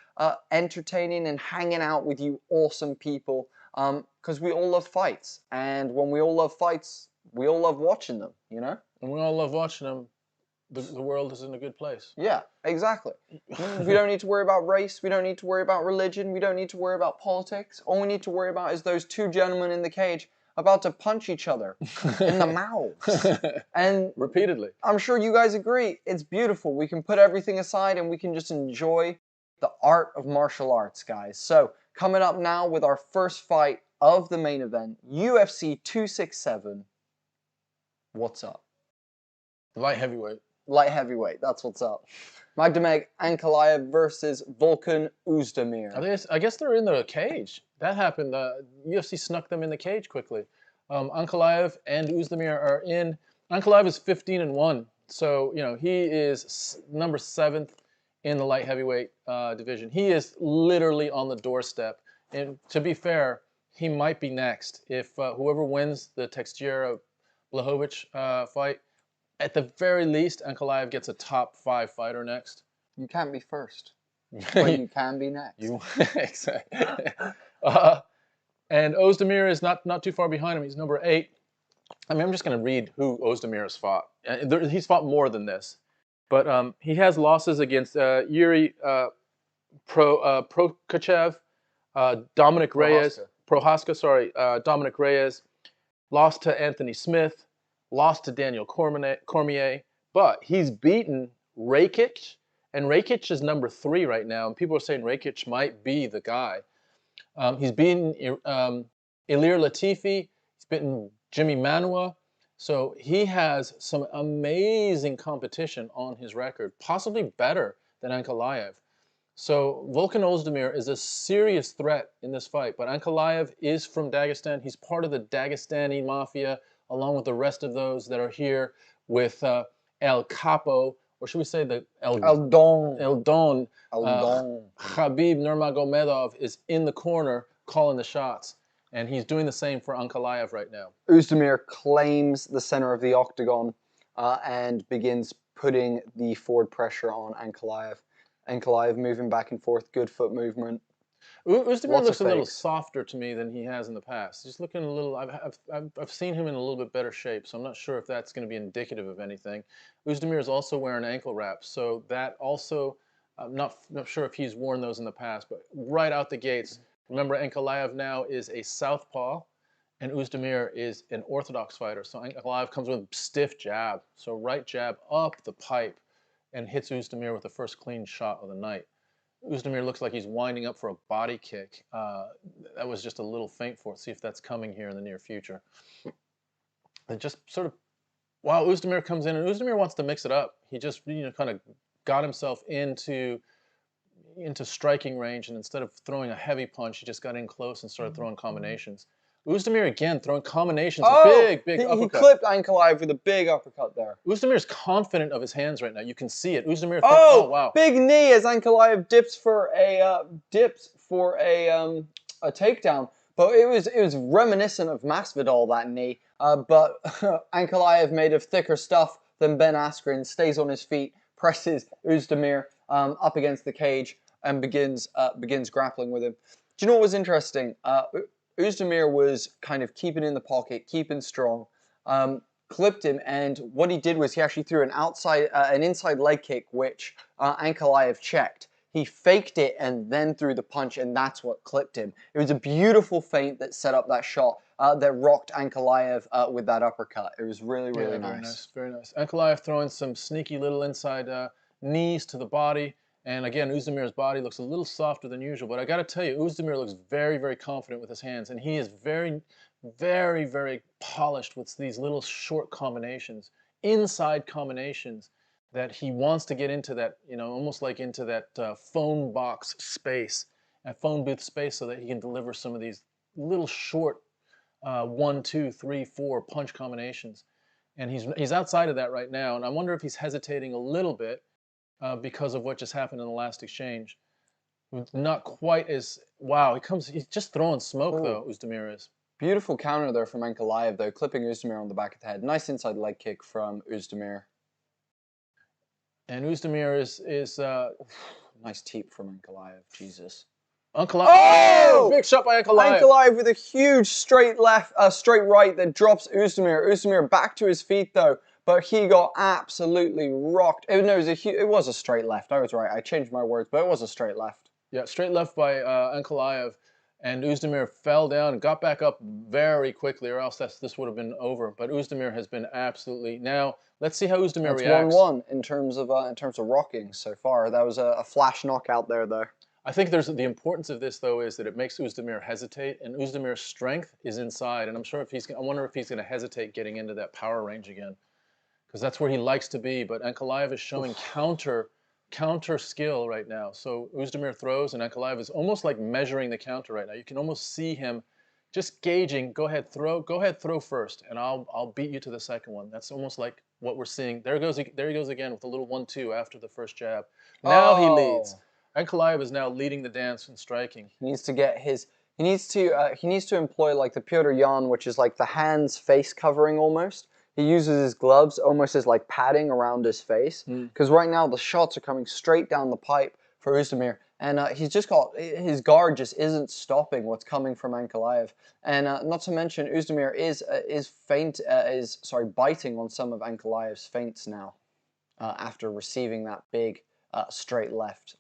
entertaining and hanging out with you awesome people. Because we all love fights, and when we all love fights, we all love watching them, you know? And we all love watching them. The world is in a good place. Yeah, exactly. We don't need to worry about race, we don't need to worry about religion, we don't need to worry about politics. All we need to worry about is those 2 gentlemen in the cage about to punch each other in the mouths. And repeatedly. I'm sure you guys agree, it's beautiful. We can put everything aside and we can just enjoy the art of martial arts, guys. So, coming up now with our first fight of the main event, UFC 267. What's up? Light heavyweight. Light heavyweight, that's what's up. Magomedov Ankalaev versus Volkan Ozdemir. I guess they're in the cage. That happened. UFC snuck them in the cage quickly. Ankalaev and Ozdemir are in. Ankalaev is 15-1. So, he is number 7th in the light heavyweight division. He is literally on the doorstep. And to be fair, he might be next. If whoever wins the Teixeira Blachowicz fight, at the very least, Ankalaev gets a top 5 fighter next. You can't be first, but you can be next. Exactly. And Ozdemir is not too far behind him. He's number 8. I mean, I'm just going to read who Ozdemir has fought. He's fought more than this. But he has losses against Yuri Prokachev, Dominic Reyes, Prohaska, Dominic Reyes, lost to Anthony Smith, lost to Daniel Cormier, but he's beaten Rakic, and Rakic is number 3 right now, and people are saying Rakic might be the guy. He's beaten Ilir Latifi. He's beaten Jimmy Manua. So he has some amazing competition on his record, possibly better than Ankalaev. So Volkan Ozdemir is a serious threat in this fight, but Ankalaev is from Dagestan. He's part of the Dagestani mafia, along with the rest of those that are here with El Capo, or should we say the El Don. Khabib Nurmagomedov is in the corner calling the shots, and he's doing the same for Ankalaev right now. Ozdemir claims the center of the octagon and begins putting the forward pressure on Ankalaev. Ankalaev moving back and forth, good foot movement. Ozdemir looks a little softer to me than he has in the past. He's looking a little. I've seen him in a little bit better shape, so I'm not sure if that's going to be indicative of anything. Ozdemir is also wearing ankle wraps, so that also. I'm not sure if he's worn those in the past, but right out the gates, remember Ankalaev now is a southpaw, and Ozdemir is an orthodox fighter. So Ankalaev comes with stiff jab, so right jab up the pipe, and hits Ozdemir with the first clean shot of the night. Ozdemir looks like he's winding up for a body kick. That was just a little feint for it. See if that's coming here in the near future. And just sort of, wow, Ozdemir comes in, and Ozdemir wants to mix it up. He just, kind of got himself into striking range, and instead of throwing a heavy punch, he just got in close and started throwing combinations. Ozdemir again throwing combinations, big uppercut. He clipped Ankalaev with a big uppercut there. Uzdemir's confident of his hands right now. You can see it. Uzdemir, wow. Big knee as Ankalaev dips for a takedown. But it was reminiscent of Masvidal, that knee. But Ankalaev, made of thicker stuff than Ben Askren, stays on his feet, presses Ozdemir up against the cage, and begins grappling with him. Do you know what was interesting? Ozdemir was kind of keeping in the pocket, keeping strong, clipped him, and what he did was he actually threw an inside leg kick, which Ankalaev checked. He faked it and then threw the punch, and that's what clipped him. It was a beautiful feint that set up that shot that rocked Ankalaev with that uppercut. It was really, really nice. Very nice. Ankalaev throwing some sneaky little inside knees to the body. And again, Uzdemir's body looks a little softer than usual. But I got to tell you, Ozdemir looks very, very confident with his hands. And he is very, very, very polished with these little short combinations, inside combinations, that he wants to get into that, almost like into that phone box space, a phone booth space, so that he can deliver some of these little short 1, 2, 3, 4 punch combinations. And he's outside of that right now. And I wonder if he's hesitating a little bit because of what just happened in the last exchange. Not quite as, wow, he's just throwing smoke though, Ozdemir is. Beautiful counter there from Ankalaev though, clipping Ozdemir on the back of the head. Nice inside leg kick from Ozdemir. And Ozdemir is nice teep from Ankalaev, Jesus. Big shot by Ankalaev. Ankalaev with a huge straight right that drops Ozdemir. Ozdemir back to his feet though, but he got absolutely rocked. It was a straight left. I was right. I changed my words, but it was a straight left. Yeah, straight left by Ankalaev, and Ozdemir fell down and got back up very quickly, or else this would have been over. But Ozdemir has been absolutely. Now let's see how Ozdemir reacts. 1-1 in terms of rocking so far. That was a flash knockout there though. I think the importance of this though is that it makes Ozdemir hesitate, and Ozdemir's strength is inside, and I wonder if he's going to hesitate getting into that power range again, because that's where he likes to be. But Ankalaev is showing counter skill right now. So Ozdemir throws, and Ankalaev is almost like measuring the counter right now. You can almost see him just gauging. Go ahead, throw first, and I'll beat you to the second one. That's almost like what we're seeing. There he goes again with a little 1-2 after the first jab. Now he leads. Ankalaev is now leading the dance in striking. He needs to get he needs to employ like the Petr Yan, which is like the hands face covering almost. He uses his gloves almost as like padding around his face, because right now the shots are coming straight down the pipe for Ozdemir, and he's just got his guard just isn't stopping what's coming from Ankalaev, and not to mention Ozdemir is biting on some of Ankalaev's feints now after receiving that big straight left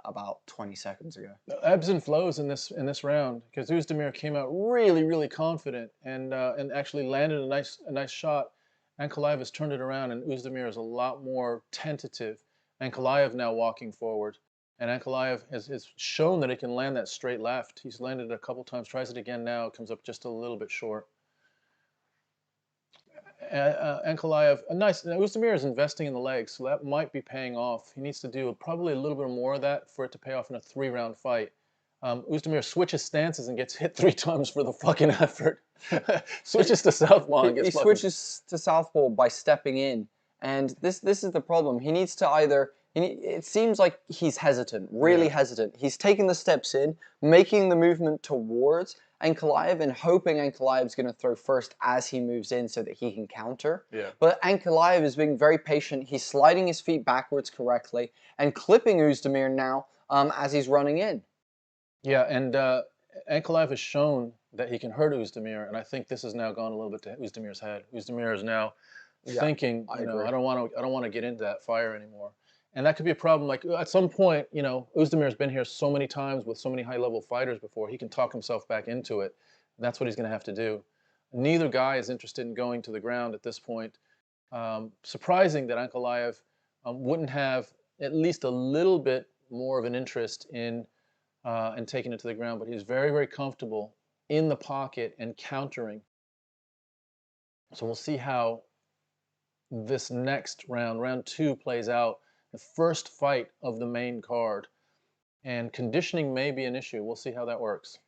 about 20 seconds ago. Ebbs and flows in this round, because Ozdemir came out really, really confident and actually landed a nice shot. Ankalaev has turned it around, and Ozdemir is a lot more tentative. Ankalaev now walking forward. And Ankalaev has shown that he can land that straight left. He's landed it a couple times, tries it again now, comes up just a little bit short. Ankalaev, Oezdemir is investing in the legs, so that might be paying off. He needs to do probably a little bit more of that for it to pay off in a 3-round fight. Oezdemir switches stances and gets hit 3 times for the fucking effort. Switches to southpaw and gets He switches to southpaw by stepping in, and this is the problem. He needs to either... It seems like he's hesitant, really hesitant. He's taking the steps in, making the movement towards Ankalaev and hoping Ankalaev's going to throw first as he moves in so that he can counter. Yeah. But Ankalaev is being very patient. He's sliding his feet backwards correctly and clipping Oezdemir now as he's running in. Yeah, and Ankalaev has shown that he can hurt Oezdemir, and I think this has now gone a little bit to Oezdemir's head. Oezdemir is now thinking, I don't want to get into that fire anymore. And that could be a problem. Like at some point, Oezdemir's been here so many times with so many high-level fighters before. He can talk himself back into it. And that's what he's going to have to do. Neither guy is interested in going to the ground at this point. Surprising that Ankalaev wouldn't have at least a little bit more of an interest in taking it to the ground, but he's very, very comfortable in the pocket and countering. So we'll see how this next round, round 2, plays out. The first fight of the main card. And conditioning may be an issue. We'll see how that works.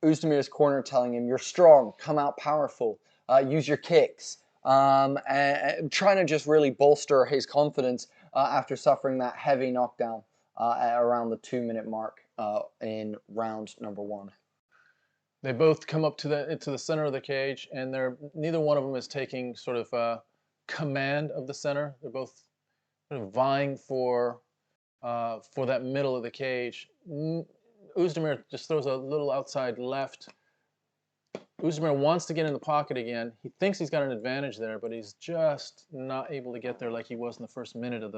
Oezdemir's corner telling him, you're strong, come out powerful, use your kicks. And trying to just really bolster his confidence after suffering that heavy knockdown at around the 2-minute mark in round number 1. They both come up to the center of the cage, and neither one of them is taking sort of command of the center. They're both vying for that middle of the cage. Oezdemir just throws a little outside left. Oezdemir wants to get in the pocket again. He thinks he's got an advantage there, but he's just not able to get there like he was in the first minute of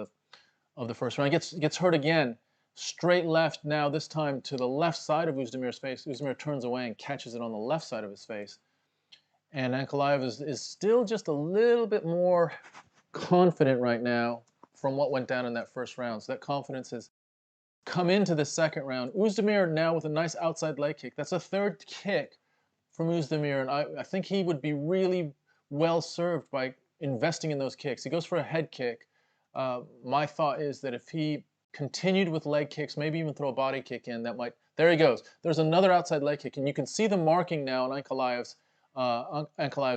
the first round. He gets hurt again. Straight left now, this time to the left side of Oezdemir's face. Oezdemir turns away and catches it on the left side of his face. And Ankalaev is still just a little bit more confident right now from what went down in that first round. So that confidence has come into the second round. Oezdemir now with a nice outside leg kick. That's a 3rd kick from Oezdemir, and I think he would be really well served by investing in those kicks. He goes for a head kick. My thought is that if he continued with leg kicks, maybe even throw a body kick in, that might... There he goes. There's another outside leg kick, and you can see the marking now on Ankalaev's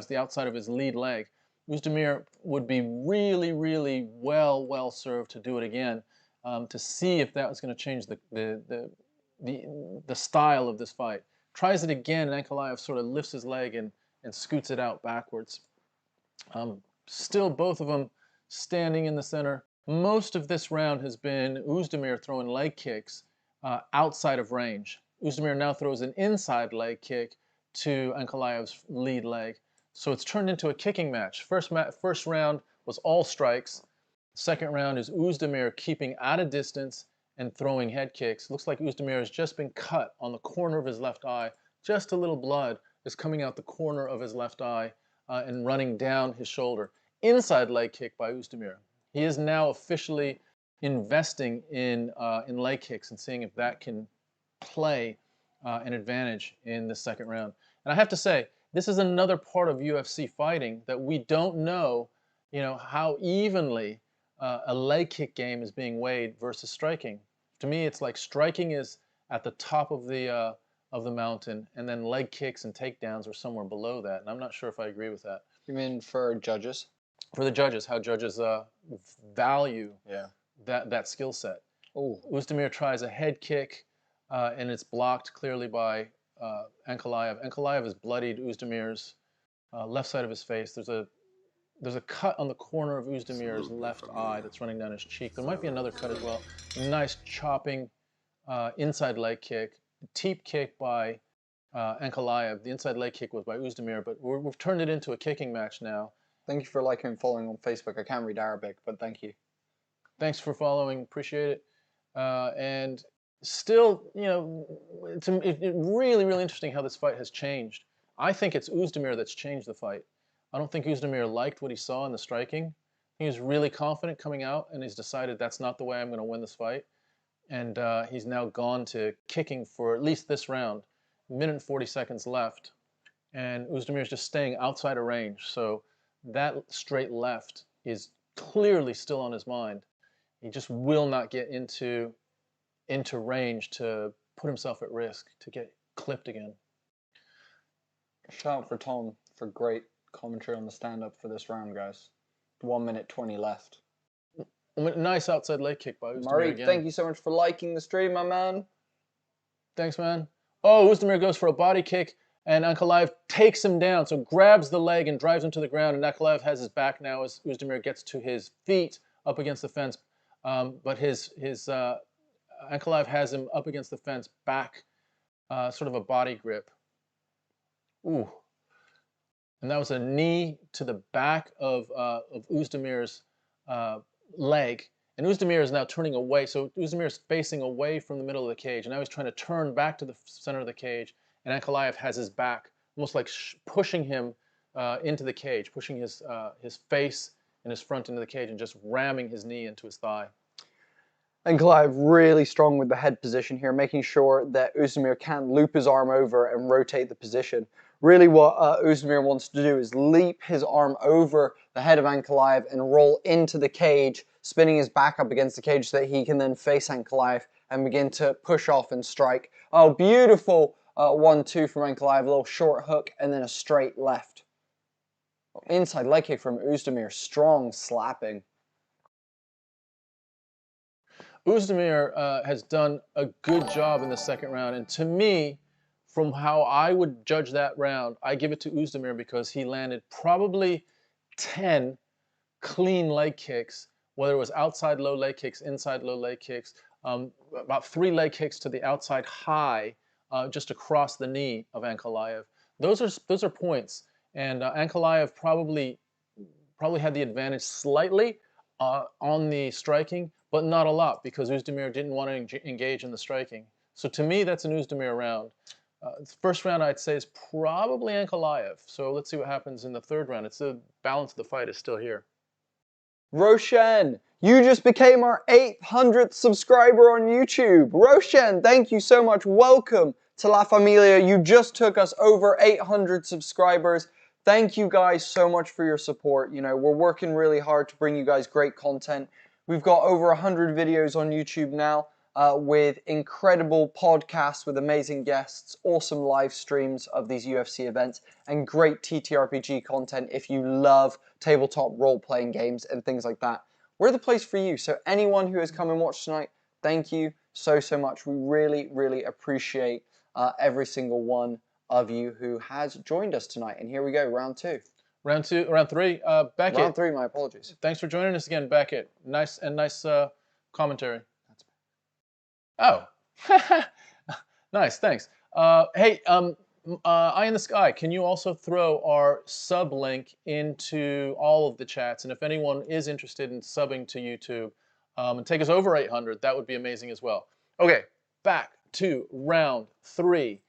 the outside of his lead leg. Oezdemir would be really, really well served to do it again, to see if that was going to change the style of this fight. Tries it again, and Ankalaev sort of lifts his leg and scoots it out backwards. Still both of them standing in the center. Most of this round has been Oezdemir throwing leg kicks outside of range. Oezdemir now throws an inside leg kick to Ankalaev's lead leg. So it's turned into a kicking match. First round was all strikes. Second round is Oezdemir keeping at a distance and throwing head kicks. Looks like Oezdemir has just been cut on the corner of his left eye. Just a little blood is coming out the corner of his left eye and running down his shoulder. Inside leg kick by Oezdemir. He is now officially investing in leg kicks and seeing if that can play an advantage in the second round. And I have to say, this is another part of UFC fighting that we don't know, how evenly a leg kick game is being weighed versus striking. To me, it's like striking is at the top of the mountain, and then leg kicks and takedowns are somewhere below that. And I'm not sure if I agree with that. You mean for judges? For the judges, how judges value that skill set. Oezdemir tries a head kick, and it's blocked clearly by Ankalaev. Ankalaev has bloodied Oezdemir's left side of his face. There's a cut on the corner of Oezdemir's left eye that's running down his cheek. There might be another cut as well. Nice chopping inside leg kick. Teep kick by Ankalaev. The inside leg kick was by Oezdemir, but we've turned it into a kicking match now. Thank you for liking and following on Facebook. I can't read Arabic, but thank you. Thanks for following. Appreciate it. And still, it's really, really interesting how this fight has changed. I think it's Oezdemir that's changed the fight. I don't think Oezdemir liked what he saw in the striking. He was really confident coming out, and he's decided that's not the way I'm going to win this fight. and he's now gone to kicking for at least this round. Minute and 40 seconds left, and Uzdemir's just staying outside of range. So that straight left is clearly still on his mind. He just will not get into range to put himself at risk to get clipped again. Shout out for Tom for great commentary on the stand-up for this round, guys. 1 minute 20 left. Nice outside leg kick by Uzdemir Murray, again. thank you so much for liking the stream, my man. Thanks, man. Oh, Uzdemir goes for a body kick, and Ankalaev takes him down, so grabs the leg and drives him to the ground, and Ankalaev has his back now as Uzdemir gets to his feet up against the fence. But Ankalaev has him up against the fence, back, sort of a body grip. Ooh. And that was a knee to the back of Uzdemir's leg. And Uzdemir is now turning away, so Uzdemir is facing away from the middle of the cage, and now he's trying to turn back to the center of the cage, and Ankalaev has his back, almost like pushing him into the cage, pushing his face and his front into the cage, and just ramming his knee into his thigh. Ankalaev really strong with the head position here, making sure that Uzdemir can't loop his arm over and rotate the position. Really what Uzdemir wants to do is leap his arm over the head of Ankalaev and roll into the cage, spinning his back up against the cage so that he can then face Ankalaev and begin to push off and strike. Oh, beautiful 1-2 from Ankalaev, a little short hook and then a straight left. Inside leg kick from Uzdemir, strong slapping. Uzdemir has done a good job in the second round, and to me, from how I would judge that round, I give it to Uzdemir because he landed probably 10 clean leg kicks, whether it was outside low leg kicks, inside low leg kicks, about 3 leg kicks to the outside high, just across the knee of Ankalaev. Those are points, and Ankalaev probably had the advantage slightly on the striking, but not a lot because Uzdemir didn't want to engage in the striking. So to me, that's an Uzdemir round. The first round, I'd say, is probably Ankalaev. So let's see what happens in the third round. It's the balance of the fight is still here. Roshan, you just became our 800th subscriber on YouTube. Roshan, thank you so much. Welcome to La Familia. You just took us over 800 subscribers. Thank you guys so much for your support. You know, we're working really hard to bring you guys great content. We've got over 100 videos on YouTube now. With incredible podcasts with amazing guests, awesome live streams of these UFC events, and great TTRPG content if you love tabletop role-playing games and things like that. We're the place for you. So anyone who has come and watched tonight, thank you so much. We really, really appreciate every single one of you who has joined us tonight. And here we go, round 2. Round 3, Beckett. Round 3, my apologies. Thanks for joining us again, Beckett. Nice commentary. Oh, nice, thanks. Hey, Eye in the Sky, can you also throw our sub link into all of the chats? And if anyone is interested in subbing to YouTube and take us over 800, that would be amazing as well. Okay, back to round 3.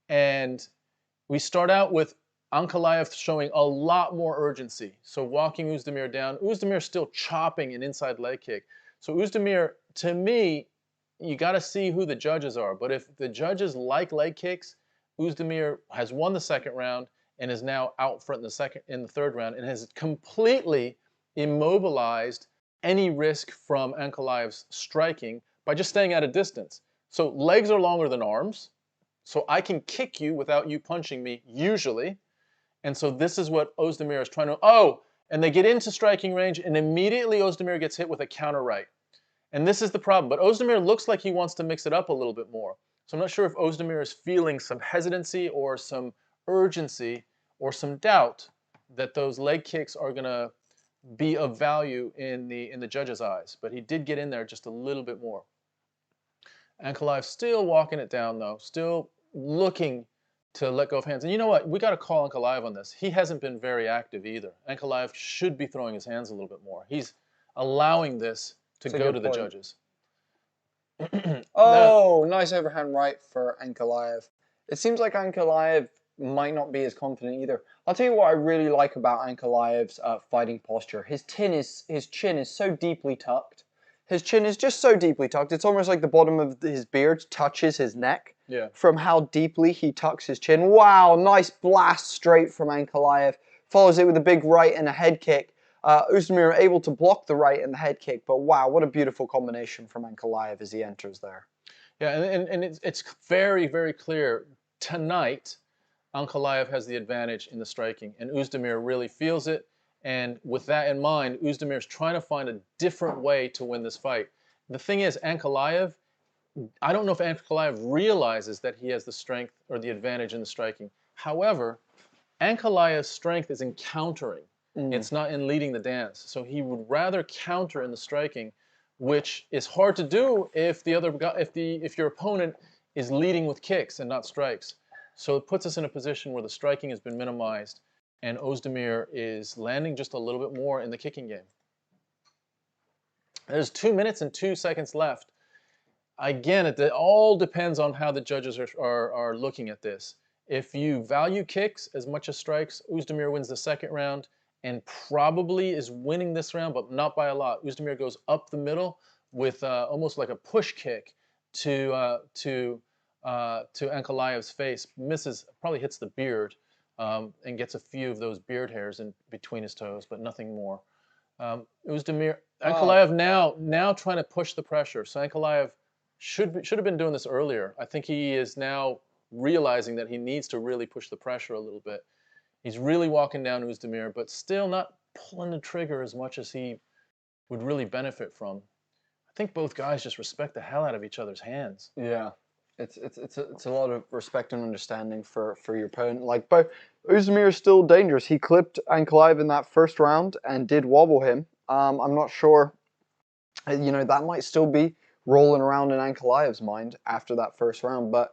And we start out with Ankalaev showing a lot more urgency. So walking Uzdemir down. Uzdemir's still chopping an inside leg kick. So Uzdemir, to me, you got to see who the judges are. But if the judges like leg kicks, Uzdemir has won the second round and is now out front in the third round and has completely immobilized any risk from Ankalaev's striking by just staying at a distance. So legs are longer than arms. So I can kick you without you punching me, usually. And so this is what Özdemir is trying to... Oh, and they get into striking range, and immediately Özdemir gets hit with a counter right. And this is the problem. But Özdemir looks like he wants to mix it up a little bit more. So I'm not sure if Özdemir is feeling some hesitancy or some urgency or some doubt that those leg kicks are going to be of value in the judge's eyes. But he did get in there just a little bit more. Ankalaev still walking it down, though. Still looking to let go of hands. And you know what? We got to call Ankalaev on this. He hasn't been very active either. Ankalaev should be throwing his hands a little bit more. He's allowing this to go to the judges. Oh, nice overhand right for Ankalaev. It seems like Ankalaev might not be as confident either. I'll tell you what I really like about Ankalaev's fighting posture. His chin is so deeply tucked. His chin is just so deeply tucked. It's almost like the bottom of his beard touches his neck. Yeah. From how deeply he tucks his chin. Wow, nice blast straight from Ankalaev. Follows it with a big right and a head kick. Ozdemir able to block the right and the head kick, but wow, what a beautiful combination from Ankalaev as he enters there. Yeah, and it's very, very clear tonight Ankalaev has the advantage in the striking, and Ozdemir really feels it. And with that in mind, Ozdemir's trying to find a different way to win this fight. The thing is, Ankalaev, I don't know if Ankalaev realizes that he has the strength or the advantage in the striking. However, Ankalaev's strength is in countering. It's not in leading the dance. So he would rather counter in the striking, which is hard to do if the other guy, if your opponent is leading with kicks and not strikes. So it puts us in a position where the striking has been minimized, and Ozdemir is landing just a little bit more in the kicking game. There's 2 minutes and 2 seconds left. Again, it all depends on how the judges are looking at this. If you value kicks as much as strikes, Ozdemir wins the second round and probably is winning this round, but not by a lot. Ozdemir goes up the middle with almost like a push kick to Ankalaev's face, misses, probably hits the beard, and gets a few of those beard hairs in between his toes, but nothing more. Ankalaev now trying to push the pressure. So Ankalaev should have been doing this earlier. I think he is now realizing that he needs to really push the pressure a little bit. He's really walking down Ozdemir, but still not pulling the trigger as much as he would really benefit from. I think both guys just respect the hell out of each other's hands. Yeah, it's a lot of respect and understanding for your opponent. Like, but Ozdemir is still dangerous. He clipped Ankalaev in that first round and did wobble him. I'm not sure, you know, that might still be rolling around in Ankalaev's mind after that first round. But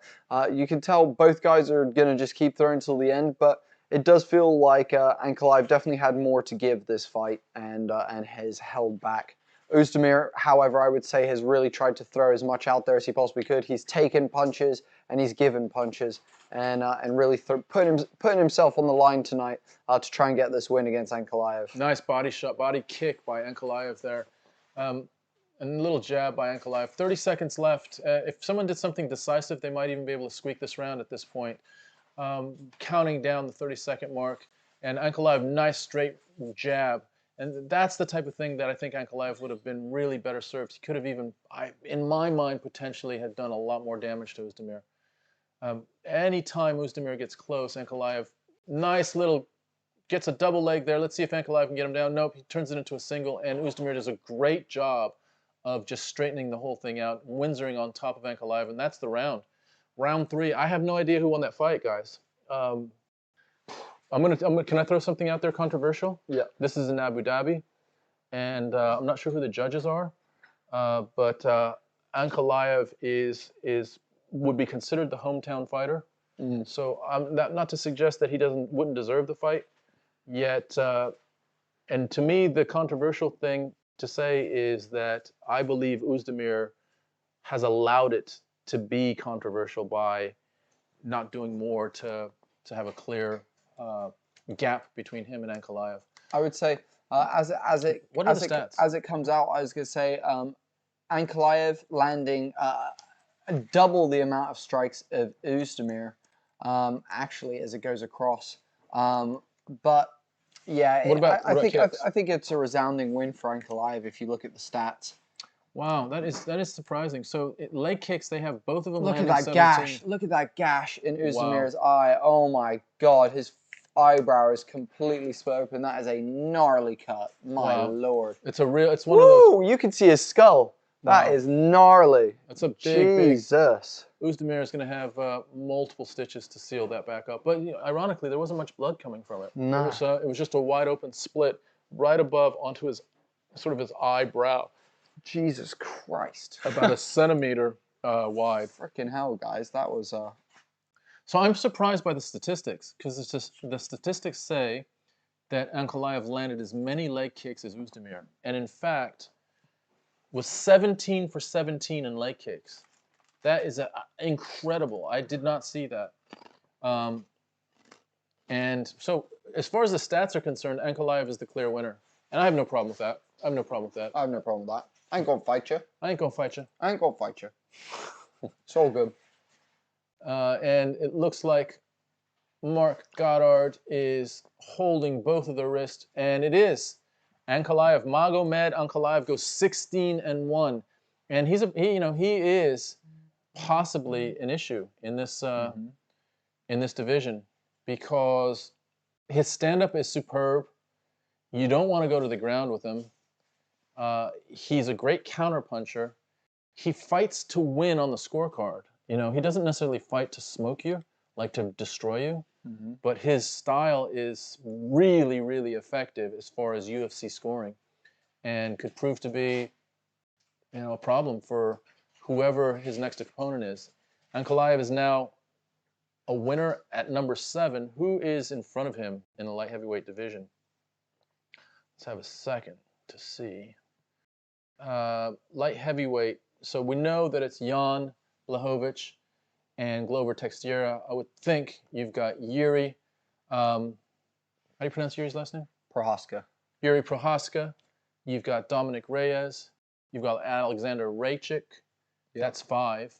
you can tell both guys are going to just keep throwing till the end. But it does feel like Ankalaev definitely had more to give this fight and has held back. Ozdemir, however, I would say has really tried to throw as much out there as he possibly could. He's taken punches and he's given punches and really putting himself on the line tonight to try and get this win against Ankalaev. Nice body shot, body kick by Ankalaev there. And a little jab by Ankalaev. 30 seconds left. If someone did something decisive, they might even be able to squeak this round at this point. Counting down the 30-second mark. And Ankalaev, nice straight jab. And that's the type of thing that I think Ankalaev would have been really better served. He could have even, in my mind, potentially had done a lot more damage to Ozdemir. Anytime Ozdemir gets close, Ankalaev, nice little, gets a double leg there. Let's see if Ankalaev can get him down. Nope, he turns it into a single, and Ozdemir does a great job of just straightening the whole thing out, windsoring on top of Ankalaev, and that's the round. Round 3. I have no idea who won that fight, guys. Can I throw something out there controversial? Yeah. This is in Abu Dhabi, and I'm not sure who the judges are, but Ankalaev would be considered the hometown fighter. So not to suggest that he wouldn't deserve the fight, yet, and to me the controversial thing to say is that I believe Ozdemir has allowed it to be controversial by not doing more to have a clear gap between him and Ankalaev. I would say as it comes out, I was going to say Ankalaev landing double the amount of strikes of Ozdemir actually as it goes across. But yeah, I think it's a resounding win for Ankalaev if you look at the stats. Wow, that is surprising. So leg kicks, they have both of them. Look at that 17. Gash! Look at that gash in Ozdemir's eye. Oh my God, his eyebrow is completely split open. That is a gnarly cut. My Lord. It's one of those. You can see his skull. That is gnarly. That's a Jesus. Ozdemir is going to have multiple stitches to seal that back up. But ironically, there wasn't much blood coming from it. No. It was just a wide open split right above onto his eyebrow. Jesus Christ. About a centimeter wide. Freaking hell, guys. That was... So I'm surprised by the statistics, because the statistics say that Ankalaev landed as many leg kicks as Ozdemir. And in fact, was 17 for 17 in leg kicks. That is incredible. I did not see that. And so as far as the stats are concerned, Ankalaev is the clear winner. And I have no problem with that. I have no problem with that. I ain't gonna fight you. I ain't gonna fight you. I ain't gonna fight you. It's all good. And it looks like Mark Goddard is holding both of the wrists, and it is Ankalaev. Magomed Ankalaev goes 16-1, and he is possibly an issue in this division because his stand-up is superb. You don't want to go to the ground with him. He's a great counterpuncher. He fights to win on the scorecard. You know, he doesn't necessarily fight to smoke you, like to destroy you, but his style is really, really effective as far as UFC scoring and could prove to be, you know, a problem for whoever his next opponent is. Ankalaev is now a winner at number 7. Who is in front of him in the light heavyweight division? Let's have a second to see. Light heavyweight. So we know that it's Jan Blachowicz and Glover Teixeira. I would think you've got Yuri. How do you pronounce Yuri's last name? Prohaska. Yuri Prohaska. You've got Dominic Reyes. You've got Alexander Raychik. That's 5.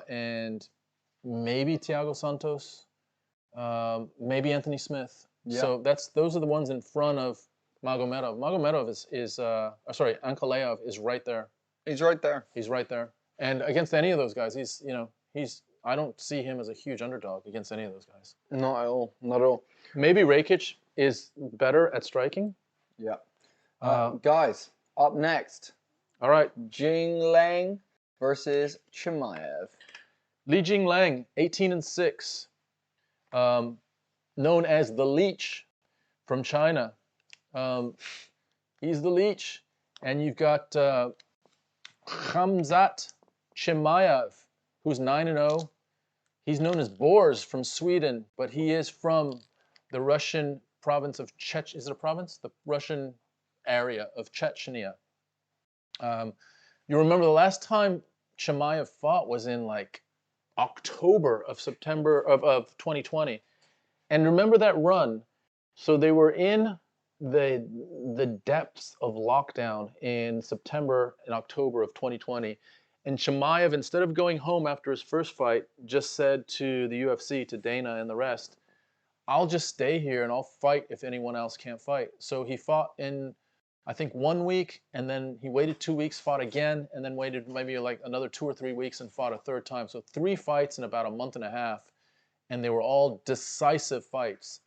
And maybe Thiago Santos. Maybe Anthony Smith. So those are the ones in front of Magomedov. Magomedov Ankalaev is right there. He's right there. He's right there. And against any of those guys, I don't see him as a huge underdog against any of those guys. Not at all. Not at all. Maybe Raychik is better at striking. Yeah. Guys, up next. All right. Jingliang versus Chimaev. Li Jingliang, 18-6. Known as the Leech from China. He's the Leech. And you've got Khamzat Chimaev, who's 9-0. He's known as Boers from Sweden, but he is from the Russian province of Chechnya. Is it a province? The Russian area of Chechnya. You remember the last time Chimaev fought was in like October of 2020. And remember that run. So they were in the depths of lockdown in September and October of 2020. And Chimaev, instead of going home after his first fight, just said to the UFC, to Dana and the rest, I'll just stay here and I'll fight if anyone else can't fight. So he fought in, I think, 1 week, and then he waited 2 weeks, fought again, and then waited maybe like another 2 or 3 weeks and fought a third time. So 3 fights in about a month and a half, and they were all decisive fights.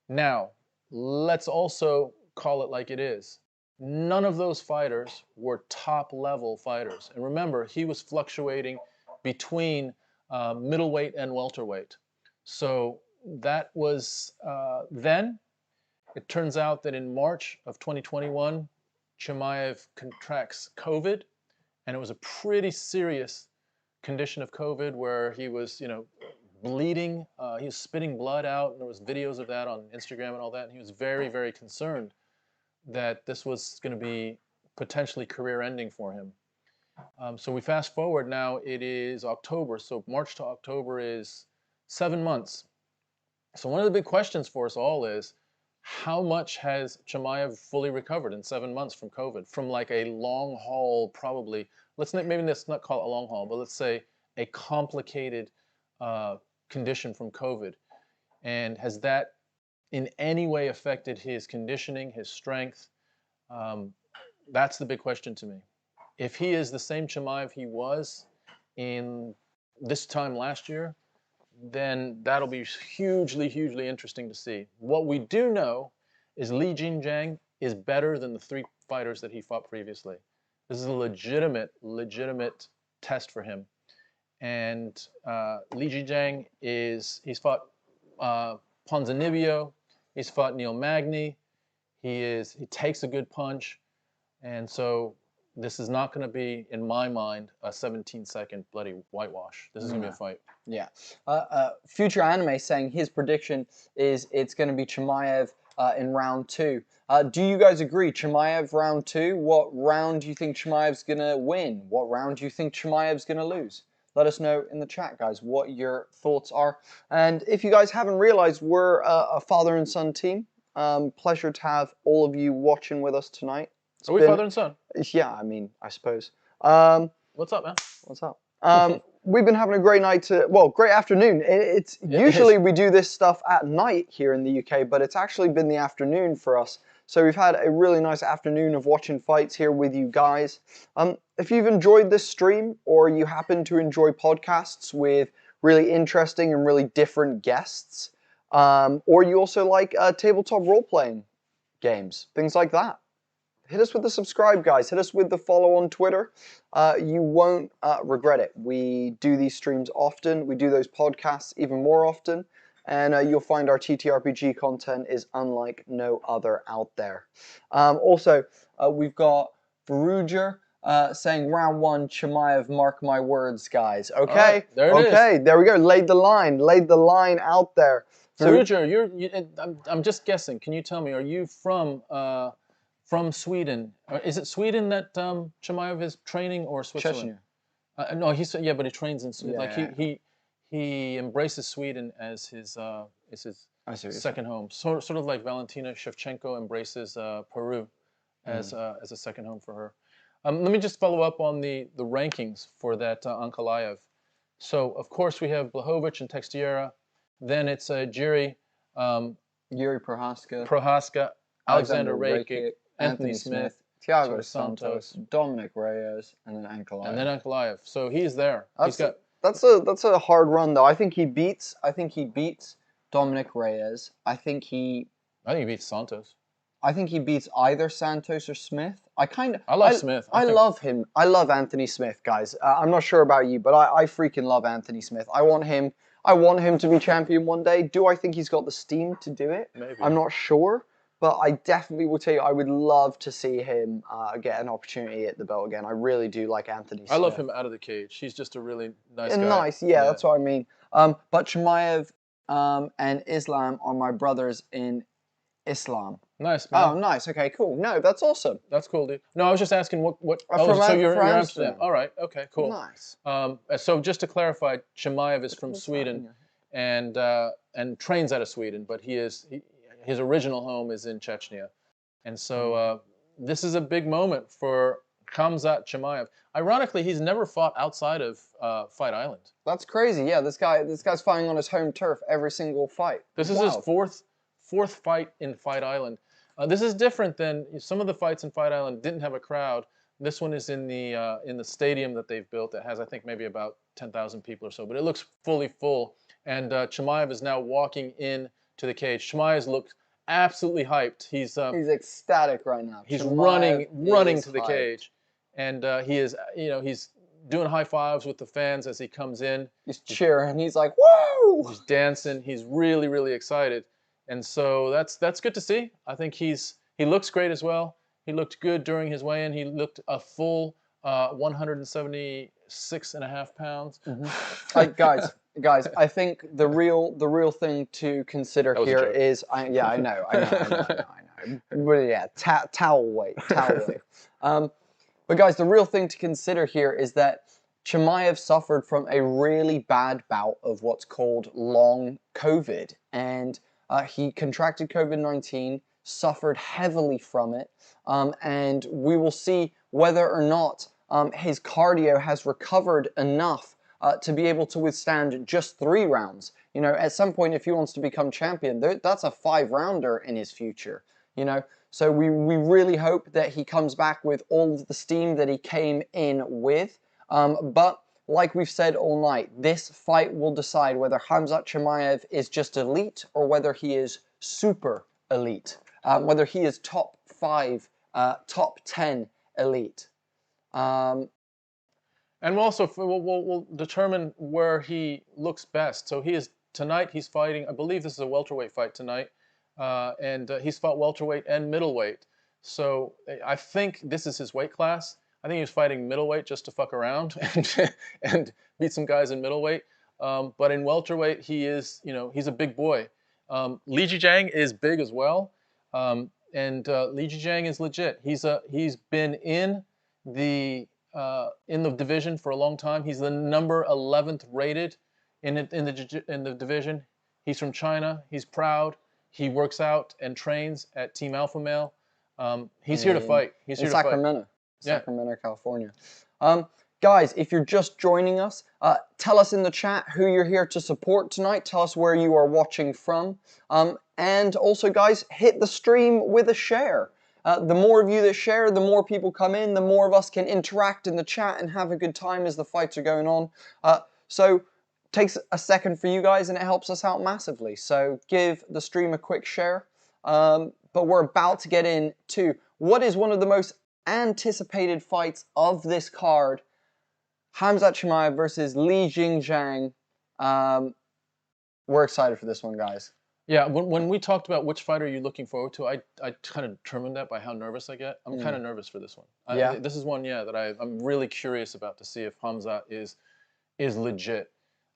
Now, let's also call it like it is. None of those fighters were top-level fighters. And remember, he was fluctuating between middleweight and welterweight. So that was then. It turns out that in March of 2021, Chimaev contracts COVID, and it was a pretty serious condition of COVID where he was, bleeding. He was spitting blood out, and there was videos of that on Instagram and all that. And he was very, very concerned that this was going to be potentially career-ending for him. So we fast forward now. It is October, so March to October is 7 months. So one of the big questions for us all is, how much has Chimaev fully recovered in 7 months from COVID? From like a long haul, probably, maybe let's not call it a long haul, but let's say a complicated condition from COVID. And has that in any way affected his conditioning, his strength? That's the big question to me. If he is the same Chimaev he was in this time last year, then that'll be hugely, hugely interesting to see. What we do know is Li Jingliang is better than the 3 fighters that he fought previously. This is a legitimate test for him. And Li Jingliang he's fought Ponzinibbio, he's fought Neil Magny, he takes a good punch, and so this is not going to be, in my mind, a 17-second bloody whitewash. This is going to be a fight. Yeah. Future Anime saying his prediction is it's going to be Chimaev in round 2. Do you guys agree? Chimaev round 2? What round do you think Chimaev's going to win? What round do you think Chimaev's going to lose? Let us know in the chat, guys, what your thoughts are. And if you guys haven't realized, we're a father and son team. Pleasure to have all of you watching with us tonight. Are we father and son? Yeah, I mean, I suppose. What's up, man? What's up? We've been having a great night great afternoon. It's usually we do this stuff at night here in the UK, but it's actually been the afternoon for us. So we've had a really nice afternoon of watching fights here with you guys. If you've enjoyed this stream, or you happen to enjoy podcasts with really interesting and really different guests, or you also like tabletop role-playing games, things like that, hit us with the subscribe, guys. Hit us with the follow on Twitter. You won't regret it. We do these streams often. We do those podcasts even more often. And you'll find our TTRPG content is unlike no other out there. Also, we've got Veruger saying round 1, Chimaev, mark my words, guys. Okay? Right, there it is. Okay, there we go. Laid the line out there. Veruger, I'm just guessing. Can you tell me, are you from Sweden? Is it Sweden that Chimaev is training, or Switzerland? Chechnya. No, but he trains in Sweden. Yeah. Like he embraces Sweden as his second home. Sort of like Valentina Shevchenko embraces Peru as a second home for her. Let me just follow up on the rankings for that Ankalaev. So of course we have Blachowicz and Teixeira. Then it's Jiri Prohaska, Alexander Rakic, Anthony Smith, Thiago Santos, Dominic Reyes, and then Ankalaev. So he's there. That's a hard run though. I think he beats Dominic Reyes. I think he beats Santos. I think he beats either Santos or Smith. I love Smith. I love him. I love Anthony Smith, guys. I'm not sure about you, but I freaking love Anthony Smith. I want him to be champion one day. Do I think he's got the steam to do it? Maybe. I'm not sure. But I definitely will tell you, I would love to see him get an opportunity at the belt again. I really do like Anthony Smith. I love him out of the cage. He's just a really nice guy. Nice, yeah, that's what I mean. But Chimaev and Islam are my brothers in Islam. Nice, man. Oh, nice. Okay, cool. No, that's awesome. That's cool, dude. No, I was just asking what so you're Amsterdam. All right, okay, cool. Nice. So just to clarify, Chimaev is from Sweden and trains out of Sweden, but his original home is in Chechnya. And so this is a big moment for Khamzat Chimaev. Ironically, he's never fought outside of Fight Island. That's crazy. Yeah, this guy's fighting on his home turf every single fight. This is his fourth fight in Fight Island. This is different than some of the fights in Fight Island didn't have a crowd. This one is in the stadium that they've built. It has, I think, maybe about 10,000 people or so, but it looks fully full. And Chimaev is now walking in to the cage. Chimaev looks absolutely hyped. He's ecstatic right now. He's running to the cage, and he's doing high fives with the fans as he comes in. He's cheering. He's like, woo! He's dancing. He's really, really excited, and so that's good to see. I think he looks great as well. He looked good during his weigh-in. He looked a full 176.5 pounds. Guys, I think the real thing to consider here is, I know. But yeah, towel weight. But guys, the real thing to consider here is that Chimaev suffered from a really bad bout of what's called long COVID, and he contracted COVID-19, suffered heavily from it, and we will see whether or not his cardio has recovered enough to be able to withstand just 3 rounds. You know, at some point, if he wants to become champion, that's a 5-rounder in his future, you know. So we really hope that he comes back with all of the steam that he came in with. But like we've said all night, this fight will decide whether Khamzat Chimaev is just elite or whether he is super elite, whether he is top 5, top 10 elite. And we'll determine where he looks best. So tonight he's fighting, I believe this is a welterweight fight tonight, and he's fought welterweight and middleweight. So I think this is his weight class. I think he was fighting middleweight just to fuck around and beat some guys in middleweight. But in welterweight, he's a big boy. Li Zhang is big as well, and Li Zhang is legit. He's been in the division for a long time. He's the number 11th rated in the division. He's from China. He's proud. He works out and trains at Team Alpha Male. He's here to fight. He's here to fight. Sacramento, California. Guys, if you're just joining us, tell us in the chat who you're here to support tonight. Tell us where you are watching from. And also, guys, hit the stream with a share. The more of you that share, the more people come in, the more of us can interact in the chat and have a good time as the fights are going on. So takes a second for you guys and it helps us out massively. So give the stream a quick share. But we're about to get into what is one of the most anticipated fights of this card. Khamzat Chimaev versus Jingliang. We're excited for this one, guys. Yeah, when we talked about which fight are you looking forward to, I kind of determined that by how nervous I get. I'm kind of nervous for this one. This is one, that I'm really curious about to see if Khamzat is legit.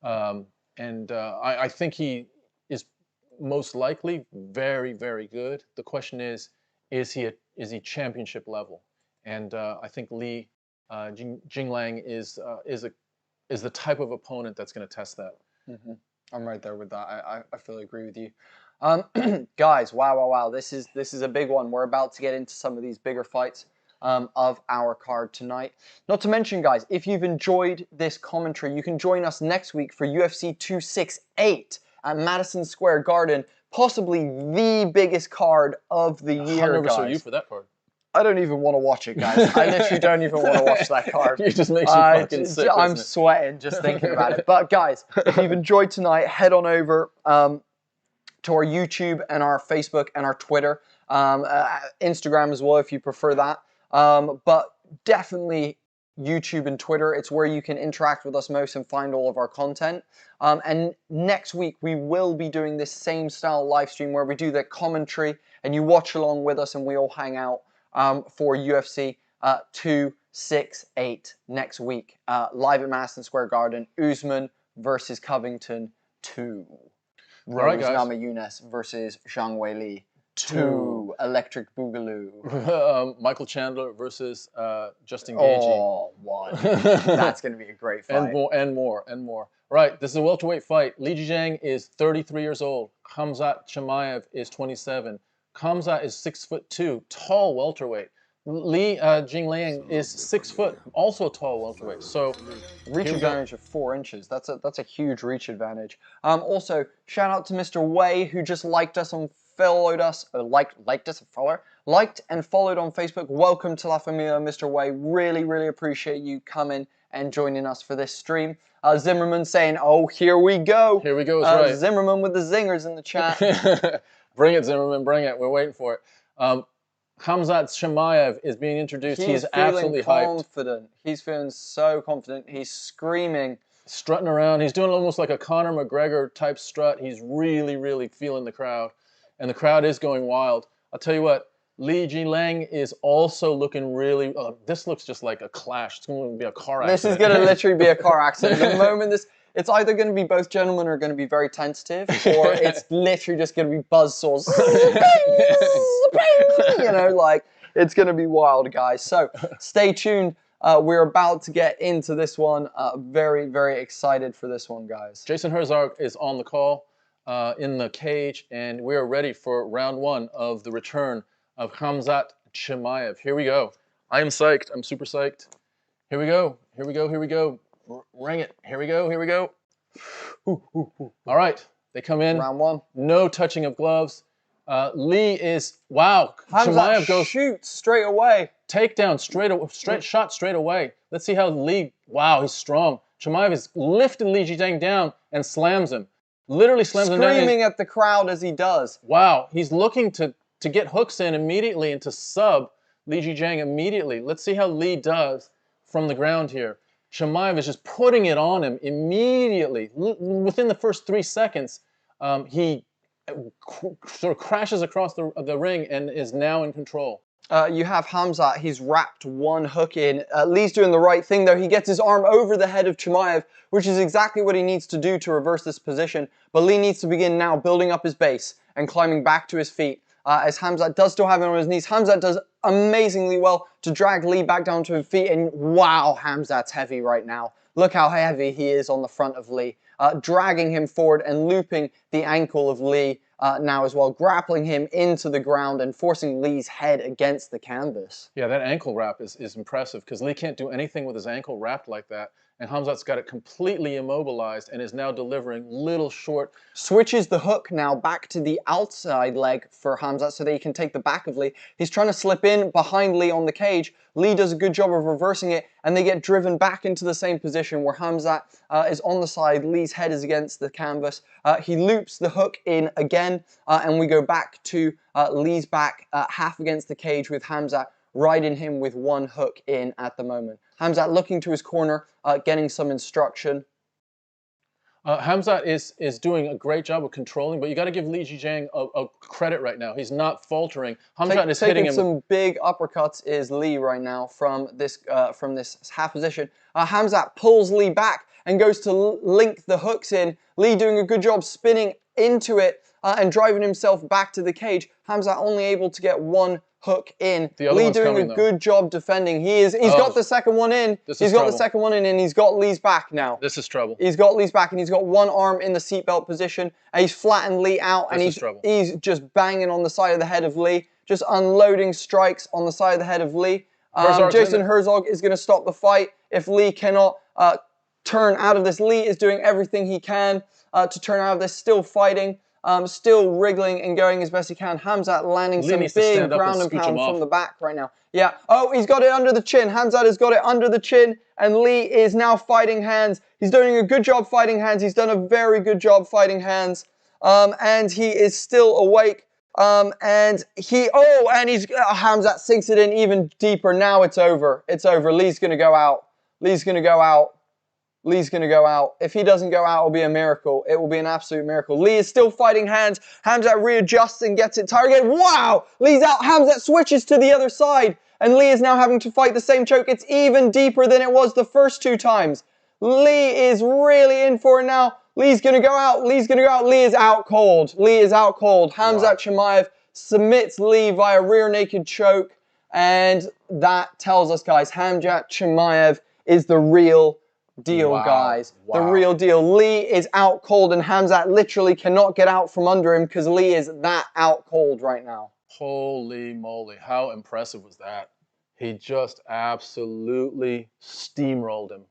I think he is most likely very, very good. The question is he championship level? And I think Jingliang is the type of opponent that's going to test that. I'm right there with that. I fully agree with you. Guys, wow. This is a big one. We're about to get into some of these bigger fights of our card tonight. Not to mention, guys, if you've enjoyed this commentary, you can join us next week for UFC 268 at Madison Square Garden, possibly the biggest card of the year, How nervous guys. are you for that card? I don't even want to watch it, guys. I literally don't even want to watch that card. It just makes you fucking sick. I'm sweating just thinking about it. But guys, if you've enjoyed tonight, head on over to our YouTube and our Facebook and our Twitter, Instagram as well if you prefer that. But definitely YouTube and Twitter. It's where you can interact with us most and find all of our content. And next week we will be doing this same style live stream where we do the commentary and you watch along with us and we all hang out. For UFC 268 next week, live at Madison Square Garden. Usman versus Covington 2. Right, Rose Namajunas versus Zhang Weili 2. Electric Boogaloo. Michael Chandler versus Justin Gaethje. Oh, 1. That's going to be a great fight. And more. Right, this is a welterweight fight. Jingliang is 33 years old. Khamzat Chimaev is 27. Khamzat is 6'2", tall welterweight. Jingliang is 6 foot, also tall welterweight. So reach advantage of 4 inches. That's a huge reach advantage. Also, shout out to Mr. Wei who just liked us and followed us. Liked and followed on Facebook. Welcome to La Familia, Mr. Wei. Really appreciate you coming and joining us for this stream. Zimmerman saying, "Oh, here we go." Here we go. Is right. Zimmerman with the zingers in the chat. Bring it, Zimmerman, bring it. We're waiting for it. Khamzat Chimaev is being introduced. He's absolutely confident. He's feeling so confident. He's screaming. Strutting around. He's doing almost like a Conor McGregor type strut. He's really feeling the crowd. And the crowd is going wild. I'll tell you what, Jingliang is also looking really... this looks just like a clash. It's going to be a car accident. This is going to literally be a car accident. The moment this... It's either going to be both gentlemen are going to be very tentative, or it's literally just going to be buzzsaws. You know, like, it's going to be wild, guys. So, stay tuned. We're about to get into this one. Very excited for this one, guys. Jason Herzog is on the call in the cage, and we're ready for round 1 of the return of Khamzat Chimaev. Here we go. I am psyched. I'm super psyched. Here we go. Ring it. Here we go. All right. They come in. Round 1. No touching of gloves. Lee is... Wow. Chimaev goes... Shoots straight away. Takedown straight shot straight away. Let's see how Lee... Wow, he's strong. Chimaev is lifting Jingliang down and slams him. Literally slams him down. Screaming at the crowd as he does. Wow. He's looking to get hooks in immediately and to sub Jingliang immediately. Let's see how Lee does from the ground here. Chimaev is just putting it on him immediately. Within the first 3 seconds, he sort of crashes across the ring and is now in control. You have Khamzat. He's wrapped 1 hook in. Lee's doing the right thing, though. He gets his arm over the head of Chimaev, which is exactly what he needs to do to reverse this position. But Lee needs to begin now building up his base and climbing back to his feet. As Khamzat does still have him on his knees. Khamzat does amazingly well to drag Lee back down to his feet. And wow, Khamzat's heavy right now. Look how heavy he is on the front of Lee. dragging him forward and looping the ankle of Lee now as well, grappling him into the ground and forcing Lee's head against the canvas. Yeah, that ankle wrap is impressive because Lee can't do anything with his ankle wrapped like that. And Khamzat's got it completely immobilized and is now delivering little short. Switches the hook now back to the outside leg for Khamzat so that he can take the back of Lee. He's trying to slip in behind Lee on the cage. Lee does a good job of reversing it, and they get driven back into the same position where Khamzat is on the side. Lee's head is against the canvas. He loops the hook in again, and we go back to Lee's back, half against the cage with Khamzat riding him with one hook in at the moment. Khamzat looking to his corner, getting some instruction. Khamzat is doing a great job of controlling, but you got to give Li Jizhang a credit right now. He's not faltering. Khamzat is hitting him. Taking some big uppercuts is Lee right now from this half position. Khamzat pulls Lee back and goes to link the hooks in. Lee doing a good job spinning into it and driving himself back to the cage. Khamzat only able to get one hook in. Lee doing a good job defending. He's got the second one in. He's got the second one in, and he's got Lee's back now. This is trouble. He's got Lee's back, and he's got one arm in the seatbelt position, and he's flattened Lee out, and he's just banging on the side of the head of Lee, just unloading strikes on the side of the head of Lee. Jason Herzog is going to stop the fight if Lee cannot turn out of this. Lee is doing everything he can to turn out of this, still fighting. Still wriggling and going as best he can. Khamzat landing some big ground and pound from the back right now. Yeah. Oh, he's got it under the chin. Khamzat has got it under the chin, and Lee is now fighting hands. He's doing a good job fighting hands. He's done a very good job fighting hands, and he is still awake. Khamzat sinks it in even deeper. Now it's over. It's over. Lee's gonna go out. Lee's gonna go out. Lee's going to go out. If he doesn't go out, it'll be a miracle. It will be an absolute miracle. Lee is still fighting hands. Khamzat readjusts and gets it tired again. Wow! Lee's out. Khamzat switches to the other side. And Lee is now having to fight the same choke. It's even deeper than it was the first two times. Lee is really in for it now. Lee's going to go out. Lee's going to go out. Lee is out cold. Lee is out cold. Khamzat Chimaev submits Lee via rear naked choke. And that tells us, guys, Khamzat Chimaev is the real deal, guys. The real deal. Lee is out cold, and Khamzat literally cannot get out from under him because Lee is that out cold right now. Holy moly, how impressive was that? He just absolutely steamrolled him.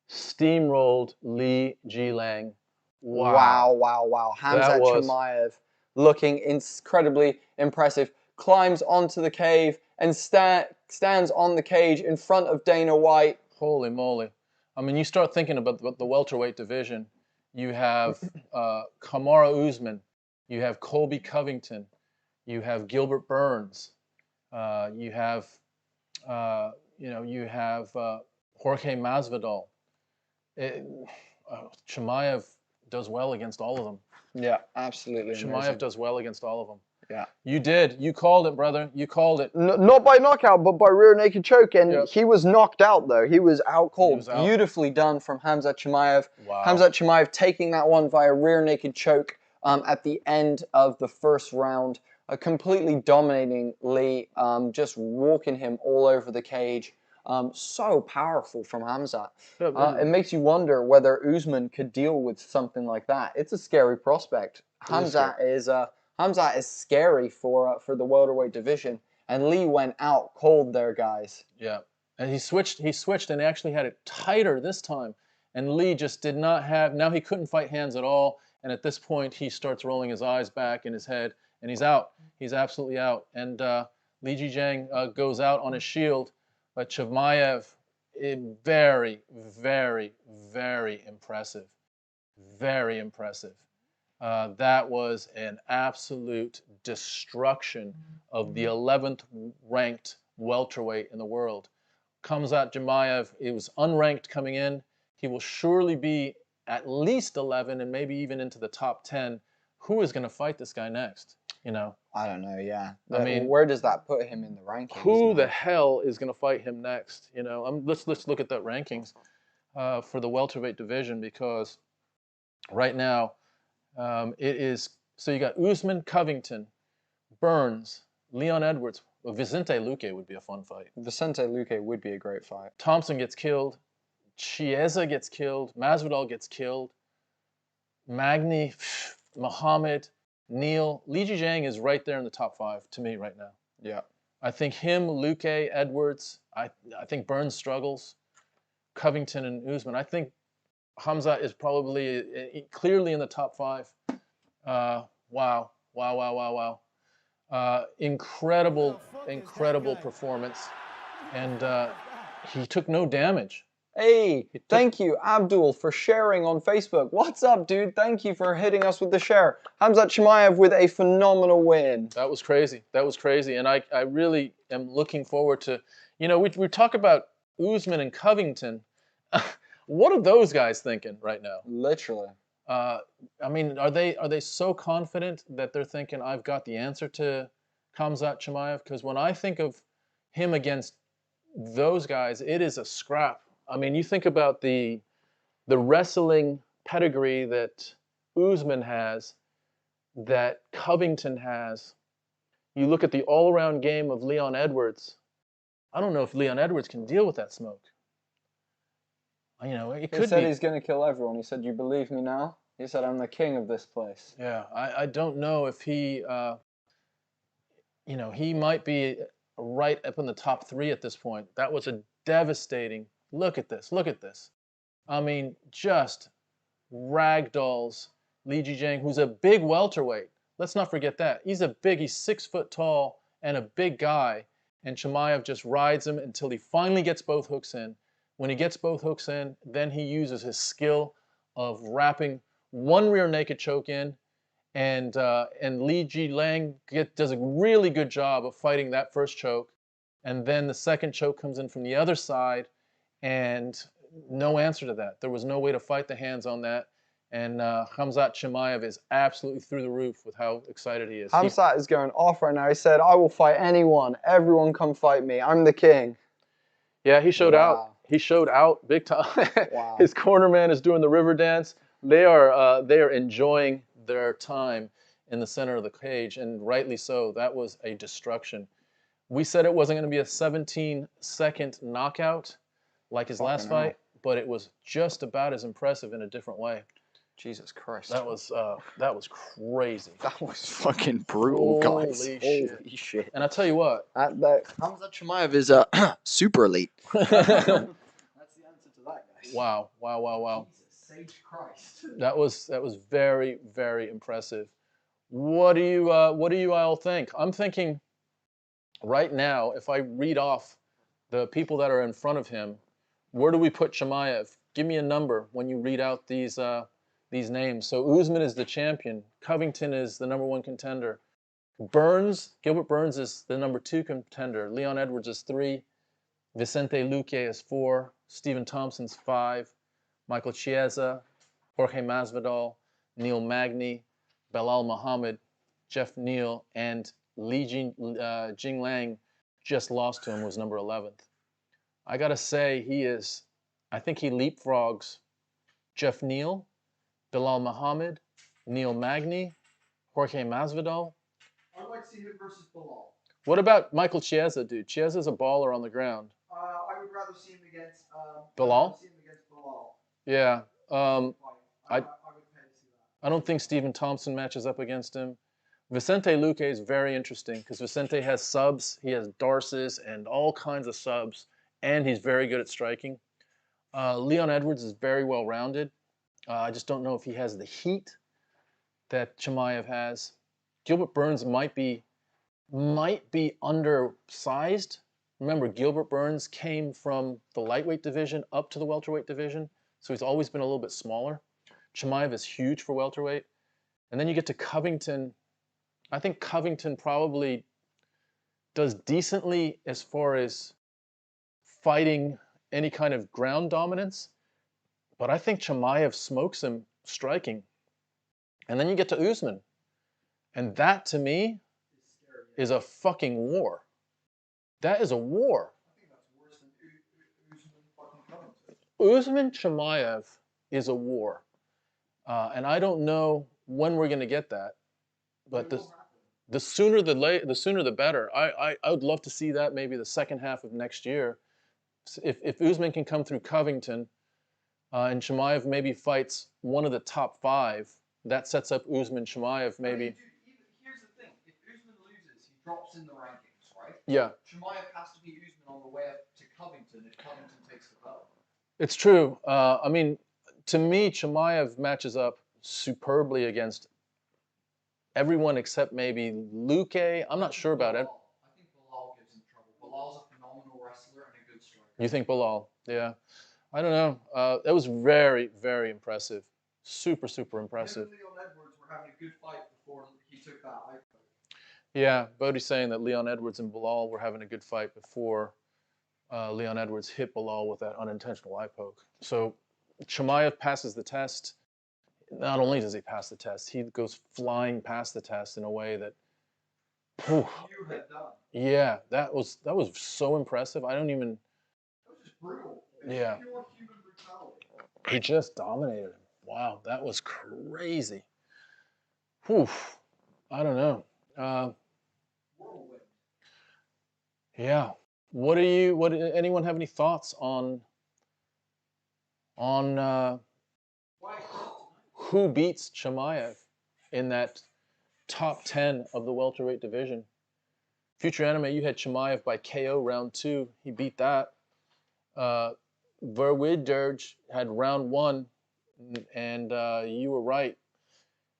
Steamrolled Li Jingliang. Wow. Khamzat Chimaev looking incredibly impressive. Climbs onto the cave and stands on the cage in front of Dana White. Holy moly. I mean, you start thinking about the welterweight division. You have Kamaru Usman, you have Colby Covington, you have Gilbert Burns, you have Jorge Masvidal. Chimaev does well against all of them. Yeah, absolutely. Chimaev does well against all of them. Yeah. You did. You called it, brother. You called it. Not by knockout, but by rear naked choke. And he was knocked out, though. He was out cold. Beautifully done from Khamzat Chimaev. Wow. Khamzat Chimaev taking that one via rear naked choke at the end of the first round. Completely dominating Lee. Just walking him all over the cage. So powerful from Khamzat. It makes you wonder whether Usman could deal with something like that. It's a scary prospect. Khamzat is scary for the welterweight division, and Lee went out cold there, guys. Yeah, and he switched and actually had it tighter this time, and Lee just did not have. Now he couldn't fight hands at all, and at this point he starts rolling his eyes back in his head, and he's out. He's absolutely out, and Li Jingliang goes out on his shield, but Chimaev, very, very, very impressive, very impressive. That was an absolute destruction of the 11th ranked welterweight in the world. Khamzat Chimaev, it was unranked coming in. He will surely be at least 11 and maybe even into the top 10. Who is going to fight this guy next? You know, I don't know. Yeah, I mean, where does that put him in the rankings? Who the hell is going to fight him next? You know, let's look at that rankings for the welterweight division, because right now it is. So you got Usman, Covington, Burns, Leon Edwards. Well, Vicente Luque would be a fun fight. Vicente Luque would be a great fight. Thompson gets killed. Chiesa gets killed. Masvidal gets killed. Magny, Muhammad, Neal, Li Zhang is right there in the top 5 to me right now. Yeah. I think him, Luque, Edwards. I think Burns struggles. Covington and Usman. I think Khamzat is probably clearly in the top 5. Wow. Incredible performance. And he took no damage. Hey, thank you, Abdul, for sharing on Facebook. What's up, dude? Thank you for hitting us with the share. Khamzat Chimaev with a phenomenal win. That was crazy. And I really am looking forward to, we talk about Usman and Covington. What are those guys thinking right now? Literally. I mean, are they so confident that they're thinking, I've got the answer to Khamzat Chimaev? Because when I think of him against those guys, it is a scrap. I mean, you think about the wrestling pedigree that Usman has, that Covington has. You look at the all-around game of Leon Edwards. I don't know if Leon Edwards can deal with that smoke. It could be. He said he's going to kill everyone. He said, "You believe me now?" He said, "I'm the king of this place." Yeah, I don't know if he, he might be right up in the top 3 at this point. That was a devastating. Look at this. I mean, just ragdolls Li Zhang, who's a big welterweight. Let's not forget that. He's 6 foot tall and a big guy. And Chimaev just rides him until he finally gets both hooks in. When he gets both hooks in, then he uses his skill of wrapping one rear naked choke in. And Li Jingliang does a really good job of fighting that first choke. And then the second choke comes in from the other side. And no answer to that. There was no way to fight the hands on that. And Khamzat Chimaev is absolutely through the roof with how excited he is. Khamzat is going off right now. He said, "I will fight anyone. Everyone come fight me. I'm the king." Yeah, he showed out. He showed out big time. Wow. His corner man is doing the river dance. They are enjoying their time in the center of the cage, and rightly so. That was a destruction. We said it wasn't going to be a 17-second knockout like his last fight, but it was just about as impressive in a different way. Jesus Christ. That was crazy. That was fucking brutal, guys. Holy shit. And I tell you what. Khamzat Chimaev is super elite. That's the answer to that, guys. Wow. Jesus, sage Christ. That was very, very impressive. What do you all think? I'm thinking right now, if I read off the people that are in front of him, where do we put Chimaev? Give me a number when you read out these names. So Usman is the champion. Covington is the #1 contender. Gilbert Burns is the #2 contender. Leon Edwards is 3. Vicente Luque is 4. Stephen Thompson's 5. Michael Chiesa, Jorge Masvidal, Neil Magny, Belal Muhammad, Jeff Neal, and Li Jingliang just lost to him, was number 11th. I gotta say, I think he leapfrogs Jeff Neal, Belal Muhammad, Neil Magny, Jorge Masvidal. I'd like to see him versus Belal. What about Michael Chiesa, dude? Chiesa's a baller on the ground. I would rather see him against Belal? Yeah. I would pay to see that. I don't think Stephen Thompson matches up against him. Vicente Luque is very interesting because Vicente has subs. He has Darces and all kinds of subs, and he's very good at striking. Leon Edwards is very well-rounded. I just don't know if he has the heat that Chimaev has. Gilbert Burns might be undersized. Remember, Gilbert Burns came from the lightweight division up to the welterweight division, so he's always been a little bit smaller. Chimaev is huge for welterweight. And then you get to Covington. I think Covington probably does decently as far as fighting any kind of ground dominance, but I think Chimaev smokes him striking. And then you get to Usman. And that, to me, is a fucking war. That is a war. I think that's worse than Usman fucking Covington. Usman Chimaev is a war. And I don't know when we're going to get that. But the sooner the better. I would love to see that maybe the second half of next year. If Usman can come through Covington, and Chimaev maybe fights one of the top 5. That sets up Usman Chimaev maybe. Here's the thing: if Usman loses, he drops in the rankings, right? Yeah. Chimaev has to beat Usman on the way up to Covington if Covington takes the belt. It's true. I mean, to me, Chimaev matches up superbly against everyone except maybe Luque. I'm not sure about it. I think Bilal gives him trouble. Bilal's a phenomenal wrestler and a good striker. You think Bilal? Yeah. I don't know. That was very, very impressive. Super, super impressive. Him and Leon Edwards were having a good fight before he took that eye poke. Yeah, Bodie's saying that Leon Edwards and Bilal were having a good fight before Leon Edwards hit Bilal with that unintentional eye poke. So Chimaev passes the test. Not only does he pass the test, he goes flying past the test in a way that, whew, You had done. yeah, that was so impressive. I don't even. That was just brutal. Yeah. Pure human brutality. He just dominated him. Wow, that was crazy. Whew, I don't know. Whirlwind. Yeah. Anyone have any thoughts on who beats Chimaev in that top 10 of the welterweight division? Future Anime, you had Chimaev by KO round 2. He beat that. Verwidderge had round 1, and you were right.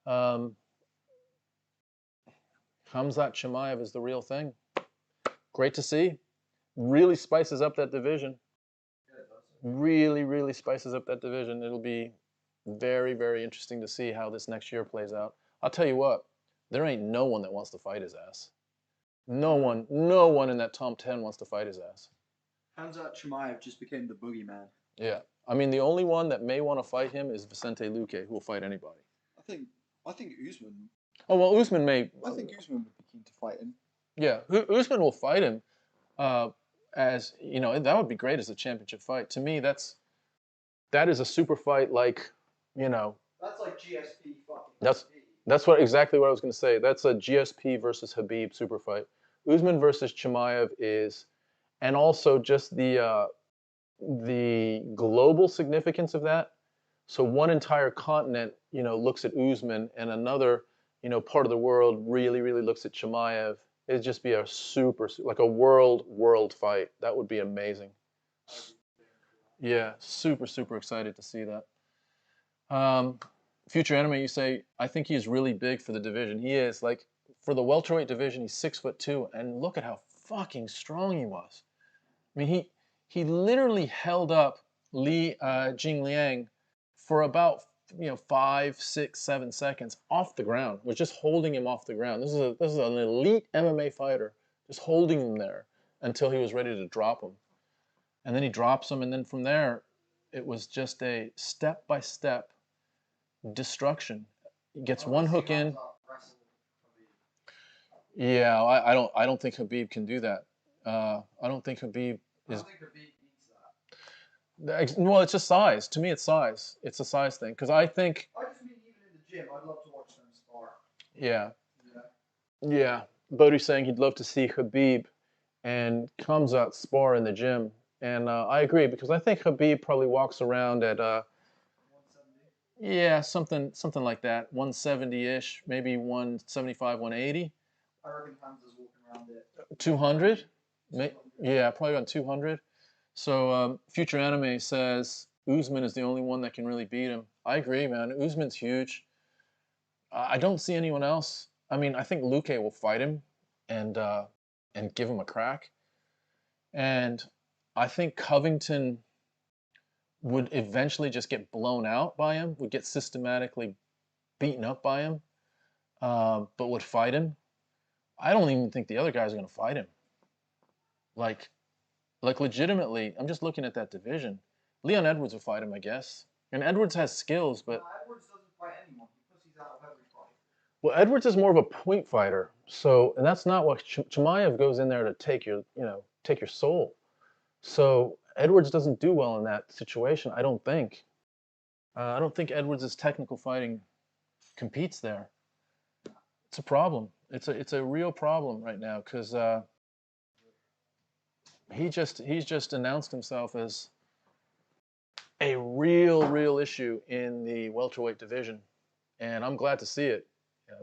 Khamzat Chimaev is the real thing. Great to see. Really spices up that division. Really, really spices up that division. It'll be very, very interesting to see how this next year plays out. I'll tell you what, there ain't no one that wants to fight his ass. No one in that top 10 wants to fight his ass. Khamzat Chimaev just became the boogeyman. Yeah. I mean, the only one that may want to fight him is Vicente Luque, who will fight anybody. I think Usman. Oh, well, Usman may. I think Usman would be keen to fight him. Yeah, Usman will fight him. As you know, that would be great as a championship fight. To me, that is a super fight. Like, you know. That's like GSP fucking. That's exactly what I was going to say. That's a GSP versus Khabib super fight. Usman versus Chimaev is, and also just the global significance of that. So one entire continent, you know, looks at Usman, and another, you know, part of the world really, really looks at Chimaev. It'd just be a like a world fight. That would be amazing. Yeah, super excited to see that. Future Anime, you say, I think he's really big for the division. He is. Like, for the welterweight division, he's 6'2", and look at how fucking strong he was. I mean, he literally held up Jingliang for about 5, 6, 7 seconds off the ground. Was just holding him off the ground. This is an elite MMA fighter, just holding him there until he was ready to drop him. And then he drops him, and then from there, it was just a step-by-step destruction. He gets one hook in. Yeah, I don't think Khabib can do that. I don't think Khabib is. Well, it's just size. To me, it's size. It's a size thing. Because I think. I just mean even in the gym, I'd love to watch them spar. Yeah. Yeah. Bodie's saying he'd love to see Khabib and Khamzat spar in the gym. And I agree, because I think Khabib probably walks around at 170. Yeah, something like that. 170-ish, maybe 175, 180. I reckon Khamzat's walking around at 200? Yeah, probably around 200. So Future Anime says Usman is the only one that can really beat him. I agree, man. Usman's huge. I don't see anyone else. I mean, I think Luque will fight him and give him a crack. And I think Covington would eventually just get blown out by him, would get systematically beaten up by him, but would fight him. I don't even think the other guys are going to fight him. Like legitimately, I'm just looking at that division. Leon Edwards will fight him, I guess. And Edwards has skills, but... Edwards doesn't fight anyone. He pussies out of every fight. Well, Edwards is more of a point fighter. So, and that's not what... Chimaev goes in there to take your soul. So, Edwards doesn't do well in that situation, I don't think. I don't think Edwards' technical fighting competes there. It's a problem. It's a real problem right now, because... he's just announced himself as a real issue in the welterweight division, and I'm glad to see it.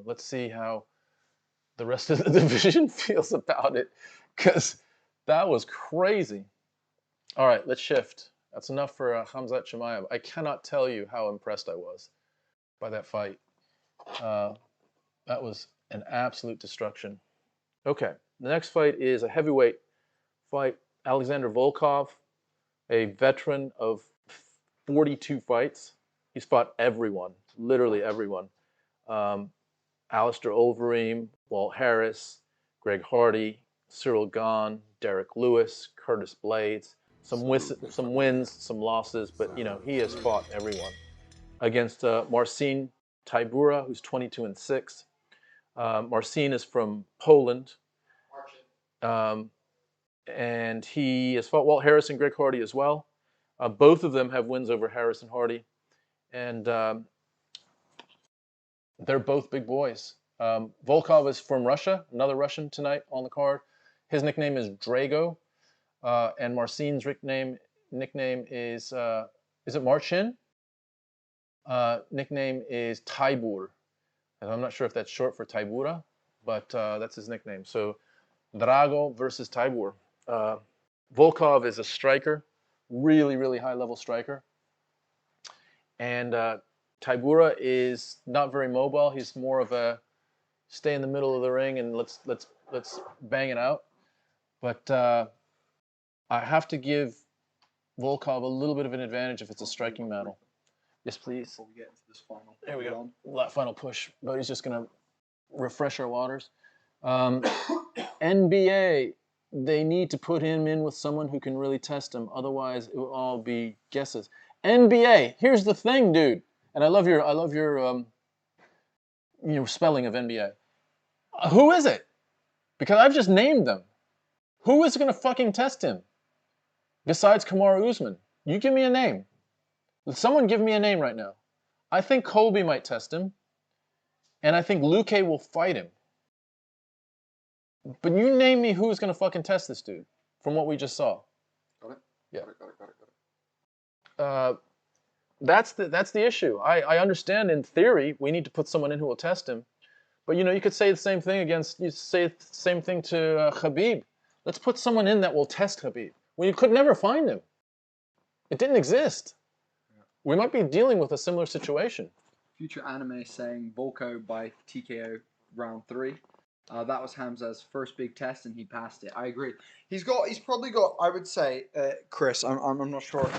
Let's see how the rest of the division feels about it, because that was crazy. All right, let's shift. That's enough for Khamzat Chimaev. I cannot tell you how impressed I was by that fight. That was an absolute destruction. Okay, the next fight is a heavyweight fight. Alexander Volkov, a veteran of 42 fights. He's fought everyone, literally everyone. Alistair Overeem, Walt Harris, Greg Hardy, Cyril Gahn, Derek Lewis, Curtis Blades. Some wins, some losses, but you know, he has fought everyone. Against Marcin Tybura, who's 22-6. Marcin is from Poland. And he has fought Walt Harris and Greg Hardy as well. Both of them have wins over Harris and Hardy. And they're both big boys. Volkov is from Russia, another Russian tonight on the card. His nickname is Drago. And Marcin's nickname is it Marcin? Nickname is Tybur. And I'm not sure if that's short for Tybura, but that's his nickname. So Drago versus Tybur. Volkov is a striker, really high-level striker. And Tybura is not very mobile. He's more of a stay in the middle of the ring and let's bang it out. But I have to give Volkov a little bit of an advantage if it's a striking battle. Yes, please. Before we get into this final. There we go. That final push. Bodie's just going to refresh our waters. NBA, they need to put him in with someone who can really test him. Otherwise, it will all be guesses. NBA, here's the thing, dude. And I love your spelling of NBA. Who is it? Because I've just named them. Who is going to fucking test him? Besides Kamaru Usman. You give me a name. Someone give me a name right now. I think Colby might test him. And I think Luque will fight him. But you name me who's going to fucking test this dude from what we just saw. Got it? Yeah. Got it. That's the issue. I understand in theory we need to put someone in who will test him. But you could say the same thing to Khabib. Let's put someone in that will test Khabib. Well, you could never find him. It didn't exist. We might be dealing with a similar situation. Future Anime saying Volko by TKO round 3. That was Hamza's first big test, and he passed it. I agree. He's probably got. I would say, Chris. I'm not sure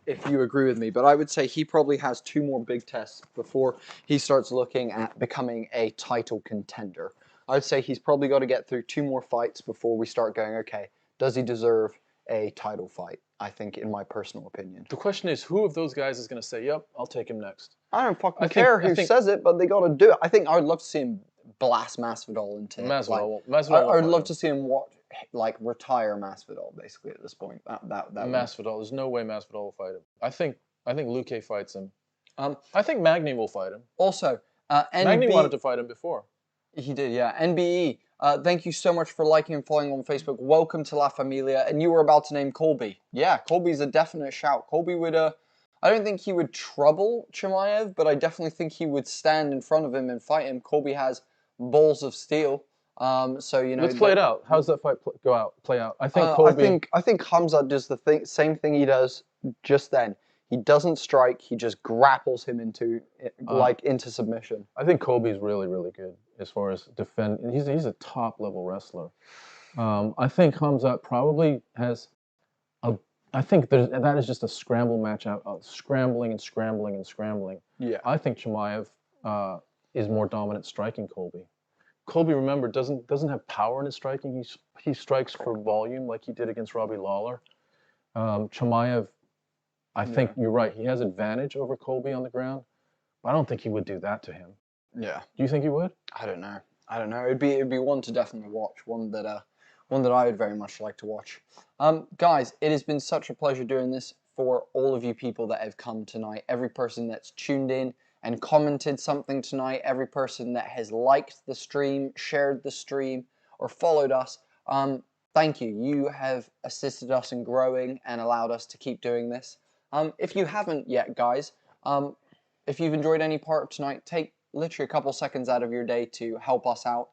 if you agree with me, but I would say he probably has 2 more big tests before he starts looking at becoming a title contender. I'd say he's probably got to get through 2 more fights before we start going, okay, does he deserve a title fight? I think, in my personal opinion. The question is, who of those guys is going to say, yep, I'll take him next? I don't fucking care who says it, but they got to do it. I think I would love to see him blast Masvidal into Masvidal. I would love to see him retire Masvidal basically at this point. That Masvidal. There's no way Masvidal will fight him. I think Luque fights him. I think Magny will fight him. Also, Magny wanted to fight him before. He did, yeah. NBE. Thank you so much for liking and following on Facebook. Welcome to La Familia. And you were about to name Colby. Yeah, Colby's a definite shout. Colby would, I don't think he would trouble Chimaev, but I definitely think he would stand in front of him and fight him. Colby has balls of steel. So, Let's play it out. How does that fight play out? I think Colby... I think Khamzat does the same thing he does just then. He doesn't strike. He just grapples him into submission. I think Colby's really good as far as defend. He's a top level wrestler. I think Khamzat probably has I think that is just a scramble match out, scrambling. Yeah. I think Chimaev is more dominant striking Colby. Colby, remember, doesn't have power in his striking. He strikes for volume like he did against Robbie Lawler. Chimaev, I think you're right. He has advantage over Colby on the ground, but I don't think he would do that to him. Yeah. Do you think he would? I don't know. It'd be one to definitely watch. One that I would very much like to watch. Guys, it has been such a pleasure doing this for all of you people that have come tonight. Every person that's tuned in and commented something tonight. Every person that has liked the stream, shared the stream, or followed us. Thank you. You have assisted us in growing and allowed us to keep doing this. If you haven't yet, guys, if you've enjoyed any part of tonight, take literally a couple seconds out of your day to help us out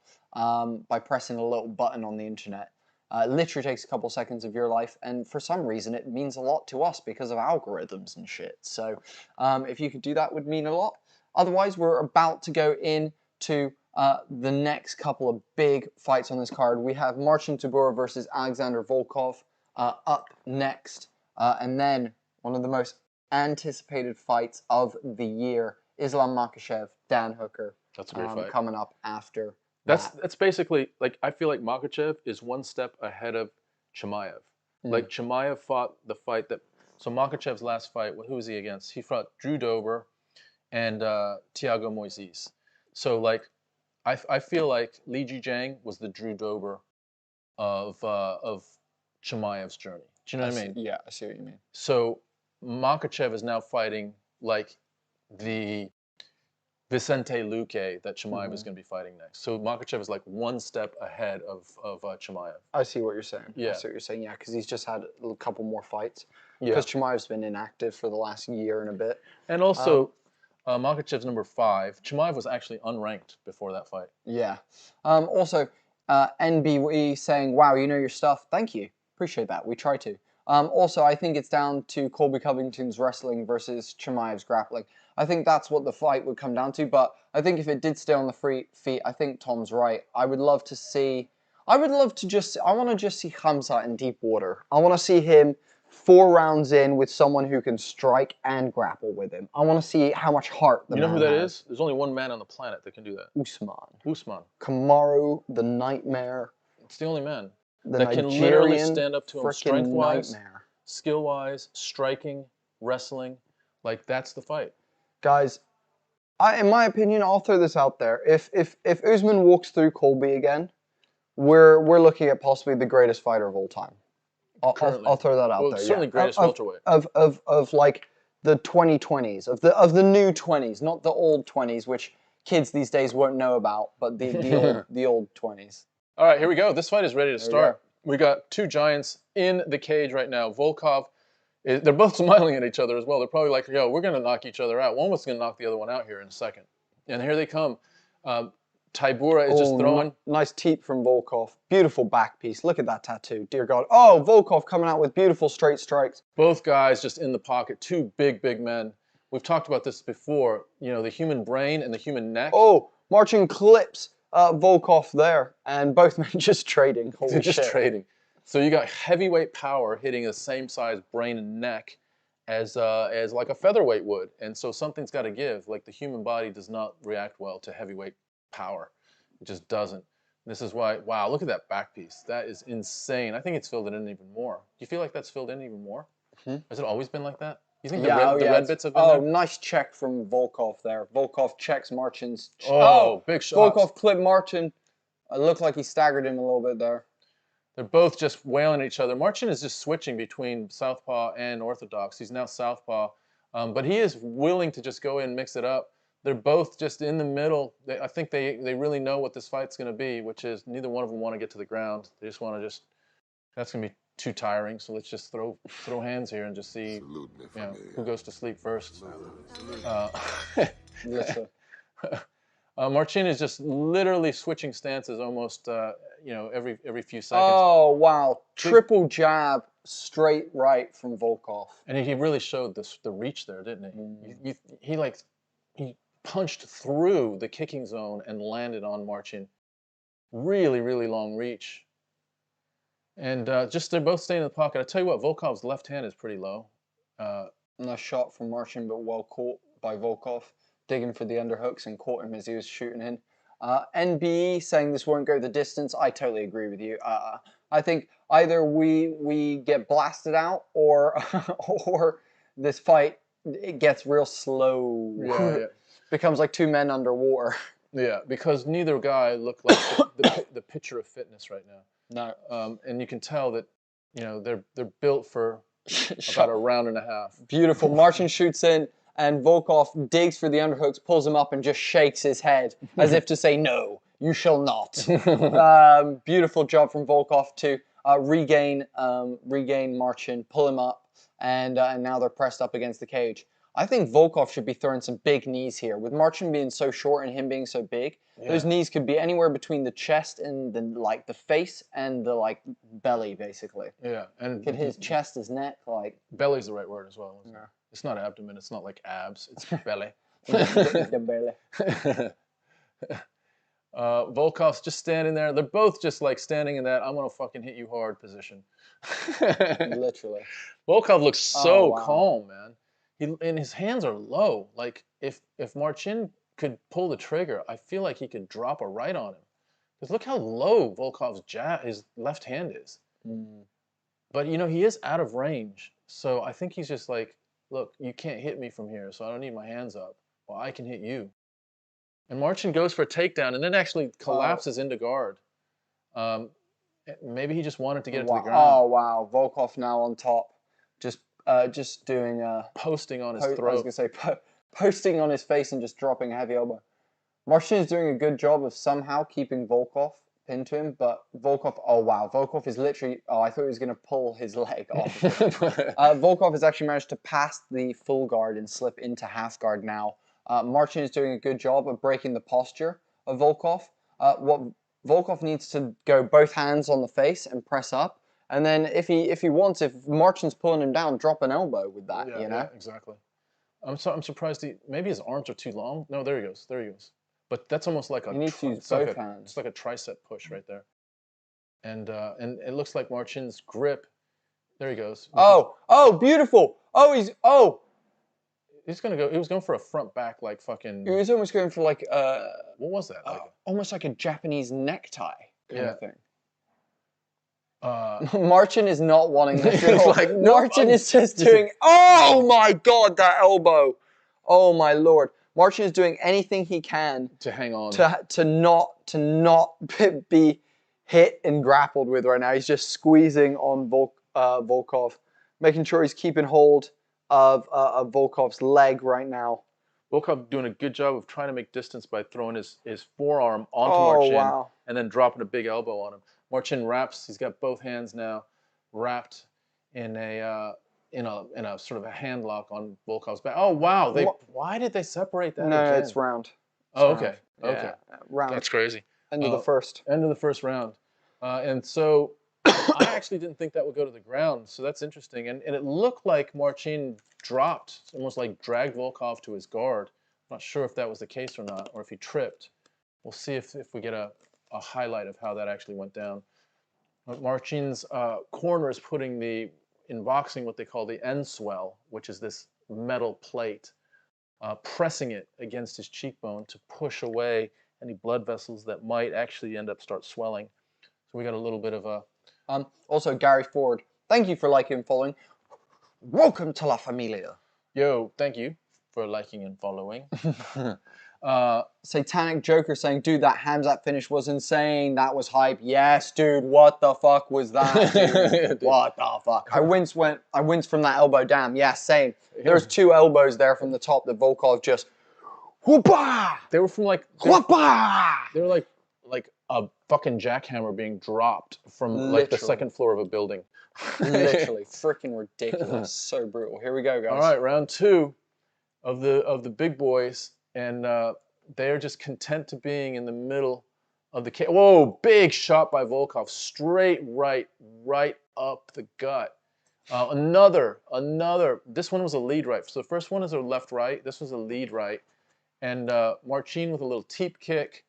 by pressing a little button on the internet. It literally takes a couple seconds of your life, and for some reason it means a lot to us because of algorithms and shit. So if you could do that, would mean a lot. Otherwise, we're about to go into the next couple of big fights on this card. We have Marcin Tybura versus Alexander Volkov up next, and then one of the most anticipated fights of the year, Islam Makhachev, Dan Hooker. That's a great fight. Coming up after. That's basically, like, I feel like Makhachev is one step ahead of Chimaev. Like, Chimaev fought the fight that, so Makhachev's last fight, who was he against? He fought Drew Dober and Thiago Moises. So, like, I feel like Li Zhang was the Drew Dober of Chimaev's journey. Do you know what I mean? Yeah, I see what you mean. So Makhachev is now fighting like the Vicente Luque that Chimaev is going to be fighting next. So Makhachev is like one step ahead of Chimaev. I see what you're saying. Yeah. I see what you're saying. Yeah, because he's just had a couple more fights. Yeah. Because Chimaev's been inactive for the last year and a bit. And also, Makhachev's number 5. Chimaev was actually unranked before that fight. Yeah. Also, NBE saying, wow, you know your stuff. Thank you. Appreciate that. We try to. Also, I think it's down to Colby Covington's wrestling versus Chimaev's grappling. I think that's what the fight would come down to, but I think if it did stay on the free feet, I think Tom's right. I would love to see, I want to just see Khamzat in deep water. I want to see him 4 rounds in with someone who can strike and grapple with him. I want to see how much heart the man has. You know who that is? There's only one man on the planet that can do that. Usman. Kamaru, the Nightmare. It's the only man The that can literally Nigerian stand up to him frickin' strength-wise, nightmare. skill-wise, striking, wrestling. Like, that's the fight. Guys, in my opinion, I'll throw this out there. If Usman walks through Colby again, we're looking at possibly the greatest fighter of all time. I'll throw that out there. Certainly greatest welterweight. Of like the 2020s, of the new 20s, not the old 20s, which kids these days won't know about, but the old 20s. All right, here we go. This fight is ready to start. We got 2 giants in the cage right now. Volkov, they're both smiling at each other as well. They're probably like, yo, we're going to knock each other out. One was going to knock the other one out here in a second. And here they come. Tybura is just throwing. Nice teep from Volkov. Beautiful back piece. Look at that tattoo. Dear God. Oh, Volkov coming out with beautiful straight strikes. Both guys just in the pocket. 2 big, big men. We've talked about this before. You know, the human brain and the human neck. Oh, Marcin clips Volkov there. And both men just trading. Holy They're just shit. trading. So you got heavyweight power hitting the same size brain and neck as like a featherweight would. And so something's got to give. Like, the human body does not react well to heavyweight power. It just doesn't. This is why, wow, look at that back piece. That is insane. I think it's filled it in even more. Do you feel like that's filled in even more? Has it always been like that? You think the red bits have been there? Nice check from Volkov there. Volkov checks Marcin's... Big shots. Volkov clipped Marcin. It looked like he staggered him a little bit there. They're both just wailing at each other. Marcin is just switching between southpaw and orthodox. He's now southpaw, but he is willing to just go in and mix it up. They're both just in the middle. I think they really know what this fight's going to be, which is neither one of them want to get to the ground. They just want to that's going to be too tiring. So let's just throw hands here and just see who goes to sleep first. Marcin is just literally switching stances almost, every few seconds. Oh, wow. Triple jab, straight right from Volkov. And he really showed the reach there, didn't he? He punched through the kicking zone and landed on Marcin. Really, really long reach. And they're both staying in the pocket. I tell you what, Volkov's left hand is pretty low. Nice shot from Marcin, but well caught by Volkov. Digging for the underhooks and caught him as he was shooting in. NBE saying this won't go the distance. I totally agree with you. I think either we get blasted out or this fight, it gets real slow. Yeah. Becomes like 2 men underwater. Yeah, because neither guy looked like the picture of fitness right now. No. And you can tell that, they're built for about a round and a half. Beautiful. Marcin shoots in. And Volkov digs for the underhooks, pulls him up, and just shakes his head as if to say, no, you shall not. Beautiful job from Volkov to regain Marcin, pull him up. and now they're pressed up against the cage. I think Volkov should be throwing some big knees here. With Marcin being so short and him being so big, those knees could be anywhere between the chest and the face and the belly, basically. Yeah, and could his chest, his neck, belly's the right word as well. Isn't it? It's not abdomen. It's not like abs. It's belly. The belly. Volkov's just standing there. They're both just like standing in that "I'm gonna fucking hit you hard" position. Literally. Volkov looks so calm, man. And his hands are low. Like if Marcin could pull the trigger, I feel like he could drop a right on him. Because look how low Volkov's his left hand is. But he is out of range. So I think he's just like, look, you can't hit me from here, so I don't need my hands up. Well, I can hit you. And Marcin goes for a takedown and then actually collapses into guard. Maybe he just wanted to get it to the ground. Oh wow, Volkov now on top, just doing posting on his throat. I was gonna say posting on his face and just dropping a heavy elbow. Marcin is doing a good job of somehow keeping Volkov pinned to him, but Volkov, oh wow, Volkov is literally, I thought he was gonna pull his leg off. Volkov has actually managed to pass the full guard and slip into half guard now. Marcin is doing a good job of breaking the posture of Volkov. What Volkov needs to go both hands on the face and press up, and then if he wants, if Marcin's pulling him down, drop an elbow with that. Yeah, exactly. I'm surprised maybe his arms are too long. No, there he goes. But that's almost like a. You need to use both hands. It's like a tricep push right there, and it looks like Marcin's grip. There he goes. Oh, beautiful. He's gonna go. He was going for a front back like fucking. He was almost going for like what was that? Almost like a Japanese necktie kind of thing. Uh, Marcin is not wanting this at all. Marcin is just doing. Oh my god, that elbow! Oh my lord! Marcin is doing anything he can to hang on, to not be hit and grappled with right now. He's just squeezing on Volkov, making sure he's keeping hold of Volkov's leg right now. Volkov doing a good job of trying to make distance by throwing his forearm onto Marcin and then dropping a big elbow on him. Marcin wraps. He's got both hands now wrapped in a sort of a hand lock on Volkov's back. Oh wow! Why did they separate that? No, again? it's round. Okay. Round. That's crazy. End of the first. End of the first round. And so I actually didn't think that would go to the ground. So that's interesting. And it looked like Marcin dropped, almost like dragged Volkov to his guard. I'm not sure if that was the case or not, or if he tripped. We'll see if we get a highlight of how that actually went down. Marcin's corner is putting in boxing what they call the end swell, which is this metal plate, pressing it against his cheekbone to push away any blood vessels that might actually end up start swelling. So we got a little bit of a... Also, Gary Ford, thank you for liking and following. Welcome to La Familia. Yo, thank you for liking and following. Satanic Joker saying, dude, that Khamzat finish was insane. That was hype. Yes, dude, what the fuck was that, dude? What the fuck? I winced from that elbow down. Yeah, same. There's two elbows there from the top that Volkov just whoopah! They were from like whoopah! They were like a fucking jackhammer being dropped from like the second floor of a building. Literally, freaking ridiculous. So brutal. Here we go, guys. All right, round two of the big boys. And they are just content to being in the middle of the cage. Whoa, big shot by Volkov. Straight right up the gut. Another. This one was a lead right. So the first one is a left right. This was a lead right. And Marcin with a little teep kick.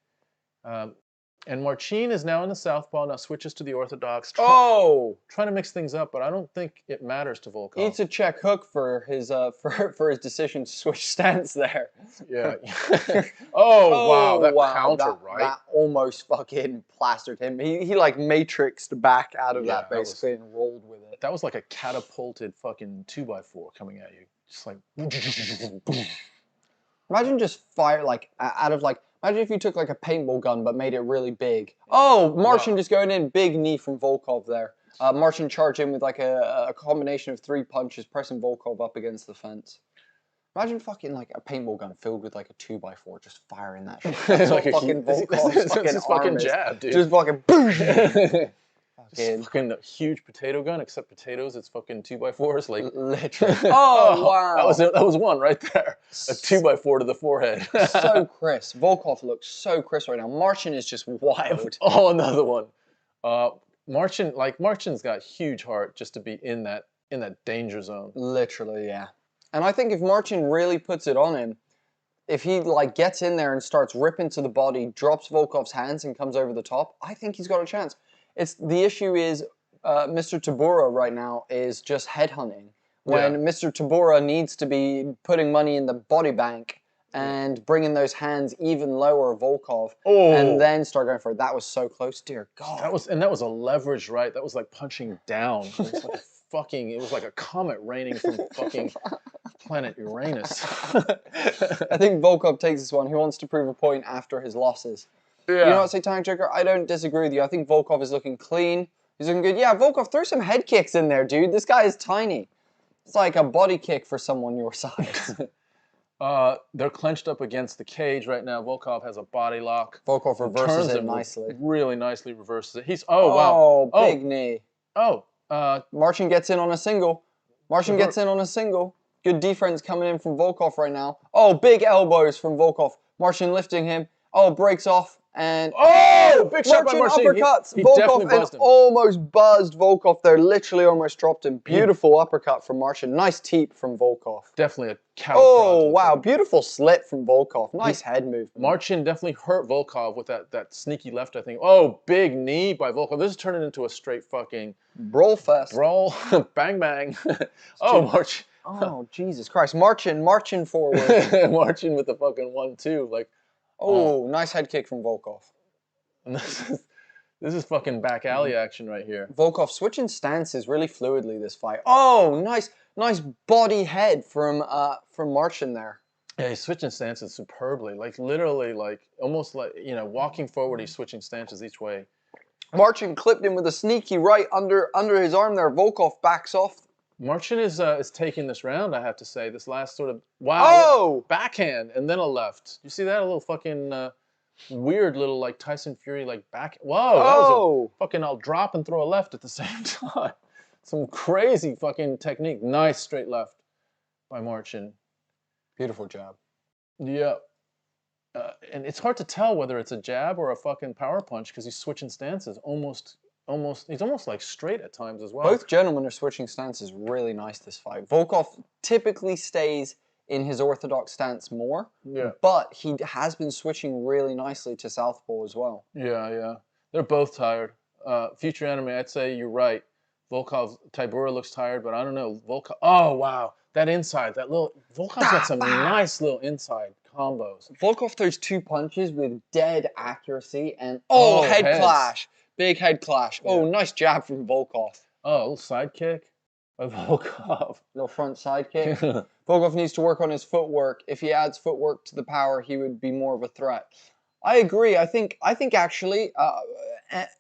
And Marcin is now in the southpaw, now switches to the orthodox. Trying to mix things up, but I don't think it matters to Volkov. He needs to check Hook for his for his decision to switch stance there. Yeah. Wow, that counter, right? That almost fucking plastered him. He like matrixed back out of that basically and rolled with it. That was like a catapulted fucking 2x4 coming at you. Just like... Imagine just fire like out of like... Imagine if you took like a paintball gun but made it really big. Oh, Marcin just going in. Big knee from Volkov there. Marcin charged in with like a combination of 3 punches, pressing Volkov up against the fence. Imagine fucking like a paintball gun filled with like a 2x4 just firing that shit. That's like fucking Volkov's fucking fucking jab, dude. Just fucking Just fucking huge potato gun, except potatoes, it's fucking 2x4s. Like literally. Oh, wow. That was one right there. A 2x4 to the forehead. So crisp. Volkov looks so crisp right now. Marcin is just wild. Oh, another one. Marcin's got huge heart just to be in that danger zone. Literally, yeah. And I think if Marcin really puts it on him, if he like gets in there and starts ripping to the body, drops Volkov's hands and comes over the top, I think he's got a chance. The issue is Mr. Tybura right now is just headhunting. When Mr. Tybura needs to be putting money in the body bank and bringing those hands even lower, Volkov, and then start going for it. That was so close, dear God. That was a leverage, right? That was like punching down. It was like it was like a comet raining from fucking planet Uranus. I think Volkov takes this one. He wants to prove a point after his losses. Yeah. You know what, Satanic Joker? I don't disagree with you. I think Volkov is looking clean. He's looking good. Yeah, Volkov, throw some head kicks in there, dude. This guy is tiny. It's like a body kick for someone your size. They're clenched up against the cage right now. Volkov has a body lock. Volkov reverses it nicely. Really nicely reverses it. He's wow. Big knee. Marcin gets in on a single. Gets in on a single. Good defense coming in from Volkov right now. Oh, big elbows from Volkov. Marcin lifting him. Oh, breaks off. And big shot by Marcin. Uppercuts. He Volkov definitely buzzed him. Almost buzzed Volkov there. Literally almost dropped him. Beautiful uppercut from Marcin. Nice teep from Volkov. Definitely a cow. Oh, wow. Beautiful slit from Volkov. Nice head movement. Marcin definitely hurt Volkov with that sneaky left, I think. Oh, big knee by Volkov. This is turning into a straight fucking brawl fest. Brawl. Bang, bang. Marcin. Oh, Jesus Christ. Marcin forward. Marcin with the fucking 1-2. Like, nice head kick from Volkov. And this is fucking back alley action right here. Volkov switching stances really fluidly this fight. Oh, nice body head from Marcin there. Yeah, he's switching stances superbly. Like literally, like almost like walking forward, he's switching stances each way. Marcin clipped him with a sneaky right under his arm there. Volkov backs off. Marcin is taking this round, I have to say. This last sort of backhand and then a left. You see that? A little fucking weird little like Tyson Fury like back. Whoa! That was a fucking I'll drop and throw a left at the same time. Some crazy fucking technique. Nice straight left by Marcin. Beautiful jab. Yeah. And it's hard to tell whether it's a jab or a fucking power punch because he's switching stances he's almost like straight at times as well. Both gentlemen are switching stances really nice this fight. Volkov typically stays in his orthodox stance more, but he has been switching really nicely to southpaw as well. Yeah. They're both tired. Future Enemy, I'd say you're right. Tybura looks tired, but I don't know. Volkov, oh wow, that inside, Volkov's got some nice little inside combos. Volkov throws 2 punches with dead accuracy and head clash. Big head clash. Yeah. Oh, nice jab from Volkov. Oh, a little side kick by Volkov. Little front side kick. Volkov needs to work on his footwork. If he adds footwork to the power, he would be more of a threat. I agree. I think actually,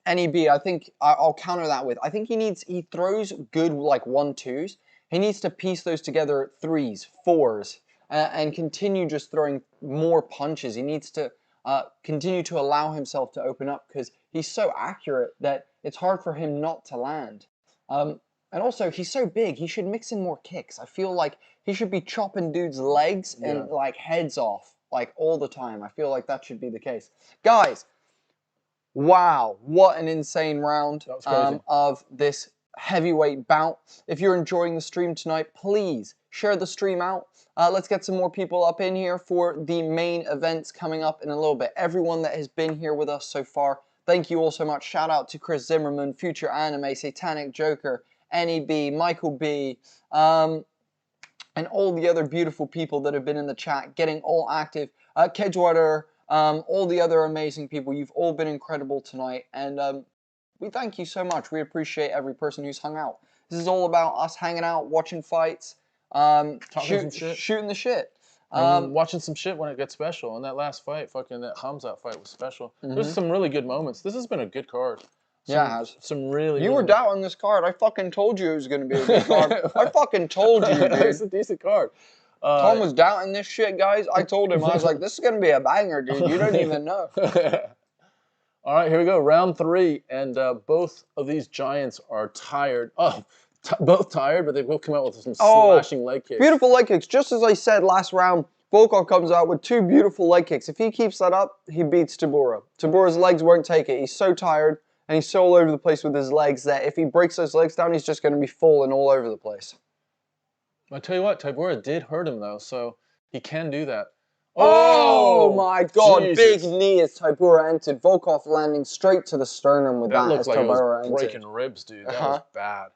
NEB, I think I'll counter that with, I think he throws good like 1-2s. He needs to piece those together at 3s, 4s, and continue just throwing more punches. He needs to continue to allow himself to open up because he's so accurate that it's hard for him not to land. And also, he's so big, he should mix in more kicks. I feel like he should be chopping dudes' legs and like heads off like all the time. I feel like that should be the case. Guys, wow, what an insane round of this heavyweight bout. If you're enjoying the stream tonight, please share the stream out. Let's get some more people up in here for the main events coming up in a little bit. Everyone that has been here with us so far, thank you all so much. Shout out to Chris Zimmerman, Future Anime, Satanic Joker, NEB, Michael B, and all the other beautiful people that have been in the chat, getting all active. Kedgewater, all the other amazing people. You've all been incredible tonight, and we thank you so much. We appreciate every person who's hung out. This is all about us hanging out, watching fights, shooting the shit. Watching some shit when it gets special. And that last fight, fucking that Khamzat fight was special. There's some really good moments. This has been a good card. Yeah, it has. Some really. You were doubting this card. I fucking told you it was going to be a good card. I fucking told you, dude. It's a decent card. Tom was doubting this shit, guys. I told him, I was like, this is going to be a banger, dude. You don't even know. All right, here we go. Round 3, and both of these giants are tired. Oh, both tired, but they both come out with some slashing leg kicks. Beautiful leg kicks. Just as I said last round, Volkov comes out with 2 beautiful leg kicks. If he keeps that up, he beats Tybura. Tybura's legs won't take it. He's so tired, and he's so all over the place with his legs that if he breaks those legs down, he's just going to be falling all over the place. I tell you what, Tybura did hurt him, though, so he can do that. Oh my God! Jesus. Big knee as Tybura entered. Volkov landing straight to the sternum with that. That looked as like Tybura it was breaking ribs, dude. That was bad.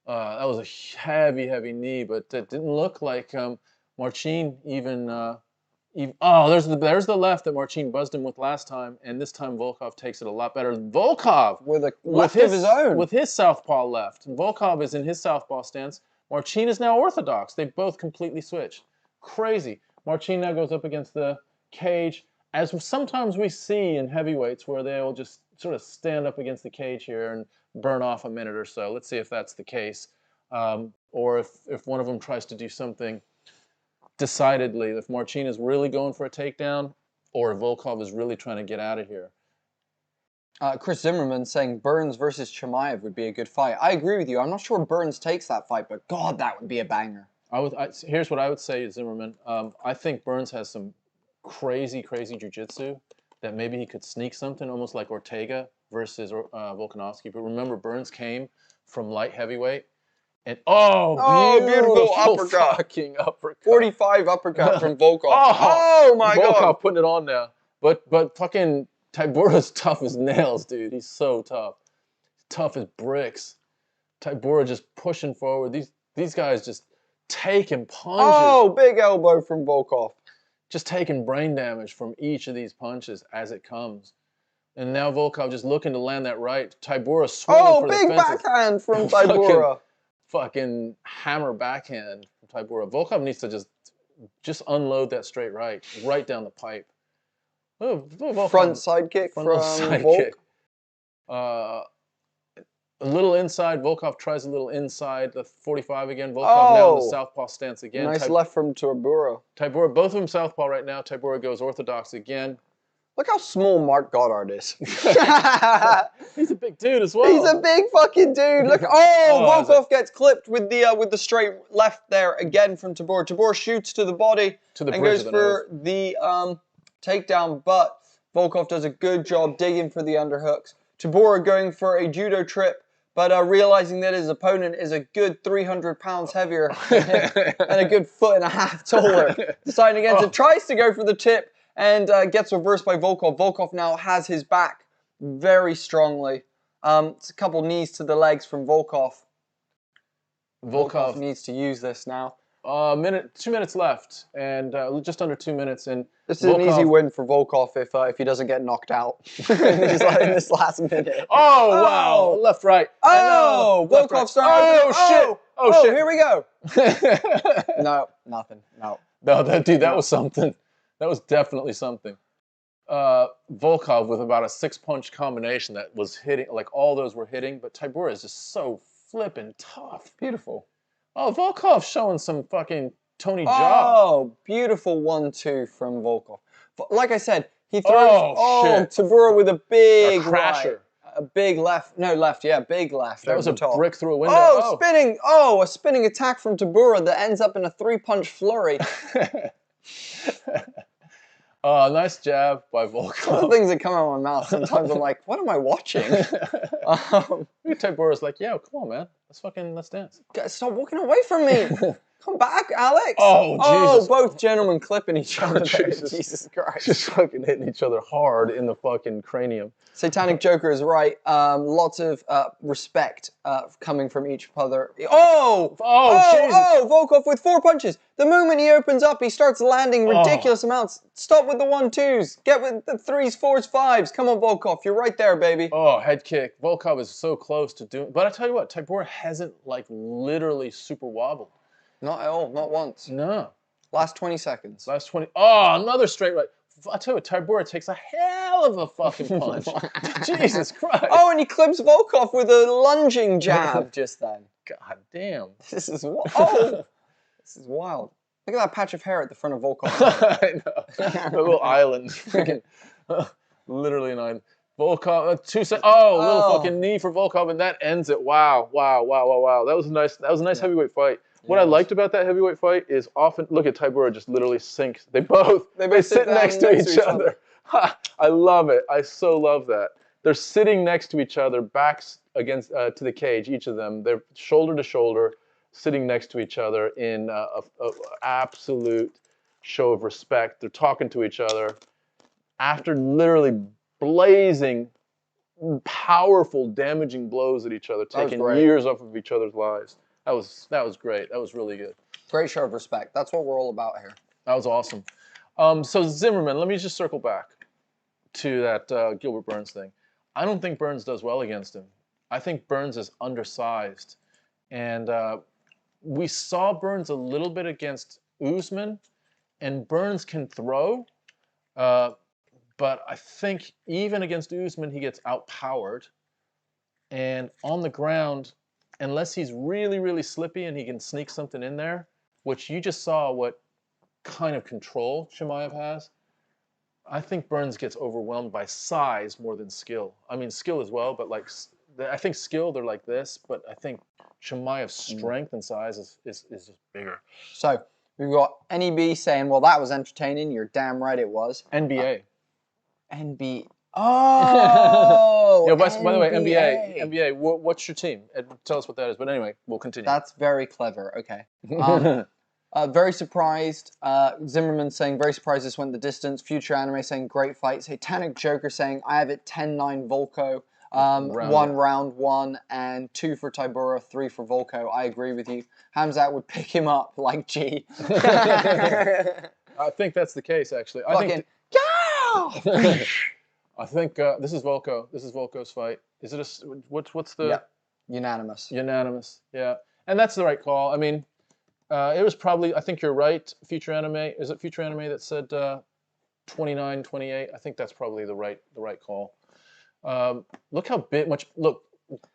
That was a heavy, heavy knee, but it didn't look like Marcin even. Oh, there's the left that Marcin buzzed him with last time, and this time Volkov takes it a lot better. Volkov with a left of his own, with his southpaw left. Volkov is in his southpaw stance. Marcin is now orthodox. They both completely switched. Crazy. Marcin now goes up against the cage, as sometimes we see in heavyweights where they'll just sort of stand up against the cage here and burn off a minute or so. Let's see if that's the case. Or if one of them tries to do something decidedly, if Marcin is really going for a takedown or if Volkov is really trying to get out of here. Chris Zimmerman saying Burns versus Chimaev would be a good fight. I agree with you. I'm not sure Burns takes that fight, but God, that would be a banger. Here's what I would say, Zimmerman. I think Burns has some crazy, crazy jiu-jitsu that maybe he could sneak something, almost like Ortega versus Volkanovski. But remember, Burns came from light heavyweight. And beautiful uppercut. Fucking uppercut. 45 uppercut from Volkov. Oh my God. Volkov putting it on now. But fucking Tybura's tough as nails, dude. He's so tough. Tough as bricks. Tybura just pushing forward. These guys just taking punches. Oh, big elbow from Volkov. Just taking brain damage from each of these punches as it comes. And now Volkov just looking to land that right. Tybura swinging for the fences. Oh, big backhand from Tybura. Fucking hammer backhand from Tybura. Volkov needs to just unload that straight right down the pipe. Front side kick from Volk. A little inside. Volkov tries a little inside. The 45 again. Volkov now in the southpaw stance again. Nice left from Tybura. Tybura, both of them southpaw right now. Tybura goes orthodox again. Look how small Mark Goddard is. He's a big dude as well. He's a big fucking dude. Look. Volkov gets clipped with the straight left there again from Tybura. Tybura shoots to the body and goes for the takedown, but Volkov does a good job digging for the underhooks. Tybura going for a judo trip, but realizing that his opponent is a good 300 pounds heavier and a good 1.5 feet taller, deciding against it, tries to go for the tip and gets reversed by Volkov. Volkov now has his back very strongly. It's a couple knees to the legs from Volkov. Volkov needs to use this now. 2 minutes left, and just under 2 minutes. And this is an easy win for Volkov if he doesn't get knocked out in this last minute. Oh wow! Left, right. Oh, Volkov starting. Oh shit! Here we go. No, nothing. No. Dude, that was something. That was definitely something. Volkov with about a 6-punch combination that was hitting, like all those were hitting, but Tybura is just so flippin' tough. Beautiful. Oh, Volkov showing some fucking Tony Jaa. Oh, beautiful 1-2 from Volkov. Like I said, he throws. Tybura with a big crasher. Right, a big left. No, left. Yeah, big left. That was a brick through a window. Oh, spinning. Oh, a spinning attack from Tybura that ends up in a 3-punch flurry. Nice jab by Volkov. Some of the things that come out of my mouth, sometimes I'm like, what am I watching? Tybura's like, yeah, come on, man. Let's dance. Stop walking away from me. Come back, Alex. Oh, Jesus. Both gentlemen clipping each other. Jesus Christ. Just fucking hitting each other hard in the fucking cranium. Satanic Joker is right. Lots of respect coming from each other. Oh, Volkov with 4 punches. The moment he opens up, he starts landing ridiculous amounts. Stop with the 1-2s. Get with the 3s, 4s, 5s. Come on, Volkov. You're right there, baby. Oh, head kick. Volkov is so close to doing. But I tell you what, Tybura hasn't like literally super wobbled. Not at all. Not once. No. Last 20 seconds. Last 20. Oh, another straight right. I tell you what, Tybura takes a hell of a fucking punch. Jesus Christ. Oh, and he clips Volkov with a lunging jab just then. God damn. This is this is wild. Look at that patch of hair at the front of Volkov. I know. A little island. Literally an island. Volkov, little fucking knee for Volkov, and that ends it. Wow. That was a nice heavyweight fight. What I liked about that heavyweight fight is often, look at Tybura just literally sinks. They sit next to each other. I love it. I so love that. They're sitting next to each other, backs against to the cage, each of them. They're shoulder to shoulder, sitting next to each other in a absolute show of respect. They're talking to each other after literally blazing, powerful, damaging blows at each other, taking years off of each other's lives. That was great. That was really good. Great show of respect. That's what we're all about here. That was awesome. So Zimmerman, let me just circle back to that Gilbert Burns thing. I don't think Burns does well against him. I think Burns is undersized. And we saw Burns a little bit against Usman, and Burns can throw. But I think even against Usman, he gets outpowered. And on the ground, unless he's really, really slippy and he can sneak something in there, which you just saw what kind of control Chimaev has, I think Burns gets overwhelmed by size more than skill. I mean, skill as well, but like, I think skill, they're like this, but I think Chimaev's strength and size is just bigger. So we've got NEB saying, well, that was entertaining. You're damn right it was. NBA. NBA. Oh! Yeah, by the way, NBA, what's your team? Tell us what that is. But anyway, we'll continue. That's very clever. Okay. Very surprised. Zimmerman saying, very surprised this went the distance. Future Anime saying, great fight. Satanic Joker saying, I have it 10-9 Volko. Round one, and 2 for Tybura, 3 for Volko. I agree with you. Khamzat would pick him up like G. I think that's the case, actually. I think this is Volko. This is Volko's fight. Is it a what's the unanimous? Unanimous. Yeah, and that's the right call. I mean, it was probably. I think you're right. Future Anime. Is it Future Anime that said 29-28? I think that's probably the right call. Look how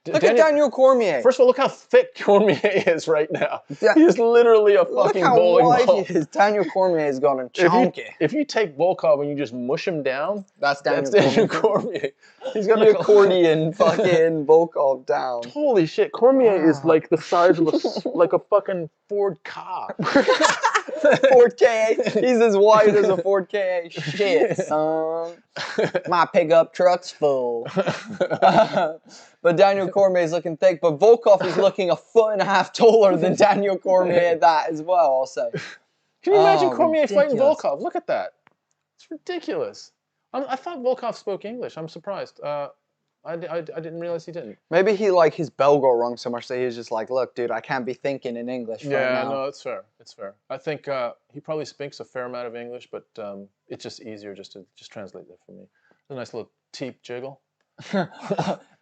Look at Daniel Cormier. First of all, look how thick Cormier is right now. Yeah. He's literally a fucking bowling ball. Look how wide he is. Daniel Cormier has gone and chunky. If you take Volkov and you just mush him down, that's Daniel Cormier. He's got an accordion fucking Volkov down. Holy shit, Cormier is like the size of a fucking Ford car. Ford KA. He's as wide as a Ford KA. Shit, son. My pickup truck's full. But Daniel Cormier is looking thick. But Volkov is looking 1.5 feet taller than Daniel Cormier at that as well, I'll say. Can you imagine Cormier fighting Volkov? Look at that. It's ridiculous. I thought Volkov spoke English. I'm surprised. I didn't realize he didn't. Maybe he his bell got wrong so much that he was just like, look, dude, I can't be thinking in English right now. Yeah, no, it's fair. It's fair. I think he probably speaks a fair amount of English, but it's just easier just to translate that for me. It's a nice little teep jiggle.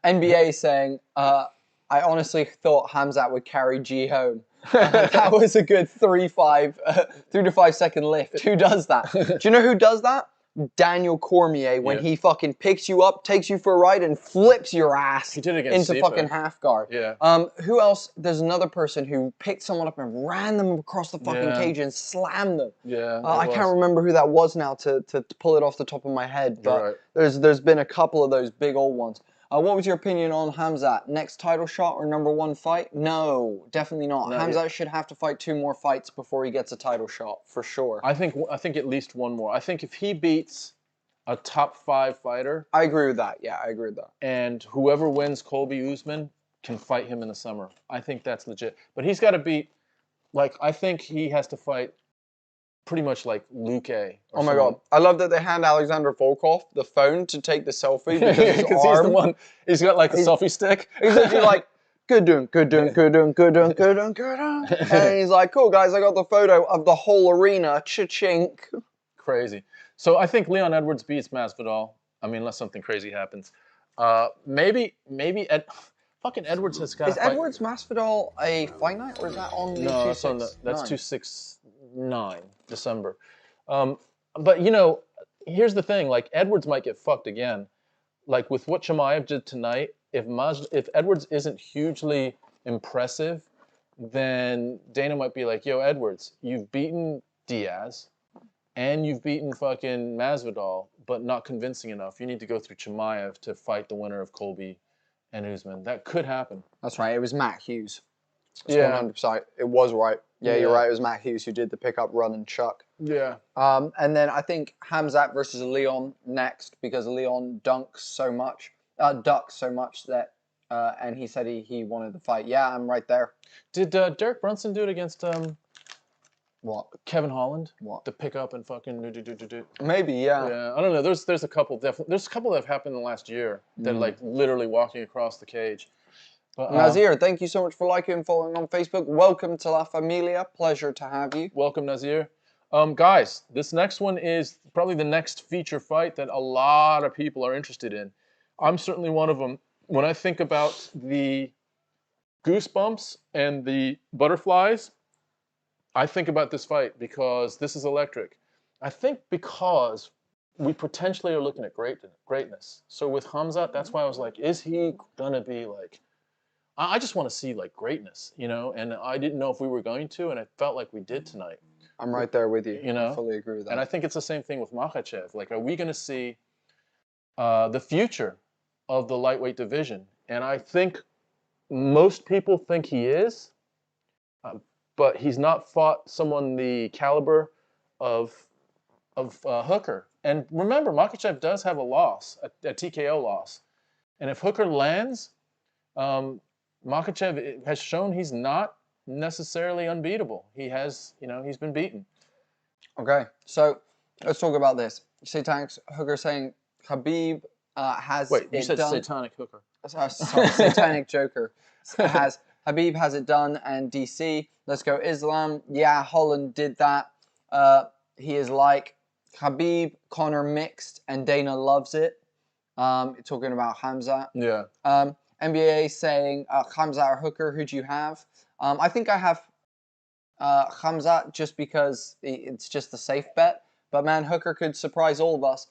NBA saying, I honestly thought Khamzat would carry G home. That was a good 3 to 5 second lift. Who does that? Do you know who does that? Daniel Cormier, when he fucking picks you up, takes you for a ride, and flips your ass into fucking half guard. Yeah. Who else? There's another person who picked someone up and ran them across the fucking cage and slammed them. Yeah. I can't remember who that was now to pull it off the top of my head, but there's been a couple of those big old ones. What was your opinion on Khamzat? Next title shot or #1 fight? No, definitely not. Khamzat should have to fight 2 more fights before he gets a title shot, for sure. I think at least 1 more. I think if he beats a top 5 fighter... I agree with that. Yeah, I agree with that. And whoever wins Colby Usman can fight him in the summer. I think that's legit. But he's got to beat... I think he has to fight... pretty much like Luke A. Oh my god. I love that they hand Alexander Volkov the phone to take the selfie because his arm... he's the one. He's got a selfie stick. He's literally like, good doing. And he's like, cool guys, I got the photo of the whole arena. Cha-chink. Crazy. So I think Leon Edwards beats Masvidal. I mean, unless something crazy happens. Maybe fucking Edwards has got. Is Edwards Masvidal a fight night or is that on? No, that's on that's 269 December. But here's the thing: Edwards might get fucked again. With what Chimaev did tonight, if Edwards isn't hugely impressive, then Dana might be like, "Yo, Edwards, you've beaten Diaz, and you've beaten fucking Masvidal, but not convincing enough. You need to go through Chimaev to fight the winner of Colby and Usman. That could happen. That's right. It was Matt Hughes. It's Yeah. 100%. It was right. Yeah, you're right. It was Matt Hughes who did the pickup, run, and chuck. Yeah. And then I think Khamzat versus Leon next, because Leon ducks so much that, and he said he wanted the fight. Yeah, I'm right there. Did Derek Brunson do it against what? Kevin Holland? What? The pickup and fucking Maybe, yeah. Yeah, I don't know. There's a couple there's a couple that have happened in the last year that like literally walking across the cage. But, Nazir, thank you so much for liking and following on Facebook. Welcome to La Familia. Pleasure to have you. Welcome, Nazir. Guys, this next one is probably the next feature fight that a lot of people are interested in. I'm certainly one of them. When I think about the goosebumps and the butterflies, I think about this fight because this is electric. I think because we potentially are looking at greatness. So with Khamzat, that's why I was like, is he gonna be like, I just want to see like greatness, you know, and I didn't know if we were going to, and it felt like we did tonight. I'm right there with you. You know, I fully agree with that. And I think it's the same thing with Makhachev. Like, are we going to see the future of the lightweight division? And I think most people think he is, but he's not fought someone the caliber of Hooker. And remember, Makhachev does have a loss, a TKO loss. And if Hooker lands, Makhachev has shown he's not necessarily unbeatable. He has, you know, he's been beaten. Okay, so let's talk about this. Satanic Hooker saying Khabib has Wait, you it said done. Satanic Hooker. Sorry, Satanic Joker has Khabib has it done, and DC. Let's go Islam. Yeah, Holland did that. He is like Khabib, Conor mixed, and Dana loves it. Talking about Khamzat. Yeah. NBA saying Khamzat or Hooker. Who do you have? I think I have Khamzat just because it's just the safe bet. But man, Hooker could surprise all of us.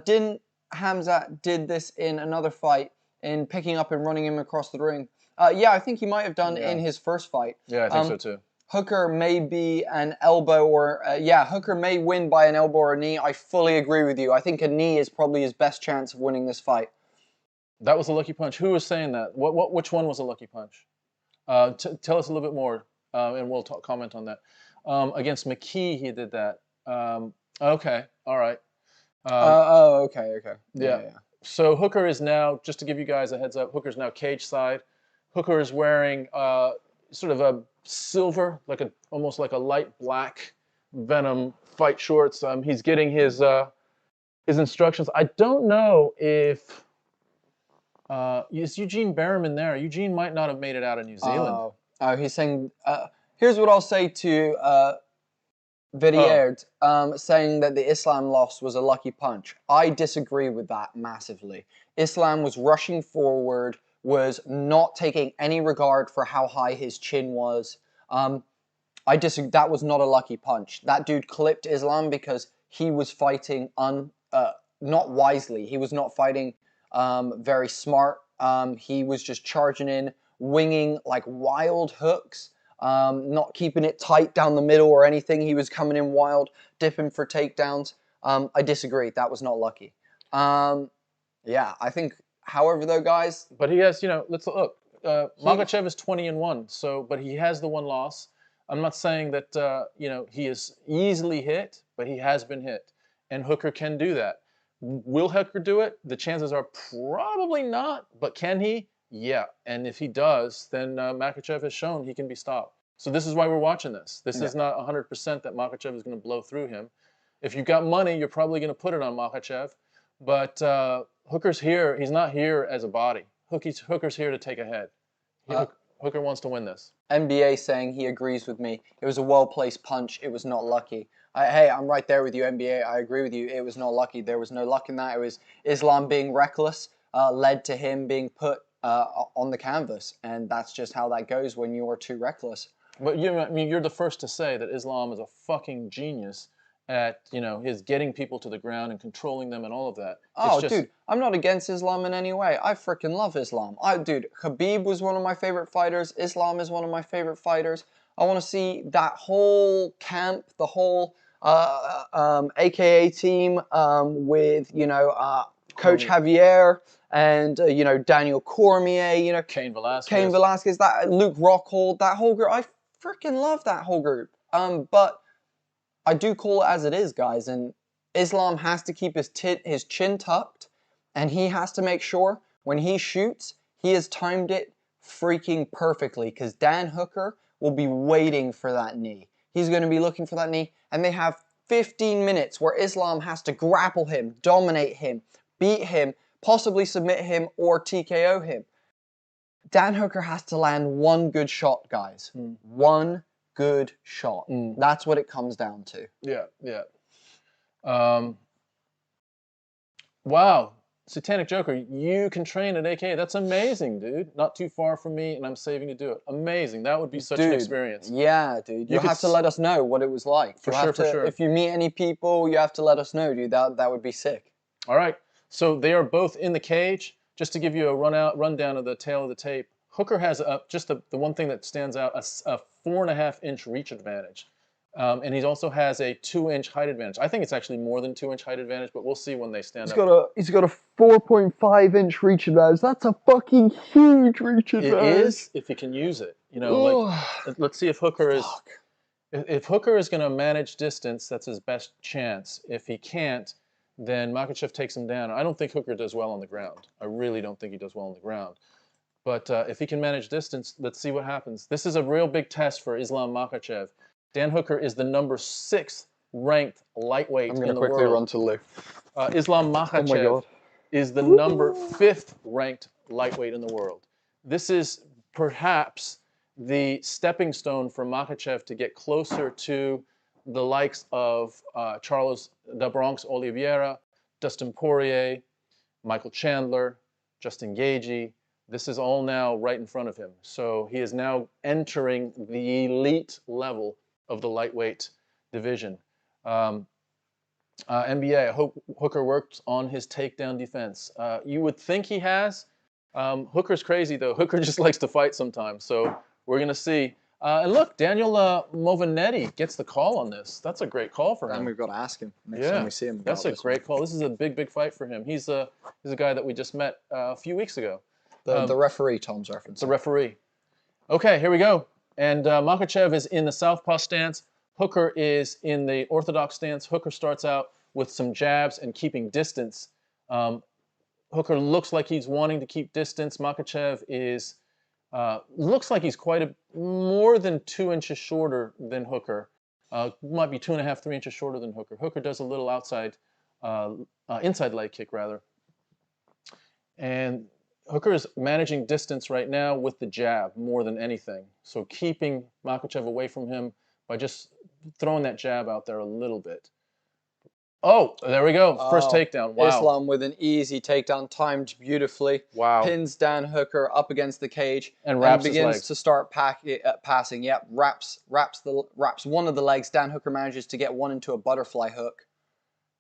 Didn't Khamzat did this in another fight in picking up and running him across the ring? Yeah, I think he might have done in his first fight. Yeah, I think so too. Hooker may be an elbow or yeah, Hooker may win by an elbow or a knee. I fully agree with you. I think a knee is probably his best chance of winning this fight. That was a lucky punch. Who was saying that? Which one was a lucky punch? Tell us a little bit more, and we'll comment on that. Against McKee, he did that. Okay, all right. Okay. Yeah. So Hooker is now, just to give you guys a heads up, Hooker's now cage side. Hooker is wearing sort of a silver, almost like a light black Venom fight shorts. He's getting his instructions. I don't know if is Eugene Berriman there. Eugene might not have made it out of New Zealand. Oh, he's saying. Here's what I'll say to Villiers, saying that the Islam loss was a lucky punch. I disagree with that massively. Islam was rushing forward, was not taking any regard for how high his chin was. I disagree. That was not a lucky punch. That dude clipped Islam because he was fighting not wisely. He was not fighting very smart. He was just charging in, winging like wild hooks, not keeping it tight down the middle or anything. He was coming in wild, dipping for takedowns. I disagree. That was not lucky. Yeah, I think, however, though, guys. But he has, let's look. Makhachev is 20-1, so, but he has the one loss. I'm not saying that, he is easily hit, but he has been hit. And Hooker can do that. Will Hooker do it? The chances are probably not, but can he? Yeah. And if he does, then Makhachev has shown he can be stopped. So this is why we're watching this. This is not 100% that Makhachev is going to blow through him. If you've got money, you're probably going to put it on Makhachev. But Hooker's here. He's not here as a body. Hooker's here to take a head. Hooker wants to win this. NBA saying he agrees with me. It was a well-placed punch. It was not lucky. Hey, I'm right there with you, NBA. I agree with you. It was not lucky. There was no luck in that. It was Islam being reckless led to him being put on the canvas. And that's just how that goes when you are too reckless. But you're the first to say that Islam is a fucking genius at, his getting people to the ground and controlling them and all of that. Dude, I'm not against Islam in any way. I freaking love Islam. Dude, Khabib was one of my favorite fighters. Islam is one of my favorite fighters. I want to see that whole camp, the whole AKA team with, you know, Coach Javier and, you know, Daniel Cormier, you know, Cain Velasquez, that Luke Rockhold, that whole group. I freaking love that whole group. But I do call it as it is, guys. And Islam has to keep his chin tucked, and he has to make sure when he shoots, he has timed it freaking perfectly, because Dan Hooker will be waiting for that knee. He's going to be looking for that knee, and they have 15 minutes where Islam has to grapple him, dominate him, beat him, possibly submit him, or TKO him. Dan Hooker has to land one good shot, guys. One good shot. That's what it comes down to. Yeah, yeah. Wow. Satanic Joker, you can train at AK. That's amazing, dude. Not too far from me, and I'm saving to do it. Amazing. That would be such an experience. Yeah, dude. You have to let us know what it was like. For sure. If you meet any people, you have to let us know, dude. That would be sick. All right. So they are both in the cage. Just to give you a rundown of the tail of the tape, Hooker has just the one thing that stands out, a 4.5-inch reach advantage. And he also has a 2-inch height advantage. I think it's actually more than 2-inch height advantage, but we'll see when they stand up. He's got a 4.5-inch reach advantage. That's a fucking huge reach advantage. It is, if he can use it. You know, like, let's see if Hooker is... If Hooker is going to manage distance, that's his best chance. If he can't, then Makhachev takes him down. I don't think Hooker does well on the ground. I really don't think he does well on the ground. But if he can manage distance, let's see what happens. This is a real big test for Islam Makhachev. Dan Hooker is the number 6th ranked lightweight in the world. I'm going to quickly run to Lou. Islam Makhachev is the number 5th ranked lightweight in the world. This is perhaps the stepping stone for Makhachev to get closer to the likes of Charles da Bronx Oliveira, Dustin Poirier, Michael Chandler, Justin Gaethje. This is all now right in front of him. So he is now entering the elite level of the lightweight division. NBA, I hope Hooker worked on his takedown defense. You would think he has. Hooker's crazy, though. Hooker just likes to fight sometimes. So we're going to see. And look, Daniel Movanetti gets the call on this. That's a great call for him. And we've got to ask him next time we see him. That's a great call. This is a big fight for him. He's a guy that we just met a few weeks ago. The referee, Tom's reference. The referee. Okay, here we go. And Makhachev is in the southpaw stance. Hooker is in the orthodox stance. Hooker starts out with some jabs and keeping distance. Hooker looks like he's wanting to keep distance. Makhachev is looks like he's quite more than 2 inches shorter than Hooker. Might be 2.5, 3 inches shorter than Hooker. Hooker does a little inside leg kick rather. And Hooker is managing distance right now with the jab more than anything. So keeping Makhachev away from him by just throwing that jab out there a little bit. Oh, there we go. First takedown. Wow. Islam with an easy takedown, timed beautifully. Wow. Pins Dan Hooker up against the cage and wraps begins his legs. to start passing. Yep, wraps one of the legs. Dan Hooker manages to get one into a butterfly hook.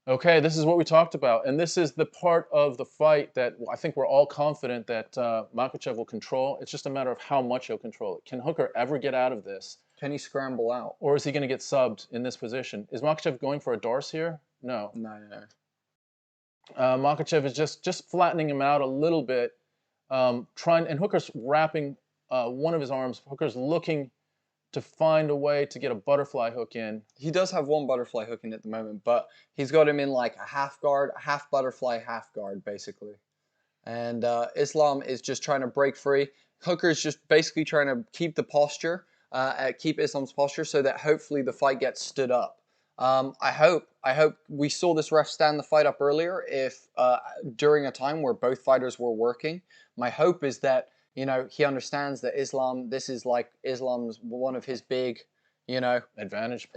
Okay, this is what we talked about, and this is the part of the fight that I think we're all confident that Makhachev will control. It's just a matter of how much he'll control it. Can Hooker ever get out of this? Can he scramble out? Or is he going to get subbed in this position? Is Makhachev going for a Darce here? No. No. Makhachev is just flattening him out a little bit, and Hooker's wrapping one of his arms. Hooker's looking to find a way to get a butterfly hook in. He does have one butterfly hook in at the moment, but he's got him in like a half guard, half butterfly, half guard, basically. And Islam is just trying to break free. Hooker's just basically trying to keep the posture, keep Islam's posture so that hopefully the fight gets stood up. I hope we saw this ref stand the fight up earlier if during a time where both fighters were working. My hope is that, you know, he understands that this is like Islam's one of his big, you know, advantage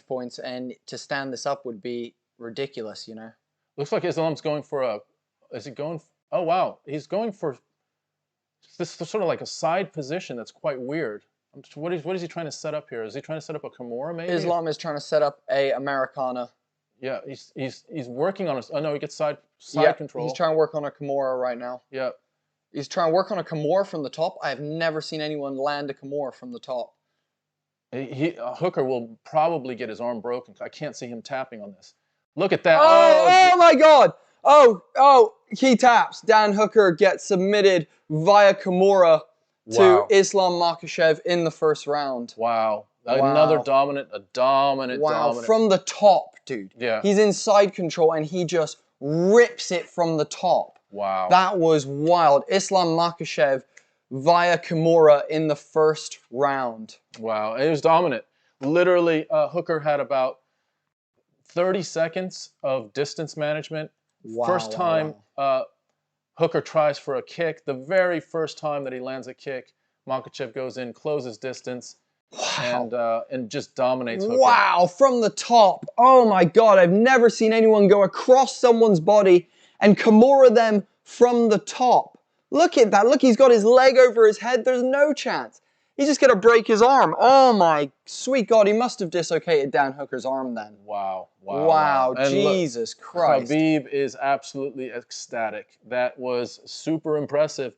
points, and to stand this up would be ridiculous, you know. Looks like Islam's going for oh wow, he's going for this sort of like a side position that's quite weird. What is he trying to set up here? Is he trying to set up a Kimura maybe? Islam is trying to set up a Americana. Yeah, he's working on oh no, he gets side control. He's trying to work on a Kimura right now. Yeah. He's trying to work on a Kimura from the top. I have never seen anyone land a Kimura from the top. Hooker will probably get his arm broken. I can't see him tapping on this. Look at that. Oh my God. Oh, he taps. Dan Hooker gets submitted via Kimura to Islam Makhachev in the first round. Wow. Another dominant. Wow, from the top, dude. Yeah. He's in side control and he just rips it from the top. Wow. That was wild. Islam Makhachev via Kimura in the first round. Wow, it was dominant. Literally, Hooker had about 30 seconds of distance management. Wow, first time Hooker tries for a kick. The very first time that he lands a kick, Makhachev goes in, closes distance, and just dominates Hooker. Wow, from the top. Oh my God, I've never seen anyone go across someone's body and Kimura them from the top. Look at that. Look, he's got his leg over his head. There's no chance. He's just going to break his arm. Oh my sweet God, he must have dislocated Dan Hooker's arm then. Wow. Wow, And Jesus look, Christ. Khabib is absolutely ecstatic. That was super impressive.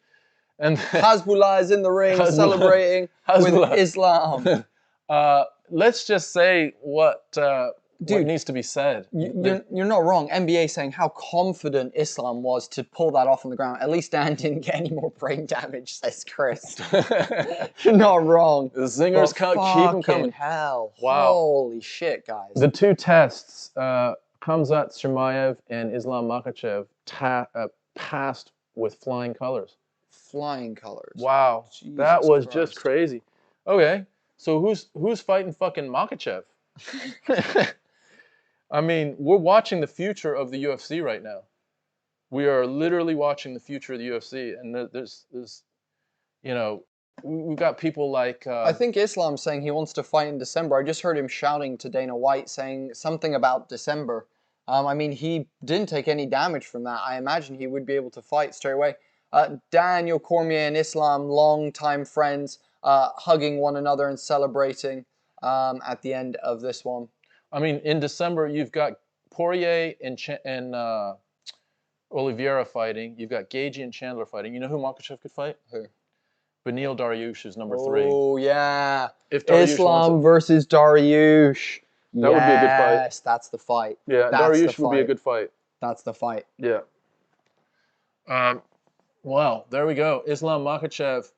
And Hasbullah is in the ring celebrating with Islam. Let's just say what needs to be said. You're not wrong. NBA saying how confident Islam was to pull that off on the ground. At least Dan didn't get any more brain damage, says Chris. You're not wrong. The zingers keep them coming. Hell. Wow. Holy shit, guys. The two tests, Khamzat Chimaev and Islam Makhachev, passed with flying colors. Flying colors. Wow. Jesus that was Christ. just crazy. Okay, so who's fighting fucking Makhachev? I mean, we're watching the future of the UFC right now. We are literally watching the future of the UFC, and there's you know, we've got people like... I think Islam's saying he wants to fight in December. I just heard him shouting to Dana White, saying something about December. I mean, he didn't take any damage from that. I imagine he would be able to fight straight away. Daniel Cormier and Islam, long-time friends, hugging one another and celebrating at the end of this one. I mean, in December, you've got Poirier and Oliveira fighting. You've got Gaethje and Chandler fighting. You know who Makhachev could fight? Who? Beneil Dariush is number 3. Oh, yeah. If Dariush Islam versus Dariush. That would be a good fight. Yes, that's the fight. Yeah, Dariush would be a good fight. That's the fight. Yeah. Well, there we go. Islam Makhachev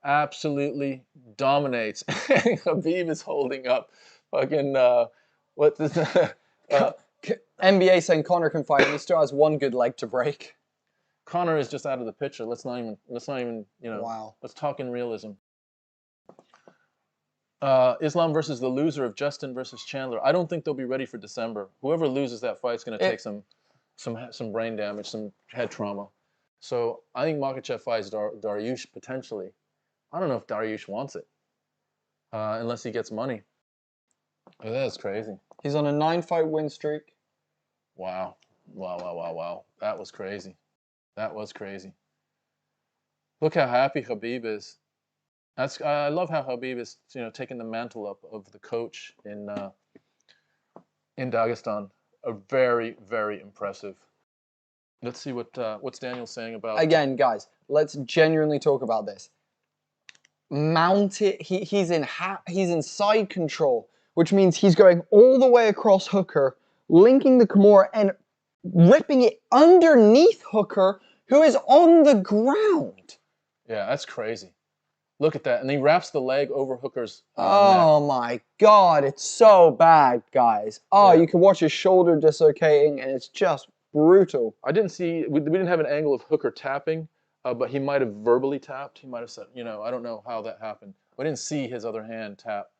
absolutely dominates. Khabib is holding up fucking... What's this? NBA saying Conor can fight and he still has one good leg to break. Conor is just out of the picture. Let's not even, you know. Wow. Let's talk in realism. Islam versus the loser of Justin versus Chandler. I don't think they'll be ready for December. Whoever loses that fight is going to take some brain damage, some head trauma. So I think Makhachev fights Dariush potentially. I don't know if Dariush wants it, unless he gets money. Oh, that's crazy. He's on a 9-fight win streak. Wow. That was crazy. That was crazy. Look how happy Khabib is. I love how Khabib is, you know, taking the mantle up of the coach in Dagestan. Very, very impressive. Let's see what's Daniel saying about... Again, guys, let's genuinely talk about this. Mounted, he's in side control, which means he's going all the way across Hooker, linking the Kimura and ripping it underneath Hooker, who is on the ground. Yeah, that's crazy. Look at that. And he wraps the leg over Hooker's Oh neck. my God, it's so bad, guys. Oh, Yeah. you can watch his shoulder dislocating and it's just brutal. I didn't see, we didn't have an angle of Hooker tapping, but he might have verbally tapped. He might have said, you know, I don't know how that happened. We didn't see his other hand tap.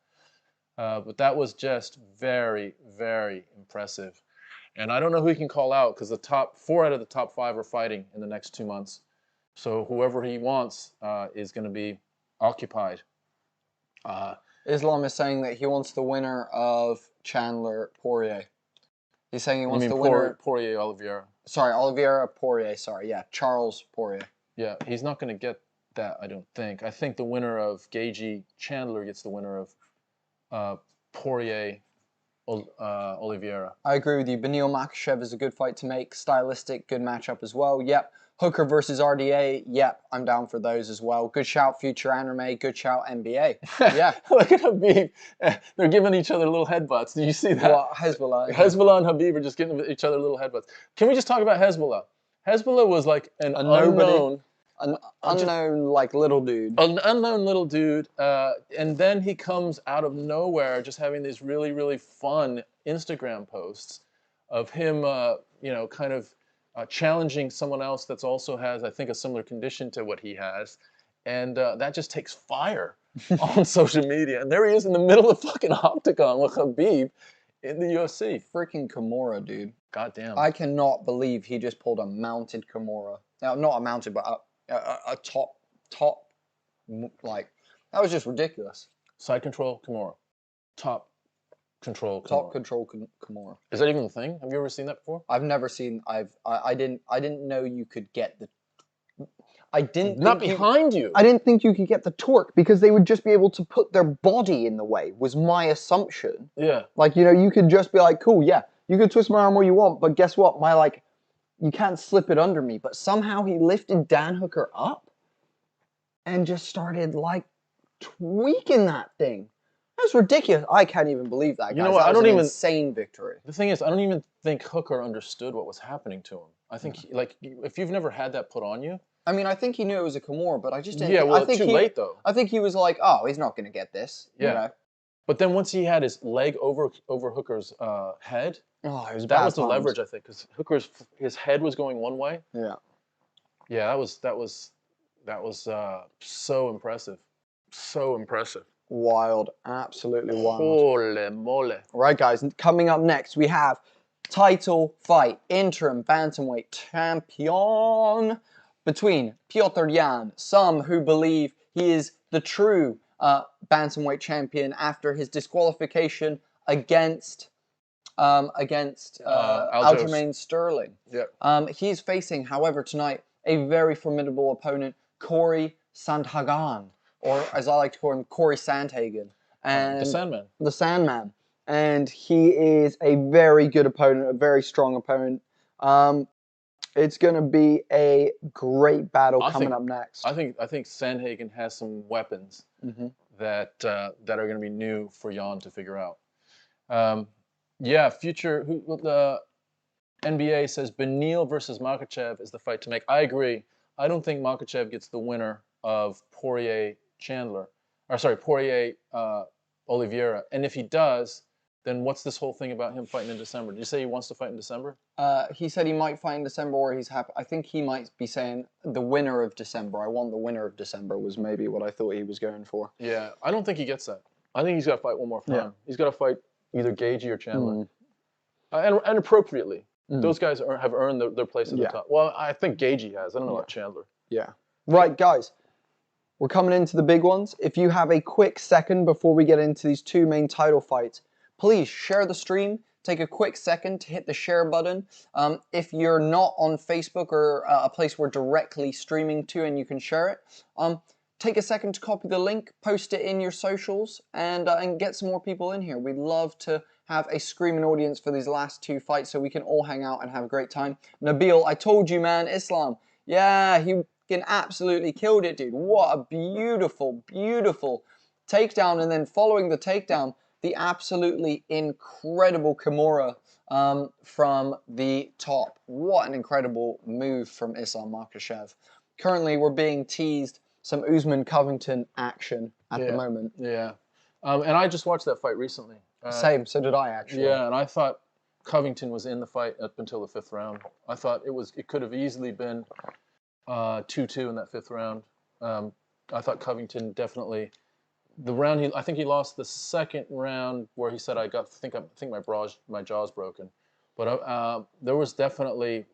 But that was just very, very impressive. And I don't know who he can call out because the top 4 out of the top 5 are fighting in the next 2 months. So whoever he wants is going to be occupied. Islam is saying that he wants the winner of Chandler Poirier. He's saying he wants the winner. Poirier Oliveira. Sorry, Oliveira Poirier. Sorry, yeah, Charles Poirier. Yeah, he's not going to get that, I don't think. I think the winner of Gaethje Chandler gets the winner of Poirier Oliveira. I agree with you. Beneil Makhachev is a good fight to make. Stylistic, good matchup as well. Yep. Hooker versus RDA. Yep, I'm down for those as well. Good shout, future anime. Good shout, NBA. Yeah. Look at Habib. They're giving each other little headbutts. Did you see that? What? Hezbollah. Hezbollah and Habib are just giving each other little headbutts. Can we just talk about Hezbollah? Hezbollah was like an unknown like little dude. An unknown little dude. And then he comes out of nowhere just having these really, really fun Instagram posts of him, kind of challenging someone else that's also has, I think, a similar condition to what he has. And that just takes fire on social media. And there he is in the middle of the fucking octagon with Habib in the UFC. Freaking Kimura, dude. Goddamn. I cannot believe he just pulled a mounted Kimura. Now, not a mounted, but a top, like, that was just ridiculous. Side control Kimura. Top control Kimura. Top control Kimura. Is that even a thing? Have you ever seen that before? I've never seen. I didn't know you could get the. I didn't. Not behind you. I didn't think you could get the torque because they would just be able to put their body in the way. Was my assumption. Yeah. Like, you could just be like, cool, yeah, you can twist my arm where you want, but guess what? You can't slip it under me. But somehow he lifted Dan Hooker up and just started like tweaking that thing. That's ridiculous. I can't even believe that, guys. You know what? That was an insane victory. The thing is, I don't even think Hooker understood what was happening to him. I think, if you've never had that put on you. I mean, I think he knew it was a Kimura, but I just didn't. Yeah, well, I think too late though. I think he was like, oh, he's not going to get this. Yeah. You know? But then once he had his leg over Hooker's head, it was that was the leverage, I think, because his head was going one way. Yeah. Yeah, that was so impressive, so impressive. Wild, absolutely wild. Holy moly! Right, guys. Coming up next, we have title fight, interim bantamweight champion between Petr Yan, some who believe he is the true bantamweight champion after his disqualification against Aljamain Sterling. Yeah. He's facing, however, tonight a very formidable opponent, Cory Sandhagen, or as I like to call him, Cory Sandhagen, and the Sandman. The Sandman, and he is a very good opponent, a very strong opponent. It's going to be a great battle coming up next. I think Sandhagen has some weapons that are going to be new for Jan to figure out. The NBA says Beneil versus Makhachev is the fight to make. I agree. I don't think Makhachev gets the winner of Poirier Oliveira. And if he does, then what's this whole thing about him fighting in December? Did you say he wants to fight in December? He said he might fight in December, or he's happy. I think he might be saying the winner of December. I want the winner of December was maybe what I thought he was going for. Yeah, I don't think he gets that. I think he's got to fight one more time. Yeah. He's got to fight either Gagey or Chandler. And appropriately. Those guys have earned their place at the top. Well, I think Gagey has. I don't know about Chandler. Yeah. Right, guys. We're coming into the big ones. If you have a quick second before we get into these two main title fights, please share the stream. Take a quick second to hit the share button. If you're not on Facebook or a place we're directly streaming to and you can share it, take a second to copy the link, post it in your socials, and get some more people in here. We'd love to have a screaming audience for these last two fights so we can all hang out and have a great time. Nabil, I told you, man, Islam. Yeah, he absolutely killed it, dude. What a beautiful, beautiful takedown. And then following the takedown, the absolutely incredible Kimura from the top. What an incredible move from Islam Makhachev. Currently, we're being teased some Usman Covington action at the moment. Yeah. And I just watched that fight recently. Same, so did I actually. Yeah, and I thought Covington was in the fight up until the 5th round. I thought it could have easily been 2-2 in that 5th round. I thought Covington definitely, the round I think he lost the 2nd round where he said I think my jaw's broken, but there was definitely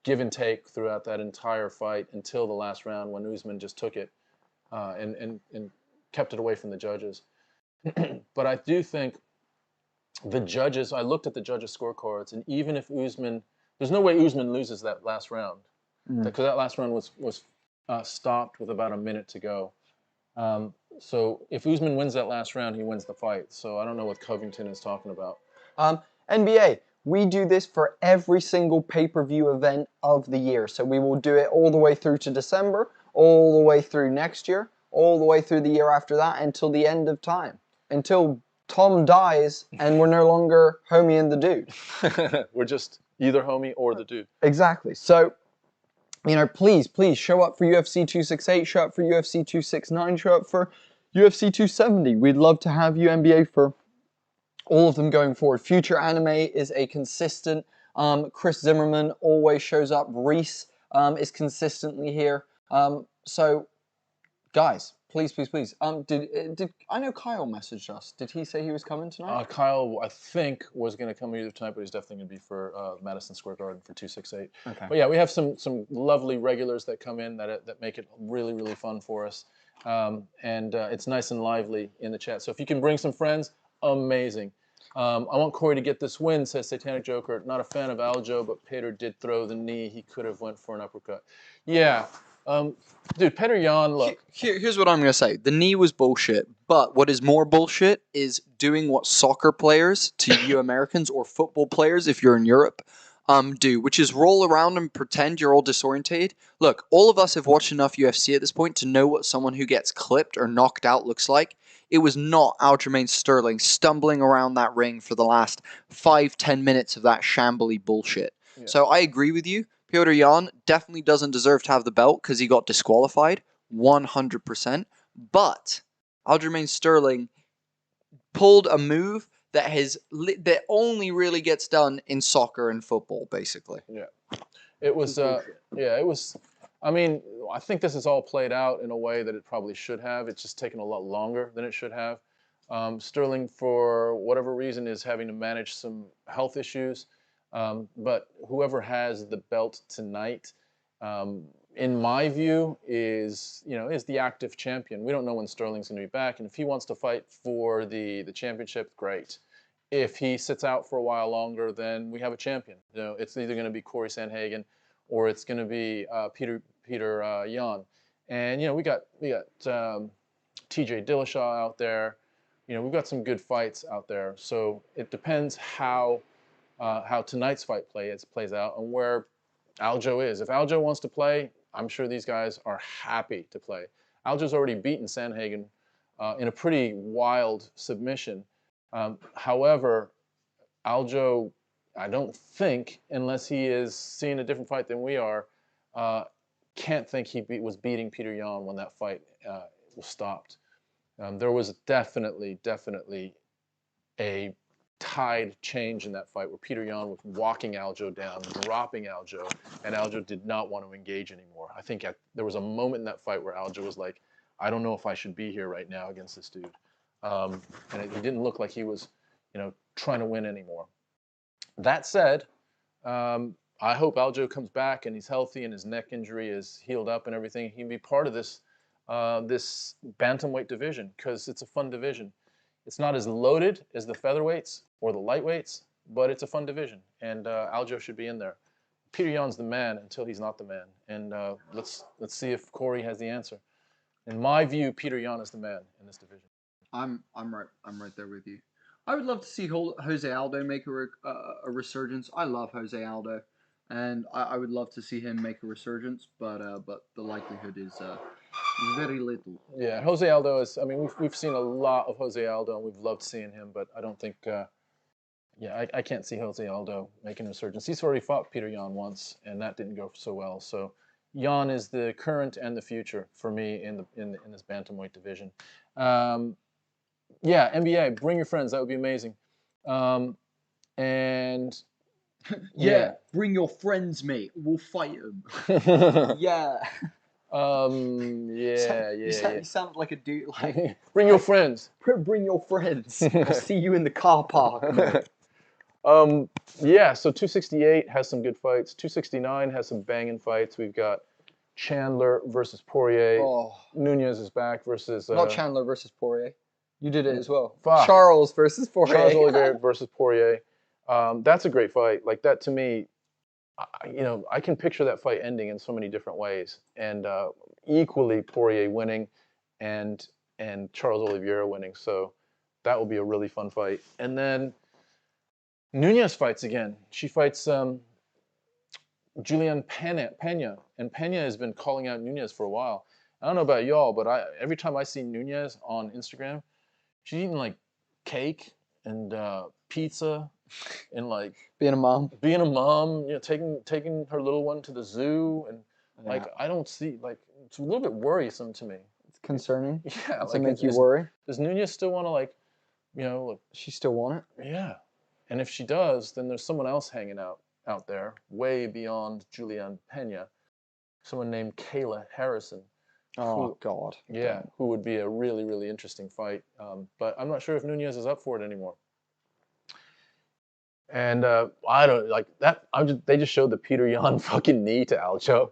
give and take throughout that entire fight until the last round when Usman just took it and kept it away from the judges. But I do think the judges, I looked at the judges' scorecards, and even if Usman, there's no way Usman loses that last round, because that last round was stopped with about a minute to go. So if Usman wins that last round, he wins the fight. So I don't know what Covington is talking about. NBA, we do this for every single pay-per-view event of the year. So we will do it all the way through to December, all the way through next year, all the way through the year after that, until the end of time. Until Tom dies and we're no longer homie and the dude. We're just either homie or the dude. Exactly. So, you know, please show up for UFC 268, show up for UFC 269, show up for UFC 270. We'd love to have you, NBA, for all of them going forward. Future Anime is a consistent. Chris Zimmerman always shows up. Reese is consistently here. So, guys, please. Did I know Kyle messaged us? Did he say he was coming tonight? Kyle, I think, was going to come either tonight, but he's definitely going to be for Madison Square Garden for 268. Okay. But yeah, we have some lovely regulars that come in that make it really, really fun for us. And it's nice and lively in the chat. So if you can bring some friends, amazing. I want Cory to get this win, says Satanic Joker. Not a fan of Aljo, but Petr did throw the knee. He could have went for an uppercut. Yeah. Dude, Petr Yan, look. Here's what I'm going to say. The knee was bullshit, but what is more bullshit is doing what soccer players to you Americans, or football players if you're in Europe, do, which is roll around and pretend you're all disorientated. Look, all of us have watched enough UFC at this point to know what someone who gets clipped or knocked out looks like. It was not Aljamain Sterling stumbling around that ring for the last 5-10 minutes of that shambly bullshit. Yeah. So I agree with you. Petr Yan definitely doesn't deserve to have the belt because he got disqualified, 100%. But Aljamain Sterling pulled a move that only really gets done in soccer and football, basically. Yeah, it was. It was. I mean, I think this is all played out in a way that it probably should have. It's just taken a lot longer than it should have. Sterling, for whatever reason, is having to manage some health issues. But whoever has the belt tonight, in my view, is the active champion. We don't know when Sterling's going to be back, and if he wants to fight for the championship, great. If he sits out for a while longer, then we have a champion. It's either going to be Cory Sandhagen or it's going to be Petr Yan. And we got TJ Dillashaw out there. We've got some good fights out there. So it depends how tonight's fight plays out and where Aljo is. If Aljo wants to play, I'm sure these guys are happy to play. Aljo's already beaten Sandhagen in a pretty wild submission. However, Aljo, I don't think, unless he is seeing a different fight than we are, can't think he was beating Petr Yan when that fight was stopped. There was definitely a tide change in that fight where Petr Yan was walking Aljo down, dropping Aljo, and Aljo did not want to engage anymore. I think there was a moment in that fight where Aljo was like, I don't know if I should be here right now against this dude. And it didn't look like he was, trying to win anymore. That said, I hope Aljo comes back and he's healthy and his neck injury is healed up and everything. He can be part of this bantamweight division because it's a fun division. It's not as loaded as the featherweights or the lightweights, but it's a fun division, and Aljo should be in there. Petr Yan's the man until he's not the man, and let's see if Cory has the answer. In my view, Petr Yan is the man in this division. I'm right there with you. I would love to see Jose Aldo make a resurgence. I love Jose Aldo, and I would love to see him make a resurgence, but the likelihood is very little. Yeah, Jose Aldo is. I mean, we've seen a lot of Jose Aldo, and we've loved seeing him, but I don't think. I can't see Jose Aldo making a resurgence. He's already fought Petr Yan once, and that didn't go so well. So, Yan is the current and the future for me in this bantamweight division. Yeah, NBA, bring your friends. That would be amazing. And yeah, bring your friends, mate. We'll fight them. Yeah. You sound like a dude. Like bring your friends. Bring your friends. I'll see you in the car park. Yeah. So 268 has some good fights. 269 has some banging fights. We've got Chandler versus Poirier. Oh. Nunez is back versus. Not Chandler versus Poirier. You did it as well. Fuck. Charles versus Poirier. Charles Oliveira versus Poirier. That's a great fight. Like that to me, I can picture that fight ending in so many different ways, and equally Poirier winning, and and Charles Oliveira winning. So that will be a really fun fight. And then Nunes fights again. She fights Julian Pena, and Pena has been calling out Nunes for a while. I don't know about y'all, but every time I see Nunes on Instagram, she's eating like cake and pizza and like being a mom, you know, taking her little one to the zoo, and like I don't see, like, it's a little bit worrisome to me. It's concerning. Yeah, does it make you worry? Does Nunes still want to, like, you know, like, she still want it? Yeah, and if she does, then there's someone else hanging out there, way beyond Julian Pena, someone named Kayla Harrison. Oh, God. Yeah, who would be a really, really interesting fight. But I'm not sure if Nunes is up for it anymore. And I don't like that. They just showed the Petr Yan fucking knee to Aljo.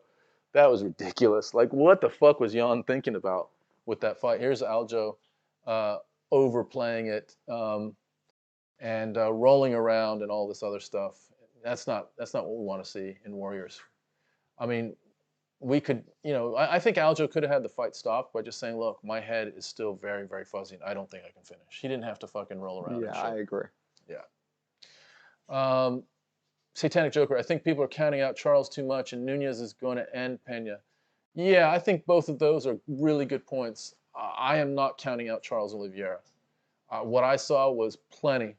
That was ridiculous. Like, what the fuck was Yan thinking about with that fight? Here's Aljo overplaying it and rolling around and all this other stuff. That's not what we want to see in Warriors. I mean, we could, you know, I think Aljo could have had the fight stopped by just saying, look, my head is still very, very fuzzy, and I don't think I can finish. He didn't have to fucking roll around. Yeah, I agree. Yeah. Satanic Joker, I think people are counting out Charles too much, and Nunes is going to end Pena. Yeah, I think both of those are really good points. I am not counting out Charles Oliveira. What I saw was plenty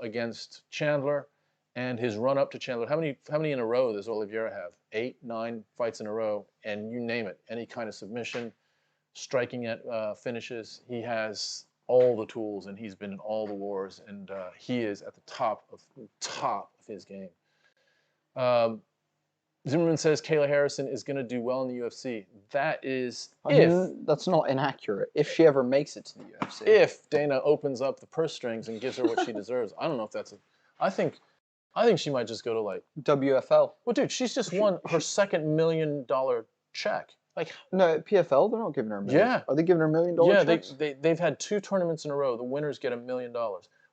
against Chandler, and his run up to Chandler. How many in a row does Oliveira have? 8, 9 fights in a row, and you name it. Any kind of submission, striking at finishes. He has all the tools, and he's been in all the wars, and he is at the top of his game. Zimmerman says Kayla Harrison is going to do well in the UFC. That is that's not inaccurate. If she ever makes it to the UFC. If Dana opens up the purse strings and gives her what she deserves. I don't know if that's I think she might just go to, like, WFL. Well, dude, she's just won her second $1 million check. Like, no, PFL, they're not giving her $1 million. Yeah. Are they giving her $1 million checks? Yeah, they've had 2 tournaments in a row. The winners get $1 million.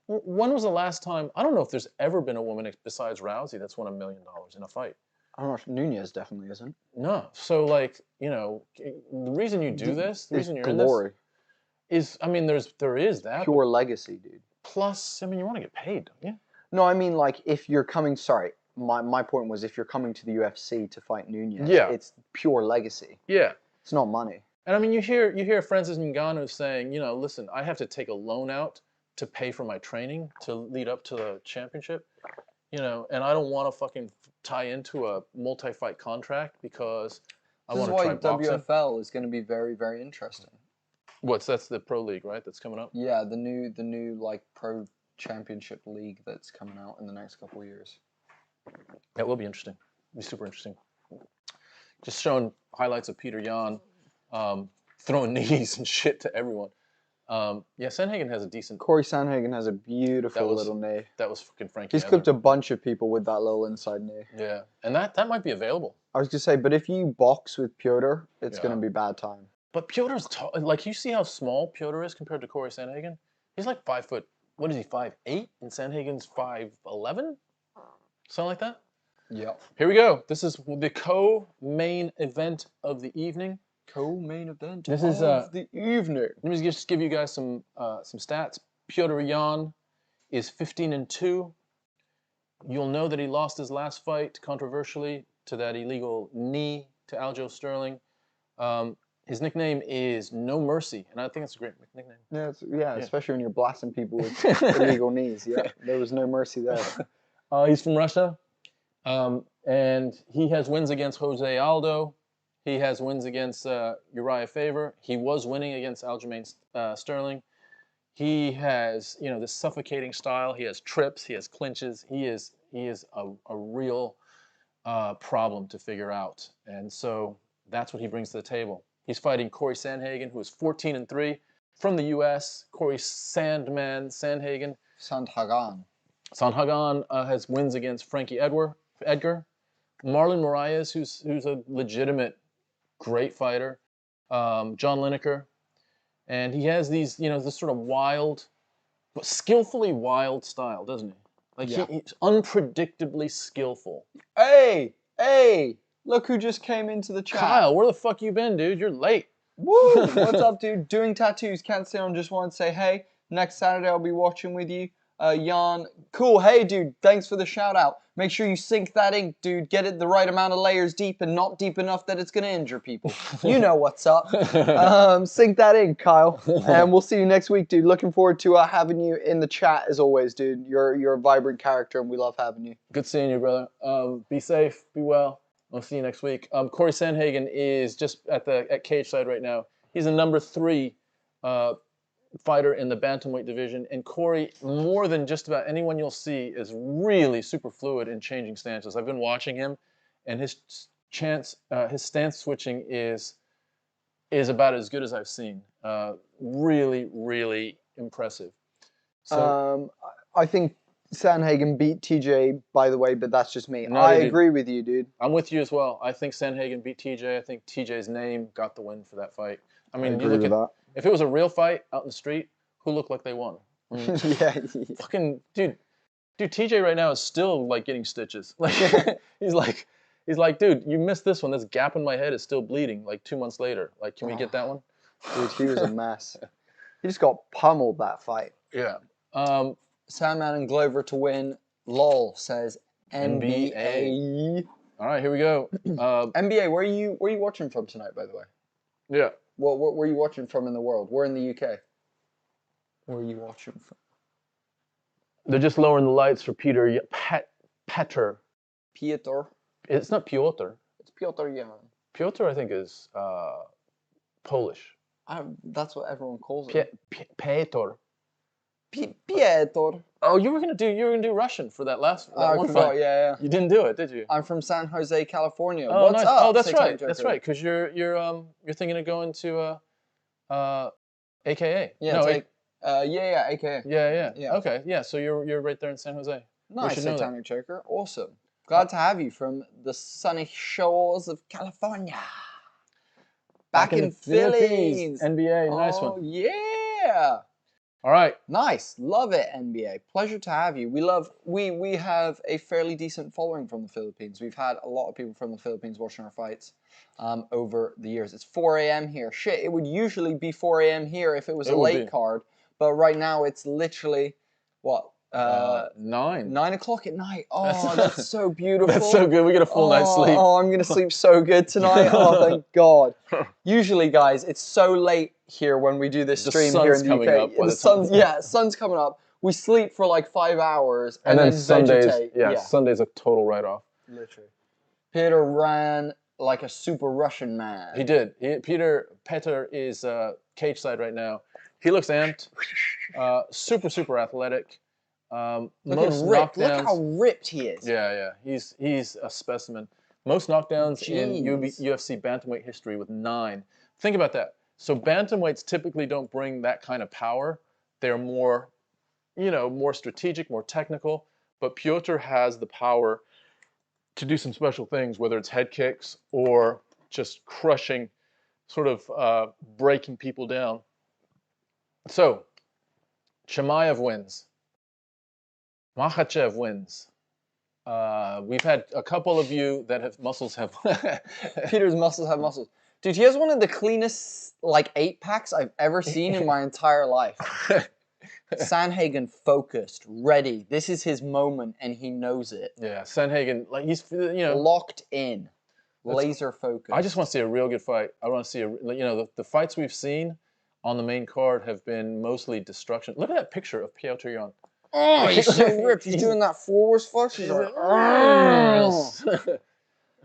When was the last time? I don't know if there's ever been a woman besides Rousey that's won $1 million in a fight. I don't know if Nunes definitely isn't. No. So, like, you know, the reason you do this, the reason you're in this, is, I mean, there is that. Pure legacy, dude. Plus, I mean, you want to get paid, don't you? No, I mean, like, if you're coming, sorry, my point was if you're coming to the UFC to fight Nunes, Yeah. it's pure legacy. Yeah. It's not money. And I mean, you hear Francis Ngannou saying, you know, listen, I have to take a loan out to pay for my training to lead up to the championship, you know, and I don't want to fucking tie into a multi-fight contract because I want to try boxing. This is why WFL is going to be very, very interesting. That's the pro league, right? That's coming up. Yeah, the new like pro championship league that's coming out in the next couple of years. That will be interesting. It'll be super interesting. Just showing highlights of Petr Yan throwing knees and shit to everyone. Yeah, Sandhagen has a decent... Cory Sandhagen has a beautiful little knee. That was fucking Frankie He's clipped a bunch of people with that little inside knee. Yeah, and that might be available. I was going to say, but if you box with Petr, it's going to be bad time. But Piotr's tall. Like, you see how small Petr is compared to Cory Sandhagen? He's like 5 foot... What is he, 5'8"? And Sandhagen's 5'11"? Something like that? Yeah. Here we go. This is the co-main event of the evening. Co-main event this is, of the evening. Let me just give you guys some stats. Petr Yan is 15-2. You'll know that he lost his last fight controversially to that illegal knee to Aljo Sterling. His nickname is No Mercy, and I think it's a great nickname. Yeah, especially when you're blasting people with illegal knees. Yeah, there was no mercy there. He's from Russia, and he has wins against Jose Aldo. He has wins against Uriah Faber. He was winning against Aljamain Sterling. He has, you know, this suffocating style. He has trips. He has clinches. He is a real problem to figure out, and so that's what he brings to the table. He's fighting Cory Sandhagen, who is 14-3 from the U.S. Cory Sandhagen. Sandhagen has wins against Frankie Edgar. Marlon Moraes, who's a legitimate great fighter. John Lineker. And he has these, you know, this sort of wild, but skillfully wild style, doesn't he? Like, he's unpredictably skillful. Hey! Look who just came into the chat. Kyle, where the fuck you been, dude? You're late. Woo! What's up, dude? Doing tattoos. Can't sit on just one. Say hey. Next Saturday I'll be watching with you. Jan, cool. Hey, dude. Thanks for the shout out. Make sure you sink that ink, dude. Get it the right amount of layers deep and not deep enough that it's gonna injure people. You know what's up. Sink that ink, Kyle. And we'll see you next week, dude. Looking forward to having you in the chat as always, dude. You're a vibrant character and we love having you. Good seeing you, brother. Be safe. Be well. I'll see you next week. Cory Sandhagen is just at cage side right now. He's a number 3 fighter in the bantamweight division, and Cory, more than just about anyone you'll see, is really super fluid in changing stances. I've been watching him, and his stance switching is about as good as I've seen. Really, really impressive. So, I think Sandhagen beat TJ, by the way, but that's just me. No, I agree with you, dude. I'm with you as well. I think Sandhagen beat TJ. I think TJ's name got the win for that fight. I mean, you look at that. If it was a real fight out in the street, who looked like they won? I mean, Yeah. fucking dude, TJ right now is still like getting stitches. Like he's like, dude, you missed this one. This gap in my head is still bleeding. Like 2 months later. Like, can we get that one? Dude, he was a mess. He just got pummeled that fight. Yeah. Sandman and Glover to win. LOL says NBA. All right, here we go. NBA. Where are you watching from tonight, by the way? Yeah. What were you watching from in the world? We're in the UK. Where are you watching from? They're just lowering the lights for Petr. Petr. It's not Piotr. It's Petr Yan. Piotr, I think, is Polish. That's what everyone calls it. Petr. Petr. Oh, you were gonna do Russian for that last one forgot, fight. yeah. You didn't do it, did you? I'm from San Jose, California. Oh, What's nice. up? Oh, that's Satanic right. Joker? That's right. Because you're thinking of going to AKA. Yeah, no, AKA. Yeah. Okay. Yeah. So you're right there in San Jose. Nice, Satanic Joker. Awesome. Glad to have you from the sunny shores of California. Back in Phillies. NBA. Nice one. Oh, yeah. All right. Nice. Love it, NBA. Pleasure to have you. We have a fairly decent following from the Philippines. We've had a lot of people from the Philippines watching our fights over the years. It's 4 a.m. here. Shit, it would usually be 4 a.m. here if it was a late card. But right now it's literally, what? 9 o'clock at night. Oh, that's so beautiful. That's so good. We get a full night's sleep. Oh, I'm gonna sleep so good tonight. Oh, thank God. Usually, guys, it's so late here when we do this stream here in the UK. Sun's coming up. We sleep for like 5 hours and then Sundays. vegetate. Yeah, Sunday's a total write-off. Literally. Peter ran like a super Russian man. He did. Petr is cage side right now. He looks amped. Super athletic. Most ripped. knockdowns. Look how ripped he is. Yeah. He's a specimen. Most knockdowns in UFC bantamweight history with 9. Think about that. So bantamweights typically don't bring that kind of power. They're more, more strategic, more technical. But Petr has the power to do some special things, whether it's head kicks or just crushing, sort of breaking people down. So, Chimaev wins. Makhachev wins. We've had a couple of you that have muscles have. Peter's muscles have muscles. Dude, he has one of the cleanest, 8-packs I've ever seen in my entire life. Sandhagen focused, ready. This is his moment, and he knows it. Yeah, Sandhagen, he's, locked in, laser focused. I just want to see a real good fight. I want to see the fights we've seen on the main card have been mostly destruction. Look at that picture of Petr Yan. Oh, he's so ripped. He's doing that forward flush. He's like,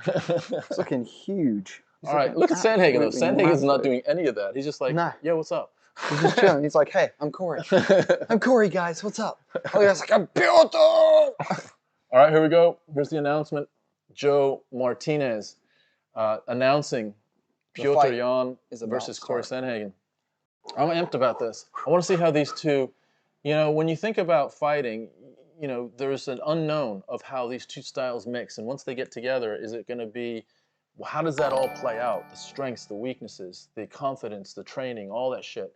it's looking huge. All right, look at Sandhagen though. Sandhagen's not doing any of that. He's just like, yo, what's up? He's just chilling. He's like, hey, I'm Cory. I'm Cory, guys. What's up? Oh, the guy's like, I'm Petr. All right, here we go. Here's the announcement. Joe Martinez announcing Petr Yan versus Cory Sandhagen. I'm amped about this. I want to see how these two, when you think about fighting, there's an unknown of how these two styles mix. And once they get together, is it going to be, how does that all play out? The strengths, the weaknesses, the confidence, the training, all that shit.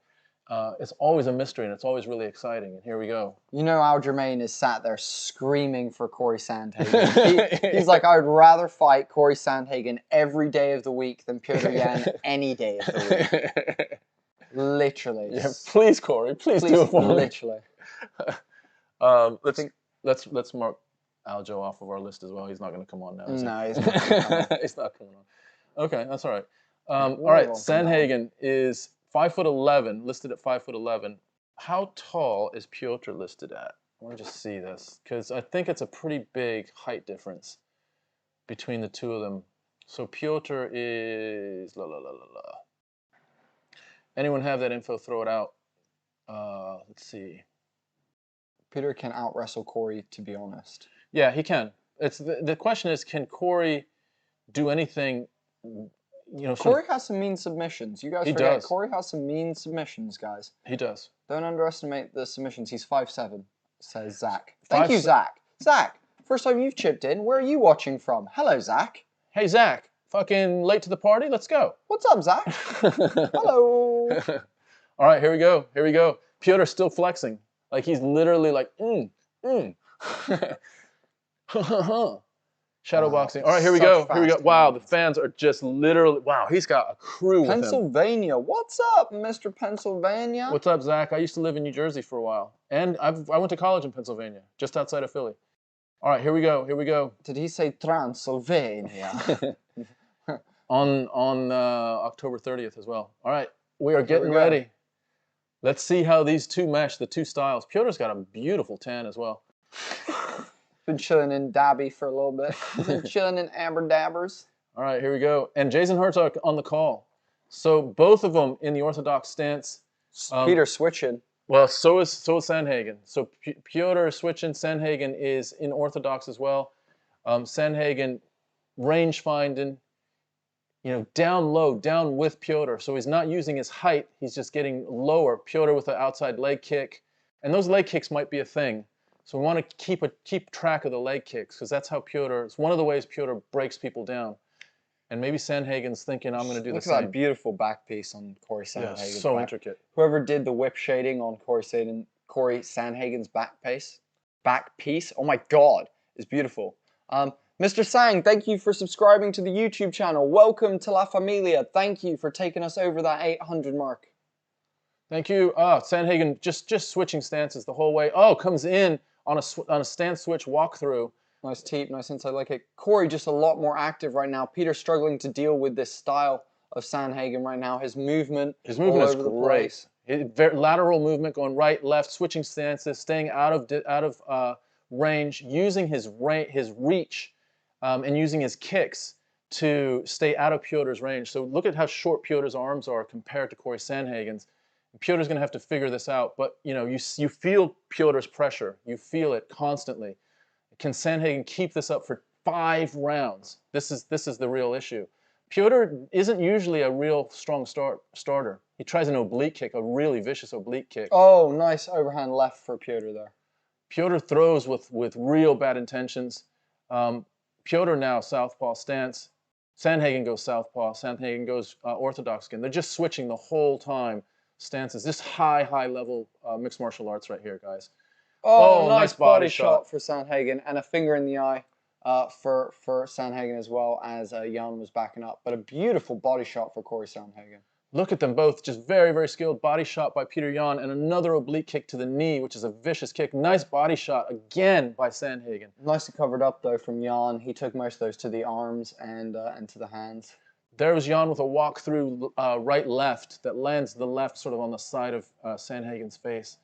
it's always a mystery and it's always really exciting. And here we go. You know, Aljamain is sat there screaming for Cory Sandhagen. He's like, I would rather fight Cory Sandhagen every day of the week than Petr Yan any day of the week. Literally. Yeah, please, Cory, please do it for me. Literally. Let's mark Aljo off of our list as well. He's not going to come on now. No, he's not gonna come on. He's not coming on. Okay, that's all right. All right, Sandhagen is 5'11", listed at 5'11". How tall is Petr listed at? I want to just see this because I think it's a pretty big height difference between the two of them. So Petr is Anyone have that info? Throw it out. Let's see. Petr can out-wrestle Cory, to be honest. Yeah, he can. It's the question is, can Cory do anything? You know, Cory has some mean submissions. You guys forget. Cory has some mean submissions, guys. He does. Don't underestimate the submissions. He's 5'7", says Zach. Thank you, Zach. Zach, first time you've chipped in. Where are you watching from? Hello, Zach. Hey, Zach. Fucking late to the party? Let's go. What's up, Zach? Hello. All right, here we go. Here we go. Petr's still flexing. Like he's literally like, Shadow boxing. All right, here we go. Here we go. Wow, the fans are just literally, wow, he's got a crew with him. Pennsylvania. What's up, Mr. Pennsylvania? What's up, Zach? I used to live in New Jersey for a while. And I went to college in Pennsylvania, just outside of Philly. All right, here we go. Here we go. Did he say Transylvania? on October 30th as well. All right, we are getting ready. Let's see how these two mesh, the two styles. Petr's got a beautiful tan as well. Been chilling in Dabby for a little bit. Been chilling in Amber Dabbers. All right, here we go. And Jason Herzog on the call. So both of them in the orthodox stance. Peter switching. Well, so is Sandhagen. So Petr is switching. Sandhagen is in orthodox as well. Sandhagen range finding. You know, down low, down with Petr. So he's not using his height. He's just getting lower. Petr with an outside leg kick. And those leg kicks might be a thing. So we want to keep track of the leg kicks because that's how Petr, it's one of the ways Petr breaks people down. And maybe Sandhagen's thinking, I'm going to do the same. Look at that beautiful back piece on Cory Sandhagen's yeah, so intricate. Whoever did the whip shading on Cory Sandhagen's back piece, oh my God, is beautiful. Mr. Sang, thank you for subscribing to the YouTube channel. Welcome to La Familia. Thank you for taking us over that 800 mark. Thank you. Sandhagen just switching stances the whole way. Oh, comes in on a stance switch walkthrough. Nice teep, nice inside leg kick. Cory just a lot more active right now. Petr struggling to deal with this style of Sandhagen right now. His movement is great. Lateral movement, going right, left, switching stances, staying out of range, using his reach. And using his kicks to stay out of Petr's range. So look at how short Petr's arms are compared to Cory Sandhagen's. Petr's going to have to figure this out, but you know, you feel Petr's pressure. You feel it constantly. Can Sandhagen keep this up for 5 rounds? This is the real issue. Petr isn't usually a real strong starter. He tries an oblique kick, a really vicious oblique kick. Oh, nice overhand left for Petr there. Petr throws with real bad intentions. Petr now southpaw stance. Sandhagen goes southpaw. Sandhagen goes orthodox again. They're just switching the whole time stances. This high level mixed martial arts right here, guys. Oh, nice body shot for Sandhagen and a finger in the eye for Sandhagen as well as Jan was backing up. But a beautiful body shot for Cory Sandhagen. Look at them both, just very, very skilled. Body shot by Petr Yan and another oblique kick to the knee, which is a vicious kick. Nice body shot again by Sandhagen. Nicely covered up though from Jan. He took most of those to the arms and to the hands. There was Jan with a walk through right-left that lands the left sort of on the side of Sandhagen's face.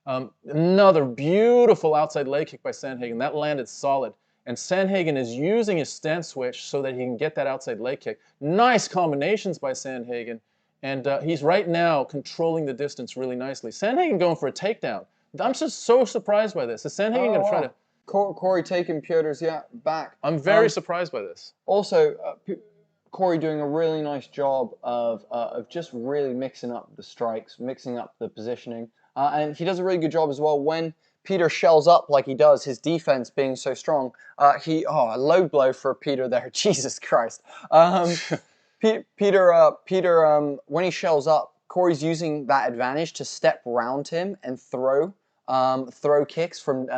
Another beautiful outside leg kick by Sandhagen. That landed solid. And Sandhagen is using his stance switch so that he can get that outside leg kick. Nice combinations by Sandhagen. And he's right now controlling the distance really nicely. Sandhagen going for a takedown. I'm just so surprised by this. Is Sandhagen going to try to... Cory taking Petr's back. I'm very surprised by this. Also, Cory doing a really nice job of just really mixing up the strikes, mixing up the positioning. And he does a really good job as well when Petr shells up like he does, his defense being so strong. A low blow for Petr there. Jesus Christ. Petr, when he shells up, Cory's using that advantage to step round him and throw kicks from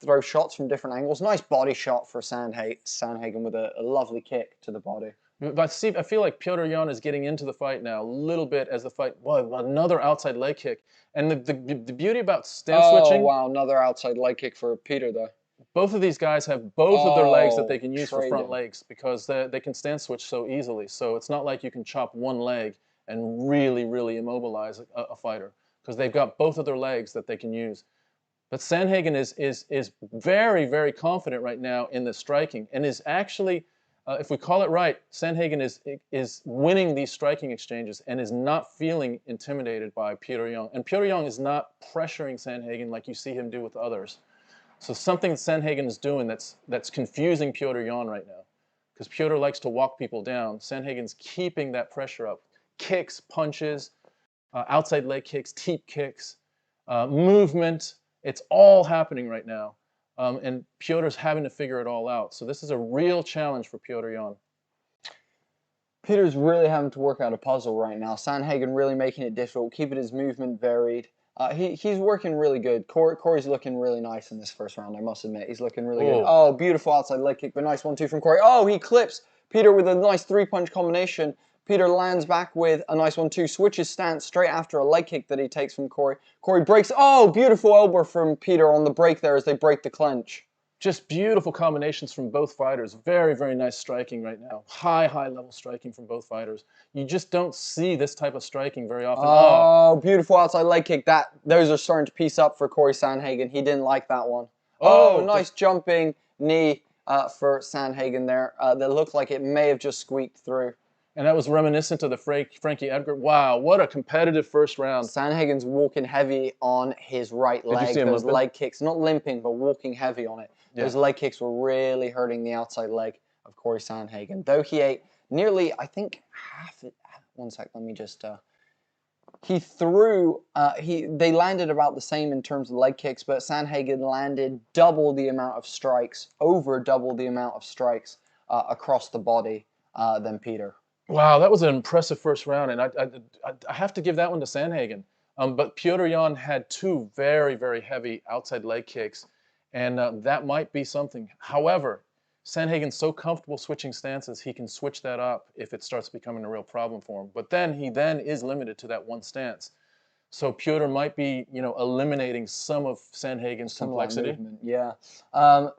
throw shots from different angles. Nice body shot for Sandhagen with a lovely kick to the body. But Steve, I feel like Petr Yan is getting into the fight now a little bit as the fight. Well, another outside leg kick, and the beauty about stance switching. Oh wow, another outside leg kick for Petr though. Both of these guys have both of their legs that they can use for front legs because they can stance switch so easily. So it's not like you can chop one leg and really immobilize a fighter because they've got both of their legs that they can use. But Sandhagen is very confident right now in the striking and is actually. If we call it right, Sandhagen is winning these striking exchanges and is not feeling intimidated by Petr Yan. And Petr Yan is not pressuring Sandhagen like you see him do with others. So something that Sandhagen is doing that's confusing Petr Yan right now. Because Petr likes to walk people down. Sandhagen's keeping that pressure up. Kicks, punches, outside leg kicks, teep kicks, movement. It's all happening right now. And Petr's having to figure it all out. So this is a real challenge for Petr Yan. Petr's really having to work out a puzzle right now. Sandhagen really making it difficult, keeping his movement varied. He's working really good. Cory's looking really nice in this first round, I must admit. He's looking really good. Oh, beautiful outside leg kick, but nice 1-2 from Cory. Oh, he clips Petr with a nice 3-punch combination. Petr lands back with a nice 1-2, switches stance straight after a leg kick that he takes from Cory. Cory breaks. Oh, beautiful elbow from Petr on the break there as they break the clinch. Just beautiful combinations from both fighters. Very nice striking right now. High level striking from both fighters. You just don't see this type of striking very often. Oh, beautiful outside leg kick. Those are starting to piece up for Cory Sandhagen. He didn't like that one. Oh, nice jumping knee for Sandhagen there. That looked like it may have just squeaked through. And that was reminiscent of the Frankie Edgar. Wow, what a competitive first round. Sandhagen's walking heavy on his right leg. Did you see him Those limping? leg kicks, not limping, but walking heavy on it. Yeah. Those leg kicks were really hurting the outside leg of Cory Sandhagen. Though he ate nearly, I think, half it. One sec, let me just... He threw... They landed about the same in terms of leg kicks, but Sandhagen landed double the amount of strikes, over double the amount of strikes across the body than Petr. Wow, that was an impressive first round, and I have to give that one to Sandhagen. But Petr Yan had two very heavy outside leg kicks, and that might be something. However, Sandhagen's so comfortable switching stances, he can switch that up if it starts becoming a real problem for him. But then he is limited to that one stance. So Petr might be, eliminating some of Sandhagen's complexity. Yeah.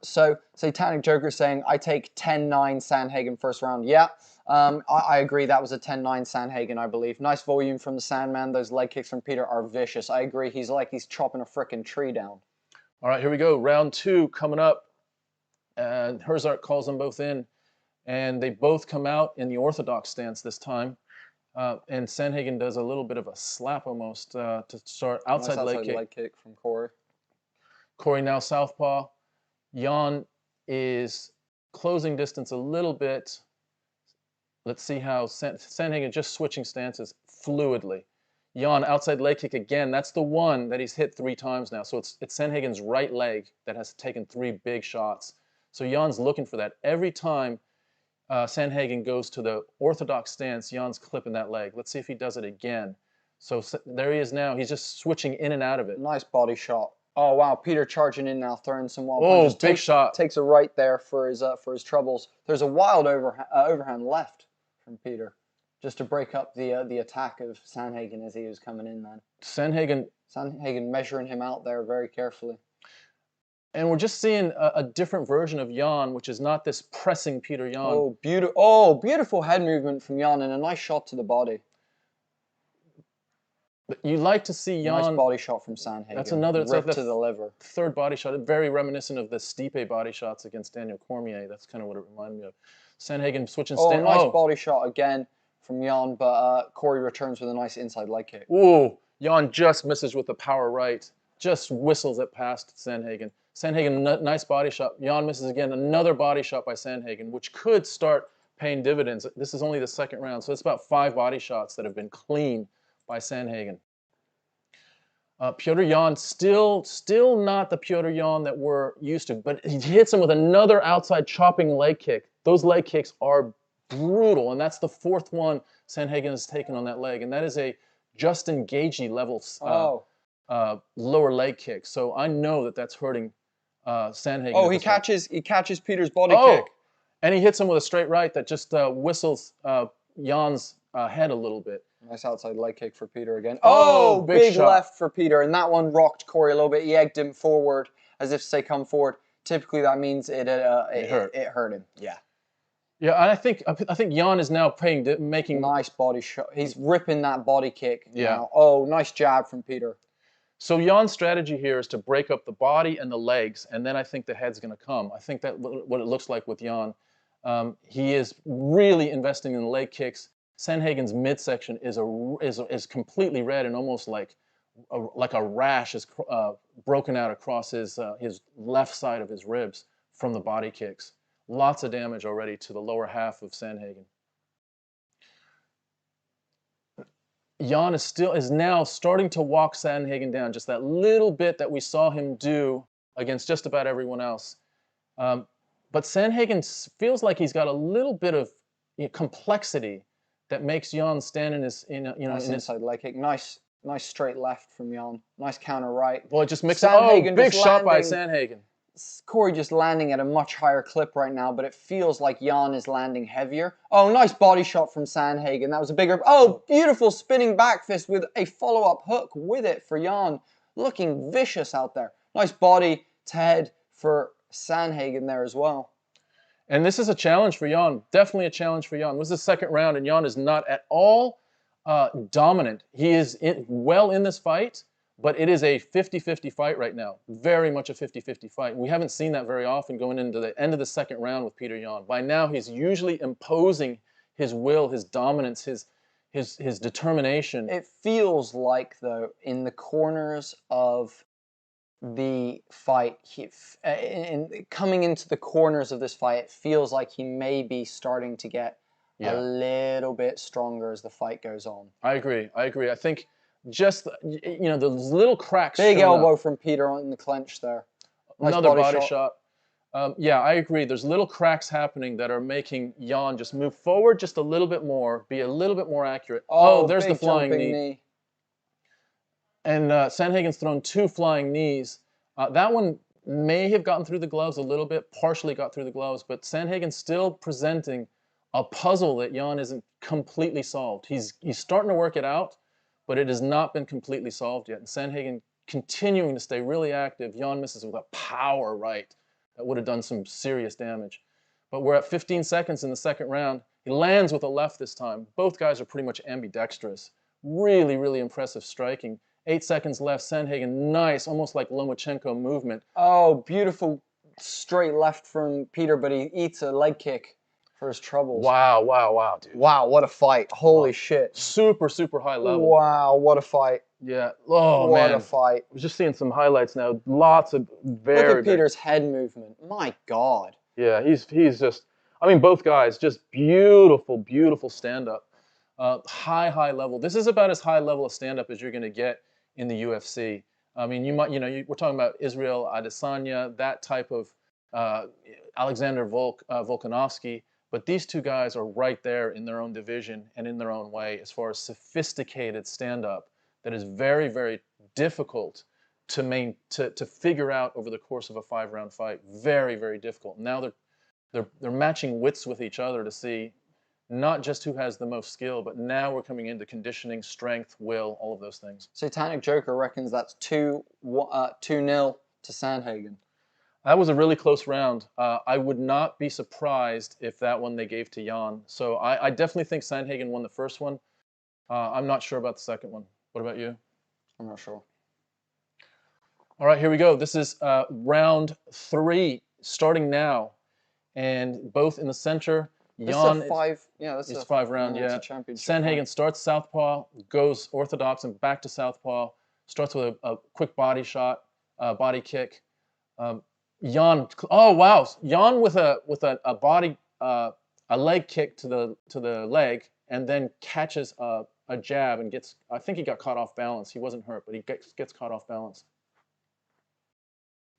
So Satanic Joker saying, I take 10-9 Sandhagen first round. Yeah. I agree. That was a 10-9 Sandhagen, I believe. Nice volume from the Sandman. Those leg kicks from Petr are vicious. I agree. He's like he's chopping a frickin' tree down. All right, here we go. Round 2 coming up. And Herzog calls them both in. And they both come out in the orthodox stance this time. And Sandhagen does a little bit of a slap almost to start. Outside leg kick from Cory. Cory now southpaw. Yan is closing distance a little bit. Let's see how Sandhagen just switching stances fluidly. Yan outside leg kick again. That's the one that he's hit 3 times now. So it's Sandhagen's right leg that has taken 3 big shots. So Jan's looking for that. Every time Sandhagen goes to the orthodox stance, Jan's clipping that leg. Let's see if he does it again. So there he is now. He's just switching in and out of it. Nice body shot. Oh wow, Petr charging in now, throwing some wild punches. Oh, big shot. Takes a right there for his troubles. There's a wild overhand left from Petr, just to break up the attack of Sandhagen as he was coming in, man. Sandhagen measuring him out there very carefully. And we're just seeing a different version of Yan, which is not this pressing Petr Yan. Oh, beautiful head movement from Yan and a nice shot to the body. But you like to see Yan. Nice body shot from Sandhagen. That's another rip to the liver. Third body shot, very reminiscent of the Stipe body shots against Daniel Cormier. That's kind of what it reminded me of. Sandhagen switching stance. Nice body shot again from Yan, but Cory returns with a nice inside leg kick. Ooh, Yan just misses with the power right. Just whistles it past Sandhagen. Sandhagen, nice body shot. Yan misses again. Another body shot by Sandhagen, which could start paying dividends. This is only the second round, so it's about 5 body shots that have been clean by Sandhagen. Petr Yan, still not the Petr Yan that we're used to, but he hits him with another outside chopping leg kick. Those leg kicks are brutal, and that's the 4th one Sandhagen has taken on that leg, and that is a Justin Gaethje level lower leg kick. So I know that that's hurting Sandhagen. Oh, he catches Peter's body kick. And he hits him with a straight right that just whistles Jan's head a little bit. Nice outside leg kick for Peter again. Oh, big shot. left for Peter. And that one rocked Cory a little bit. He egged him forward as if to say, come forward. Typically, that means it hurt him. Yeah. Yeah, and I think Jan is now making nice body shot. He's ripping that body kick. Yeah. Now. Oh, nice jab from Peter. So Jan's strategy here is to break up the body and the legs, and then I think the head's going to come. I think that's what it looks like with Jan. He is really investing in the leg kicks. Sandhagen's midsection is completely red and almost like a rash is broken out across his left side of his ribs from the body kicks. Lots of damage already to the lower half of Sandhagen. Jan is now starting to walk Sandhagen down, just that little bit that we saw him do against just about everyone else. But Sandhagen feels like he's got a little bit of complexity that makes Jan stand in his inside leg kick. Nice straight left from Jan. Nice counter right. Boy, just mix it. Oh, big shot by Sandhagen. Cory just landing at a much higher clip right now, but it feels like Jan is landing heavier. Oh, nice body shot from Sandhagen. That was a bigger... Oh, beautiful spinning back fist with a follow-up hook with it for Jan. Looking vicious out there. Nice body to head for Sandhagen there as well. And this is a challenge for Jan. Definitely a challenge for Jan. This is the second round, and Jan is not at all dominant. He is well in this fight, but it is a 50-50 fight right now. Very much a 50-50 fight. We haven't seen that very often going into the end of the second round with Petr Yan. By now, he's usually imposing his will, his dominance, his determination. It feels like, though, in the corners of the fight, coming into the corners of this fight, it feels like he may be starting to get a little bit stronger as the fight goes on. I agree. I think just, the little cracks. Big elbow from Peter in the clinch there. Nice Another body shot. Yeah, I agree. There's little cracks happening that are making Jan just move forward just a little bit more, be a little bit more accurate. Oh, there's the flying knee. And Sandhagen's thrown 2 flying knees. That one may have gotten through the gloves a little bit, partially got through the gloves, but Sandhagen's still presenting a puzzle that Jan isn't completely solved. He's starting to work it out, but it has not been completely solved yet. And Sandhagen continuing to stay really active. Jan misses with a power right that would have done some serious damage. But we're at 15 seconds in the second round. He lands with a left this time. Both guys are pretty much ambidextrous. Really, really impressive striking. 8 seconds left. Sandhagen, nice, almost like Lomachenko movement. Oh, beautiful straight left from Peter, but he eats a leg kick for his troubles. Wow, dude. Wow, what a fight. Holy shit. Super, super high level. Wow, what a fight. Yeah. Oh, what man. a fight. I was just seeing some highlights now. Lots of very... Look at Peter's head movement. My God. Yeah, he's just... I mean, both guys, just beautiful, beautiful stand-up. High level. This is about as high level a stand-up as you're going to get in the UFC. I mean, we're talking about Israel Adesanya, that type of Alexander Volkanovski, but these two guys are right there in their own division and in their own way as far as sophisticated stand-up that is very, very difficult to figure out over the course of a 5-round fight. Very, very difficult. Now they're matching wits with each other to see not just who has the most skill, but now we're coming into conditioning, strength, will, all of those things. Satanic Joker reckons that's 2-0 to Sandhagen. That was a really close round. I would not be surprised if that one they gave to Jan. So I definitely think Sandhagen won the first one. I'm not sure about the second one. What about you? I'm not sure. All right, here we go. This is round 3, starting now. And both in the center, Jan is 5 round, yeah. Sandhagen starts southpaw, goes orthodox and back to southpaw, starts with a quick body shot, body kick. Jan, oh wow, Jan with a leg kick to the leg, and then catches a jab and gets. I think he got caught off balance. He wasn't hurt, but he gets caught off balance.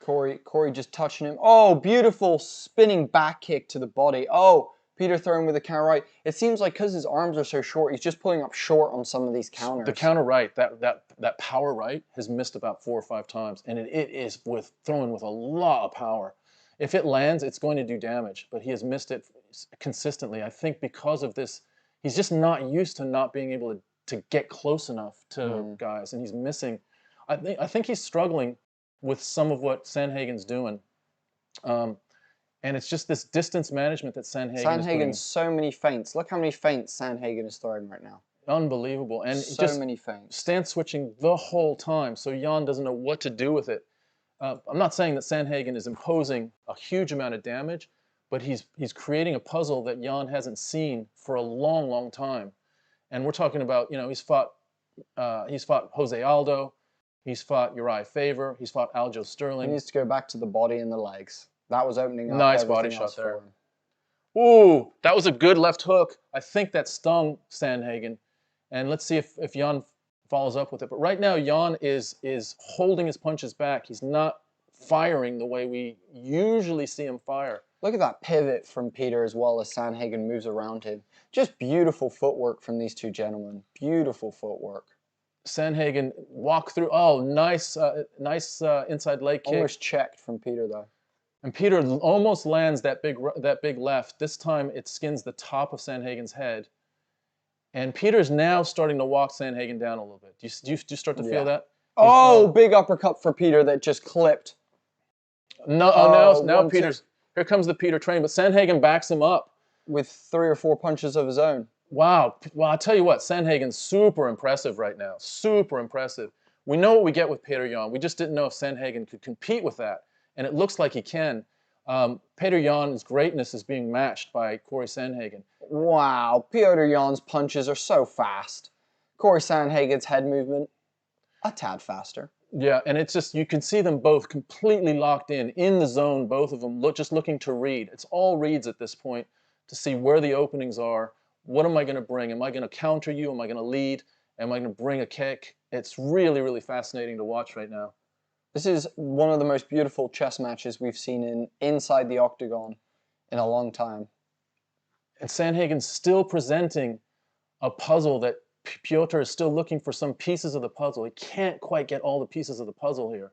Cory just touching him. Oh, beautiful spinning back kick to the body. Oh, Peter throwing with the counter right. It seems like because his arms are so short, he's just pulling up short on some of these counters. The counter right, that power right, has missed about 4 or 5 times, and it is throwing with a lot of power. If it lands, it's going to do damage, but he has missed it consistently. I think because of this, he's just not used to not being able to get close enough to guys, and he's missing. I think he's struggling with some of what Sandhagen's doing. And it's just this distance management that Sandhagen is doing. So many feints. Look how many feints Sandhagen is throwing right now. Unbelievable. And so just many feints. Stance switching the whole time, so Jan doesn't know what to do with it. I'm not saying that Sandhagen is imposing a huge amount of damage, but he's creating a puzzle that Jan hasn't seen for a long, long time. And we're talking about, you know, he's fought Jose Aldo, he's fought Uriah Faber, he's fought Aljo Sterling. He needs to go back to the body and the legs. That was opening up. Nice body shot there. Ooh, that was a good left hook. I think that stung Sandhagen. And let's see if Jan follows up with it. But right now, Jan is holding his punches back. He's not firing the way we usually see him fire. Look at that pivot from Peter as well as Sandhagen moves around him. Just beautiful footwork from these two gentlemen. Beautiful footwork. Sandhagen walk through. Oh, nice inside leg kick. Almost checked from Peter though. And Peter almost lands that big left. This time it skins the top of Sandhagen's head. And Peter's now starting to walk Sandhagen down a little bit. Do you start to feel that? Oh, big uppercut for Peter that just clipped. No, now Peter's... Here comes the Peter train, but Sandhagen backs him up. With 3 or 4 punches of his own. Wow. Well, I'll tell you what, Sandhagen's super impressive right now. Super impressive. We know what we get with Petr Yan. We just didn't know if Sandhagen could compete with that. And it looks like he can. Petr Yan's greatness is being matched by Cory Sandhagen. Wow, Petr Yan's punches are so fast. Cory Sandhagen's head movement, a tad faster. Yeah, and it's just, you can see them both completely locked in the zone, both of them, just looking to read. It's all reads at this point to see where the openings are. What am I going to bring? Am I going to counter you? Am I going to lead? Am I going to bring a kick? It's really, really fascinating to watch right now. This is one of the most beautiful chess matches we've seen inside the octagon in a long time. And Sandhagen's still presenting a puzzle that Petr is still looking for some pieces of the puzzle. He can't quite get all the pieces of the puzzle here.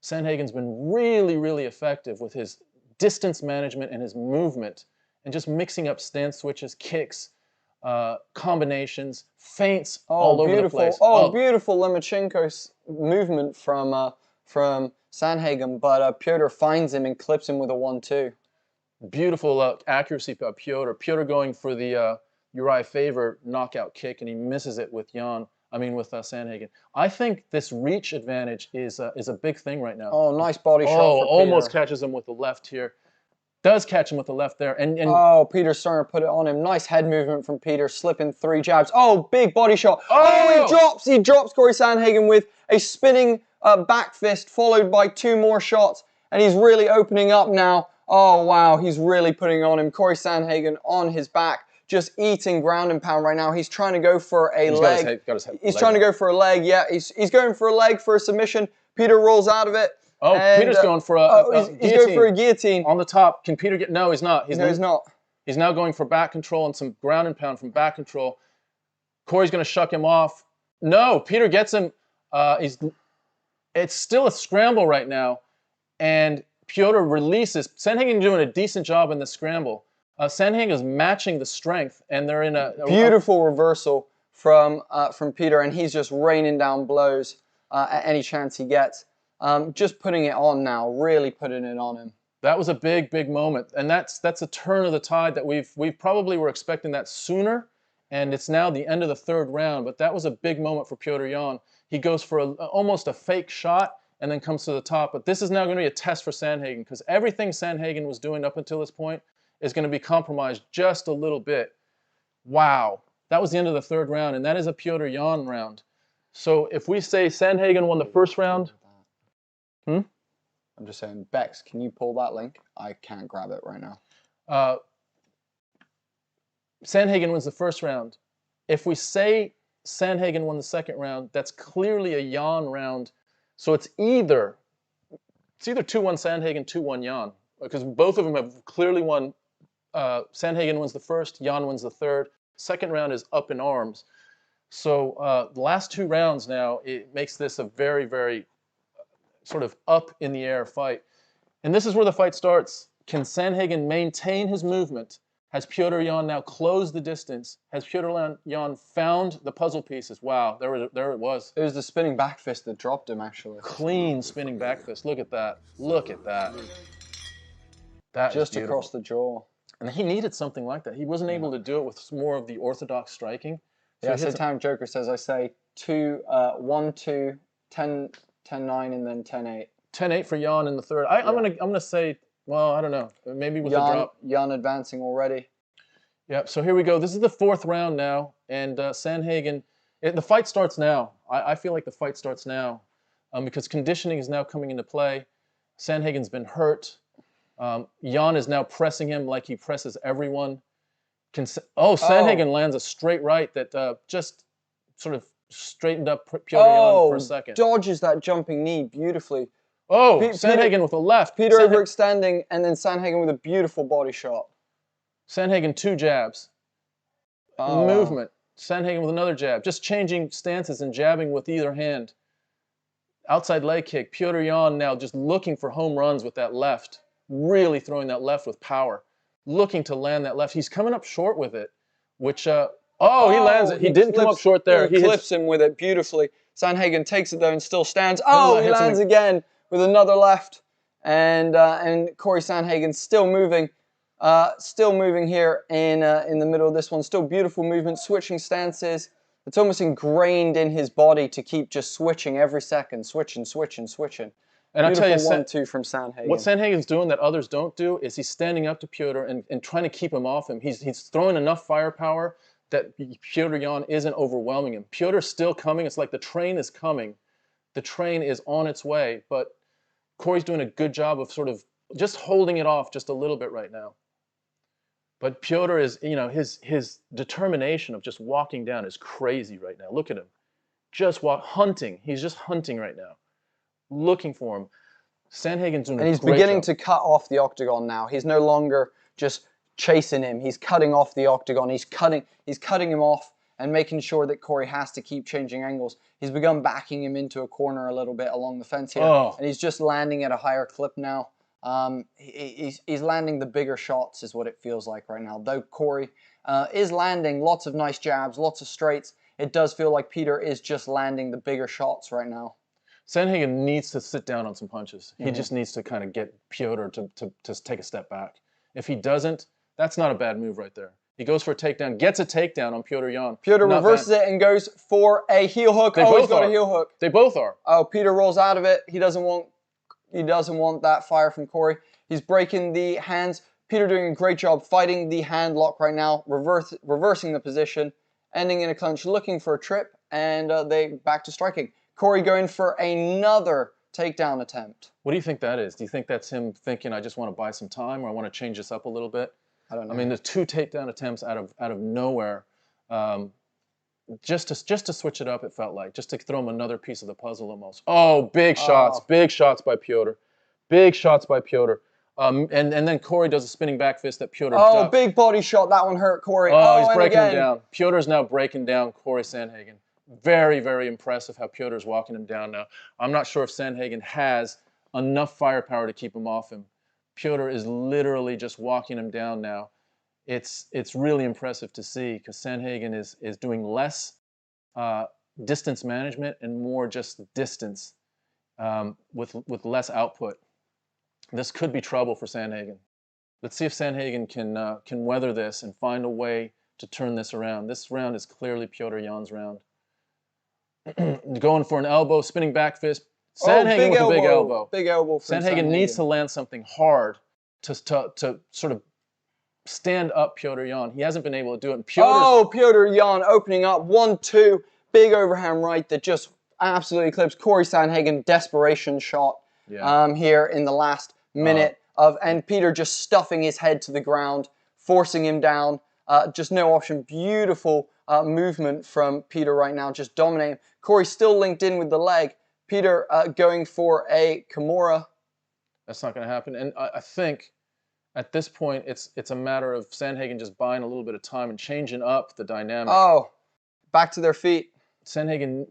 Sandhagen's been really, really effective with his distance management and his movement and just mixing up stance switches, kicks, combinations, feints all over the place. Oh, beautiful Lomachenko's movement from Sandhagen, but Petr finds him and clips him with a 1-2. Beautiful accuracy by Petr. Petr going for the Uriah Faber knockout kick, and he misses it with Sandhagen. I think this reach advantage is a big thing right now. Oh, nice body shot for Petr. Almost catches him with the left here. Does catch him with the left there. And oh, Peter's starting to put it on him. Nice head movement from Peter, slipping 3 jabs. Oh, big body shot. Oh, he drops Cory Sandhagen with a spinning back fist, followed by 2 more shots. And he's really opening up now. Oh, wow, he's really putting on him. Cory Sandhagen on his back, just eating ground and pound right now. He's trying to go for a leg. He's trying to go for a leg, yeah. He's going for a leg for a submission. Peter rolls out of it. Oh, and Peter's going for a he's going for a guillotine. On the top. Can Peter get... No, he's not. No, he's not. He's now going for back control and some ground and pound from back control. Cory's going to shuck him off. No, Peter gets him. It's still a scramble right now. And Petr releases. Sandhagen doing a decent job in the scramble. Sandhagen is matching the strength, and they're in a beautiful reversal from Peter, and he's just raining down blows at any chance he gets. Just putting it on now, really putting it on him. That was a big, big moment, and that's a turn of the tide that we probably were expecting that sooner, and it's now the end of the 3rd round. But that was a big moment for Petr Yan. He goes for almost a fake shot and then comes to the top. But this is now going to be a test for Sandhagen, because everything Sandhagen was doing up until this point is going to be compromised just a little bit. Wow, that was the end of the 3rd round, and that is a Petr Yan round. So if we say Sandhagen won the 1st round. I'm just saying, Bex, can you pull that link? I can't grab it right now. Sandhagen wins the 1st round. If we say Sandhagen won the 2nd round, that's clearly a Yan round. So it's either 2-1 Sandhagen, 2-1 Yan, because both of them have clearly won Sandhagen wins the first, Yan wins the third. Second round is up in arms. So the last 2 rounds now, it makes this a very, very sort of up in the air fight. And this is where the fight starts. Can Sandhagen maintain his movement? Has Petr Yan now closed the distance? Has Petr Yan found the puzzle pieces? Wow, there it was. It was the spinning back fist that dropped him, actually. Clean spinning back fist. Look at that. Look at that. That just across the jaw. And he needed something like that. He wasn't able to do it with more of the orthodox striking. So yeah, so Time Joker says, I say 1-2, 10-9, and then 10-8. 10-8 for Yan in the third. I'm gonna say, well, I don't know. Maybe with a drop. Yan advancing already. Yep, so here we go. This is the 4th round now, and Sandhagen, the fight starts now. I feel like the fight starts now because conditioning is now coming into play. Sandhagen's been hurt. Yan is now pressing him like he presses everyone. Sandhagen lands a straight right that just sort of straightened up Petr Yan for a second. Dodges that jumping knee beautifully. Oh, Sandhagen with a left. Peter overextending, and then Sandhagen with a beautiful body shot. Sandhagen 2 jabs. Movement. Sandhagen with another jab. Just changing stances and jabbing with either hand. Outside leg kick. Petr Yan now just looking for home runs with that left. Really throwing that left with power. Looking to land that left. He's coming up short with it, which, he lands it. He didn't come up short there. He clips him with it beautifully. Sandhagen takes it though and still stands. Oh, he lands again with another left. And Cory Sandhagen still moving here in the middle of this one. Still beautiful movement, switching stances. It's almost ingrained in his body to keep just switching every second, switching. And I tell you, 1-2 from Sandhagen. What Sandhagen's doing that others don't do is he's standing up to Petr and trying to keep him off him. He's throwing enough firepower that Petr Yan isn't overwhelming him. Petr's still coming. It's like the train is coming. The train is on its way, but Cory's doing a good job of sort of just holding it off just a little bit right now. But Petr is, his determination of just walking down is crazy right now. Look at him. Just hunting. He's just hunting right now. Looking for him. Sandhagen's doing a great job. And he's beginning to cut off the octagon now. He's no longer just chasing him. He's cutting off the octagon. He's cutting him off and making sure that Cory has to keep changing angles. He's begun backing him into a corner a little bit along the fence here. And he's just landing at a higher clip now. He's landing the bigger shots is what it feels like right now. Though Cory is landing lots of nice jabs, lots of straights, it does feel like Petr is just landing the bigger shots right now. Sandhagen needs to sit down on some punches. He just needs to kind of get Petr to take a step back. If he doesn't, that's not a bad move right there. He goes for a takedown, gets a takedown on Petr Yan. Petr reverses it and goes for a heel hook. He's got a heel hook. They both are. Oh, Petr rolls out of it. He doesn't want that fire from Cory. He's breaking the hands. Petr doing a great job fighting the hand lock right now, reversing the position, ending in a clinch, looking for a trip, and they back to striking. Cory going for another takedown attempt. What do you think that is? Do you think that's him thinking, I just want to buy some time, or I want to change this up a little bit? I don't know. I mean, the 2 takedown attempts out of nowhere, just to switch it up. It felt like just to throw him another piece of the puzzle almost. Oh, big shots by Petr, big shots by Petr. And then Cory does a spinning back fist that Petr. Oh, big body shot. That one hurt Cory. Oh, he's breaking him down. Petr's now breaking down Cory Sandhagen. Very, very impressive how Petr's walking him down now. I'm not sure if Sandhagen has enough firepower to keep him off him. Petr is literally just walking him down now. It's really impressive to see because Sandhagen is doing less distance management and more just distance with less output. This could be trouble for Sandhagen. Let's see if Sandhagen can weather this and find a way to turn this around. This round is clearly Petr Yan's round. Going for an elbow, spinning back fist. Sandhagen with a big elbow. Big elbow. Sandhagen needs to land something hard to sort of stand up Petr Yan. He hasn't been able to do it. And Petr Yan opening up 1-2. Big overhand right that just absolutely clips Cory Sandhagen. Desperation shot here in the last minute and Petr just stuffing his head to the ground, forcing him down. Just no option. Beautiful movement from Petr right now, just dominating. Cory still linked in with the leg. Petr going for a Kimura. That's not going to happen. And I think At this point, it's a matter of Sandhagen just buying a little bit of time and changing up the dynamic. Oh, back to their feet. Sandhagen,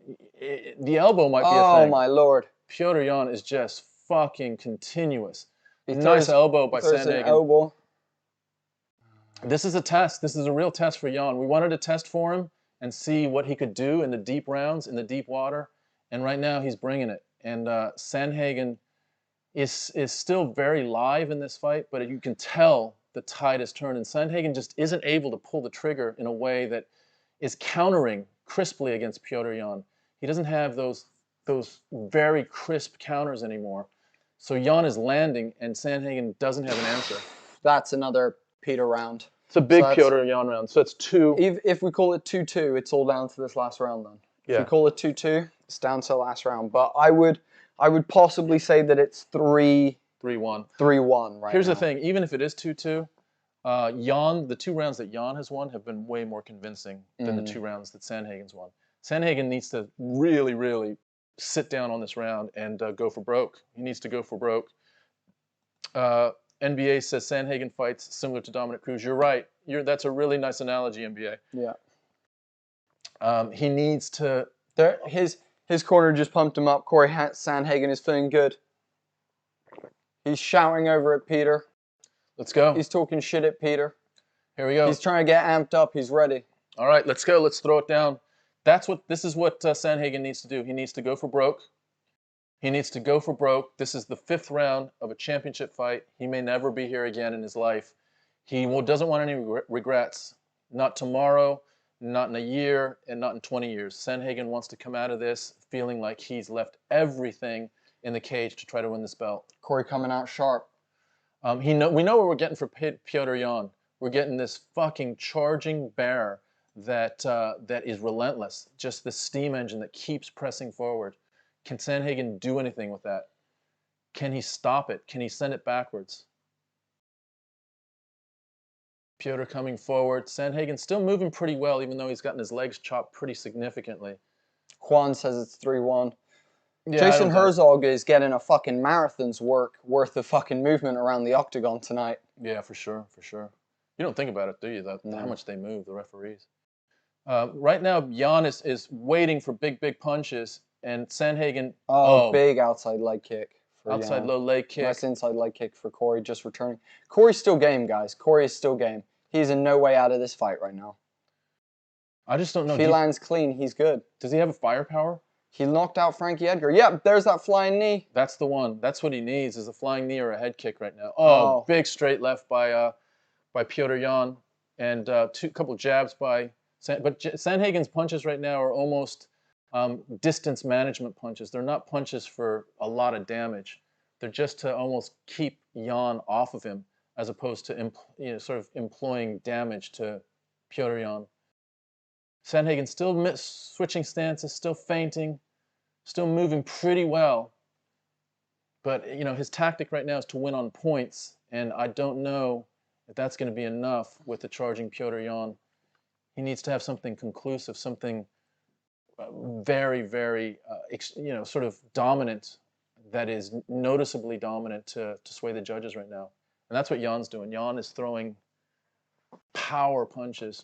the elbow might be a thing. Oh, my Lord. Petr Yan is just fucking continuous. He Nice throws, elbow by throws Sandhagen. An elbow. This is a test. This is a real test for Yan. We wanted to test for him and see what he could do in the deep rounds, in the deep water. And right now he's bringing it. And Sandhagen is still very live in this fight, but you can tell the tide has turned. And Sandhagen just isn't able to pull the trigger in a way that is countering crisply against Petr Yan. He doesn't have those very crisp counters anymore. So Yan is landing, and Sandhagen doesn't have an answer. That's another Petr round. It's a big Petr Yan round. So it's 2. If we call it 2-2, it's all down to this last round then. Yeah. If we call it 2-2, it's down to the last round. But I would possibly say that it's 3-1 right Here's now. the thing. Even if it is 2-2, Yan, the 2 rounds that Yan has won have been way more convincing than the 2 rounds that Sandhagen's won. Sandhagen needs to really, really sit down on this round and go for broke. He needs to go for broke. NBA says Sandhagen fights similar to Dominic Cruz. You're right. That's a really nice analogy, NBA. Yeah. He needs to... His corner just pumped him up. Cory Sandhagen is feeling good. He's shouting over at Petr. Let's go. He's talking shit at Petr. Here we go. He's trying to get amped up. He's ready. All right, let's go. Let's throw it down. This is what Sandhagen needs to do. He needs to go for broke. He needs to go for broke. This is the 5th round of a championship fight. He may never be here again in his life. He doesn't want any regrets. Not tomorrow, not in a year, and not in 20 years. Sandhagen wants to come out of this feeling like he's left everything in the cage to try to win this belt. Cory coming out sharp. We know what we're getting for Petr Yan. We're getting this fucking charging bear that is relentless. Just the steam engine that keeps pressing forward. Can Sandhagen do anything with that? Can he stop it? Can he send it backwards? Petr coming forward. Sandhagen still moving pretty well, even though he's gotten his legs chopped pretty significantly. Juan says it's 3-1. Yeah, Jason Herzog is getting a fucking marathon's worth of fucking movement around the octagon tonight. Yeah, for sure, for sure. You don't think about it, do you? No. How much they move, the referees. Right now, Yan is waiting for big punches, and Sandhagen... Big outside leg kick. Outside low leg kick. Nice inside leg kick for Cory, just returning. Cory's still game, guys. Cory is still game. He's in no way out of this fight right now. I just don't know. If he lands clean, he's good. Does he have a firepower? He knocked out Frankie Edgar. Yep, there's that flying knee. That's the one. That's what he needs, is a flying knee or a head kick right now. Oh. Big straight left by Petr Yan, and couple jabs by... But Sandhagen's punches right now are almost distance management punches. They're not punches for a lot of damage. They're just to almost keep Yan off of him, as opposed to sort of employing damage to Petr Yan. Sandhagen still switching stances, still feinting, still moving pretty well. But his tactic right now is to win on points, and I don't know if that's going to be enough with the charging Petr Yan. He needs to have something conclusive, something very, very, sort of dominant, that is noticeably dominant to sway the judges right now. And that's what Yan's doing. Yan is throwing power punches.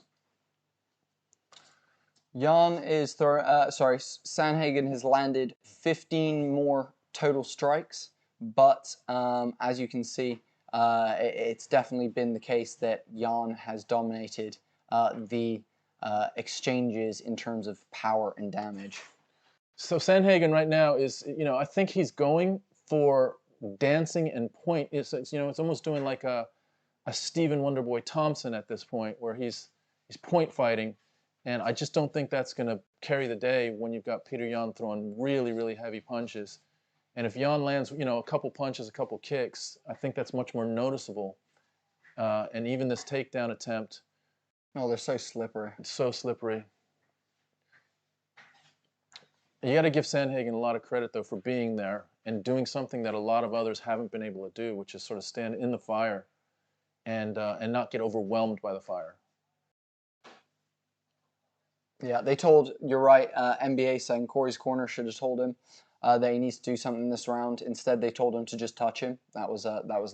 Sandhagen has landed 15 more total strikes, but as you can see, it's definitely been the case that Yan has dominated the exchanges in terms of power and damage. So Sandhagen right now is, I think he's going for dancing and point. It's almost doing like a Stephen Wonderboy Thompson at this point, where he's point fighting, and I just don't think that's going to carry the day when you've got Petr Yan throwing really, really heavy punches. And if Yan lands, a couple punches, a couple kicks, I think that's much more noticeable. And even this takedown attempt. Oh, they're so slippery. It's so slippery. You got to give Sandhagen a lot of credit, though, for being there and doing something that a lot of others haven't been able to do, which is sort of stand in the fire and not get overwhelmed by the fire. Yeah, you're right, NBA saying Cory's corner should have told him. that he needs to do something this round. Instead, they told him to just touch him. That was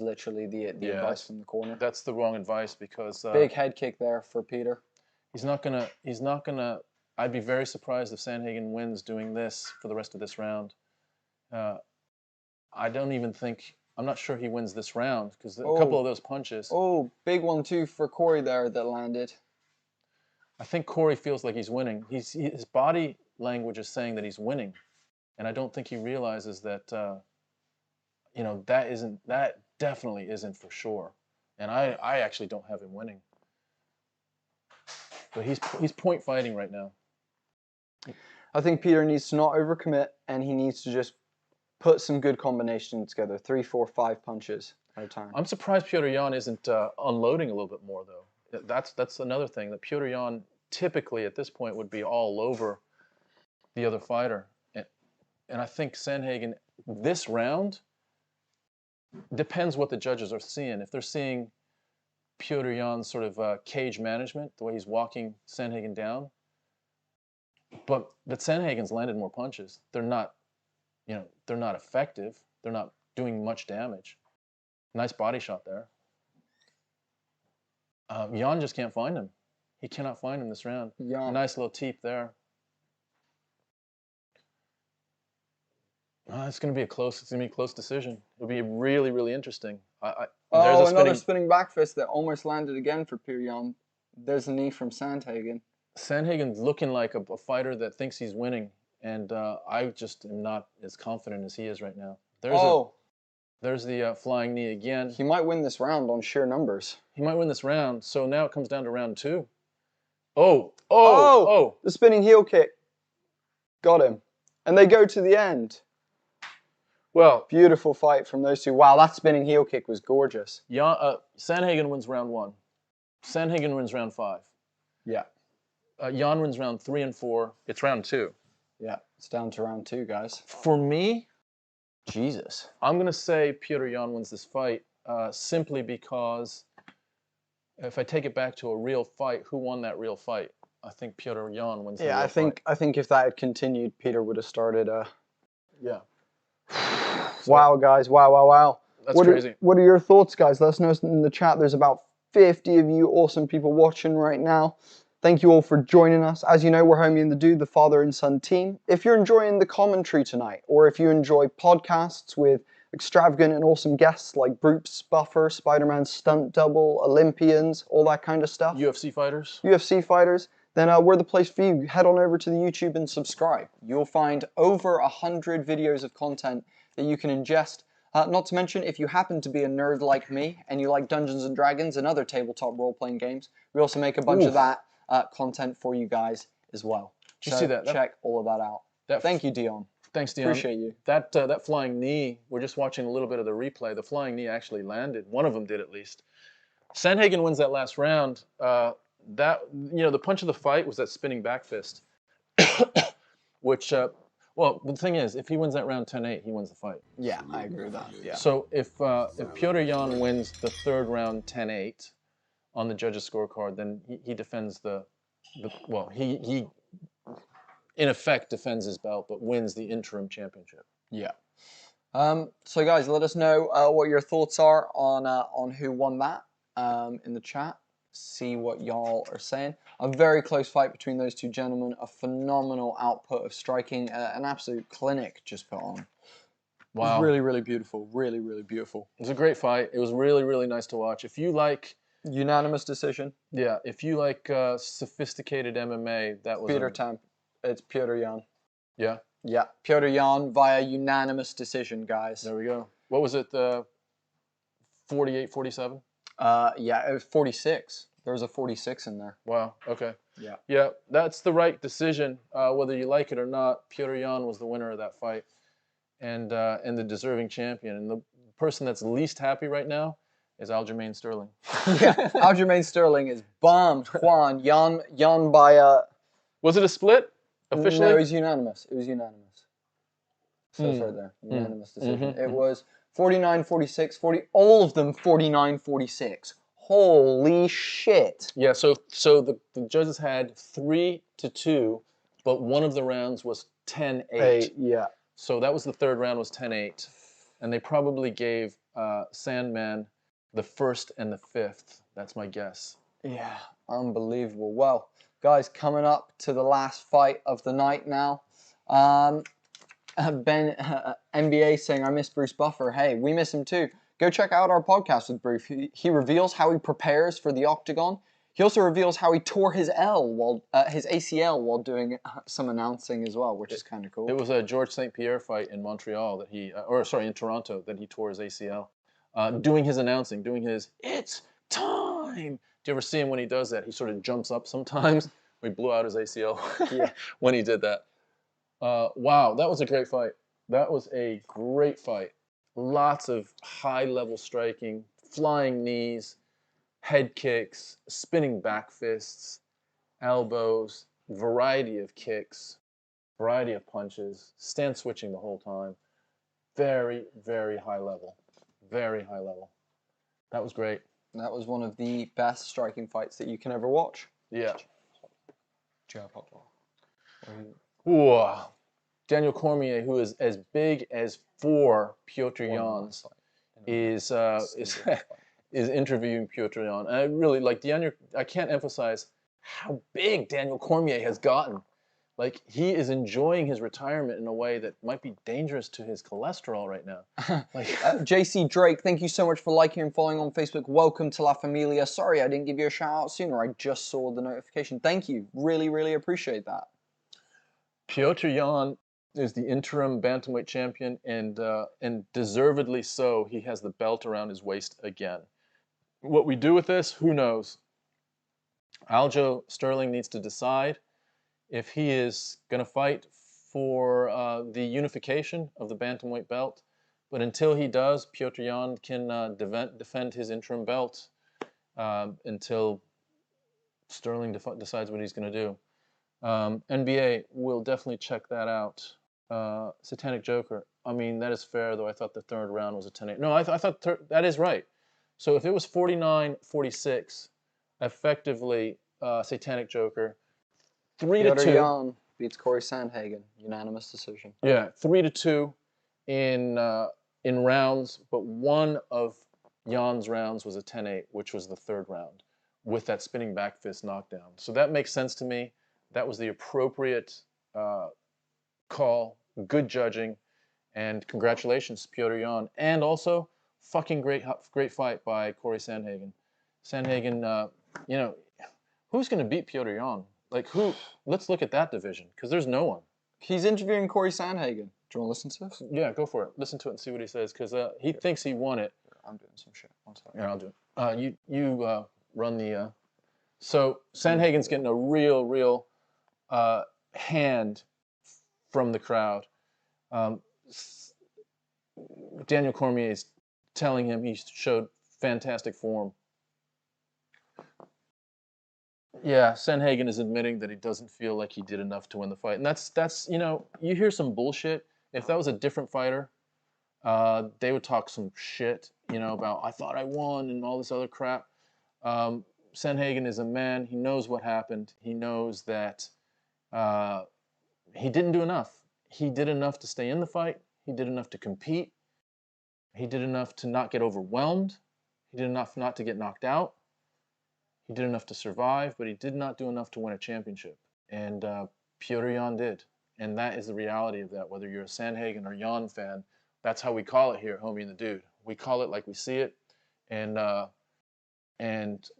literally the advice from the corner. That's the wrong advice because big head kick there for Peter. He's not gonna. I'd be very surprised if Sandhagen wins doing this for the rest of this round. I don't even think. I'm not sure he wins this round because a couple of those punches. Oh, big one too for Cory there that landed. I think Cory feels like he's winning. His body language is saying that he's winning, and I don't think he realizes that. That definitely isn't for sure, and I actually don't have him winning. But he's point fighting right now. I think Peter needs to not overcommit, and he needs to just put some good combinations together. 3, 4, 5 punches at a time. I'm surprised Petr Yan isn't unloading a little bit more though. That's another thing. That Petr Yan typically at this point would be all over the other fighter, and I think Sandhagen this round depends what the judges are seeing. If they're seeing Petr Yan's sort of cage management, the way he's walking Sandhagen down, but Sandhagen's landed more punches. They're not effective. They're not doing much damage. Nice body shot there. Yan just can't find him. He cannot find him this round. Yan. Nice little teep there. It's going to be a close decision. It'll be really, really interesting. Another spinning back fist that almost landed again for Petr Yan. There's a knee from Sandhagen. Sandhagen's looking like a fighter that thinks he's winning, and I just am not as confident as he is right now. There's the flying knee again. He might win this round on sheer numbers. He might win this round, so now it comes down to round 2. The spinning heel kick. Got him. And they go to the end. Well, beautiful fight from those two. Wow, that spinning heel kick was gorgeous. Sandhagen wins round 1. Sandhagen wins round 5. Yeah. Yan wins round 3 and 4. It's round 2. Yeah, it's down to round 2, guys. For me, Jesus, I'm going to say Petr Yan wins this fight simply because if I take it back to a real fight, who won that real fight? I think Petr Yan wins the real fight. I think if that had continued, Peter would have started Yeah. Wow, guys. Wow. That's crazy. What are your thoughts, guys? Let us know in the chat. There's about 50 of you awesome people watching right now. Thank you all for joining us. As you know, we're Homie and the Dude, the father and son team. If you're enjoying the commentary tonight, or if you enjoy podcasts with extravagant and awesome guests like Bruce Buffer, Spider-Man's stunt double, Olympians, all that kind of stuff. UFC fighters, then we're the place for you. Head on over to the YouTube and subscribe. You'll find over 100 videos of content that you can ingest. Not to mention, if you happen to be a nerd like me and you like Dungeons & Dragons and other tabletop role-playing games, we also make a bunch of that content for you guys as well. Did you see that? Check all of that out. Thank you, Dion. Thanks, Dion. Appreciate you. That flying knee, we're just watching a little bit of the replay. The flying knee actually landed. One of them did at least. Sandhagen wins that last round. The punch of the fight was that spinning back fist. Which, well, the thing is, if he wins that round 10-8, he wins the fight. Yeah, I agree with that. Yeah. So if Petr Yan wins the 3rd round 10-8 on the judges' scorecard, then he defends he in effect defends his belt, but wins the interim championship. Yeah. So guys, let us know what your thoughts are on who won that in the chat. See what y'all are saying. A very close fight between those two gentlemen. A phenomenal output of striking. An absolute clinic just put on. Wow. It was really, really beautiful. Really, really beautiful. It was a great fight. It was really, really nice to watch. If you like... Unanimous decision. Yeah, if you like sophisticated MMA, that was... It's Petr Yan. Yeah? Yeah, Petr Yan via unanimous decision, guys. There we go. What was it, 48, 47? Yeah, it was 46. There was a 46 in there. Wow, okay. Yeah. Yeah, that's the right decision. Whether you like it or not, Petr Yan was the winner of that fight and the deserving champion. And the person that's least happy right now is Aljamain Sterling. Yeah, Aljamain Sterling is bombed. Juan, Yan by... Was it a split, officially? No, it was unanimous. It was unanimous. So it's right there. Unanimous decision. It was 49-46, all of them 49-46. Holy shit. Yeah, so the judges had 3-2, but one of the rounds was 10-8. Yeah. So that was the third round, was 10-8. And they probably gave Sandman the first and the fifth. That's my guess. Yeah, unbelievable. Well, guys, coming up to the last fight of the night now. NBA saying, I miss Bruce Buffer. Hey, we miss him too. Go check out our podcast with Bruce. He reveals how he prepares for the octagon. He also reveals how he tore his his ACL while doing some announcing as well, which is kind of cool. It was a George St. Pierre fight in Montreal that he, in Toronto, that he tore his ACL. Doing his announcing, doing his, it's time. Do you ever see him when he does that? He sort of jumps up sometimes. We blew out his ACL when he did that. Wow, that was a great fight. That was a great fight. Lots of high-level striking, flying knees, head kicks, spinning back fists, elbows, variety of kicks, variety of punches, stance switching the whole time. Very, very high level. Very high level. That was great. That was one of the best striking fights that you can ever watch. Yeah. Ooh. Daniel Cormier, who is as big as 4 Petr Yan, is interviewing Petr Yan. And I really like Daniel. I can't emphasize how big Daniel Cormier has gotten. Like, he is enjoying his retirement in a way that might be dangerous to his cholesterol right now. Like, JC Drake, thank you so much for liking and following on Facebook. Welcome to La Familia. Sorry I didn't give you a shout out sooner. I just saw the notification. Thank you. Really, really appreciate that. Petr Yan is the interim bantamweight champion, and deservedly so. He has the belt around his waist again. What we do with this, who knows? Aljo Sterling needs to decide if he is going to fight for the unification of the bantamweight belt. But until he does, Petr Yan can defend his interim belt until Sterling decides what he's going to do. NBA will definitely check that out. Satanic Joker. I mean, that is fair, though I thought the third round was a 10-8. No, I thought that is right. So if it was 49-46, effectively Satanic Joker, 3-2. Petr Yan beats Cory Sandhagen, unanimous decision. Yeah, 3-2 in rounds, but one of Jan's rounds was a 10-8, which was the third round, with that spinning back fist knockdown. So that makes sense to me. That was the appropriate call, good judging, and congratulations, Petr Yan. And also, fucking great fight by Cory Sandhagen. Sandhagen, you know, who's going to beat Petr Yan? Like, who? Let's look at that division, because there's no one. He's interviewing Cory Sandhagen. Do you want to listen to this? Yeah, go for it. Listen to it and see what he says, because he thinks he won it. I'm doing some shit. One second. Yeah, I'll do it. You run the... So, Sandhagen's getting a real hand from the crowd. Daniel Cormier is telling him he showed fantastic form. Yeah, Sandhagen is admitting that he doesn't feel like he did enough to win the fight. And that's you know, you hear some bullshit. If that was a different fighter, they would talk some shit, you know, about I thought I won and all this other crap. Sandhagen is a man. He knows what happened. He knows that he didn't do enough. He did enough to stay in the fight. He did enough to compete. He did enough to not get overwhelmed. He did enough not to get knocked out. He did enough to survive, but he did not do enough to win a championship. And Petr Yan did. And that is the reality of that. Whether you're a Sandhagen or Yan fan, that's how we call it here at Homie and the Dude. We call it like we see it. And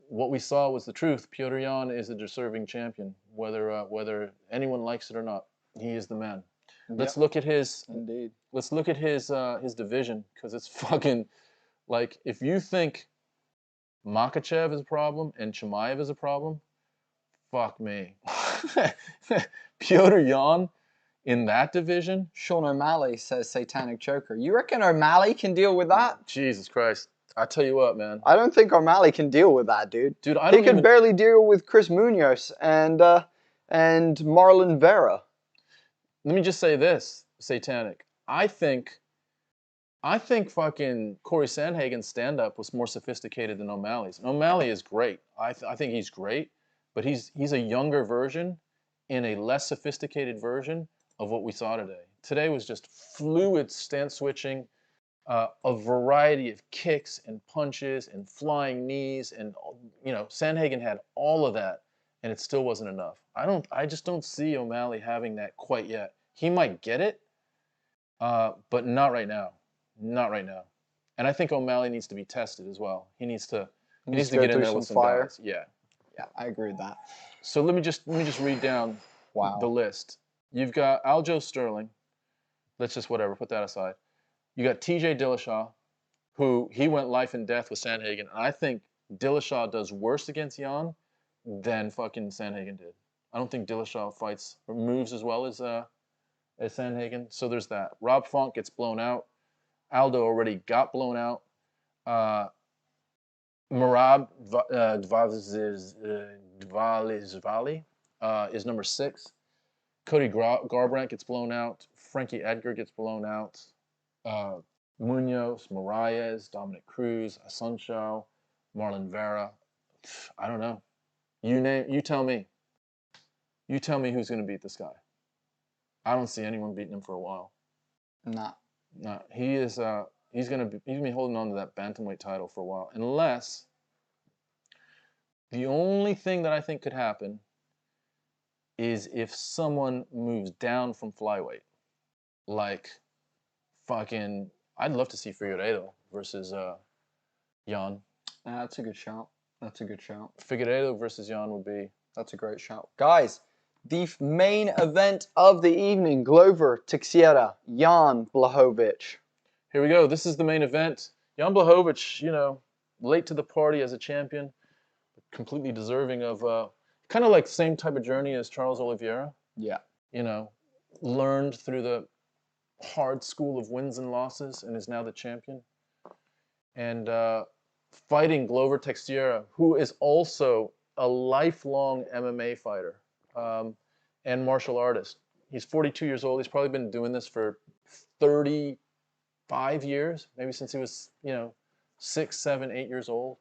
what we saw was the truth. Petr Yan is a deserving champion, whether anyone likes it or not. He is the man. Let's look at his. Indeed. Let's look at his division, because it's fucking like, if you think Makhachev is a problem and Chimaev is a problem, fuck me. Petr Yan in that division. Sean O'Malley says Satanic Joker. You reckon O'Malley can deal with that? Jesus Christ. I tell you what, man. I don't think O'Malley can deal with that, dude. Dude, he could barely deal with Chris Munoz and Marlon Vera. Let me just say this, Satanic. I think fucking Cory Sandhagen's stand-up was more sophisticated than O'Malley's. And O'Malley is great. I think he's great, but he's a younger version in a less sophisticated version of what we saw today. Today was just fluid stance switching, a variety of kicks and punches and flying knees, and Sandhagen had all of that, and it still wasn't enough. I just don't see O'Malley having that quite yet. He might get it, but not right now. Not right now. And I think O'Malley needs to be tested as well. He needs to get in there with some fire. Guys. Yeah. Yeah, I agree with that. So let me just read down the list. You've got Aljo Sterling. Let's just put that aside. You got TJ Dillashaw, who he went life and death with Sandhagen. And I think Dillashaw does worse against Yan than fucking Sandhagen did. I don't think Dillashaw fights or moves as well as Sandhagen. So there's that. Rob Font gets blown out. Aldo already got blown out. Merab Dvalishvili is number 6. Cody Garbrandt gets blown out. Frankie Edgar gets blown out. Munoz, Moraes, Dominic Cruz, Asuncion, Marlon Vera. I don't know. You tell me. You tell me who's going to beat this guy. I don't see anyone beating him for a while. Nah. No, he is. He's gonna be holding on to that bantamweight title for a while, unless the only thing that I think could happen is if someone moves down from flyweight, like fucking. I'd love to see Figueiredo versus Yan. That's a good shout. That's a good shout. Figueiredo versus Yan would be. That's a great shout, guys. The main event of the evening, Glover Teixeira, Jan Blachowicz. Here we go. This is the main event. Jan Blachowicz, late to the party as a champion, completely deserving of kind of like the same type of journey as Charles Oliveira. Yeah. Learned through the hard school of wins and losses and is now the champion. And fighting Glover Teixeira, who is also a lifelong MMA fighter. And martial artist. He's 42 years old. He's probably been doing this for 35 years, maybe since he was, 6, 7, 8 years old.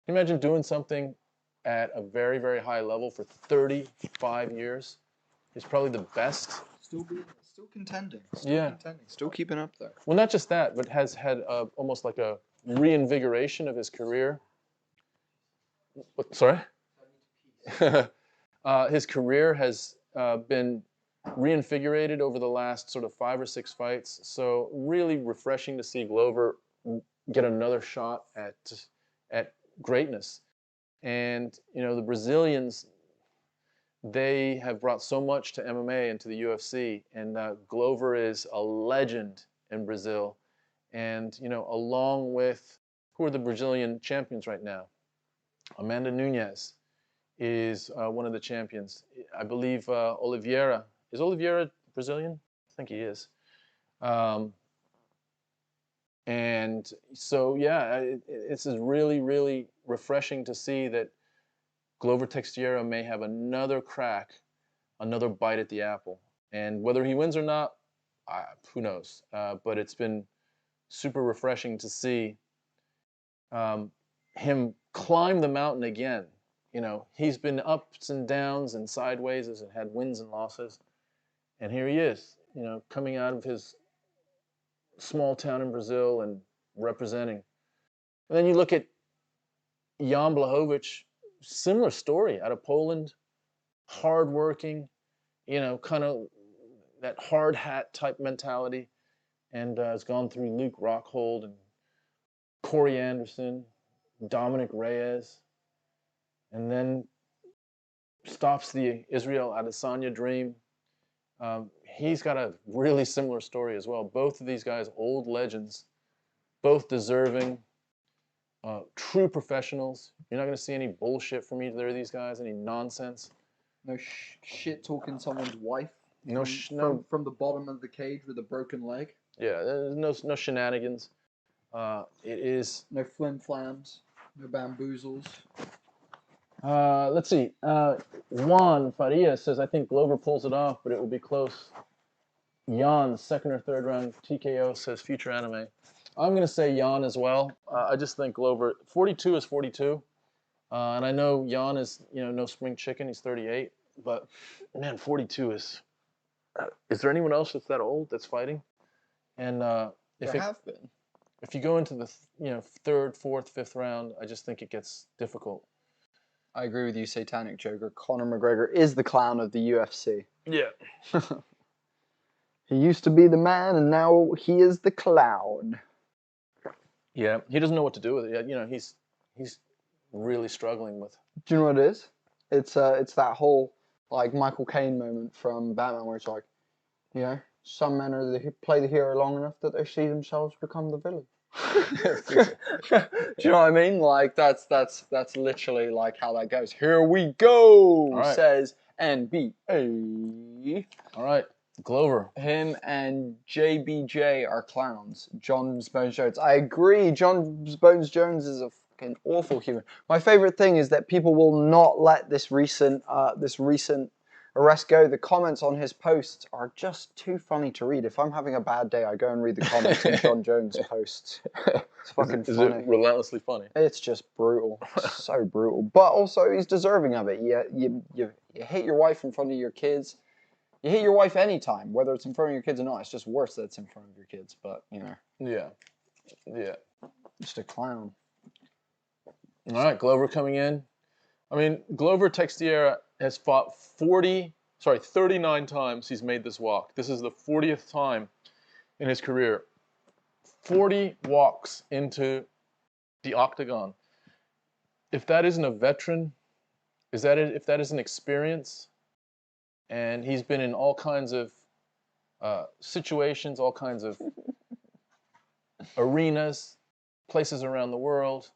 Can you imagine doing something at a very, very high level for 35 years? He's probably the best. Still contending. Still keeping up there. Well, not just that, but has had almost like a reinvigoration of his career. Sorry? His career has been reinvigorated over the last sort of 5 or 6 fights. So really refreshing to see Glover get another shot at greatness. And the Brazilians, they have brought so much to MMA and to the UFC. And Glover is a legend in Brazil. And along with who are the Brazilian champions right now? Amanda Nunes is one of the champions. I believe Oliveira. Is Oliveira Brazilian? I think he is. And so, yeah, it's really, really refreshing to see that Glover Teixeira may have another crack, another bite at the apple. And whether he wins or not, who knows? But it's been super refreshing to see him climb the mountain again. He's been ups and downs and sideways and had wins and losses. And here he is, coming out of his small town in Brazil and representing. And then you look at Jan Blachowicz, similar story, out of Poland, hardworking, kind of that hard hat type mentality, and has gone through Luke Rockhold and Corey Anderson, Dominic Reyes, and then stops the Israel Adesanya dream. He's got a really similar story as well. Both of these guys, old legends, both deserving, true professionals. You're not going to see any bullshit from either of these guys, any nonsense. No shit talking someone's wife. No, from the bottom of the cage with a broken leg. Yeah, there's no shenanigans. It is no flim flams, no bamboozles. Let's see. Juan Faria says, I think Glover pulls it off, but it will be close. Jan, 2nd or 3rd round TKO, says future anime. I'm going to say Jan as well. I just think Glover, 42 is 42. And I know Jan is, no spring chicken. He's 38. But, man, 42 is is there anyone else that's that old that's fighting? And There have been. If you go into the third, fourth, fifth round, I just think it gets difficult. I agree with you, Satanic Joker. Conor McGregor is the clown of the UFC. Yeah. He used to be the man, and now he is the clown. Yeah, he doesn't know what to do with it. You know, he's really struggling with. Do you know what it is? It's that whole like Michael Caine moment from Batman, where it's like, you know, some men play the hero long enough that they see themselves become the villain. Do you know what I mean? Like that's literally like how that goes. Here we go, right. says NBA. All right, Glover. Him and JBJ are clowns. John Bones Jones. I agree. John Bones Jones is a fucking awful human. My favorite thing is that people will not let this recent arrest go. The comments on his posts are just too funny to read. If I'm having a bad day, I go and read the comments on John Jones' posts. It's fucking funny. Is it relentlessly funny? It's just brutal. So brutal. But also, he's deserving of it. You hit your wife in front of your kids. You hit your wife anytime, whether it's in front of your kids or not. It's just worse that it's in front of your kids. But, you know. Yeah. Yeah. Just a clown. All right, Glover coming in. I mean, Glover Teixeira has fought 39 times he's made this walk. This is the 40th time in his career. 40 walks into the octagon. If that isn't a veteran, if that isn't experience, and he's been in all kinds of situations, all kinds of arenas, places around the world.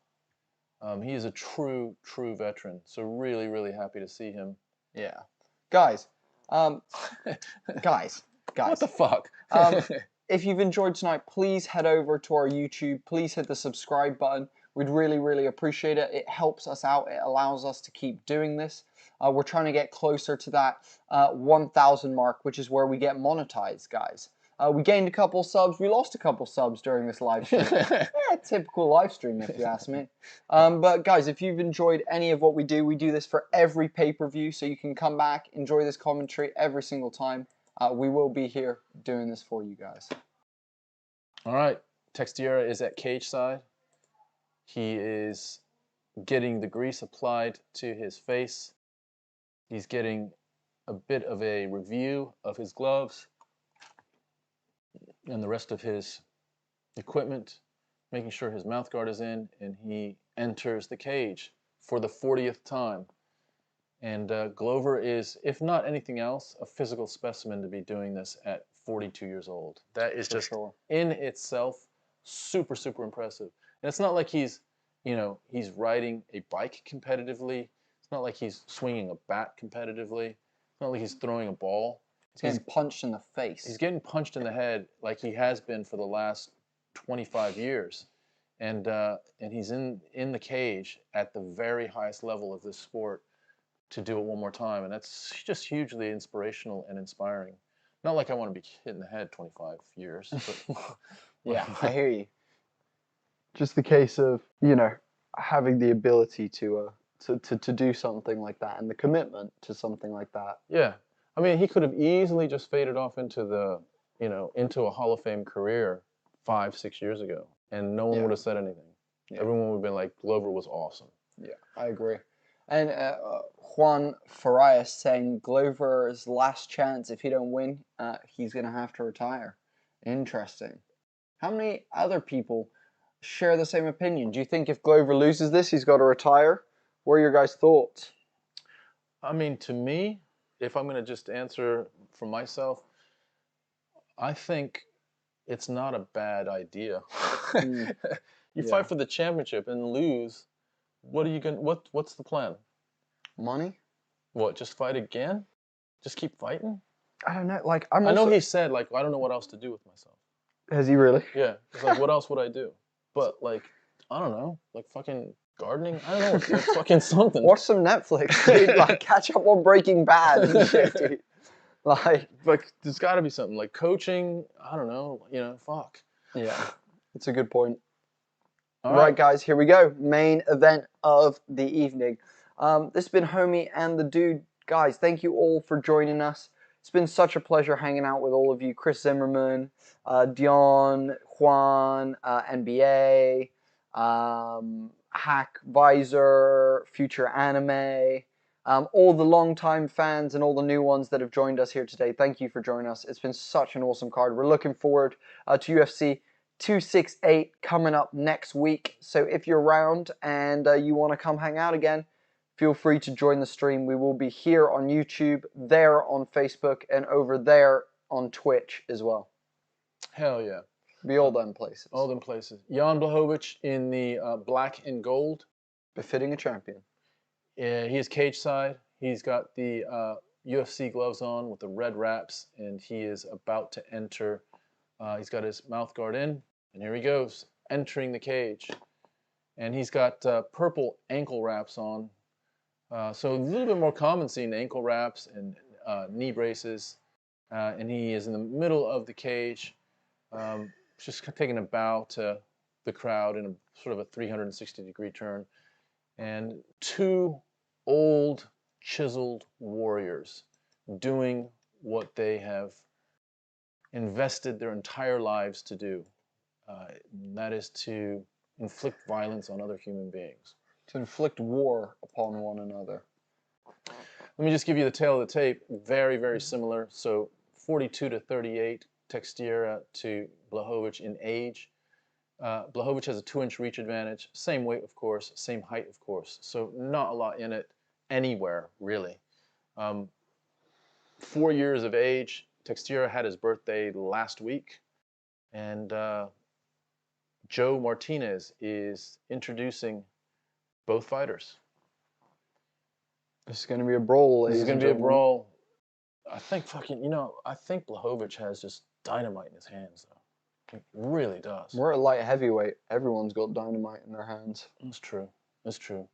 He is a true veteran. So really, really happy to see him. Yeah. Guys. Guys. What the fuck? If you've enjoyed tonight, please head over to our YouTube. Please hit the subscribe button. We'd really, really appreciate it. It helps us out. It allows us to keep doing this. We're trying to get closer to that 1,000 mark, which is where we get monetized, guys. We gained a couple subs. We lost a couple subs during this live stream. Yeah, typical live stream, if you ask me. But guys, if you've enjoyed any of what we do this for every pay-per-view, so you can come back, enjoy this commentary every single time. We will be here doing this for you guys. All right, Teixeira is at cage side. He is getting the grease applied to his face. He's getting a bit of a review of his gloves and the rest of his equipment, making sure his mouth guard is in, and he enters the cage for the 40th time. And Glover is, if not anything else, a physical specimen to be doing this at 42 years old. That is just in itself super, super impressive. And it's not like he's, he's riding a bike competitively. It's not like he's swinging a bat competitively. It's not like he's throwing a ball. He's getting punched in the face. He's getting punched in the head like he has been for the last 25 years. And he's in the cage at the very highest level of this sport to do it one more time. And that's just hugely inspirational and inspiring. Not like I want to be hit in the head 25 years. But yeah, I hear you. Just the case of, having the ability to do something like that and the commitment to something like that. Yeah. I mean, he could have easily just faded off into the, into a Hall of Fame career 5-6 years ago, and no one would have said anything. Yeah. Everyone would have been like, Glover was awesome. Yeah, I agree. And Juan Farias saying Glover's last chance, if he don't win, he's going to have to retire. Interesting. How many other people share the same opinion? Do you think if Glover loses this, he's got to retire? What are your guys' thoughts? I mean, to me, if I'm going to just answer for myself, I think it's not a bad idea. You fight for the championship and lose. What are you going? What's the plan? Money? What? Just fight again? Just keep fighting? I don't know. Like I know he said I don't know what else to do with myself. Has he really? Yeah. It's like, what else would I do? But I don't know. Fucking gardening? I don't know. Fucking something. Watch some Netflix, dude. Catch up on Breaking Bad and shit, dude. There's got to be something. Coaching, I don't know. Fuck. Yeah. It's a good point. All right, guys, here we go. Main event of the evening. This has been Homie and the Dude. Guys, thank you all for joining us. It's been such a pleasure hanging out with all of you. Chris Zimmerman, Dion, Juan, NBA, Hack Visor, Future Anime, all the longtime fans and all the new ones that have joined us here today. Thank you for joining us. It's been such an awesome card. We're looking forward to UFC 268 coming up next week. So if you're around and you want to come hang out again, feel free to join the stream. We will be here on YouTube, there on Facebook, and over there on Twitch as well. Hell yeah. Be all them places. All them places. Jan Blachowicz in the black and gold. Befitting a champion. Yeah, he is cage side. He's got the UFC gloves on with the red wraps, and he is about to enter. He's got his mouth guard in, and here he goes, entering the cage. And he's got purple ankle wraps on. So a little bit more common seeing ankle wraps and knee braces. And he is in the middle of the cage, just taking a bow to the crowd in a sort of a 360-degree turn. And two old, chiseled warriors doing what they have invested their entire lives to do. And that is to inflict violence on other human beings. To inflict war upon one another. Let me just give you the tail of the tape. Very, very similar. So 42 to 38, Teixeira to Blachowicz in age. Blachowicz has a 2-inch reach advantage. Same weight, of course. Same height, of course. So not a lot in it anywhere, really. 4 years of age. Teixeira had his birthday last week. And Joe Martinez is introducing both fighters. This is going to be a brawl. This is going to be a brawl. I think I think Blachowicz has just dynamite in his hands, though. He really does. We're at light heavyweight. Everyone's got dynamite in their hands. That's true. That's true.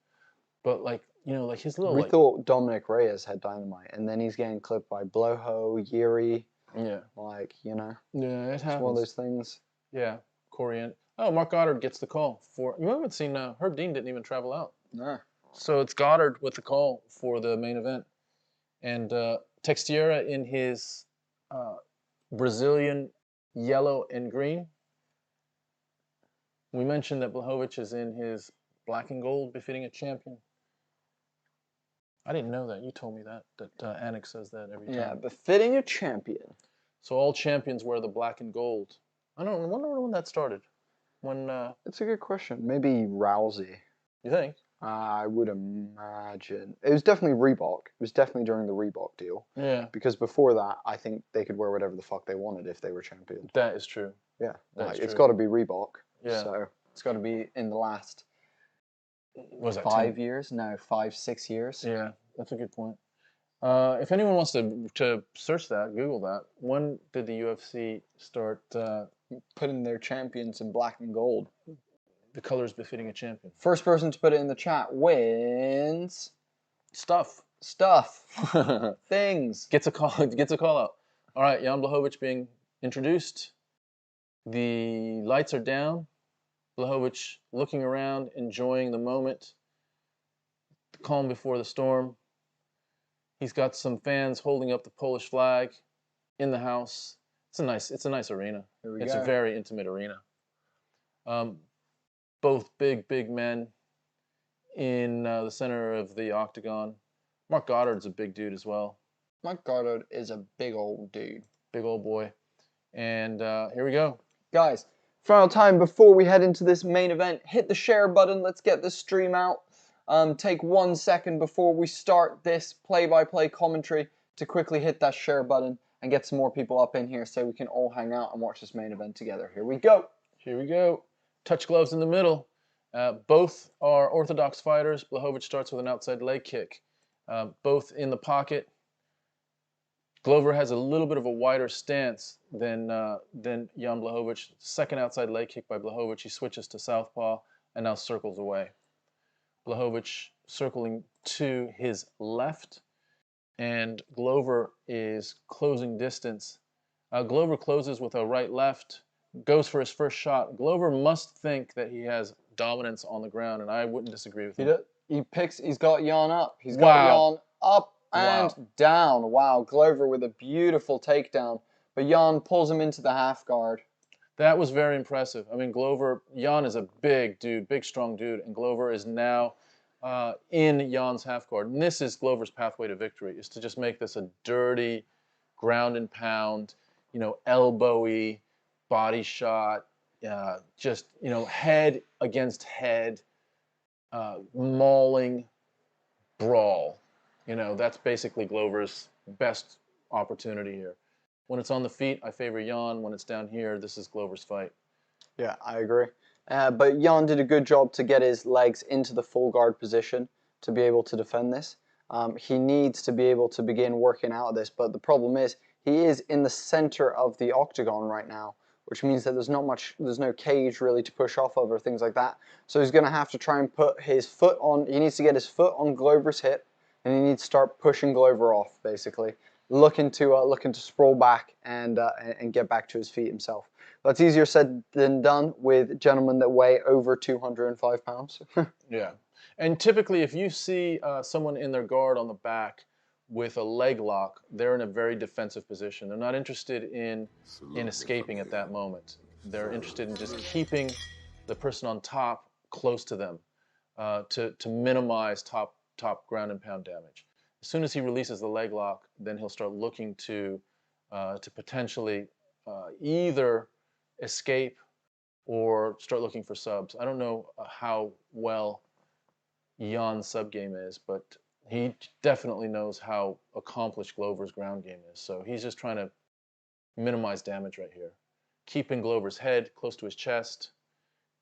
But like his little. We thought Dominic Reyes had dynamite, and then he's getting clipped by Bloho, Yuri. Yeah. Yeah, it happens. It's one of those things. Yeah, Corey. Oh, Mark Goddard gets the call for. You haven't seen Herb Dean didn't even travel out. No. So it's Goddard with the call for the main event, and Teixeira in his Brazilian yellow and green. We mentioned that Blachowicz is in his black and gold, befitting a champion. I didn't know that. You told me that Anik says that every time. Yeah, befitting a champion. So all champions wear the black and gold. I wonder when that started. It's a good question. Maybe Rousey. You think? I would imagine. It was definitely Reebok. It was definitely during the Reebok deal. Yeah. Because before that, I think they could wear whatever the fuck they wanted if they were champions. That is true. Yeah. That's It's true. got to be Reebok. Yeah. So it's got to be in the last was that 5 years? No, 5, 6 years. Yeah, that's a good point. If anyone wants to search that, Google that. When did the UFC start putting their champions in black and gold? The colors befitting a champion. First person to put it in the chat wins stuff. Things. Gets a call out. All right, Jan Blachowicz being introduced. The lights are down. Blachowicz looking around, enjoying the moment. The calm before the storm. He's got some fans holding up the Polish flag in the house. It's a nice arena. It's a very intimate arena. Both big men in the center of the octagon. Mark Goddard's a big dude as well. Mark Goddard is a big old dude. Big old boy. And here we go. Guys, final time before we head into this main event. Hit the share button. Let's get this stream out. Take 1 second before we start this play-by-play commentary to quickly hit that share button and get some more people up in here so we can all hang out and watch this main event together. Here we go. Here we go. Touch gloves in the middle. Both are orthodox fighters. Blachowicz starts with an outside leg kick. Both in the pocket. Glover has a little bit of a wider stance than Jan Blachowicz. Second outside leg kick by Blachowicz. He switches to southpaw and now circles away. Blachowicz circling to his left, and Glover is closing distance. Glover closes with a right-left, goes for his first shot. Glover must think that he has dominance on the ground, and I wouldn't disagree with him. He's got Jan up. He's got Jan up, and down. Wow, Glover with a beautiful takedown. But Jan pulls him into the half guard. That was very impressive. I mean, Jan is a big dude, big, strong dude, and Glover is now in Jan's half guard. And this is Glover's pathway to victory, is to just make this a dirty, ground and pound, elbowy, body shot, just, head against head, mauling brawl. That's basically Glover's best opportunity here. When it's on the feet, I favor Jan. When it's down here, this is Glover's fight. Yeah, I agree. But Jan did a good job to get his legs into the full guard position to be able to defend this. He needs to be able to begin working out of this, but the problem is he is in the center of the octagon right now, which means that there's no cage really to push off of or things like that. So he's going to have to try and put his foot on, he needs to get his foot on Glover's hip, and he needs to start pushing Glover off, basically. Looking to sprawl back and get back to his feet himself. That's easier said than done with gentlemen that weigh over 205 pounds. Yeah, and typically if you see someone in their guard on the back with a leg lock, they're in a very defensive position. They're not interested in escaping at that moment. They're interested in just keeping the person on top close to them to minimize top ground and pound damage. As soon as he releases the leg lock, then he'll start looking to potentially either escape or start looking for subs. I don't know how well Jan's sub game is, but he definitely knows how accomplished Glover's ground game is. So he's just trying to minimize damage right here. Keeping Glover's head close to his chest,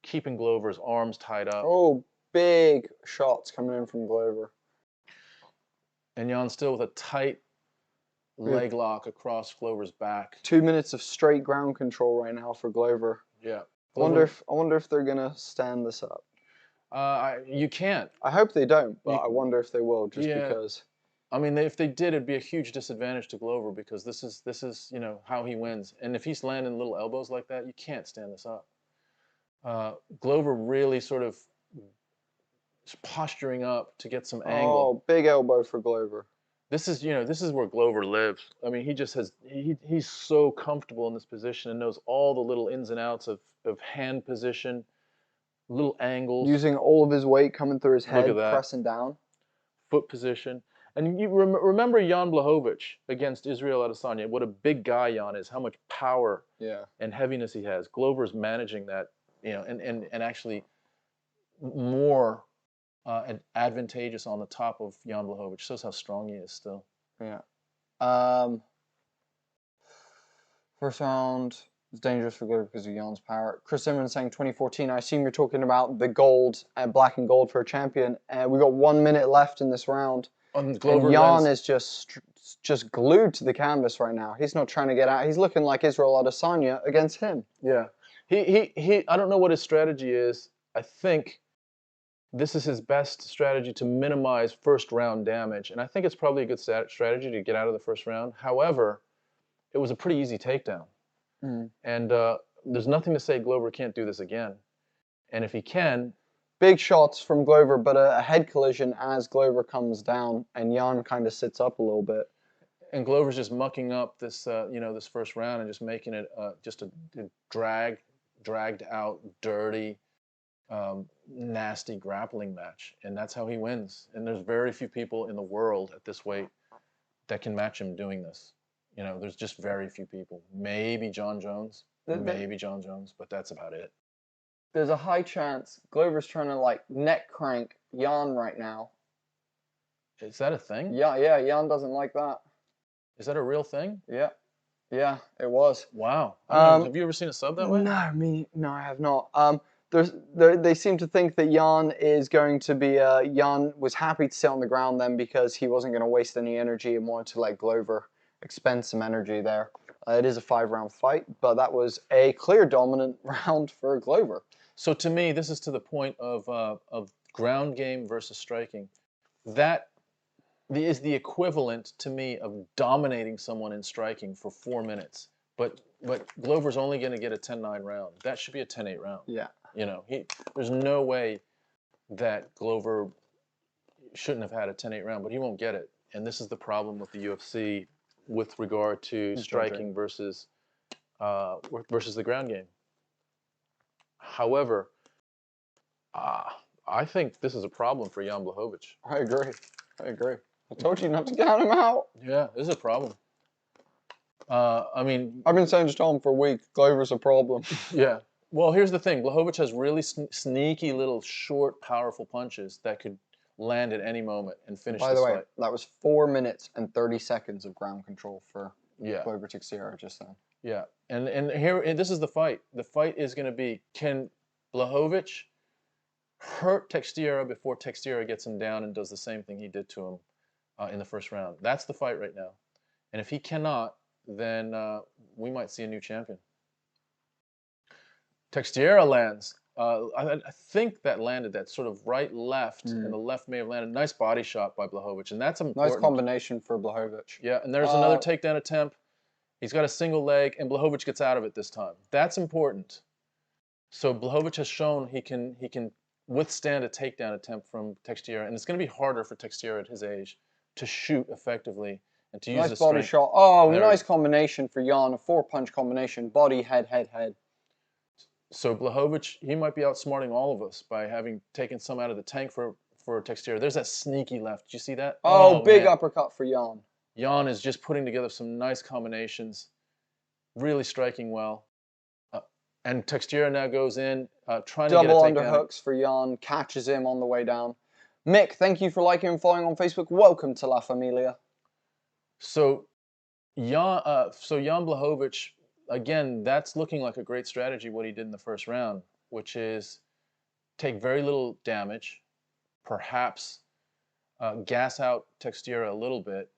keeping Glover's arms tied up. Oh, big shots coming in from Glover. And Jan still with a tight leg lock across Glover's back. 2 minutes of straight ground control right now for Glover. Yeah. I wonder if they're gonna stand this up. You can't. I hope they don't, but I wonder if they will, just because. I mean, if they did, it'd be a huge disadvantage to Glover because this is how he wins. And if he's landing little elbows like that, you can't stand this up. Glover really sort of posturing up to get some angle. Oh, big elbow for Glover. This is where Glover lives. I mean, he's so comfortable in this position and knows all the little ins and outs of hand position, little angles. Using all of his weight coming through his head, pressing down. Foot position. And you remember Jan Blachowicz against Israel Adesanya, what a big guy Jan is, how much power and heaviness he has. Glover's managing that, and actually more advantageous on the top of Jan Blachowicz. Shows how strong he is still. Yeah. First round is dangerous for Glover because of Jan's power. Chris Zimmerman saying 2014. I assume you're talking about the gold, black and gold for a champion. We got 1 minute left in this round. And Jan is just glued to the canvas right now. He's not trying to get out. He's looking like Israel Adesanya against him. Yeah. He I don't know what his strategy is. I think this is his best strategy to minimize first round damage. And I think it's probably a good strategy to get out of the first round. However, it was a pretty easy takedown. And there's nothing to say Glover can't do this again. And if he can... Big shots from Glover, but a head collision as Glover comes down and Jan kind of sits up a little bit. And Glover's just mucking up this, this first round and just making it just a dragged out, dirty, nasty grappling match. And that's how he wins. And there's very few people in the world at this weight that can match him doing this. There's just very few people. Maybe John Jones, but that's about it. There's a high chance Glover's trying to neck crank Jan right now. Is that a thing? Yeah, Jan doesn't like that. Is that a real thing? Yeah, it was. Wow. Have you ever seen a sub that way? No, I have not. They seem to think that Jan is going to be. Jan was happy to sit on the ground then because he wasn't going to waste any energy and wanted to let Glover expend some energy there. It is a 5-round fight, but that was a clear dominant round for Glover. So to me, this is to the point of ground game versus striking. That is the equivalent to me of dominating someone in striking for 4 minutes. But Glover's only going to get a 10-9 round. That should be a 10-8 round. Yeah. There's no way that Glover shouldn't have had a 10-8 round, but he won't get it. And this is the problem with the UFC with regard to striking versus the ground game. However, I think this is a problem for Jan Blachowicz. I agree. I told you not to count him out. Yeah, this is a problem. I mean, I've been saying to Tom for a week, Glover's a problem. Yeah. Well, here's the thing. Blachowicz has really sneaky little short, powerful punches that could land at any moment and finish By the way, fight. that was 4 minutes and 30 seconds of ground control for Yeah. Glover Teixeira just then. Yeah. And this is the fight. The fight is going to be, can Blachowicz hurt Teixeira before Teixeira gets him down and does the same thing he did to him in the first round? That's the fight right now. And if he cannot, then we might see a new champion. Teixeira lands. I think that landed that sort of right-left, and the left may have landed. Nice body shot by Blachowicz, and that's important. Nice combination for Blachowicz. Yeah, and there's another takedown attempt. He's got a single leg, and Blachowicz gets out of it this time. That's important. So Blachowicz has shown he can withstand a takedown attempt from Teixeira, and it's going to be harder for Teixeira at his age to shoot effectively and to use Nice body shot. Oh, nice combination for Jan. A 4-punch combination. Body, head, head, head. So Blachowicz, he might be outsmarting all of us by having taken some out of the tank for Teixeira. There's that sneaky left. Did you see that? Oh, big uppercut for Jan. Jan is just putting together some nice combinations, really striking well. And Teixeira now goes in, trying to get a Double takedown. underhooks for Jan, catches him on the way down. Mick, thank you for liking and following on Facebook. Welcome to La Familia. So Jan Blachowicz, again, that's looking like a great strategy, what he did in the first round, which is take very little damage, perhaps gas out Teixeira a little bit,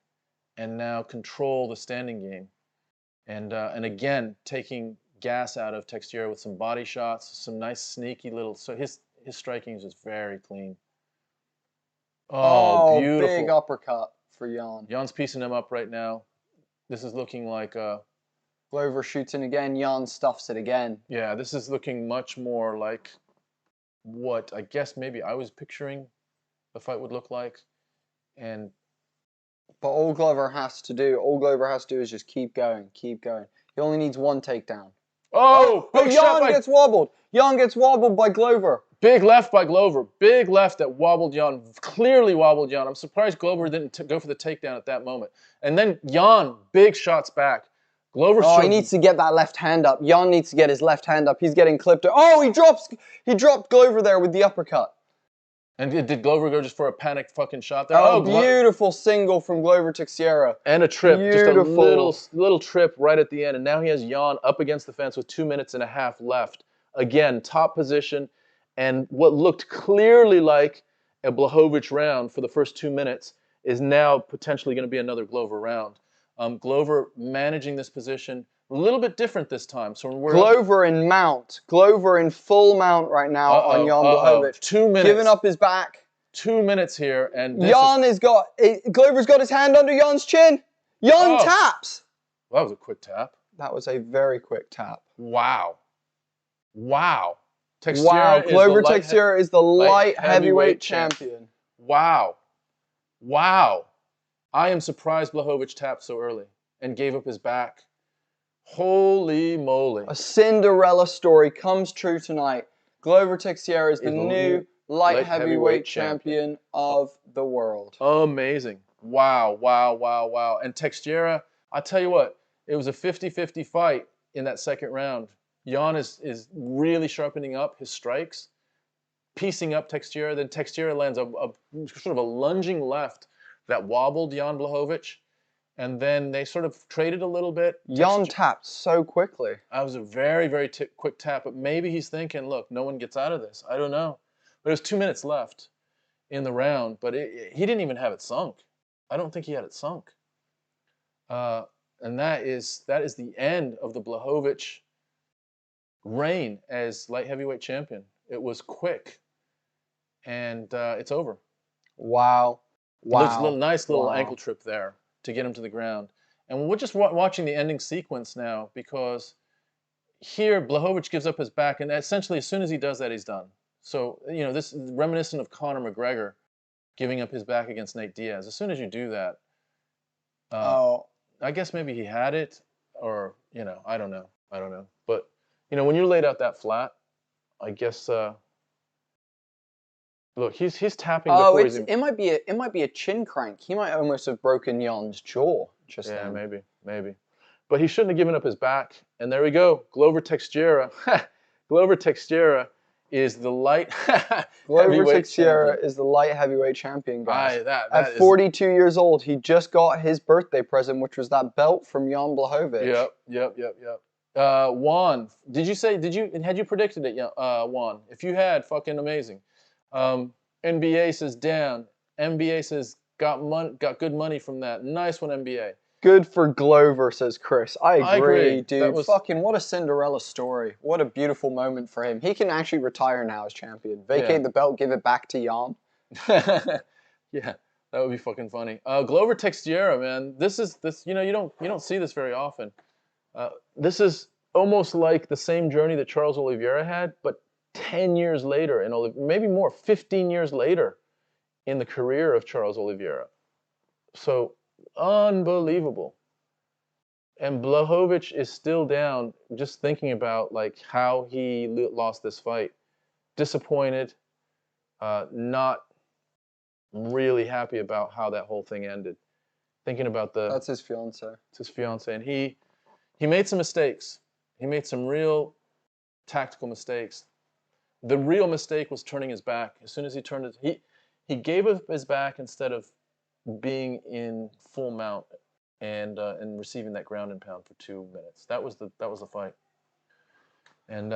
and now control the standing game. And again, taking gas out of Teixeira with some body shots, some nice sneaky little, so his striking is just very clean. Oh, beautiful. Big uppercut for Jan. Jan's piecing him up right now. This is looking like Glover shoots in again, Jan stuffs it again. Yeah, this is looking much more like what I guess maybe I was picturing the fight would look like. But all Glover has to do is just keep going, keep going. He only needs one takedown. Oh, big shot Jan gets wobbled. Jan gets wobbled by Glover. Big left by Glover. Big left that wobbled Jan. Clearly wobbled Jan. I'm surprised Glover didn't go for the takedown at that moment. And then Jan, big shots back. Glover. Oh, he needs to get that left hand up. Jan needs to get his left hand up. He's getting clipped. Oh, he dropped Glover there with the uppercut. And did Glover go just for a panicked fucking shot there? Oh, beautiful single from Glover Teixeira. And a trip. Beautiful. Just a little trip right at the end. And now he has Jan up against the fence with 2 minutes and a half left. Again, top position. And what looked clearly like a Blachowicz round for the first 2 minutes is now potentially going to be another Glover round. Glover managing this position a little bit different this time. So we're Glover in mount. Glover in full mount right now on Jan Blachowicz. 2 minutes. Giving up his back. 2 minutes here. And Glover's got his hand under Jan's chin. Jan taps. Well, that was a quick tap. That was a very quick tap. Wow. Wow. Glover Teixeira is the light heavyweight champion. Wow. Wow. I am surprised Blachowicz tapped so early and gave up his back. Holy moly. A Cinderella story comes true tonight. Glover Teixeira is the new light heavyweight champion of the world. Amazing. Wow, wow, wow, wow. And Teixeira, I'll tell you what, it was a 50-50 fight in that second round. Jan is really sharpening up his strikes, piecing up Teixeira. Then Teixeira lands a sort of a lunging left that wobbled Jan Blachowicz. And then they sort of traded a little bit. Jan tapped so quickly. That was a very, very quick tap. But maybe he's thinking, look, no one gets out of this. I don't know. But there's 2 minutes left in the round. But he didn't even have it sunk. I don't think he had it sunk. And that is the end of the Blachowicz reign as light heavyweight champion. It was quick. And it's over. Wow. There's a nice little ankle trip there to get him to the ground. And we're just watching the ending sequence now because here Blachowicz gives up his back, and essentially as soon as he does that, he's done. So, this is reminiscent of Conor McGregor giving up his back against Nate Diaz. As soon as you do that, I guess maybe he had it, or I don't know. But when you're laid out that flat, I guess. Look, he's tapping. Oh, before it might be a chin crank. He might almost have broken Jan's jaw just then. Maybe. But he shouldn't have given up his back. And there we go, Glover Teixeira. Glover Teixeira is the light Glover Teixeira is the light heavyweight champion, guys. At 42 years old, he just got his birthday present, which was that belt from Jan Blachowicz. Yep. Juan, had you predicted it, Juan? If you had, fucking amazing. NBA says down. NBA says got good money from that. Nice one, NBA. Good for Glover, says Chris. I agree, dude. Fucking what a Cinderella story. What a beautiful moment for him. He can actually retire now as champion. Vacate the belt, give it back to Jan. Yeah, that would be fucking funny. Glover Teixeira, man. You don't see this very often. This is almost like the same journey that Charles Oliveira had, but 10 years later, and maybe more, 15 years later in the career of Charles Oliveira. So, unbelievable. And Blachowicz is still down, just thinking about how he lost this fight. Disappointed, not really happy about how that whole thing ended. Thinking about that's his fiance. It's his fiance, and he made some mistakes. He made some real tactical mistakes. The real mistake was turning his back. As soon as he turned he gave up his back instead of being in full mount and receiving that ground and pound for 2 minutes. That was the fight. And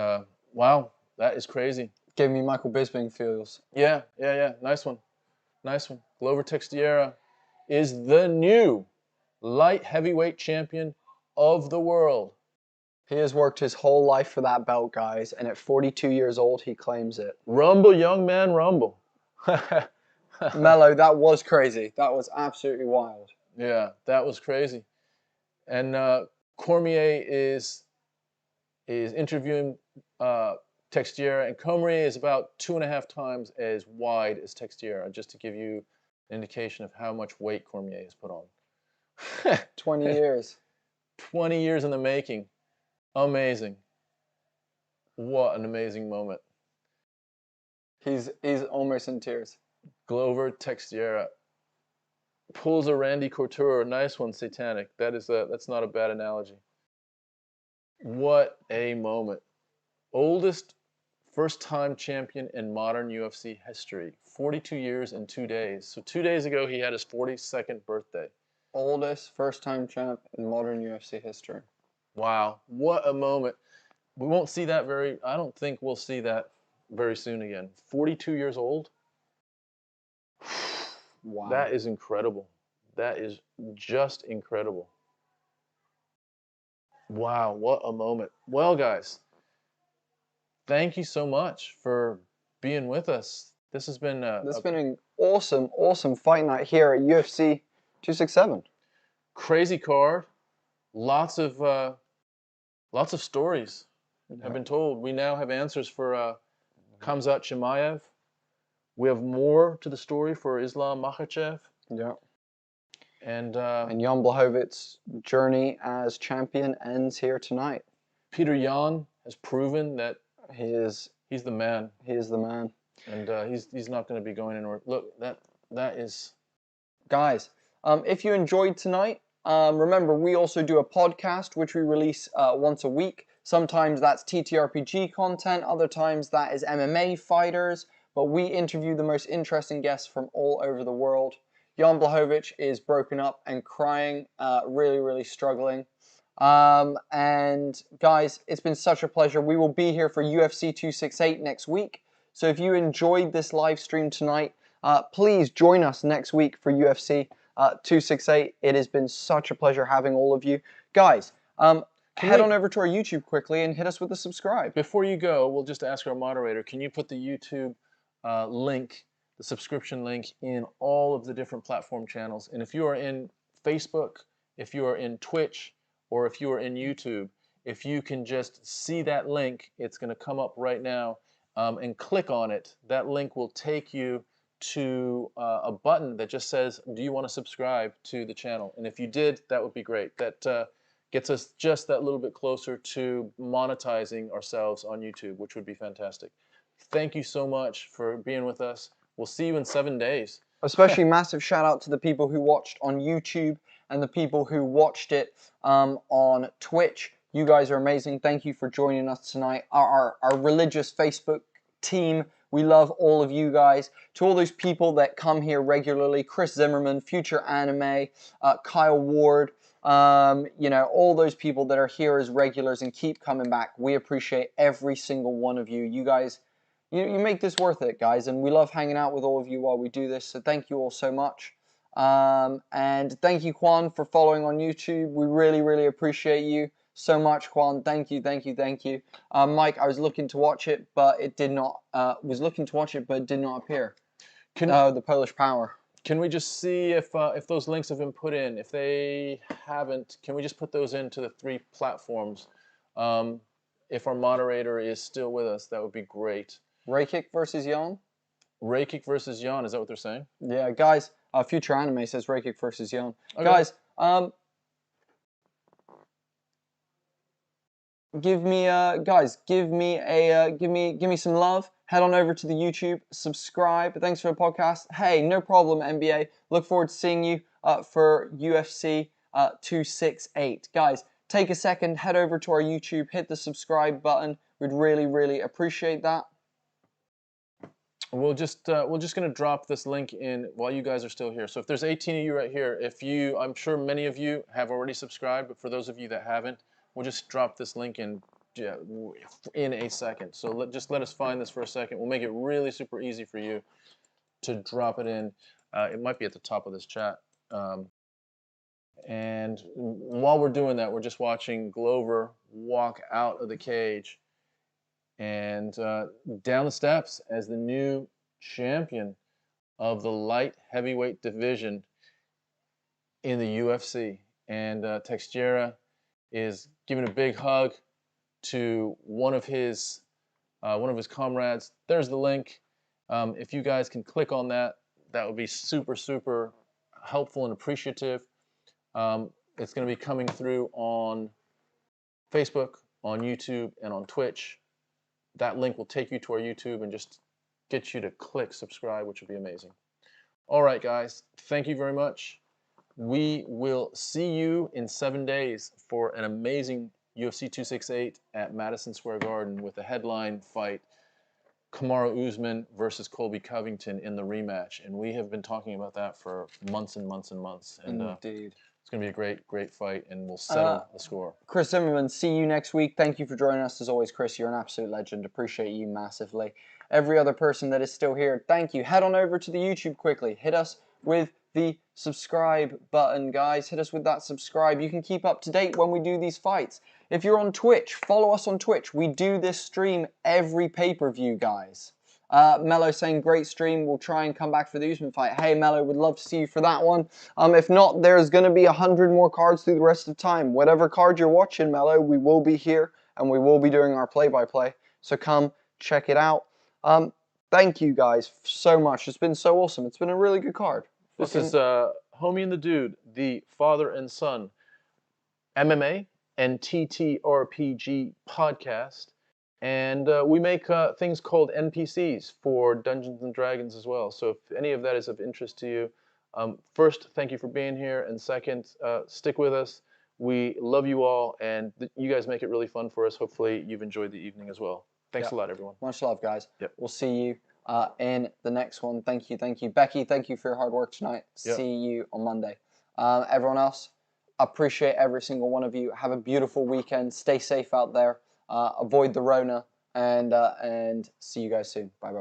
wow, that is crazy. Gave me Michael Bisping feels. Yeah. Nice one. Glover Teixeira is the new light heavyweight champion of the world. He has worked his whole life for that belt, guys, and at 42 years old, he claims it. Rumble, young man, rumble. Mello, that was crazy. That was absolutely wild. Yeah, that was crazy. And Cormier is interviewing Teixeira, and Cormier is about 2.5 times as wide as Teixeira, just to give you an indication of how much weight Cormier has put on. 20 years. 20 years in the making. Amazing. What an amazing moment. He's almost in tears. Glover Teixeira pulls a Randy Couture. Nice one, Satanic. That's not a bad analogy. What a moment. Oldest first-time champion in modern UFC history. 42 years and 2 days. So 2 days ago, he had his 42nd birthday. Oldest first-time champ in modern UFC history. Wow, what a moment. We won't see that I don't think we'll see that very soon again. 42 years old? Wow. That is incredible. That is just incredible. Wow, what a moment. Well, guys, thank you so much for being with us. This has been an awesome fight night here at UFC 267. Crazy card. Lots of stories have been told. We now have answers for Khamzat Chimaev. We have more to the story for Islam Makhachev. Yeah. And Jan Blachowicz's journey as champion ends here tonight. Petr Yan has proven that he's the man. He is the man. And he's not going to be going anywhere. Look, that is... Guys, if you enjoyed tonight, remember, we also do a podcast, which we release once a week. Sometimes that's TTRPG content. Other times that is MMA fighters. But we interview the most interesting guests from all over the world. Jan Blachowicz is broken up and crying, really struggling. And guys, it's been such a pleasure. We will be here for UFC 268 next week. So if you enjoyed this live stream tonight, please join us next week for UFC 268. It has been such a pleasure having all of you. Guys, head on over to our YouTube quickly and hit us with a subscribe. Before you go, we'll just ask our moderator, can you put the YouTube link, the subscription link, in all of the different platform channels? And if you are in Facebook, if you are in Twitch, or if you are in YouTube, if you can just see that link, it's going to come up right now, and click on it. That link will take you to a button that just says, do you want to subscribe to the channel? And if you did, that would be great. That gets us just that little bit closer to monetizing ourselves on YouTube, which would be fantastic. Thank you so much for being with us. We'll see you in 7 days. Especially massive shout out to the people who watched on YouTube and the people who watched it on Twitch. You guys are amazing. Thank you for joining us tonight. Our religious Facebook team, we love all of you guys. To all those people that come here regularly, Chris Zimmerman, Future Anime, Kyle Ward, you know, all those people that are here as regulars and keep coming back. We appreciate every single one of you. You guys, you make this worth it, guys, and we love hanging out with all of you while we do this, so thank you all so much. And thank you, Juan, for following on YouTube. We really, really appreciate you so much, Juan. Thank you, thank you, thank you. Mike, I was looking to watch it, but it did not, it did not appear. The Polish Power. Can we just see if those links have been put in? If they haven't, can we just put those into the 3 platforms? If our moderator is still with us, that would be great. Raykick versus Jan? Raykick versus Jan, is that what they're saying? Yeah, guys, Future Anime says Raykick versus Jan. Okay. Guys, give me some love. Head on over to the YouTube, subscribe. Thanks for the podcast. Hey, no problem, NBA. Look forward to seeing you for UFC 268. Guys, take a second, head over to our YouTube, hit the subscribe button. We'd really, really appreciate that. We're just gonna drop this link in while you guys are still here. So if there's 18 of you right here, I'm sure many of you have already subscribed, but for those of you that haven't, we'll just drop this link in a second. So just let us find this for a second. We'll make it really super easy for you to drop it in. It might be at the top of this chat. And while we're doing that, we're just watching Glover walk out of the cage and down the steps as the new champion of the light heavyweight division in the UFC. And Teixeira is giving a big hug to one of his comrades. There's the link. If you guys can click on that, that would be super, super helpful and appreciative. It's going to be coming through on Facebook, on YouTube, and on Twitch. That link will take you to our YouTube and just get you to click subscribe, which would be amazing. All right, guys, thank you very much. We will see you in 7 days for an amazing UFC 268 at Madison Square Garden with a headline fight, Kamaru Usman versus Colby Covington in the rematch. And we have been talking about that for months and months and months. And Indeed. It's going to be a great, great fight, and we'll settle the score. Chris Zimmerman, see you next week. Thank you for joining us as always, Chris. You're an absolute legend. Appreciate you massively. Every other person that is still here, thank you. Head on over to the YouTube quickly. Hit us with the subscribe button, guys. Hit us with that subscribe. You can keep up to date when we do these fights. If you're on Twitch, follow us on Twitch. We do this stream every pay-per-view, guys. Mello saying, great stream. We'll try and come back for the Usman fight. Hey, Mello, would love to see you for that one. If not, there's going to be 100 more cards through the rest of the time. Whatever card you're watching, Mello, we will be here, and we will be doing our play-by-play. So come check it out. Thank you, guys, so much. It's been so awesome. It's been a really good card. This is Homie and the Dude, the father and son MMA and TTRPG podcast. And we make things called NPCs for Dungeons & Dragons as well. So if any of that is of interest to you, first, thank you for being here. And second, stick with us. We love you all. And you guys make it really fun for us. Hopefully you've enjoyed the evening as well. Thanks a lot, everyone. Much love, guys. Yep. We'll see you in the next one. Thank you, thank you. Becky, thank you for your hard work tonight. Yep. See you on Monday. Everyone else, appreciate every single one of you. Have a beautiful weekend. Stay safe out there. Avoid the Rona, and see you guys soon. Bye bye.